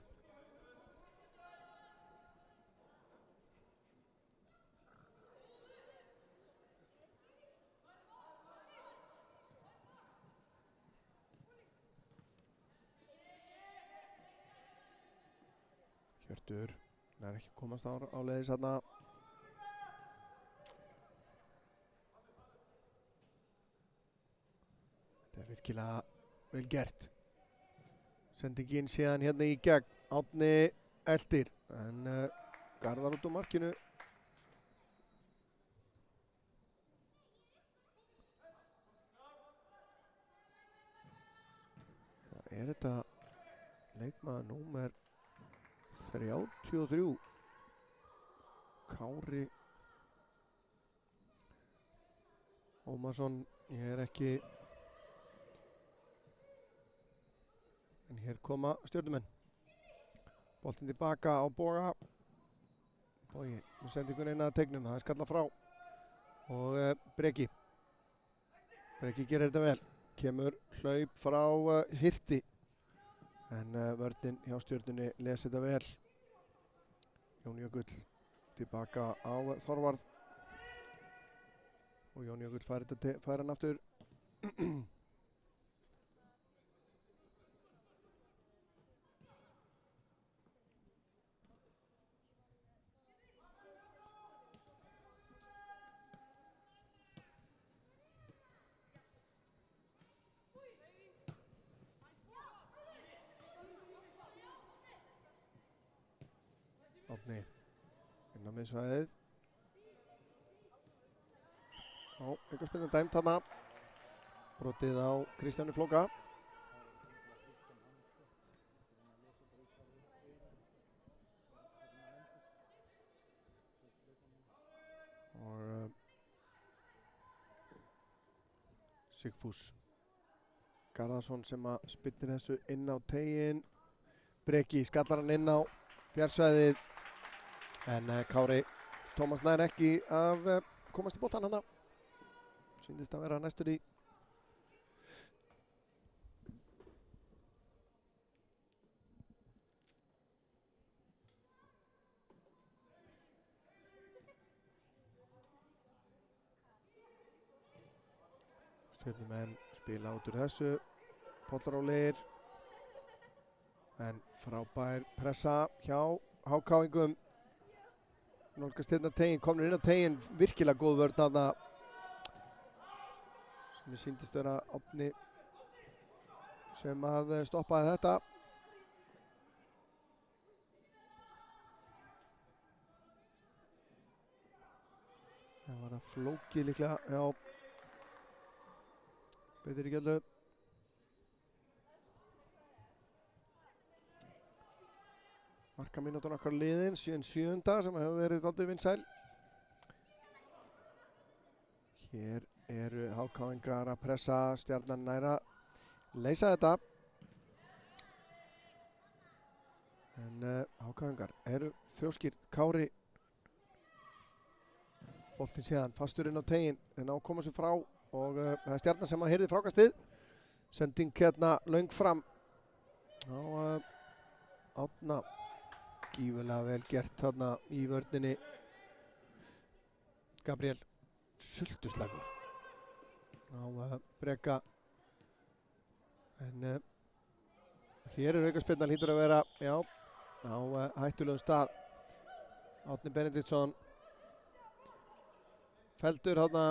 Hjörtur, hann er ekki að komast á leiðis þarna. Þetta er virkilega vel gert. Sendingin síðan hérna í gegn. Árni eldir, en Garðar út á markinu. Það er þetta leikmaður númer 33 Kári Ómarsson, ég er ekki en hér koma Stjörnumenn. Boltinn tilbaka á Boga. Bogi með sendingun inn að teignum, það er skallað frá og Breki gerir þetta vel, kemur hlaup frá Hirti en vörnin hjá Stjörnunni les þetta vel. Jón Jökull tilbaka á Þorvarð og Jón Jökull fær hann aftur. Árni inn á miðsvæðið. Aukaspyrna dæmt þarna. Brotið á Kristjáni Flóka. Sigfús Garðarsson sem að spillir þessu inn á teiginn. Breki skallar hann inn á fjársvæðið en Kári Tómas nær ekki að komast í boltan hana. Sýndist að vera næstur í. Stjörnumenn spila út úr þessu. Pollarólir. En frábær pressa hjá HK-ingum. Nálgast hérna teginn, komnir inn á teginn, virkilega góð vörn þarna. Sem ég sýndist vera Árni sem að stoppaði þetta. Það var það Flóki líklega, já. Betur í gjallu. Markamínútur okkar liðin, 7. sem hefur verið dálítið vinsæl. Hér eru HK-ingar að pressa, Stjarnan næra leysa þetta. En HK-ingar eru þrjóskir. Kári. Boltinn séðan fastur inn á teginn, þeir ná að koma sér frá og það er Stjarnan sem að heyrði frákastið. Sending hérna löng fram á Árna. Gífulega vel gert þarna í vörninni. Gabriel sultuslagur á Breka. En hér er aukaspyrnan hlýtur að vera, já, á hættulegum stað. Árni Benediktsson feldur þarna.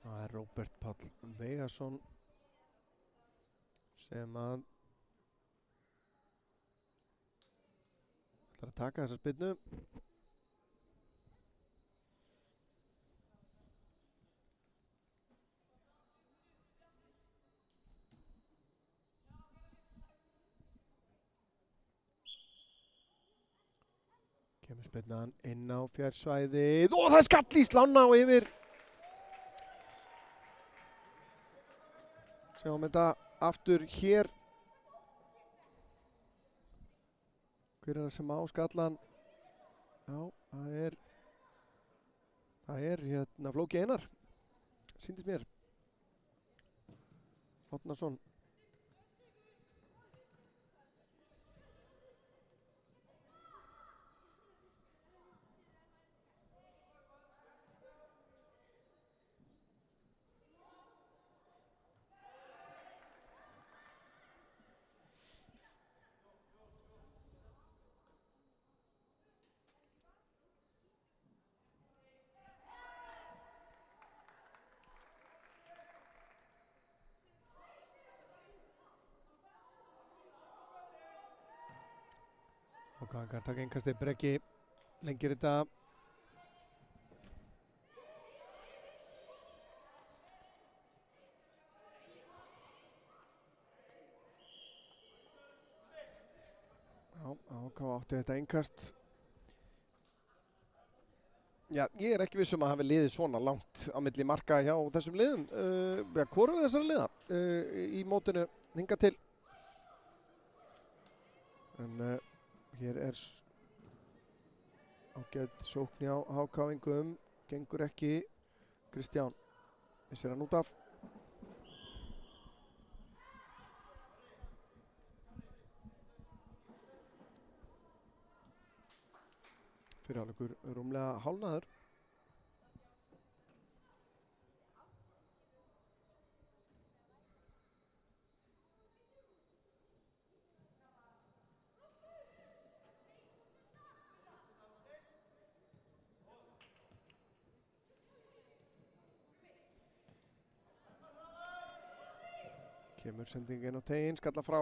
Það er Róbert Páll Veigarsson sem að ætlar að taka þessa spyrnu. Kemur spyrnan inn á fjársvæðið og það er skall í slána og yfir. Sjáum þetta aftur hér. Hver er það sem á skallan? Já, það er hérna Flóki Einar. Sýndist mér. Árnason. HK-ingar taka innkastið, Breki lengir þetta. Já, HK átti þetta innkast. Já, ég er ekki viss um að hafi liðið svona langt á milli marka hjá þessum liðum. Hvoru þessara liða í mótinu hingað til. En hér er ágæt sókn hjá HK-ingum, gengur ekki. Kristján missir hann út af. Fyrir hálfleikur rúmlega hálfnaður. Kemur sendingin á teginn, skalla frá.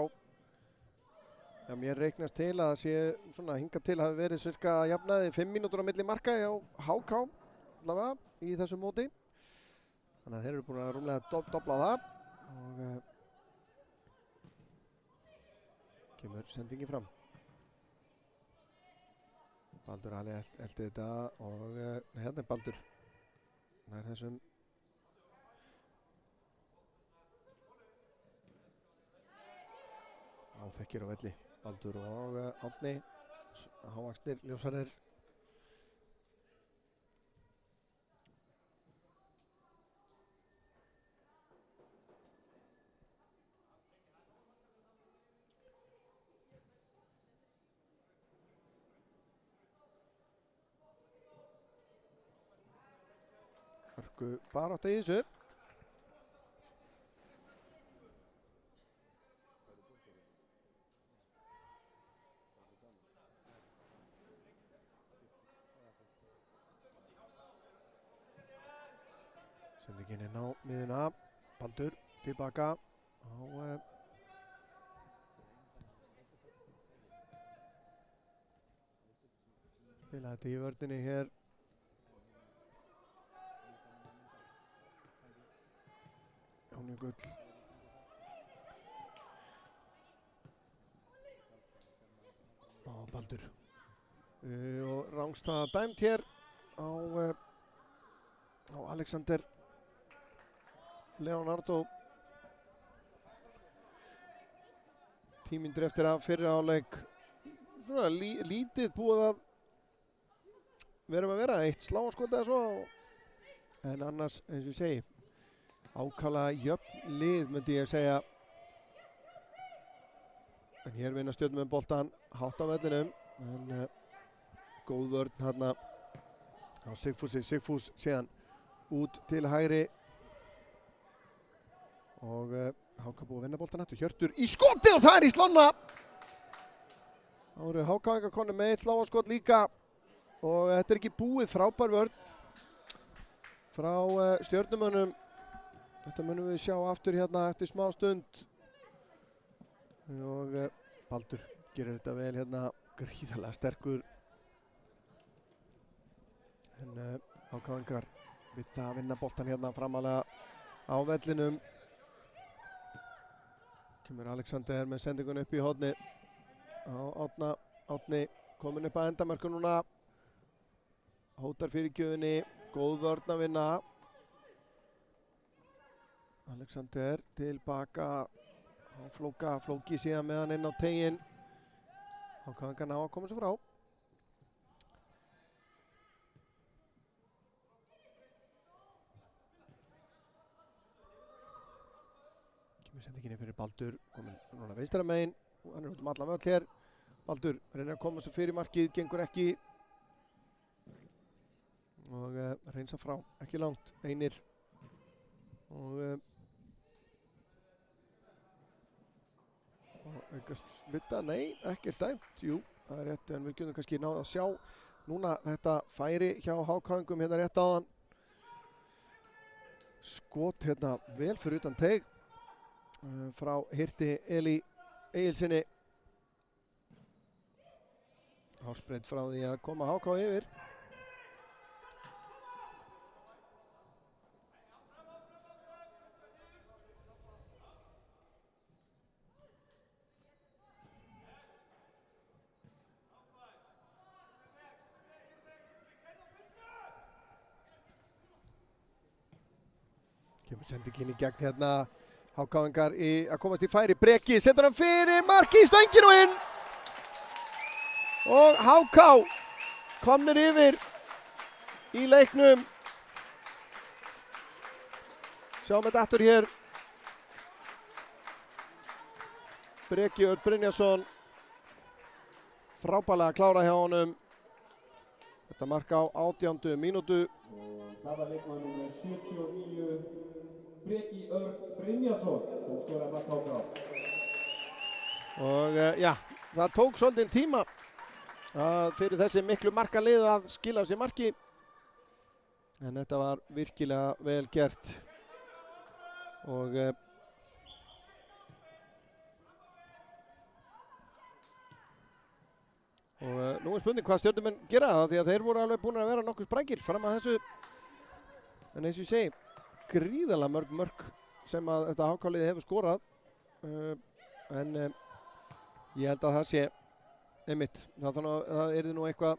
Já, mér reiknast til að það sé svona hingað til hafi verið cirka jafnaði 5 mínútur á milli marka hjá HK allavega í þessu móti. Þannig að þeir eru búin að rúmlega dobla það. og kemur sendingi fram. Baldur Ali eldi þetta og hérna er Baldur. Nær þessum áþekkir á velli. Baldur og Árni, hávaxnir ljósarðir. Hörku barátta í þessu. Sendingin inn á miðuna. Baldur tilbaka á spila þetta í vörninni hér. Jóni Gull. Og Baldur. Og rangstaða dæmt hér á Alexander Leonardo. Tímyndir eftir að fyrri hálfleik svona lítið búið að vera eitt sláskot eða svo, en annars eins og ég segi ákaflega jöfn lið myndi ég segja, en hér vinna Stjörnumenn boltan hátt á vellinum, en góð vörn hérna á Sigfúsi. Sigfús síðan út til hægri og HK búið að vinna boltan hættu. Hjörtur í skoti og það er í slána. Það voru HK konur með eitt sláskot líka og þetta er ekki búið. Frábær vörn frá Stjörnumönnum. Þetta munum við sjá aftur hérna eftir smá stund og Baldur gerir þetta vel hérna, gríðarlega sterkur, en HK við það að vinna boltan hérna framalega á vellinum. Kemur Alexander með sendingun upp í horni á Árna. Árni komin upp að endamörku núna, hótar fyrir gjöfinni, góð vörn að vinna. Alexander tilbaka á Flóki síðan með hann inn á teginn. HK ná að koma svo frá. Sendinginni fyrir Baldur, komin núna vinstra megin, hann er út allan völl hér. Baldur reynir að koma svo fyrir markið, gengur ekki og reynsa frá, ekki langt, Einir og aukast vita, nei, ekkert dæmt, jú, það er rétt, en við getum kannski náð að sjá núna þetta færi hjá HK-ingum hérna rétt áðan. Skot hérna vel fyrir utan teig frá Hirti Eli Egilssyni. Hársbreidd frá því að koma HK yfir. Kemur sendingin í gegn hérna. HK-ingar að komast í færi. Breki setur hann fyrir marki í stönginu inn og HK komnir yfir í leiknum. Sjáum þetta aftur hér. Breki Örn Brynjarsson frábærlega að klára hjá honum. Þetta mark á 18. mínútu. Það var leikmaður númer 79 Breki Örn Brynjarsson sem skorar mark HK. Og já, það tók svolítinn tíma fyrir þessi miklu markalið að skila af sér marki. En þetta var virkilega vel gert. Og nú er spurning hvað Stjörnumenn gera það, því að þeir voru alveg búin að vera nokkuð sprækir fram að þessu. En eins og ég segi, gríðarlega mörg sem að þetta HK-liði hefur skorað. En ég held að það sé einmitt. Það yrði nú eitthvað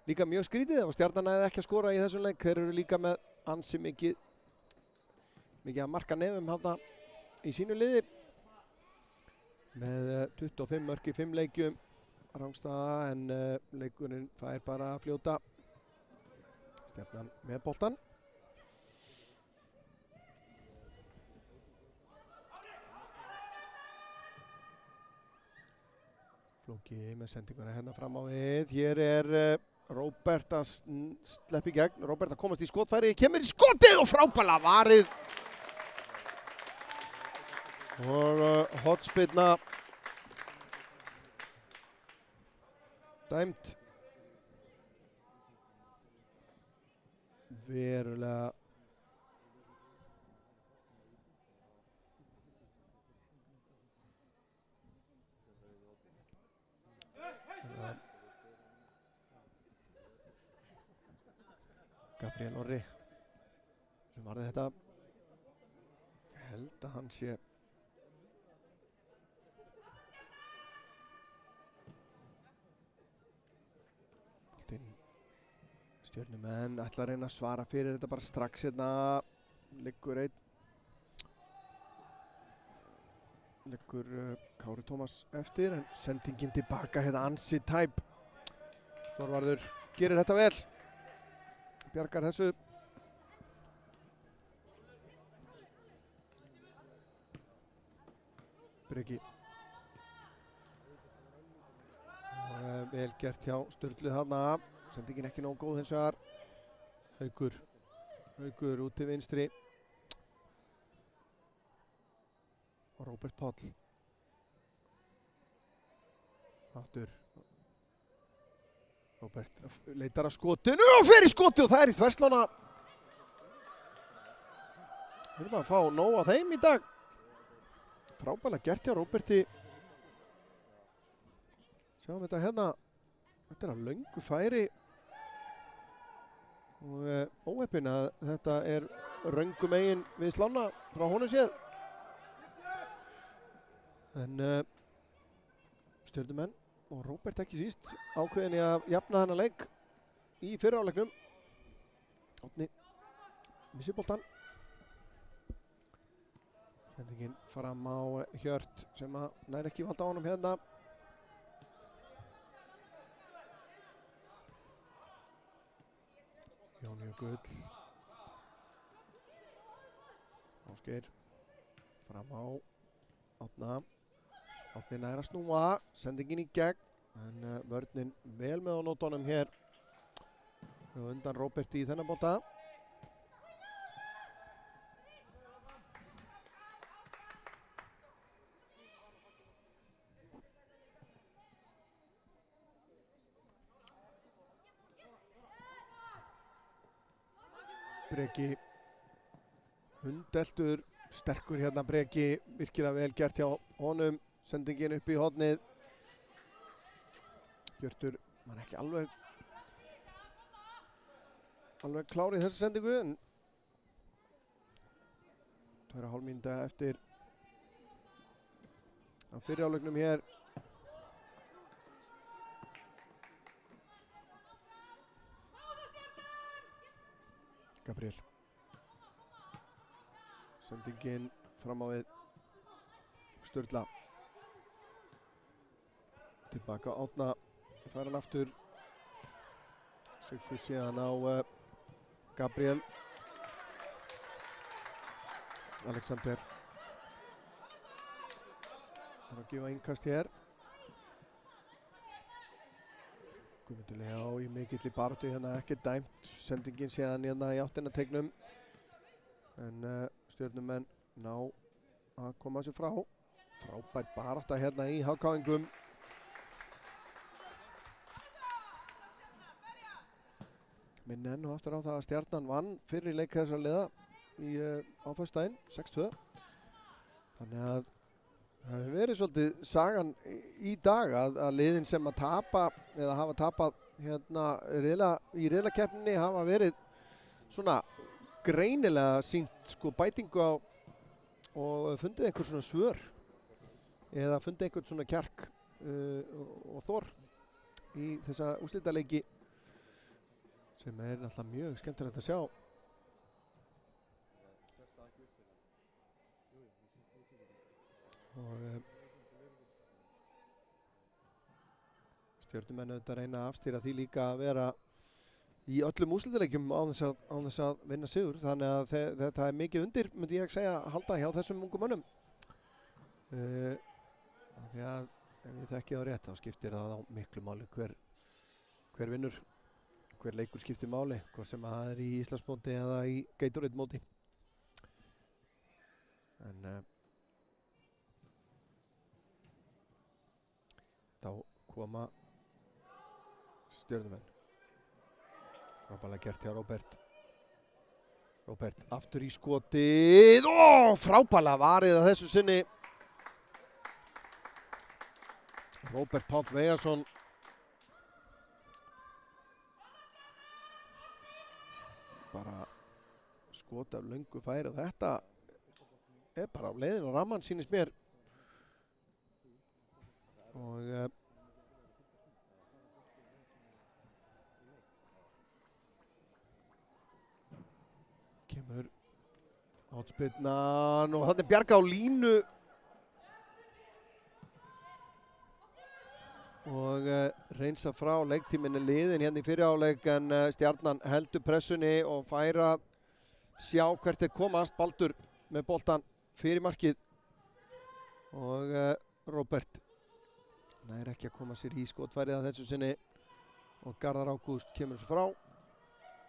líka mjög skrítið ef Stjarnan hefði ekki að skora í þessum leik. Þeir eru líka með ansi mikið að marka nefum þarna í sínu liði. Með 25 mörk í 5 leikjum Rangstaða, en leikurinn fær bara að fljóta. Stjarnan með boltan. Flóki með sendinguna hérna fram á við. Hér er Róbert að sleppa í gegn. Róbert að komast í skotfæri, kemur í skotið og frábæla varið. Og hotspinna dæmt. Verulega Gabriel Orri sem varði þetta. Ég held að hann sé Stjörnumenn ætla að reyna að svara fyrir þetta bara strax hérna. Liggur Kári Tómas eftir, en sendingin tilbaka hérna ansi tæp. Þorvarður gerir þetta vel. Bjargar þessu. Breki. Vel gert hjá Sturlu þarna. Sendingin ekki nógu góð hins vegar. Haukur út til vinstri. Og Róbert Páll. Aftur. Róbert leitar að skotinu og fer í skoti og það er í þverslána. Við erum að fá nóg af þeim í dag. Frábælega gert hjá Róberti. Sjáum þetta hérna. Þetta er að löngu færi. Og óheppinn að þetta er röngu megin við slána frá honum séð. En Stjörnumenn og Róbert ekki síst ákveðin í að jafna þennan leik í fyrra áleiknum. Árni missir boltan. Sendingin fram á Hjört sem að nær ekki valda á honum hérna. Jón Jökull. Ásgeir fram á Árna. Árni nær að snúa, sendingin í gegn, en vörnin vel með á nótunum hér. Og undan Róberti í þennan bolta. Breki hundeltur, sterkur hérna Breki, virkilega vel gert hjá honum. Sendingin upp í hornið. Hjörtur var ekki alveg klár í þessu sendingu, en 2,5 mínúta eftir á fyrri hálfleiknum hér. Gabriel. Sendingin fram á við Sturla. Tilbaka Árna, fær hann aftur. Sigfús síðan á Gabriel. Alexander. Það er að gefa innkast hér. Guðmundur Leó í mikilli baráttu hérna, ekki dæmt. Sendingin síðan hérna í áttina tegnum. En Stjörnumenn ná að koma þessu frá. Frábær barátta hérna í HK-ingum. Minn enn og aftur á það að Stjarnan vann fyrri leik þessara liða á föstudaginn, 6-2. Þannig að það hefur verið svolítið sagan í dag að liðin sem að tapa eða hafa tapað hérna í riðlakeppninni hafa verið svona greinilega sýnt sko bætingu og fundið einhver svona svör eða fundið einhvern svona kjark og þor í þessa úrslitaleiki sem náttúrulega mjög skemmtilegt að sjá. Og Stjörnumenn auðvitað reyna að afstýra því líka að vera í öllum úrslitaleikjum án þess að vinna sigur, þannig að þetta mikið undir, myndi ég segja, að halda hjá þessum ungu mönnum. Því að ef ég þekki það rétt, þá skiptir það á miklu máli hver vinnur, hver leikur skiptir máli, hvort sem það í Íslandsmóti eða í Gatorade móti. En þá koma Stjörnumenn. Frábærlega gert hjá Róbert. Róbert aftur í skotið. Frábærlega varið að þessu sinni. Róbert Páll Veigarsson. Bara skot af löngu færi og þetta bara á leiðin og ramman sýnist mér. Og kemur átspyrnan og þarna Bjarga á línu og reynsa frá. Leiktíminn liðin hérna í fyrri hálfleik en Stjarnan heldur pressunni og fær að sjá hvert komast. Baldur með boltan fyrir markið og Róbert nær ekki að koma sér í skotfærið að þessu sinni og Garðar Ágúst kemur svo frá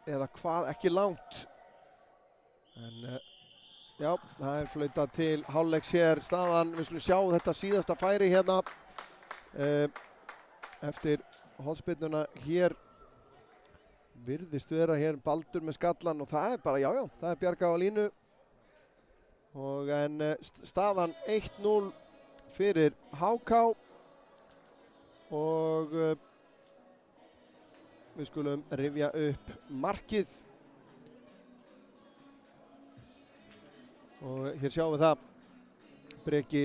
eða hvað, ekki langt. En já, það flautað til hálfleiks hér staðan. Við skulum sjá þetta síðasta færi hérna eftir hornspyrnuna. Hér virðist vera hér Baldur með skallan og það bara, já, það Bjarga á línu. Og en staðan 1-0 fyrir HK og við skulum rifja upp markið. Og hér sjáum við það, Breki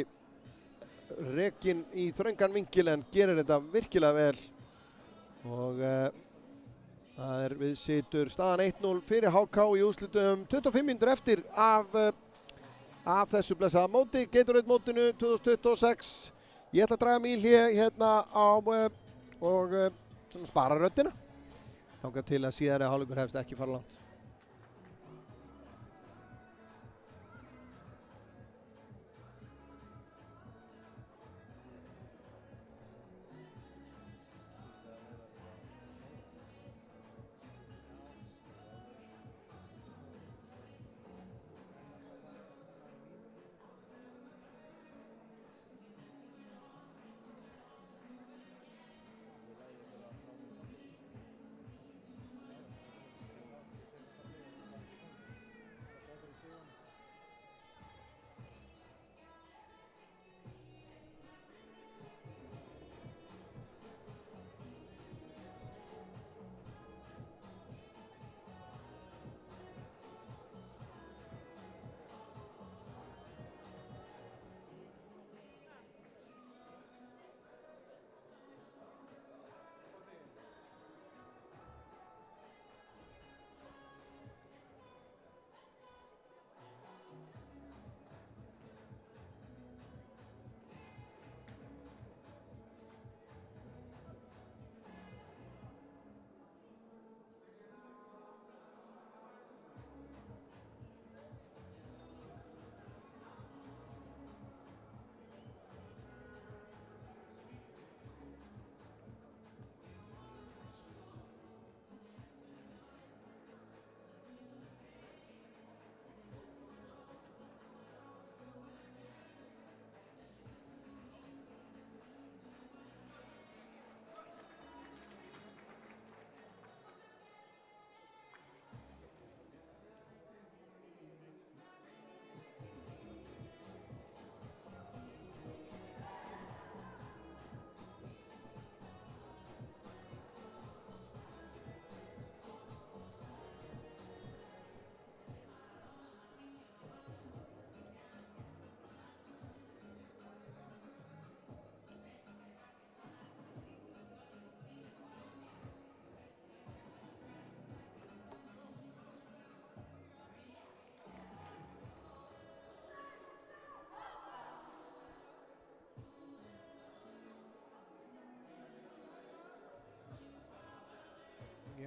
rekinn í þröngan vinkil en gerir þetta virkilega vel. Og það við staðan 1-0 fyrir HK í úrslitum 25 mínútur eftir af þessu blessaða móti, Gatorade mótinu 2026. Ég ætla að draga mig í hlé hérna og spara röddina. Þangað til að síðari hálfleikur hefst ekki fara langt.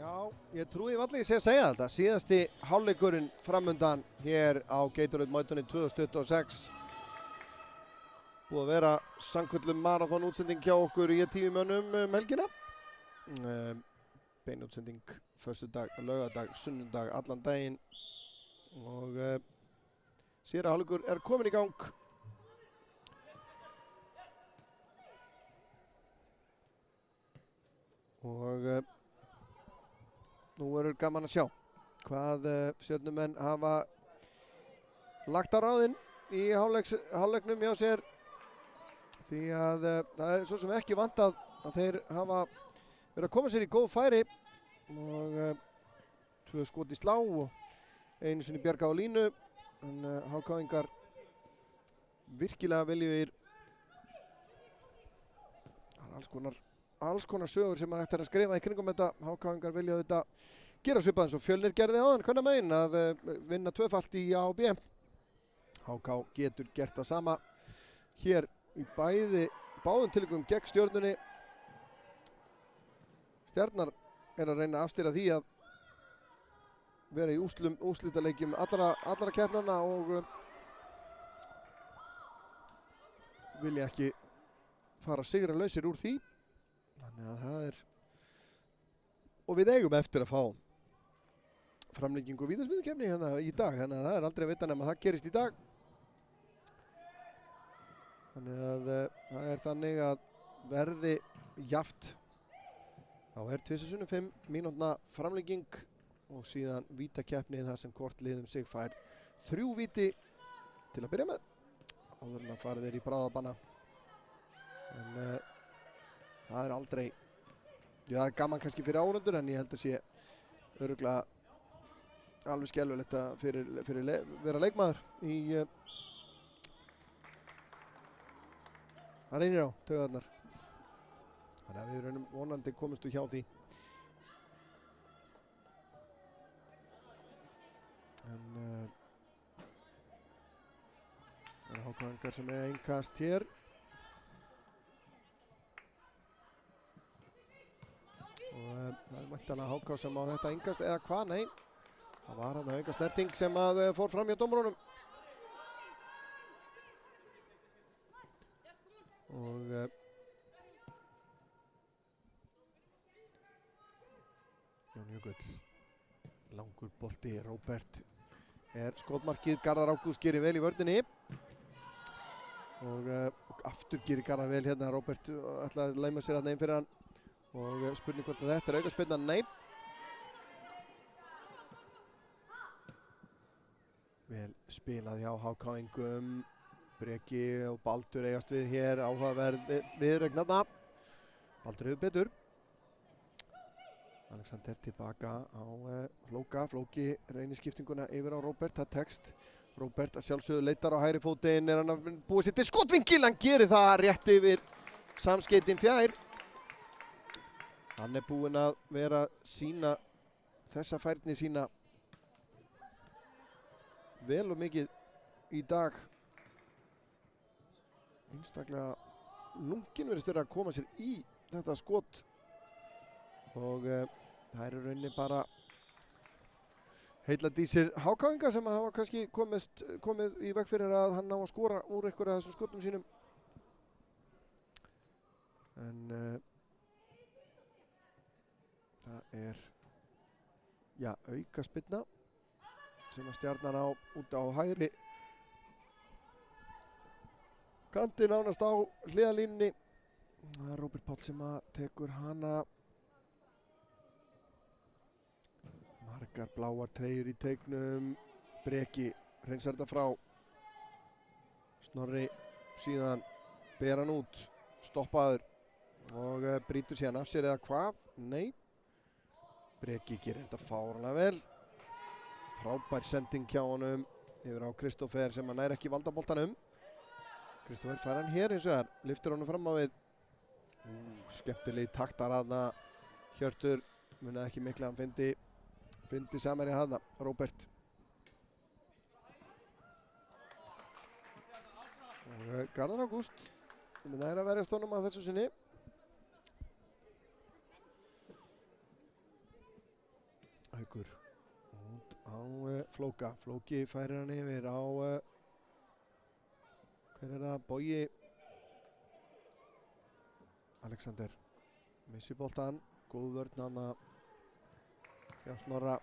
Já, ég trúi varlega ég segja þetta. Síðasti hálfleikurinn framundan hér á Gatorade mótinu 2026. Búið að vera sannkölluð marathon útsending hjá okkur í tímumönnum helgina. Bein útsending föstudag, laugardag, sunnudag, allan daginn. Og síðara hálfleikur er komin í gang. Og nú verður gaman að sjá hvað Stjörnumenn hafa lagt á ráðinn í hálfleiknum hjá sér. Því að það er svo sem ekki vantað að þeir hafa verið að koma sér í góð færi. Og 2 skot í slá og einu sinni bjargað á línu. En HK-ingar virkilega viljugir. Það er alls konar sögur sem hægt er að skrifa í kringum þetta. HK-ingar vilja þetta gera svipað eins og Fjölnir gerði áðan, hvernig megin að vinna tvöfalt í A og B. HK getur gert það sama hér í báðum tilvikum gegn Stjörnunni. Stjarnar er að reyna að afstýra því að vera í úrslitaleikjum allra keppnanna og vilja ekki fara sigralausir úr því. Þannig að það er, og við eigum eftir að fá framlengingu vítaspyrnukeppni hérna í dag, þannig að það er aldrei að vita nema það gerist í dag. Þannig að það er þannig að verði jafnt, þá er 2,5 mínútna framlenging og síðan vítakeppni þar sem hvort liðum sig fær 3 víti til að byrja með, áður en að fara þeir í bráðabanna. En það er aldrei, já það er gaman kannski fyrir áhorfendur en ég held að sé örugglega alveg skelfilegt að fyrir vera leikmaður í það reynir á taugarnar. Þannig að við raunum vonandi komumst hjá því. En það er HK-ingar sem er innkast hér. Og það er væntanlega HK sem á þetta innkast eða hvað, nei. Það var hann að auka snerting sem að fór fram hjá dómarunum. Og Jón Jökull, langur bolti, Róbert er skotmarkið, Garðar Ágúst gerir vel í vörninni. Og aftur gerir Garðar vel hérna, Róbert ætlaði að lauma sér að neinn fyrir hann. Og spurning hvort að þetta er aukaspyrna, nei. Vel spilað hjá HK-ingum. Breki og Baldur eigast við hér, áhugaverð viðureign. Baldur hefur betur. Alexander tilbaka á Flóki reynir skiptinguna yfir á Róbert, það tekst. Róbert að sjálfsögðu leitar á hægri fótinn, er hann að búa sér til skotvingil, hann gerir það rétt yfir samskeytin fjær. Hann er búinn að vera sína þessa færni sína vel og mikið í dag. Einstaklega lunginn virðist vera að koma sér í þetta skot. Og það eru rauninni bara heilladísir HK-ingar sem hafa kannski komið í veg fyrir að hann á að skora úr einhverja af þessum skotum sínum. En það er, já, aukaspyrna sem að Stjarnan á út á hægri kantinn nánast á hliðarlínunni. Það er Róbert Páll sem að tekur hana. Margar bláar treyjur í teiknum. Breki hreinsar þetta frá. Snorri síðan ber hann út, stoppaður og brýtur síðan af sér eða hvað? Nei. Breki gerir þetta fáránlega vel. Frábær sending hjá honum yfir á Kristoffer sem hann nær ekki valdaboltanum. Kristoffer fær hann hér eins og þar, lyftir honum fram á við. Skemmtilegi taktar aðna. Hjörtur munaði ekki mikla, hann fyndi samherja aðna, Róbert. Og Garðar Ágúst nær að verjast honum að þessu sinni. Haukur út á Flóka. Flóki færir hann yfir á hver er það? Bogi Alexander missir boltan, góð vörn hann hjá Snorra.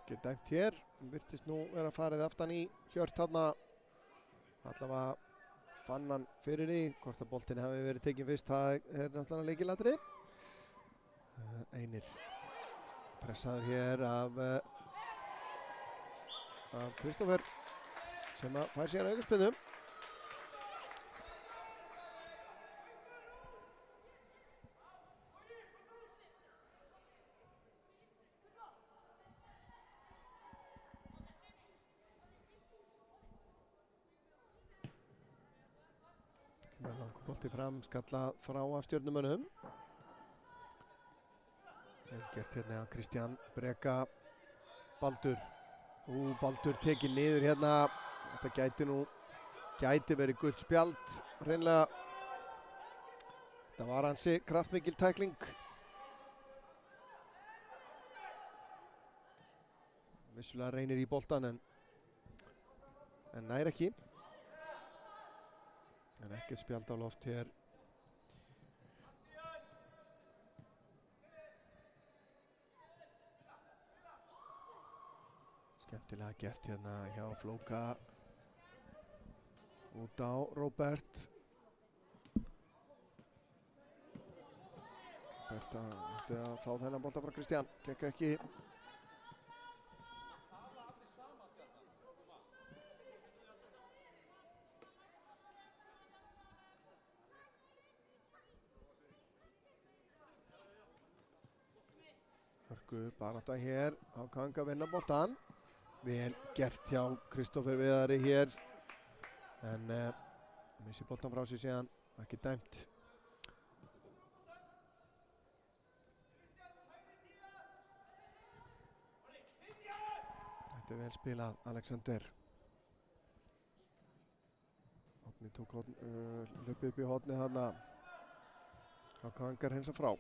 Ekki dæmt hér, virtist nú vera farið aftan í Hjört þarna. Allavega fann hann fyrir því, hvort að boltinn hafi verið tekinn fyrst, það er náttúrulega lykilatriði. Einir pressaður hér af Kristófer sem að fær síðan aukaspyrnu. Bolti fram, skallað frá af Stjörnumönnum. Vel gert hérna af Kristján Breka. Baldur. Baldur tekinn niður hérna. Þetta gæti verið gult spjald, hreinlega. Þetta var ansi kraftmikil tækling. Vissulega reynir í boltan en nær ekki. En ekkert spjald á loft hér. Skemmtilega gert hérna hjá Flóka. Út á Róbert. Róbert átti að fá þennan bolta frá Kristján. Gekk ekki. Barátta hér, Hákon að vinna boltan. Vel gert hjá Kristófer Viðari hér. En missir boltan frá sér síðan, ekki dæmt. Þetta er vel spilað, Alexander. Árni tók hlaupi upp í hornið þarna. Hákon hinsa frá.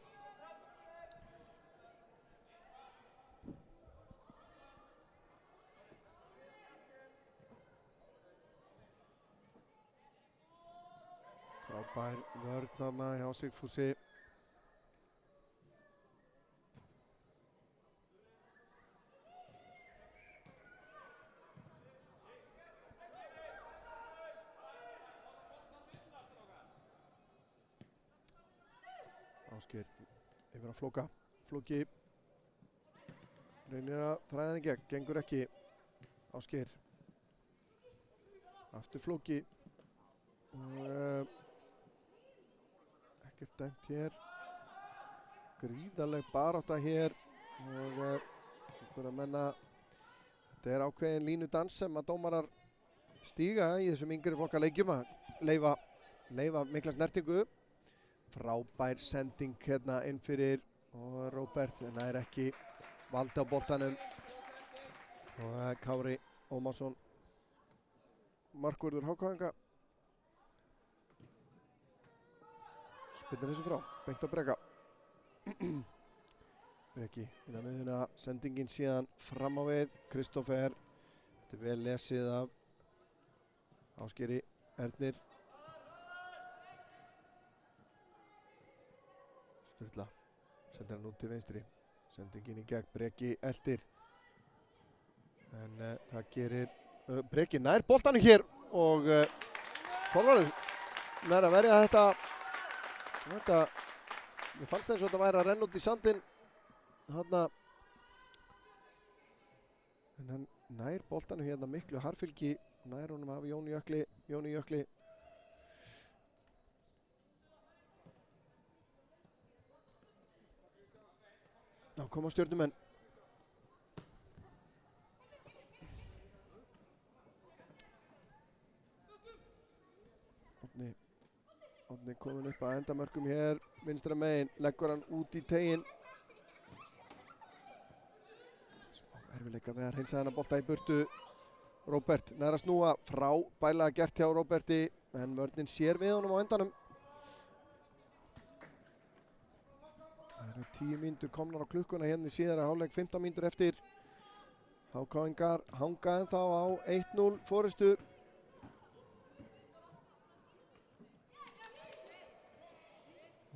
Frábær vörn þarna hjá Sigfúsi. Ásgeir yfir á Flóka. Flóki reynir að þræða hann í gegn, gengur ekki. Ásgeir. Aftur Flóki. Ekkert dæmt hér. Gríðarleg barátta hér og þetta er ákveðin línudans sem að dómarar stíga í þessum yngri flokka leikjum að leyfa mikla snertingu. Frábær sending hérna inn fyrir og Róbert nær ekki valdi á boltanum og Kári Ómarsson markvörður Hákonga spillir þessu frá, beint á Breka. Breki inn á miðjuna, sendingin síðan fram á við, Kristófer. Þetta er vel lesið af Ásgeiri Ernir. Sturla, sendir hann út til vinstri. Sendingin í gegn, Breki eldir. En það gerir, Breki nær boltanum hér og Kolvarður nær að verja þetta. Mér fannst eins og þetta væri að renna út í sandinn þarna. En hann nær boltanum hérna miklu harðfylgi, nær honum af Jóni Jökli. Þá koma Stjörnumenn. Árni komin upp að endamörkum hér vinstra megin, leggur hann út í teginn. Smá erfiðleika við að hreinsa þennan bolta í burtu. Róbert nær að snúa, frábærlega gert hjá Róberti, en vörnin sér við honum á endanum. Það eru 10 mínútur komnar á klukkuna hérna í síðari hálfleik, 15 mínútur eftir. HK-ingar hanga ennþá á 1-0 forystu.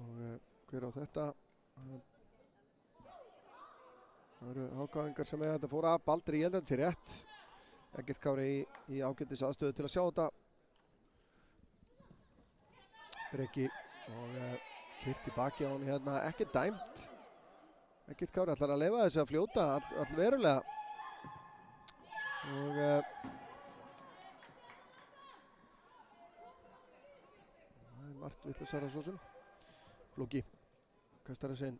Og hver á þetta? Það eru HK-ingar sem eiga þetta fóra. Baldri, ég held að þetta sé rétt. Eggert Kári í ágætis aðstöðu til að sjá þetta. Breki og keyrt í baki á hann hérna, ekki dæmt. Eggert Kári ætlar að leyfa þessu að fljóta all verulega. Og það er margt vitlausara svo sem. Flóki kastar þessu inn.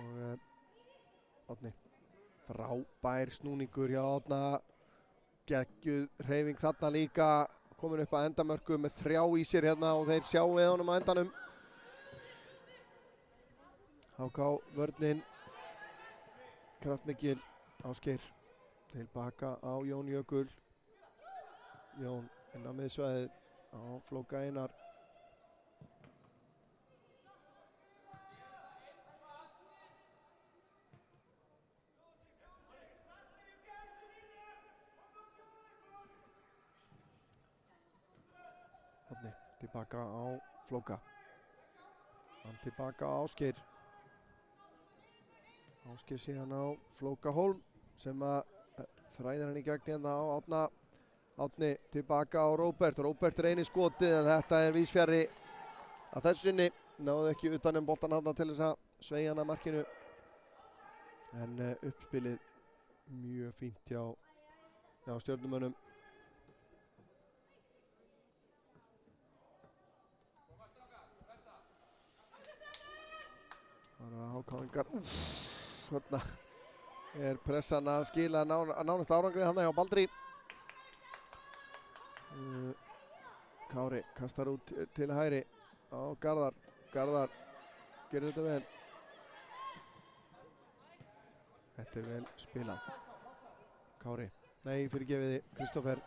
Og Árni, frábær snúningur hjá Árna. Geggjuð hreyfing þarna líka. Komin upp að endamörku með 3 í sér hérna og þeir sjá við honum á endanum. HK vörnin. Kraftmikil Ásgeir. Tilbaka á Jón Jökul. Jón inn á miðsvæðið á Flóka Einar. Árni tilbaka á Flóka. Hann tilbaka á Ásgeir. Ásgeir síðan á Flóka Hólm sem að þræðir hann í gegn hérna á Árna. Árni tilbaka á Róbert. Róbert reynir skotið en þetta er víðsfjarri að þessu sinni. Náðu ekki utan boltan hann til þess að sveigja hann að markinu. En uppspilið mjög fínt hjá Stjörnumönnum. Það er HK-ingar. Þarna er pressan að skila nánast árangri hann hjá Baldri. Kári kastar út til hægri á Garðar. Garðar gerir þetta vel. Þetta er vel spilað. Kári, nei fyrirgefiði Kristófer.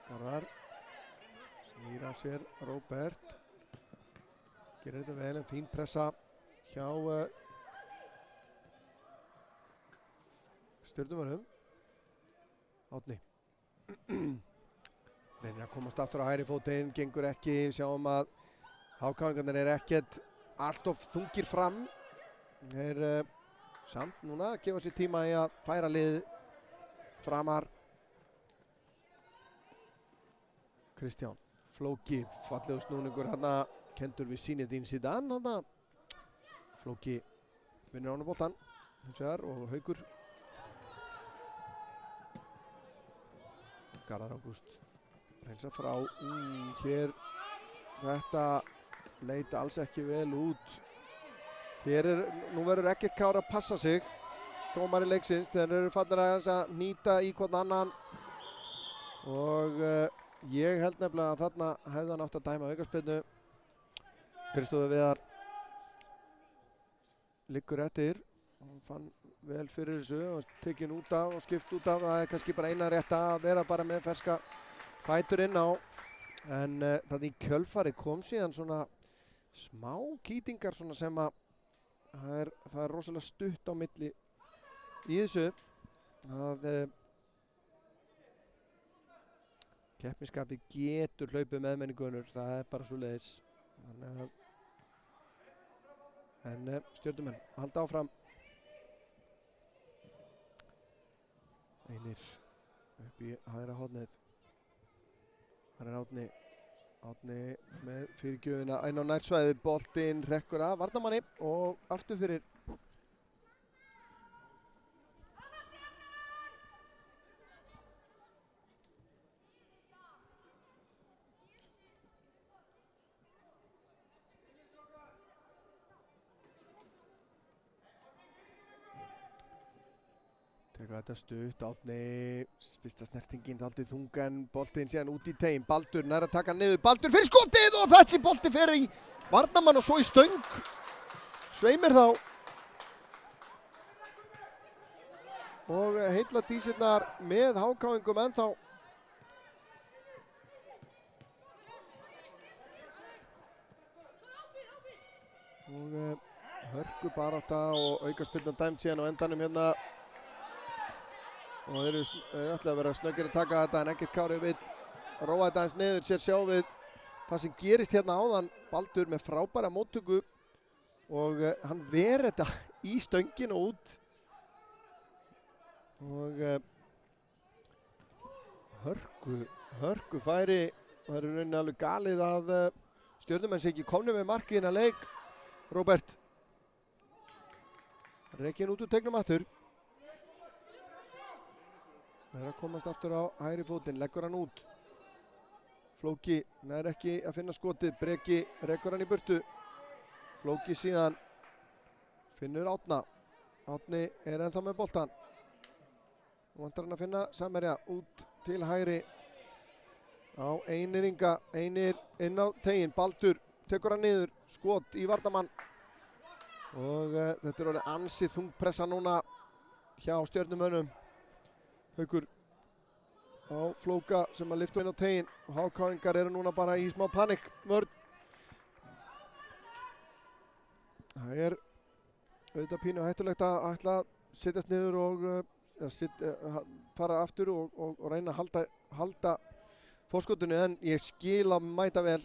Garðar snýr af sér Róbert. Gerir þetta vel, en fín pressa hjá Stjörnumönnum. Árni reynir að komast aftur á hægri fótinn, gengur ekki. Sjáum að HK-ingarnir er ekkert allt of þungir fram. Þeir samt núna að gefa sér tíma í að færa lið framar. Kristján Flóki, fallegur snúningur hérna, kendur við Zinedine Zidane hérna. Flóki vinnur á hann boltan og Haukur. Garðar Ágúst reynsa frá. Hér þetta leit alls ekki vel út. Hér nú verður Eggert Kári að passa sig. Dómari leiksins, þeir eru farnir að nýta í hvern annan. Og ég held nefnilega að þarna hefði hann átt að dæma aukaspyrnu. Kristófer Viðar liggur eftir. Hann fann vel fyrir þessu og tekinn út af og skipt út af. Það er kannski bara eina rétta að vera bara með ferska fætur inn á. En þannig í kjölfarið kom síðan svona smá kýtingar svona sem að það er rosalega stutt á milli í þessu. Að keppnisskapið getur hlaupið með menningunur, það er bara svoleiðis. En Stjörnumenn halda áfram. Einir upp í hægra hornið. Þar er Árni með fyrirgjöfina inn á nærsvæðið. Boltinn rekkur af varnarmanni og aftur fyrir. Tekur þetta stutt, Árni, fyrsta snertingin dálítið þung en boltinn síðan út í tein. Baldur nær að taka hann niður, Baldur fyrir skotið og þessi bolti fer í varnarmann og svo í stöng. Sveimir þá. Og heilla dísirnar með hákáingum ennþá. Og hörku barátta og aukaspyrna dæmt síðan á endanum hérna. Og þeir eru ætlaði að vera snöggir að taka þetta en Eggert Kári vill róa þetta aðeins niður, sér sjá við það sem gerist hérna áðan. Baldur með frábæra móttöku og hann ver þetta í stöngin og út. Og hörku færi. Það er rauninni alveg galið að Stjörnumenn sé ekki komnir með markið innan leik. Róbert. Rekinn út úr tegnum aftur. Það er að komast aftur á hægri fótinn, leggur hann út. Flóki nær ekki að finna skotið, Breki rekur hann í burtu. Flóki síðan finnur Árna. Árni er ennþá með boltan. Nú vantar hann að finna samherja út til hægri. Á Einir Inga, Einir inn á teginn, Baldur tekur hann niður, skot í varnarmann. Og þetta er orðið ansi þungpressa núna hjá Stjörnumönnum. Haukur á Flóka sem að lyfta inn á teginn og hákáingar eru núna bara í smá panikk vörn. Það er auðvitað pínu hættulegt að ætla að setjast niður og fara aftur og reyna að halda fórskotinu en ég skil að mæta vel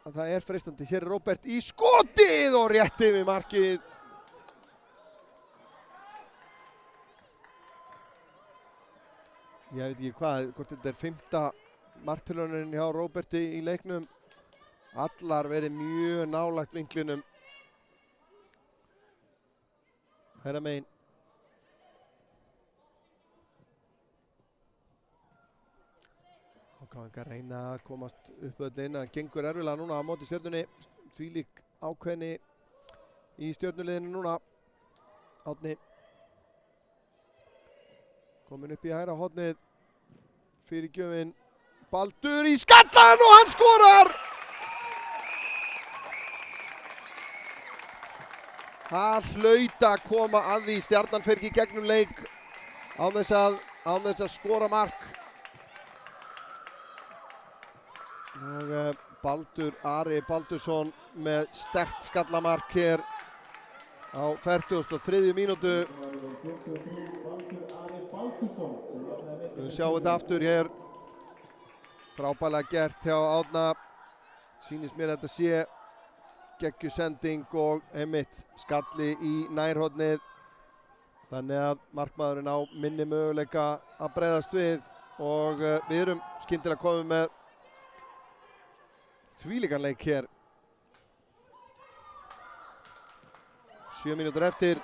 að það er freistandi. Hér er Róbert í skotið og rétt yfir markið. Ég veit ekki hvort þetta er 5. marktilraunin hjá Róberti í leiknum. Allar verið mjög nálægt vinklinum. Hægra megin. Hákáingar reyna að komast upp öllin. Það gengur erfilega núna á móti Stjörnunni. Þvílík ákveðni í Stjörnuliðinu núna. Árni. Komin upp í hægra hornið. Fyrir gjöfin. Baldur í skallan og hann skorar! Það hlaut að koma að því. Stjarnan fer ekki í gegnum leik án þess að skora mark. Og Baldur Ari Baldursson með sterkt skallamark hér á 43. mínútu. Við sjáum þetta aftur hér. Frábærlega gert hjá Árna. Sýnist mér að þetta sé geggjusending og einmitt skalli í nærhornið. Þannig að markmaðurinn á minni möguleika að bregðast við og við erum skyndilega komið með þvílíkan leik hér. 7 mínútur eftir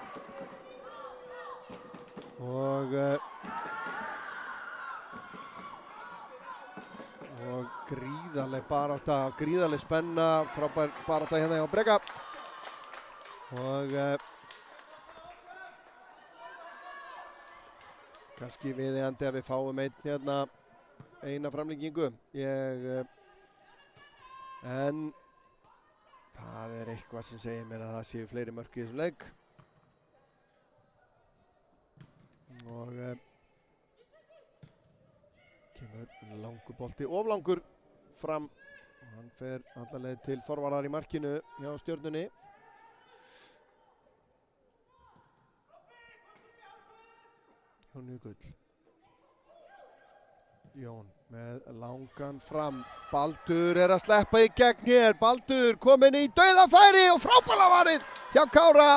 og gríðarleg barátta, gríðarleg spenna, frábær barátta hérna hjá Breka og kannski viðeigandi að við fáum eina framlengingu. En það er eitthvað sem segir mér að það séu fleiri mörk í þessum leik. Og kemur langur bolti, oflangur fram. Hann fer alla leið til forvarðar í markinu hjá Stjörnunni. Jón Jökull. Jón með langan fram. Baldur er að sleppa í gegn hér. Baldur kominn í dauðafæri og frábærlega varið hjá Kára.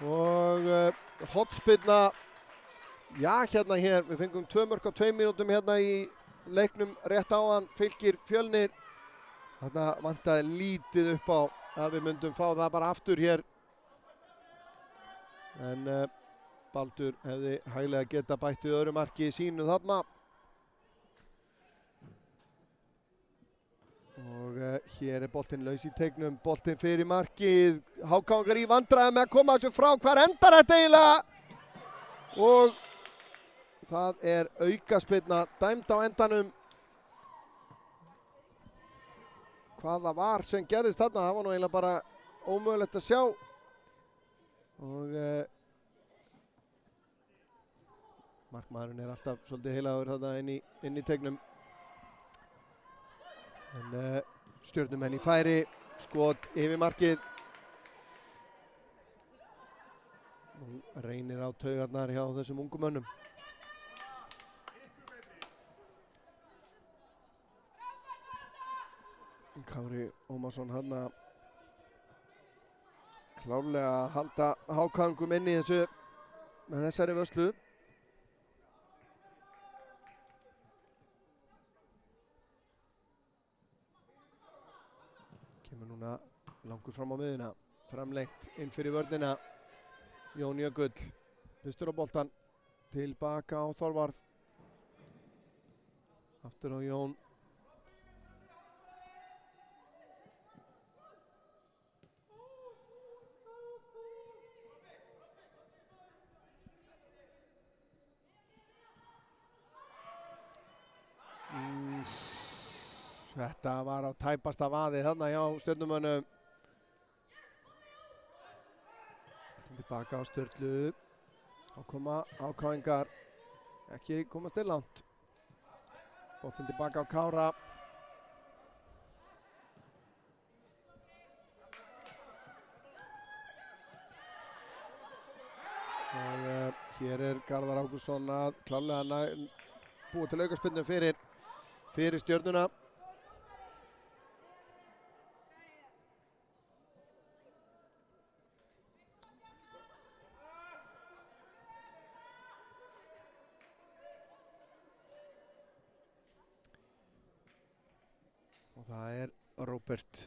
Og hornspyrna. Já, hérna hér. Við fengum 2 mörk á 2 mínútum hérna í leiknum rétt áðan. Fylkir Fjölnir. Þarna vantaði lítið upp á að við myndum fá það bara aftur hér. En Baldur hefði hæglega geta bætt við öðru marki sínu þarna. Og hér boltinn laus í teignum, boltinn fyrir markið. HK í vandræðum með að koma þessu frá. Hvar endar þetta eiginlega? Og það aukaspyrna dæmd á endanum. Hvað það var sem gerðist þarna, það var nú eiginlega bara ómögulegt að sjá. Og markmaðurinn alltaf svolítið heilagur þarna inn í teignum. En Stjörnumenn í færi, skot yfir markið. Nú reynir á taugarnar hjá þessum ungu mönnum. Kári Ómarsson hann að klárlega halda HK inn í þessu með þessari vörslu. Kemur núna langur fram á miðuna, framlengt inn fyrir vörnina. Jón Jökull, fyrstur á boltan, tilbaka á Þorvarð. Aftur á Jón. Þetta var á tæpasta vaði þarna hjá Stjörnumönnum. Tilbaka á Sturlu. Þá koma HK-ingar. Ekki komast til langt. Boltinn tilbaka á Kára. Og hér Garðar Ágústsson að klárlega búa til aukaspyrnu fyrir Stjörnuna. Og það Róbert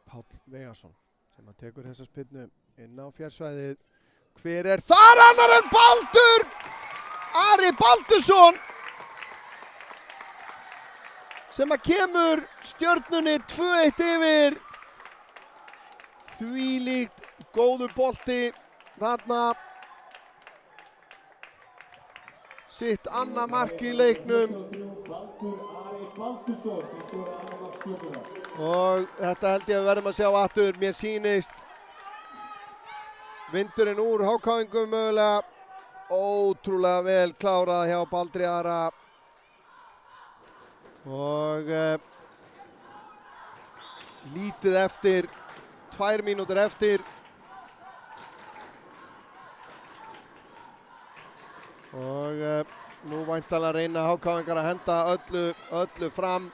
Páll Vegarsson sem að tekur þessa spyrnu inn á fjársvæðið. Hver þar annar en Baldur? Ari Baldursson sem að kemur Stjörnunni 2-1 yfir. Þvílíkt góður bolti þarna. Sitt annað mark í leiknum. Og þetta held ég að verðum að sjá aftur. Mér sýnist vindurinn úr HK-ingum mögulega. Ótrúlega vel klárað hjá Baldri Ara. Og lítið eftir, 2 mínútur eftir. Og nú væntanlega reyna HK-ingar að henda öllu fram.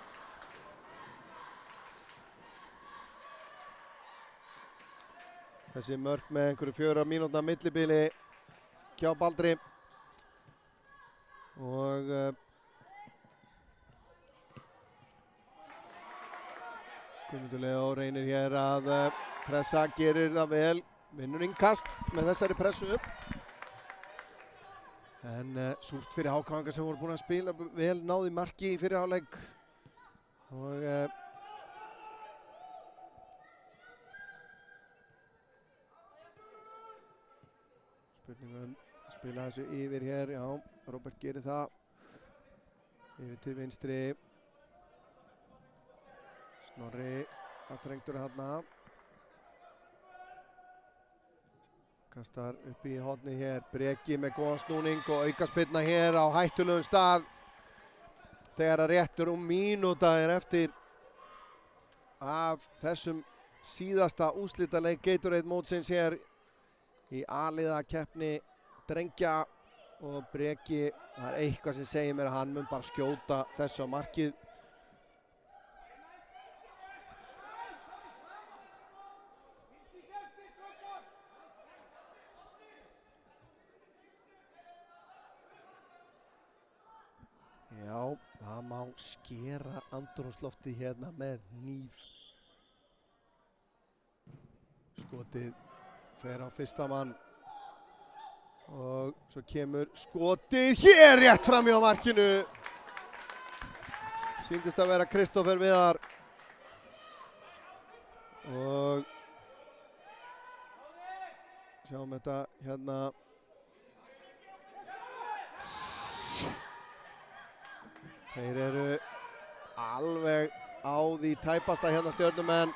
Þessi mörk með einhverju 4 mínútna millibili hjá Baldri. Og Guðmundur Leó reynir hér að pressa, gerir það vel. Vinnur innkast með þessari pressu upp. En súrt fyrir HK-ingar sem voru búin að spila vel, náði marki í fyrri hálfleik. Og spurningum spila þessu yfir hér, já, Róbert gerir það. Yfir til vinstri. Snorri að þrengtur þarna. Kastar upp í horni hér, Breki með góðan snúning og aukaspyrna hér á hættulegum stað. Þegar að rétt mínúta eftir af þessum síðasta úrslitaleik Gatorade mótsins hér í A-liða keppni drengja. Og Breki, það eitthvað sem segir mér að hann mun bara skjóta þessu á markið. Já, það má skera andrúmsloftið hérna með hníf. Skotið fer á fyrsta mann. Og svo kemur skotið hér rétt fram hjá markinu. Sýndist að vera Kristófer Viðar. Og sjáum þetta hérna. Þeir eru alveg á því tæpasta hérna Stjörnumenn.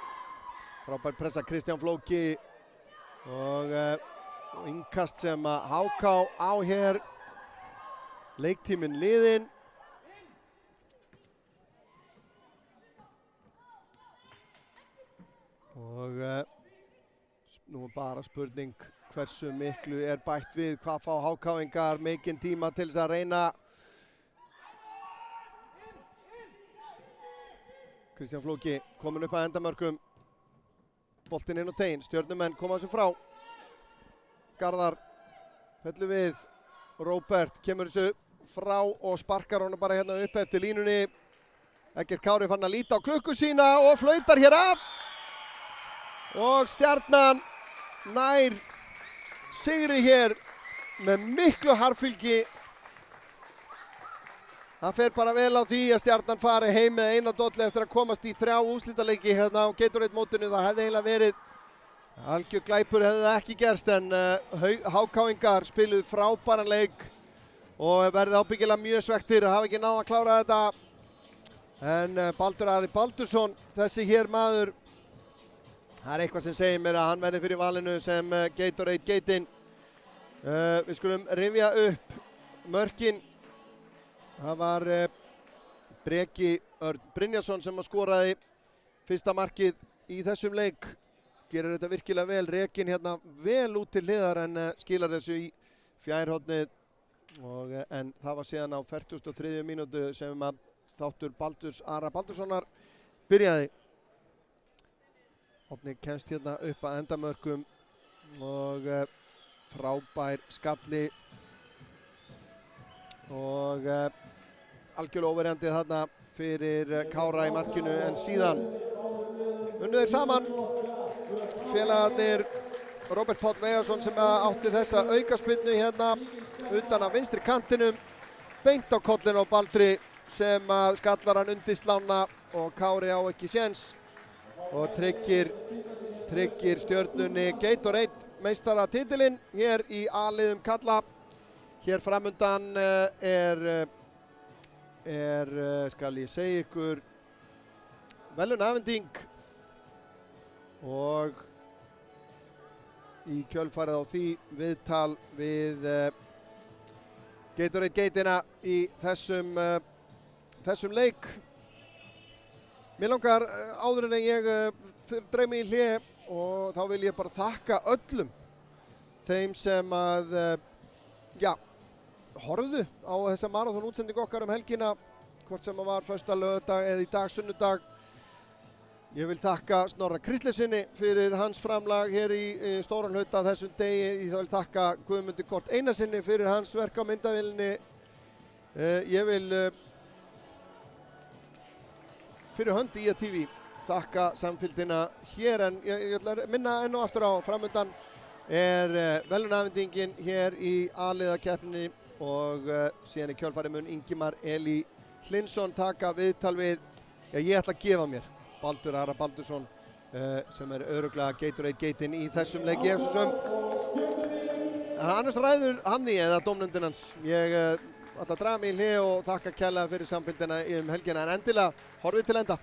Frábær pressa Kristján Flóki og innkast sem að HK á hér. Leiktíminn liðinn. Og nú bara spurning hversu miklu bætt við, hvað fá HK-ingar mikinn tíma til þess að reyna. Kristján Flóki kominn upp að endamörkum. Boltinn inn á tein, Stjörnumenn koma þessu frá. Garðar fellur við. Róbert kemur þessu frá og sparkar hana bara hérna upp eftir línunni. Eggert Kári fann að líta á klukku sína og flautar hér af. Og Stjarnan nær sigri hér með miklu harðfylgi. Það fer bara vel á því að Stjarnan fari heim með eina dollu eftir að komast í 3 úrslitaleiki hérna á Gatorade mótinu. Það hefði eiginlega verið algjör glæpur hefði það ekki gerst, en HK-ingar spiluðu frábæran leik og verði ábyggilega mjög svektir að hafa ekki náð að klára þetta. En Baldur Ari Baldursson, þessi hér maður, það eitthvað sem segir mér að hann verði fyrir valinu sem Gatorade Gateinn. Við skulum rifja upp mörkin. Það var Breki Örn Brynjarsson sem skoraði fyrsta markið í þessum leik. Gerir þetta virkilega vel, rekinn hérna vel út til hliðar en skilar þessu í fjærhornið. En það var síðan á 43. mínútu sem að þáttur Baldurs Ara Baldurssonar byrjaði. Hornið kemst hérna upp að endamörkum og frábær skalli. Og algjörlega óverjandi þarna fyrir Kára í markinu, en síðan unnu þeir saman. Félagarnir Róbert Páll Veigarsson sem átti þessa aukaspyrnu hérna utan af vinstri kantinum, beint á kollin á Baldri sem skallar hann undir slána og Kári á ekki séns og tryggir Stjörnunni Gatorade meistaratitilinn hér í A-liðum karla. Hér framundan skal ég segja ykkur, verðlaunaafhending og í kjölfarið á því viðtal við Gatorade Gateina í þessum leik. Mér langar áður en ég dreif mig í hlé og þá vil ég bara þakka öllum þeim sem að horfðu á þessa marathon útsendingu okkar helgina, hvort sem var föstudag, laugardag eða í dag sunnudag. Ég vil þakka Snorra Kristlefsinni fyrir hans framlag hér í stóran hluta þessum degi. Ég vil þakka Guðmundi Kort Einarsinni fyrir hans verk á myndavélinni. Ég vil fyrir hönd IA-TV þakka samfylgdina hér, en ég ætla að minna enn og aftur á framundan verðlaunaafhendingin hér í A-liðakeppninni og síðan í kjölfarið mun Ingimar Elí Hlynsson taka viðtal við, ég ætla að gefa mér Baldur Ara Baldursson sem örugglega Gatorade Gateinn í þessum leik. Annars ræður hann í eða dómnefndin hans. Ég ætla að draga mig í hlé og þakka kærlega fyrir samfylgdina helgina, en endilega horfið til enda.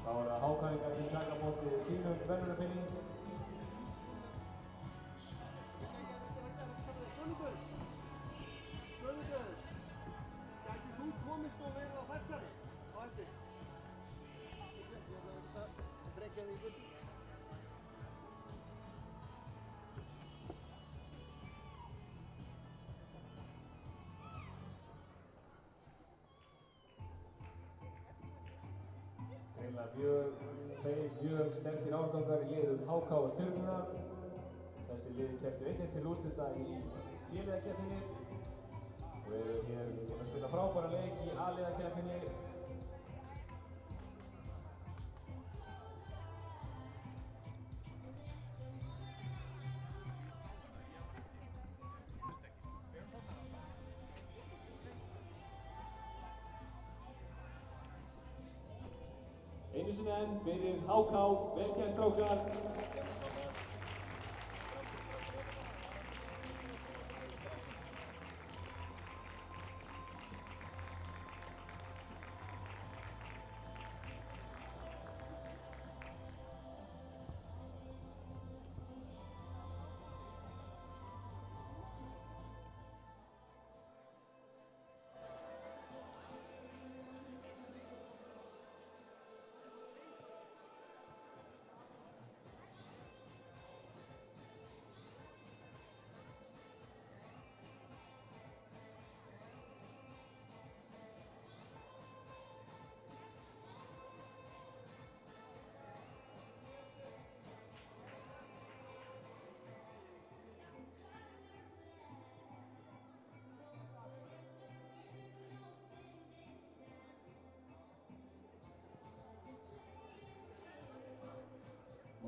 Þá er það HK-ingar sem taka á móti sínum verðlaunapening. Guðmundur, gæti þú komist og verið á þessari á eftir? Reykjavíkur. Tveir mjög sterkir árgangar í liðum HK og Stjörnunnar. Þessi lið kepptu einnig til úrslita í félagskeppninni og eru hér að spila frábæra leik í A-liðakeppninni. Einu sinni enn fyrir HK, vel gert strákar.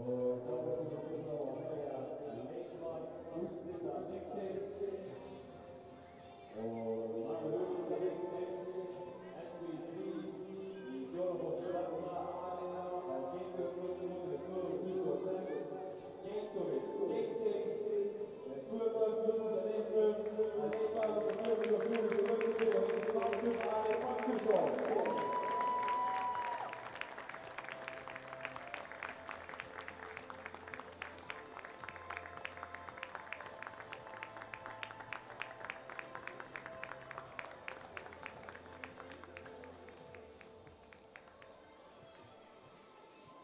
Og þá erum við að hefja leikmann úrslita leiksins og maður úrslita leiksins SB3 í fjórðaflokki karla A-liða á Gatorade-mótinu 2026. Gatorade með 2 mörk úrslita leiknum að leikmaður með 44 mörgum og heitir Valdur Ari Markusson.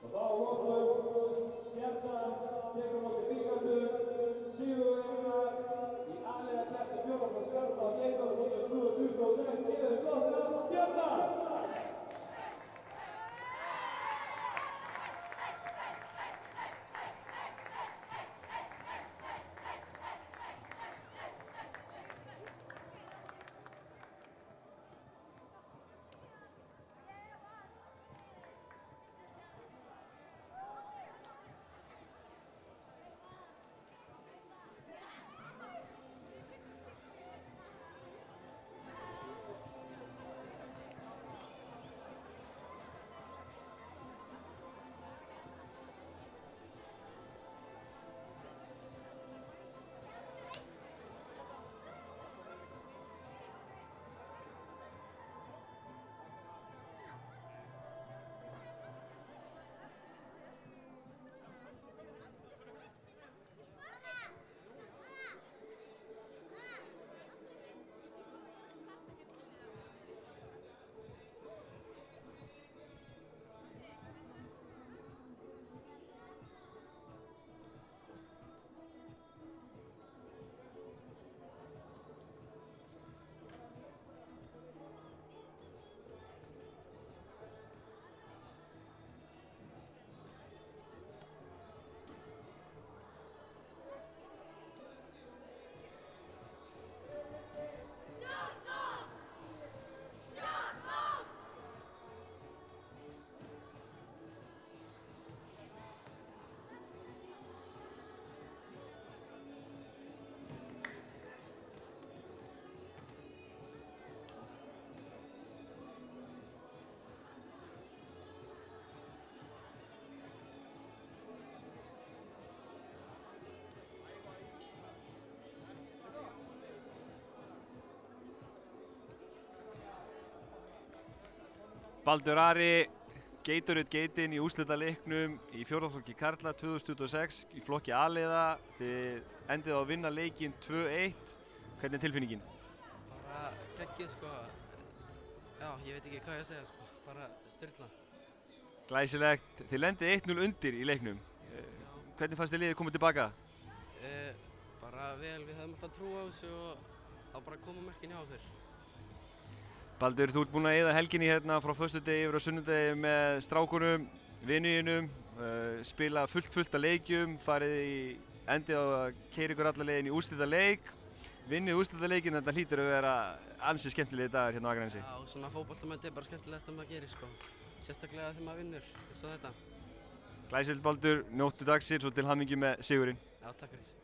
Og þá lokum Stjarnan tekur á móti Bíkarnum, sigurvegarar í A-liðakeppni fjórðaflokks karla á Gatorade-mótinu 2026. Gefið þið gott nafn Stjarnan! Baldur Ari, Gatorade-geitin í úrslitaleiknum í fjórðaflokki karla 2026 í flokki A-liða. Þið endið á að vinna leikinn 2-1. Hvernig er tilfinningin? Bara geggjuð sko. Já, ég veit ekki hvað ég að segja sko. Bara styrla. Glæsilegt. Þið lendið 1-0 undir í leiknum. Hvernig fannst þið liðið komið tilbaka? Bara vel, við höfum alltaf trú á þessu og þá bara koma mörkin hjá okkur. Baldur, þú ert búinn að eyða helginni hérna frá föstudegi yfir á sunnudegi með strákunum, vinnuðinum, spila fullt af leikjum, farið í endið á að keyra ykkur alla leiðin í úrslitaleik, vinnið úrslitaleikinn, þetta hlýtur að vera ansi skemmtilegi dagar hérna á Akranesi. Já, svona fótboltamót bara skemmtilegt að maður gerir sko. Sérstaklega þegar maður vinnur, eins og þetta. Glæsilegt Baldur, njóttu dagsins og til hamingju með sigurinn. Já, takk fyrir.